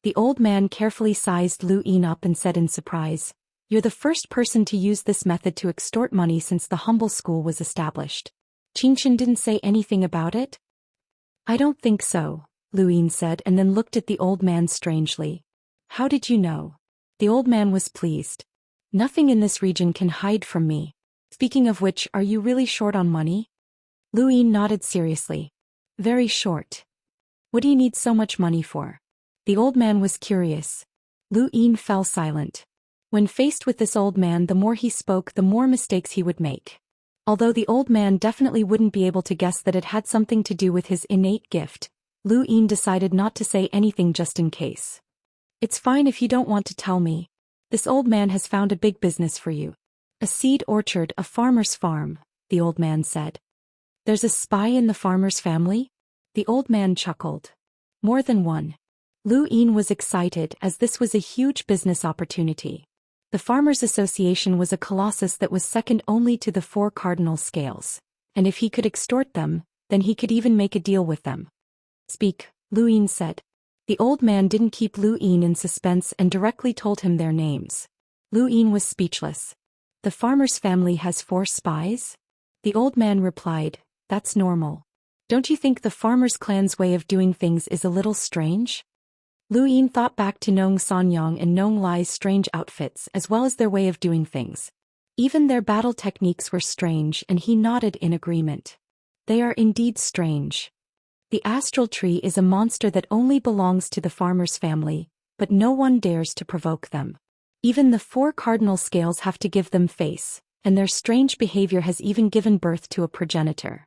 The old man carefully sized Lu Yin up and said in surprise, "You're the first person to use this method to extort money since the humble school was established." Xianxia didn't say anything about it? I don't think so, Lu Yin said and then looked at the old man strangely. How did you know? The old man was pleased. Nothing in this region can hide from me. Speaking of which, are you really short on money? Lu Yin nodded seriously. Very short. What do you need so much money for? The old man was curious. Lu Yin fell silent. When faced with this old man, the more he spoke, the more mistakes he would make. Although the old man definitely wouldn't be able to guess that it had something to do with his innate gift, Lu Yin decided not to say anything just in case. It's fine if you don't want to tell me. This old man has found a big business for you. A seed orchard, a farmer's farm, the old man said. There's a spy in the farmer's family? The old man chuckled. More than one. Lu Yin was excited as this was a huge business opportunity. The Farmers' Association was a colossus that was second only to the 4 cardinal scales, and if he could extort them, then he could even make a deal with them. Speak, Lu Yin said. The old man didn't keep Lu Yin in suspense and directly told him their names. Lu Yin was speechless. The farmer's family has 4 spies? The old man replied, that's normal. Don't you think the farmer's clan's way of doing things is a little strange? Lu Yin thought back to Nong Sanyang and Nong Lai's strange outfits as well as their way of doing things. Even their battle techniques were strange and he nodded in agreement. They are indeed strange. The astral tree is a monster that only belongs to the farmer's family, but no one dares to provoke them. Even the 4 cardinal scales have to give them face, and their strange behavior has even given birth to a progenitor.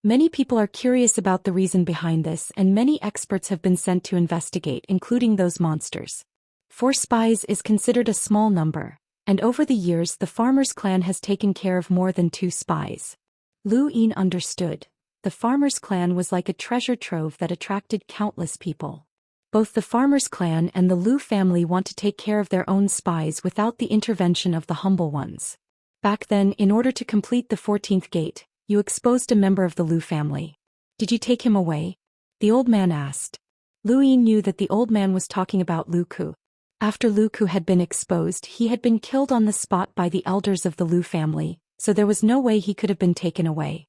Many people are curious about the reason behind this, and many experts have been sent to investigate, including those monsters. 4 spies is considered a small number, and over the years the farmer's clan has taken care of more than 2 spies. Lu Yin understood. The farmer's clan was like a treasure trove that attracted countless people. Both the farmer's clan and the Lu family want to take care of their own spies without the intervention of the humble ones. Back then, in order to complete the 14th gate, you exposed a member of the Lu family. Did you take him away? The old man asked. Lu Yin knew that the old man was talking about Lu Ku. After Lu Ku had been exposed, he had been killed on the spot by the elders of the Lu family, so there was no way he could have been taken away.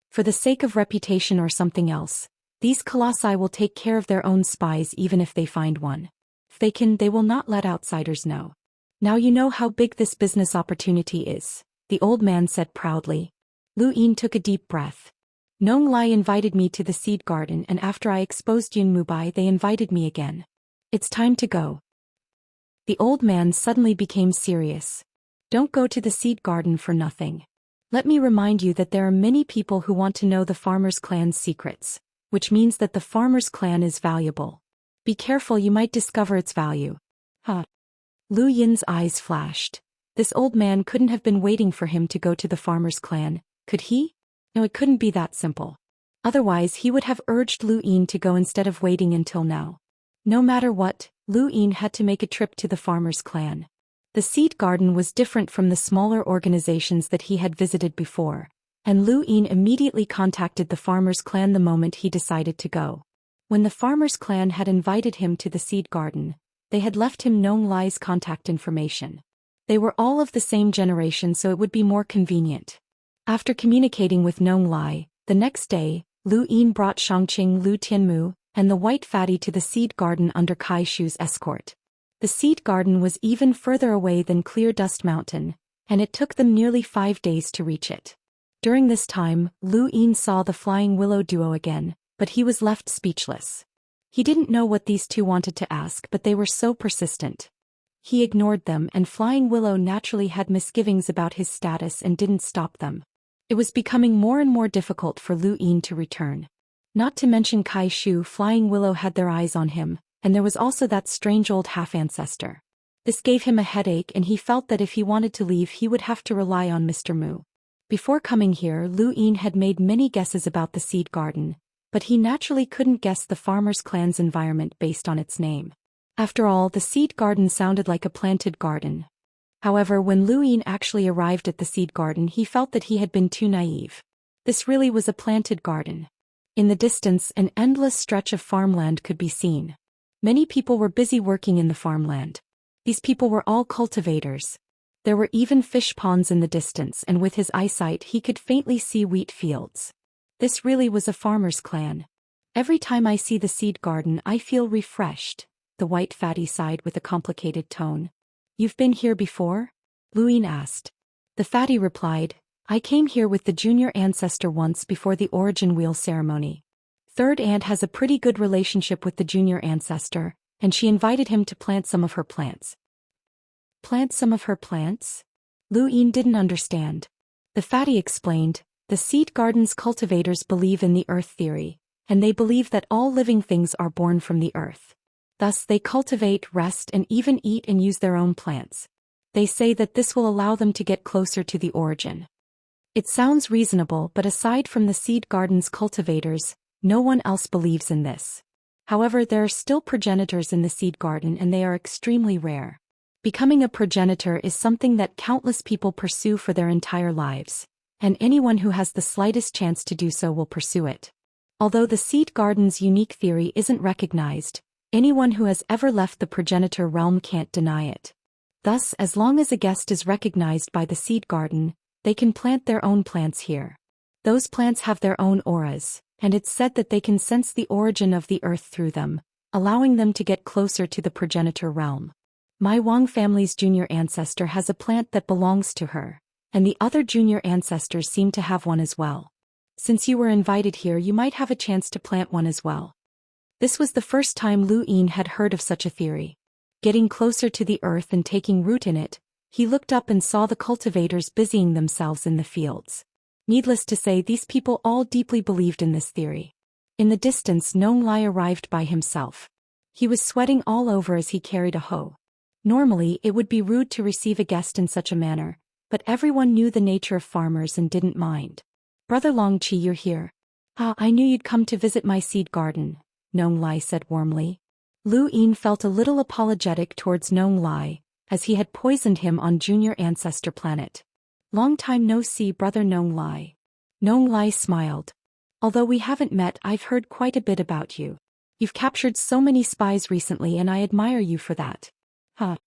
For the sake of reputation or something else, these colossi will take care of their own spies even if they find one. If they can, they will not let outsiders know. Now you know how big this business opportunity is, the old man said proudly. Lu Yin took a deep breath. Nong Lai invited me to the seed garden, and after I exposed Yun Mubai they invited me again. It's time to go. The old man suddenly became serious. Don't go to the seed garden for nothing. Let me remind you that there are many people who want to know the farmer's clan's secrets, which means that the farmer's clan is valuable. Be careful, you might discover its value. Huh? Lu Yin's eyes flashed. This old man couldn't have been waiting for him to go to the farmer's clan, could he? No, it couldn't be that simple. Otherwise he would have urged Lu Yin to go instead of waiting until now. No matter what, Lu Yin had to make a trip to the farmer's clan. The seed garden was different from the smaller organizations that he had visited before, and Lu Yin immediately contacted the farmer's clan the moment he decided to go. When the farmer's clan had invited him to the seed garden, they had left him Nong Lai's contact information. They were all of the same generation, so it would be more convenient. After communicating with Nong Lai, the next day, Lu Yin brought Shangqing Lu Tianmu and the white fatty to the seed garden under Kai Shu's escort. The seed garden was even further away than Clear Dust Mountain, and it took them nearly 5 days to reach it. During this time, Lu Yin saw the Flying Willow duo again, but he was left speechless. He didn't know what these two wanted to ask, but they were so persistent. He ignored them, and Flying Willow naturally had misgivings about his status and didn't stop them. It was becoming more and more difficult for Lu Yin to return. Not to mention Kai Shu, Flying Willow had their eyes on him, and there was also that strange old half-ancestor. This gave him a headache, and he felt that if he wanted to leave he would have to rely on Mr. Mu. Before coming here, Lu Yin had made many guesses about the seed garden, but he naturally couldn't guess the farmer's clan's environment based on its name. After all, the seed garden sounded like a planted garden. However, when Lu Yin actually arrived at the seed garden, he felt that he had been too naive. This really was a planted garden. In the distance, an endless stretch of farmland could be seen. Many people were busy working in the farmland. These people were all cultivators. There were even fish ponds in the distance, and with his eyesight he could faintly see wheat fields. This really was a farmer's clan. Every time I see the seed garden I feel refreshed, the white fatty sighed with a complicated tone. You've been here before? Lu Yin asked. The fatty replied, I came here with the junior ancestor once before the origin wheel ceremony. Third aunt has a pretty good relationship with the junior ancestor, and she invited him to plant some of her plants. Plant some of her plants? Lu Yin didn't understand. The fatty explained, the seed garden's cultivators believe in the earth theory, and they believe that all living things are born from the earth. Thus they cultivate, rest, and even eat and use their own plants. They say that this will allow them to get closer to the origin. It sounds reasonable, but aside from the seed garden's cultivators, no one else believes in this. However, there are still progenitors in the seed garden and they are extremely rare. Becoming a progenitor is something that countless people pursue for their entire lives, and anyone who has the slightest chance to do so will pursue it. Although the seed garden's unique theory isn't recognized, anyone who has ever left the progenitor realm can't deny it. Thus, as long as a guest is recognized by the seed garden, they can plant their own plants here. Those plants have their own auras, and it's said that they can sense the origin of the earth through them, allowing them to get closer to the progenitor realm. My Wang family's junior ancestor has a plant that belongs to her, and the other junior ancestors seem to have one as well. Since you were invited here, you might have a chance to plant one as well. This was the first time Lu Yin had heard of such a theory. Getting closer to the earth and taking root in it, he looked up and saw the cultivators busying themselves in the fields. Needless to say, these people all deeply believed in this theory. In the distance, Nong Lai arrived by himself. He was sweating all over as he carried a hoe. Normally, it would be rude to receive a guest in such a manner, but everyone knew the nature of farmers and didn't mind. Brother Longqi, you're here. Ah, I knew you'd come to visit my seed garden, Nong Lai said warmly. Lu Yin felt a little apologetic towards Nong Lai, as he had poisoned him on junior ancestor planet. Long time no see, brother Nong Lai. Nong Lai smiled. Although we haven't met, I've heard quite a bit about you. You've captured so many spies recently and I admire you for that. Huh.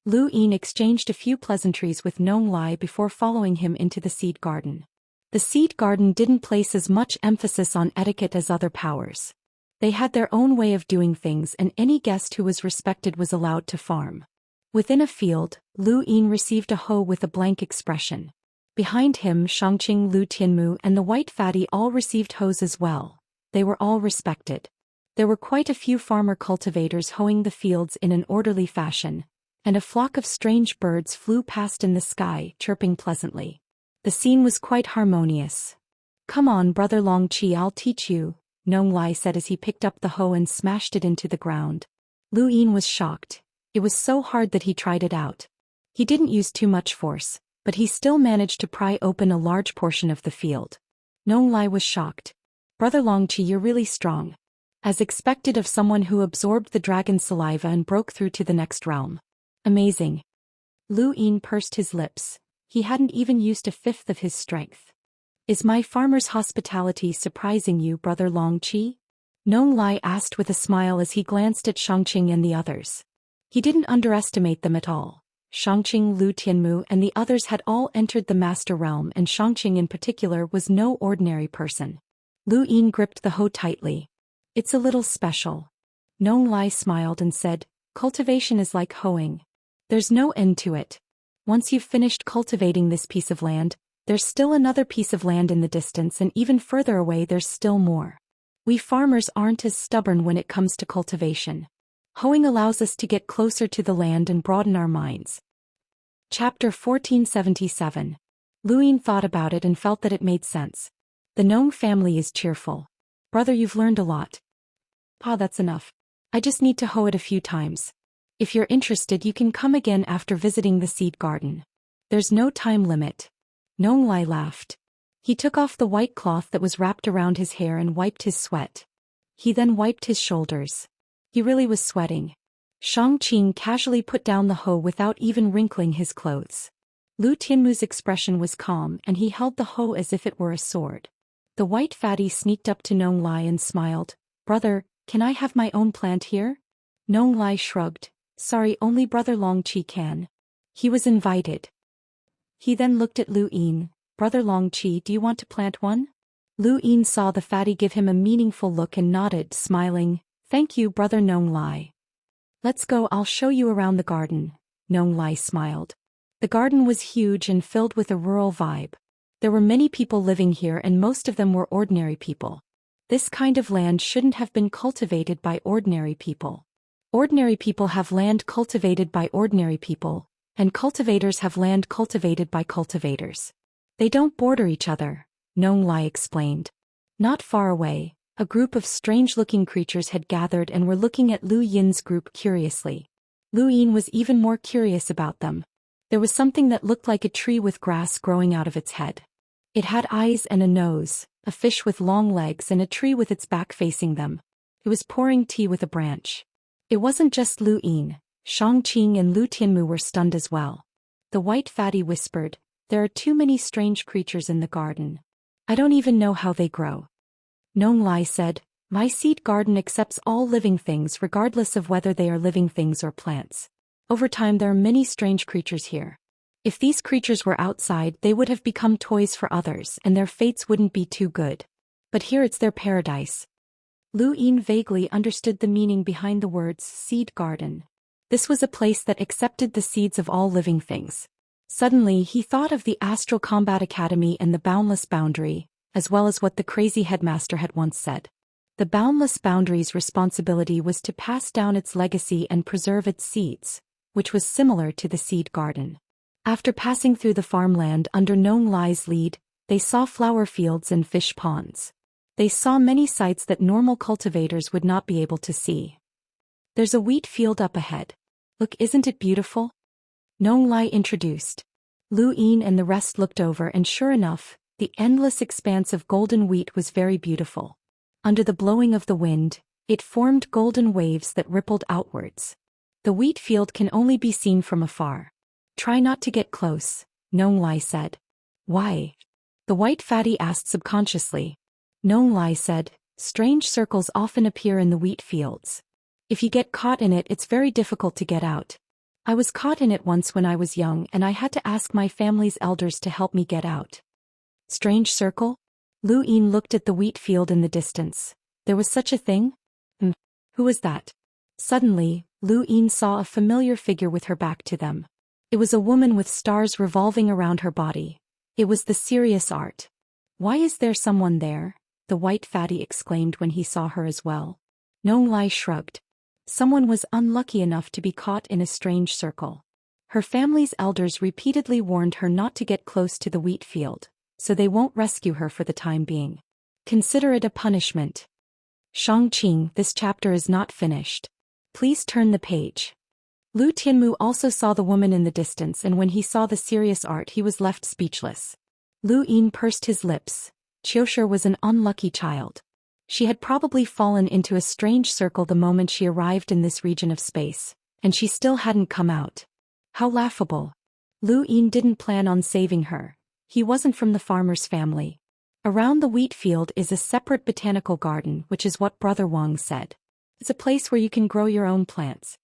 Lu Yin exchanged a few pleasantries with Nong Lai before following him into the seed garden. The seed garden didn't place as much emphasis on etiquette as other powers. They had their own way of doing things and any guest who was respected was allowed to farm. Within a field, Lu Yin received a hoe with a blank expression. Behind him, Xianxia, Lu Tianmu, and the white fatty all received hoes as well. They were all respected. There were quite a few farmer cultivators hoeing the fields in an orderly fashion, and a flock of strange birds flew past in the sky, chirping pleasantly. The scene was quite harmonious. Come on, brother Longqi, I'll teach you, Nong Lai said as he picked up the hoe and smashed it into the ground. Lu Yin was shocked. It was so hard that he tried it out. He didn't use too much force, but he still managed to pry open a large portion of the field. Nong Lai was shocked. Brother Longqi, you're really strong. As expected of someone who absorbed the dragon's saliva and broke through to the next realm. Amazing. Lu Yin pursed his lips. He hadn't even used a fifth of his strength. Is my farmer's hospitality surprising you, brother Longqi? Nong Lai asked with a smile as he glanced at Xianxia and the others. He didn't underestimate them at all. Xianxia, Lu Tianmu, and the others had all entered the master realm, and Xianxia in particular was no ordinary person. Lu Yin gripped the hoe tightly. It's a little special. Nong Lai smiled and said, cultivation is like hoeing. There's no end to it. Once you've finished cultivating this piece of land, there's still another piece of land in the distance, and even further away there's still more. We farmers aren't as stubborn when it comes to cultivation. Hoeing allows us to get closer to the land and broaden our minds. Chapter 1477. Lu Yin thought about it and felt that it made sense. The Nong family is cheerful. Brother, you've learned a lot. Pa, that's enough. I just need to hoe it a few times. If you're interested, you can come again after visiting the seed garden. There's no time limit. Nong Lai laughed. He took off the white cloth that was wrapped around his hair and wiped his sweat. He then wiped his shoulders. He really was sweating. Xianxia casually put down the hoe without even wrinkling his clothes. Lu Tianmu's expression was calm and he held the hoe as if it were a sword. The white fatty sneaked up to Nong Lai and smiled. Brother, can I have my own plant here? Nong Lai shrugged. Sorry, only Brother Long Qi can. He was invited. He then looked at Lu Yin. Brother Long Qi, do you want to plant one? Lu Yin saw the fatty give him a meaningful look and nodded, smiling. Thank you, Brother Nong Lai. Let's go, I'll show you around the garden. Nong Lai smiled. The garden was huge and filled with a rural vibe. There were many people living here and most of them were ordinary people. This kind of land shouldn't have been cultivated by ordinary people. Ordinary people have land cultivated by ordinary people, and cultivators have land cultivated by cultivators. They don't border each other, Nong Lai explained. Not far away, a group of strange-looking creatures had gathered and were looking at Lu Yin's group curiously. Lu Yin was even more curious about them. There was something that looked like a tree with grass growing out of its head. It had eyes and a nose, a fish with long legs and a tree with its back facing them. It was pouring tea with a branch. It wasn't just Lu Yin. Xianxia and Lu Tianmu were stunned as well. The white fatty whispered, there are too many strange creatures in the garden. I don't even know how they grow. Nong Lai said, my seed garden accepts all living things regardless of whether they are living things or plants. Over time there are many strange creatures here. If these creatures were outside, they would have become toys for others and their fates wouldn't be too good. But here it's their paradise. Lu Yin vaguely understood the meaning behind the words seed garden. This was a place that accepted the seeds of all living things. Suddenly he thought of the Astral Combat Academy and the Boundless Boundary, as well as what the crazy headmaster had once said. The Boundless Boundary's responsibility was to pass down its legacy and preserve its seeds, which was similar to the seed garden. After passing through the farmland under Nong Lai's lead, they saw flower fields and fish ponds. They saw many sights that normal cultivators would not be able to see. There's a wheat field up ahead. Look, isn't it beautiful? Nong Lai introduced. Lu Yin and the rest looked over and sure enough, the endless expanse of golden wheat was very beautiful. Under the blowing of the wind, it formed golden waves that rippled outwards. The wheat field can only be seen from afar. Try not to get close, Nong Lai said. Why? The white fatty asked subconsciously. Nong Lai said, strange circles often appear in the wheat fields. If you get caught in it, it's very difficult to get out. I was caught in it once when I was young and I had to ask my family's elders to help me get out. Strange circle? Lu Yin looked at the wheat field in the distance. There was such a thing? Who was that? Suddenly, Lu Yin saw a familiar figure with her back to them. It was a woman with stars revolving around her body. It was the serious art. Why is there someone there? The white fatty exclaimed when he saw her as well. Nong Lai shrugged. Someone was unlucky enough to be caught in a strange circle. Her family's elders repeatedly warned her not to get close to the wheat field, so they won't rescue her for the time being. Consider it a punishment. Xianxia, this chapter is not finished. Please turn the page. Lu Tianmu also saw the woman in the distance and when he saw the serious art he was left speechless. Lu Yin pursed his lips. Qiushi was an unlucky child. She had probably fallen into a strange circle the moment she arrived in this region of space, and she still hadn't come out. How laughable. Lu Yin didn't plan on saving her. He wasn't from the farmer's family. Around the wheat field is a separate botanical garden, which is what Brother Wang said. It's a place where you can grow your own plants.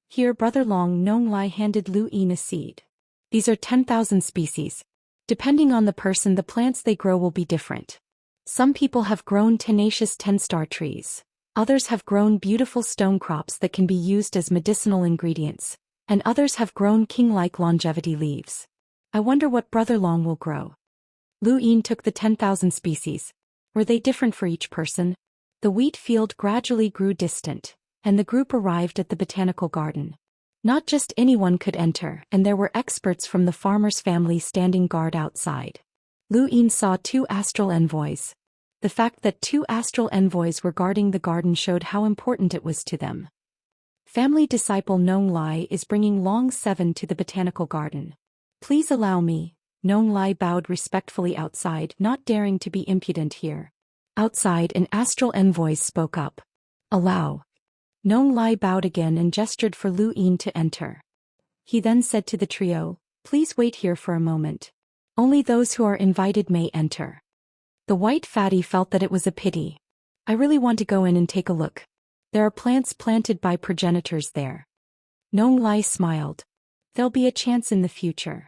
Here Brother Long Nong Lai handed Lu Yin a seed. These are 10,000 species. Depending on the person, the plants they grow will be different. Some people have grown tenacious 10-star trees. Others have grown beautiful stone crops that can be used as medicinal ingredients, and others have grown king-like longevity leaves. I wonder what Brother Long will grow. Lu Yin took the 10,000 species. Were they different for each person? The wheat field gradually grew distant, and the group arrived at the botanical garden. Not just anyone could enter, and there were experts from the farmer's family standing guard outside. Lu Yin saw 2 astral envoys. The fact that 2 astral envoys were guarding the garden showed how important it was to them. Family disciple Nong Lai is bringing Long 7 to the botanical garden. Please allow me, Nong Lai bowed respectfully outside, not daring to be impudent here. Outside, an astral envoy spoke up. Allow. Nong Lai bowed again and gestured for Lu Yin to enter. He then said to the trio, please wait here for a moment. Only those who are invited may enter. The white fatty felt that it was a pity. I really want to go in and take a look. There are plants planted by progenitors there. Nong Lai smiled. There'll be a chance in the future.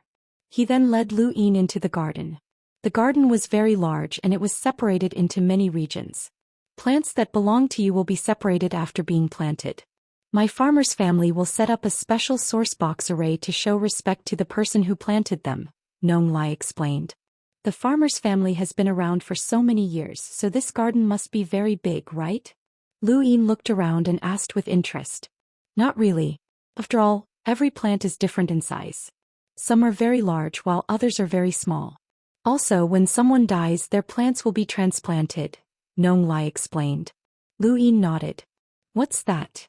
He then led Lu Yin into the garden. The garden was very large and it was separated into many regions. Plants that belong to you will be separated after being planted. My farmer's family will set up a special source box array to show respect to the person who planted them, Nong Lai explained. The farmer's family has been around for so many years, so this garden must be very big, right? Lu Yin looked around and asked with interest. Not really. After all, every plant is different in size. Some are very large while others are very small. Also, when someone dies, their plants will be transplanted, Nong Lai explained. Lu Yin nodded. What's that?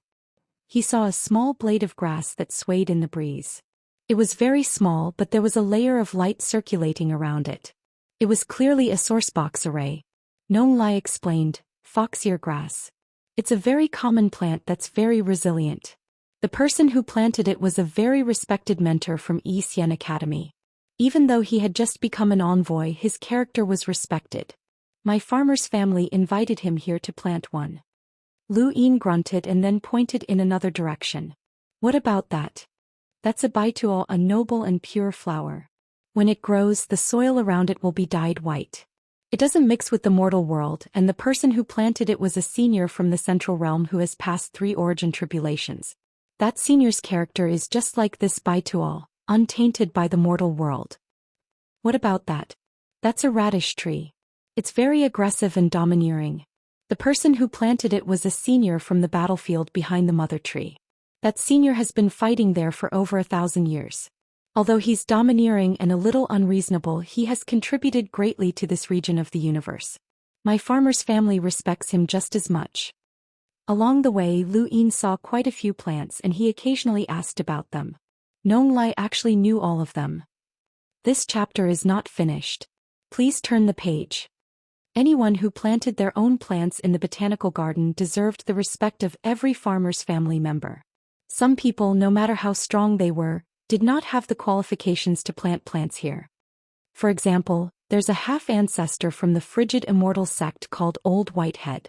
He saw a small blade of grass that swayed in the breeze. It was very small, but there was a layer of light circulating around it. It was clearly a sourcebox array. Nong Lai explained, foxear grass. It's a very common plant that's very resilient. The person who planted it was a very respected mentor from Zhou Xian Academy. Even though he had just become an envoy, his character was respected. My farmer's family invited him here to plant one. Lu Yin grunted and then pointed in another direction. What about that? That's a baituo, a noble and pure flower. When it grows, the soil around it will be dyed white. It doesn't mix with the mortal world, and the person who planted it was a senior from the central realm who has passed 3 origin tribulations. That senior's character is just like this baituo, untainted by the mortal world. What about that? That's a radish tree. It's very aggressive and domineering. The person who planted it was a senior from the battlefield behind the mother tree. That senior has been fighting there for over 1,000 years. Although he's domineering and a little unreasonable, he has contributed greatly to this region of the universe. My farmer's family respects him just as much. Along the way, Lu Yin saw quite a few plants and he occasionally asked about them. Nong Lai actually knew all of them. This chapter is not finished. Please turn the page. Anyone who planted their own plants in the botanical garden deserved the respect of every farmer's family member. Some people, no matter how strong they were, did not have the qualifications to plant plants here. For example, there's a half-ancestor from the frigid Immortal sect called Old Whitehead.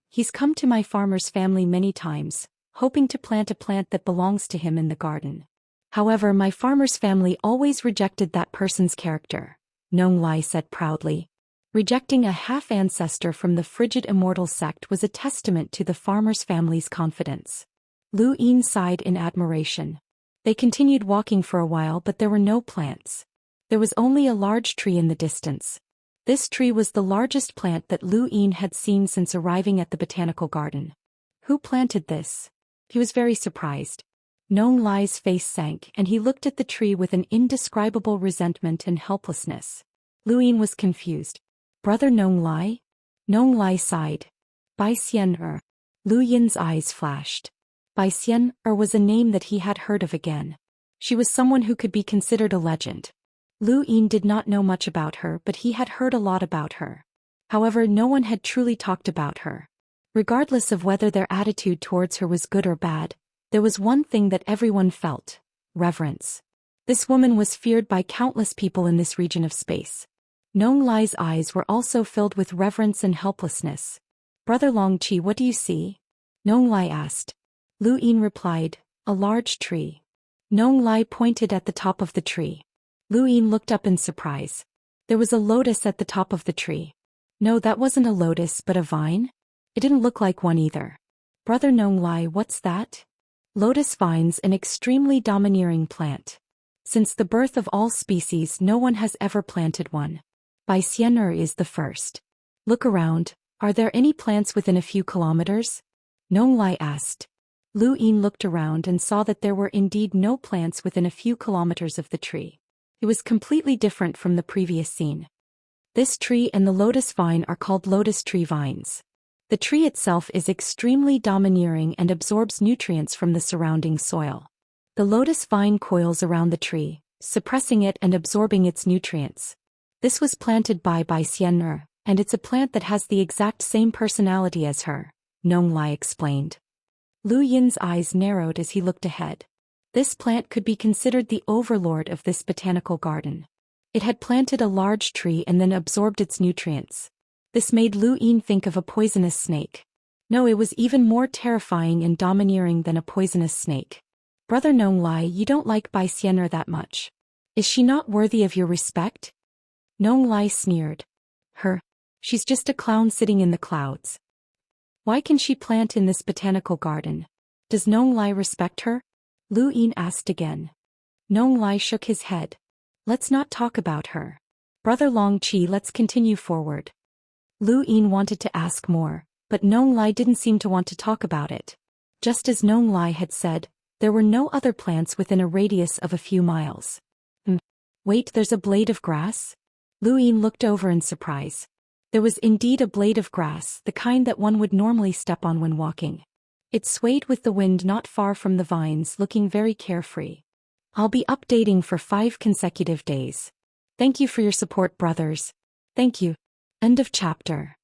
He's come to my farmer's family many times, hoping to plant a plant that belongs to him in the garden. However, my farmer's family always rejected that person's character, Nong Lai said proudly. Rejecting a half-ancestor from the frigid Immortal sect was a testament to the farmer's family's confidence. Lu Yin sighed in admiration. They continued walking for a while, but there were no plants. There was only a large tree in the distance. This tree was the largest plant that Lu Yin had seen since arriving at the botanical garden. Who planted this? He was very surprised. Nong Lai's face sank and he looked at the tree with an indescribable resentment and helplessness. Lu Yin was confused. Brother Nong Lai? Nong Lai sighed. Bai Xian. Lu Yin's eyes flashed. Bai Xian was a name that he had heard of again. She was someone who could be considered a legend. Lu Yin did not know much about her, but he had heard a lot about her. However, no one had truly talked about her. Regardless of whether their attitude towards her was good or bad, there was one thing that everyone felt: reverence. This woman was feared by countless people in this region of space. Nong Lai's eyes were also filled with reverence and helplessness. Brother Longqi, what do you see? Nong Lai asked. Lu Yin replied, a large tree. Nong Lai pointed at the top of the tree. Lu Yin looked up in surprise. There was a lotus at the top of the tree. No, that wasn't a lotus but a vine? It didn't look like one either. Brother Nong Lai, what's that? Lotus vines, an extremely domineering plant. Since the birth of all species, no one has ever planted one. Bai Xian is the first. Look around, are there any plants within a few kilometers? Nong Lai asked. Lu Yin looked around and saw that there were indeed no plants within a few kilometers of the tree. It was completely different from the previous scene. This tree and the lotus vine are called lotus tree vines. The tree itself is extremely domineering and absorbs nutrients from the surrounding soil. The lotus vine coils around the tree, suppressing it and absorbing its nutrients. This was planted by Xianxia, and it's a plant that has the exact same personality as her, Nong Lai explained. Lu Yin's eyes narrowed as he looked ahead. This plant could be considered the overlord of this botanical garden. It had planted a large tree and then absorbed its nutrients. This made Lu Yin think of a poisonous snake. No, it was even more terrifying and domineering than a poisonous snake. Brother Nong Lai, you don't like Bai Xianxia that much. Is she not worthy of your respect? Nong Lai sneered. She's just a clown sitting in the clouds. Why can she plant in this botanical garden? Does Nong Lai respect her? Lu Yin asked again. Nong Lai shook his head. Let's not talk about her. Brother Long Qi, let's continue forward. Lu Yin wanted to ask more, but Nong Lai didn't seem to want to talk about it. Just as Nong Lai had said, there were no other plants within a radius of a few miles. Wait, there's a blade of grass? Lu Yin looked over in surprise. There was indeed a blade of grass, the kind that one would normally step on when walking. It swayed with the wind not far from the vines, looking very carefree. I'll be updating for 5 consecutive days. Thank you for your support, brothers. Thank you. End of chapter.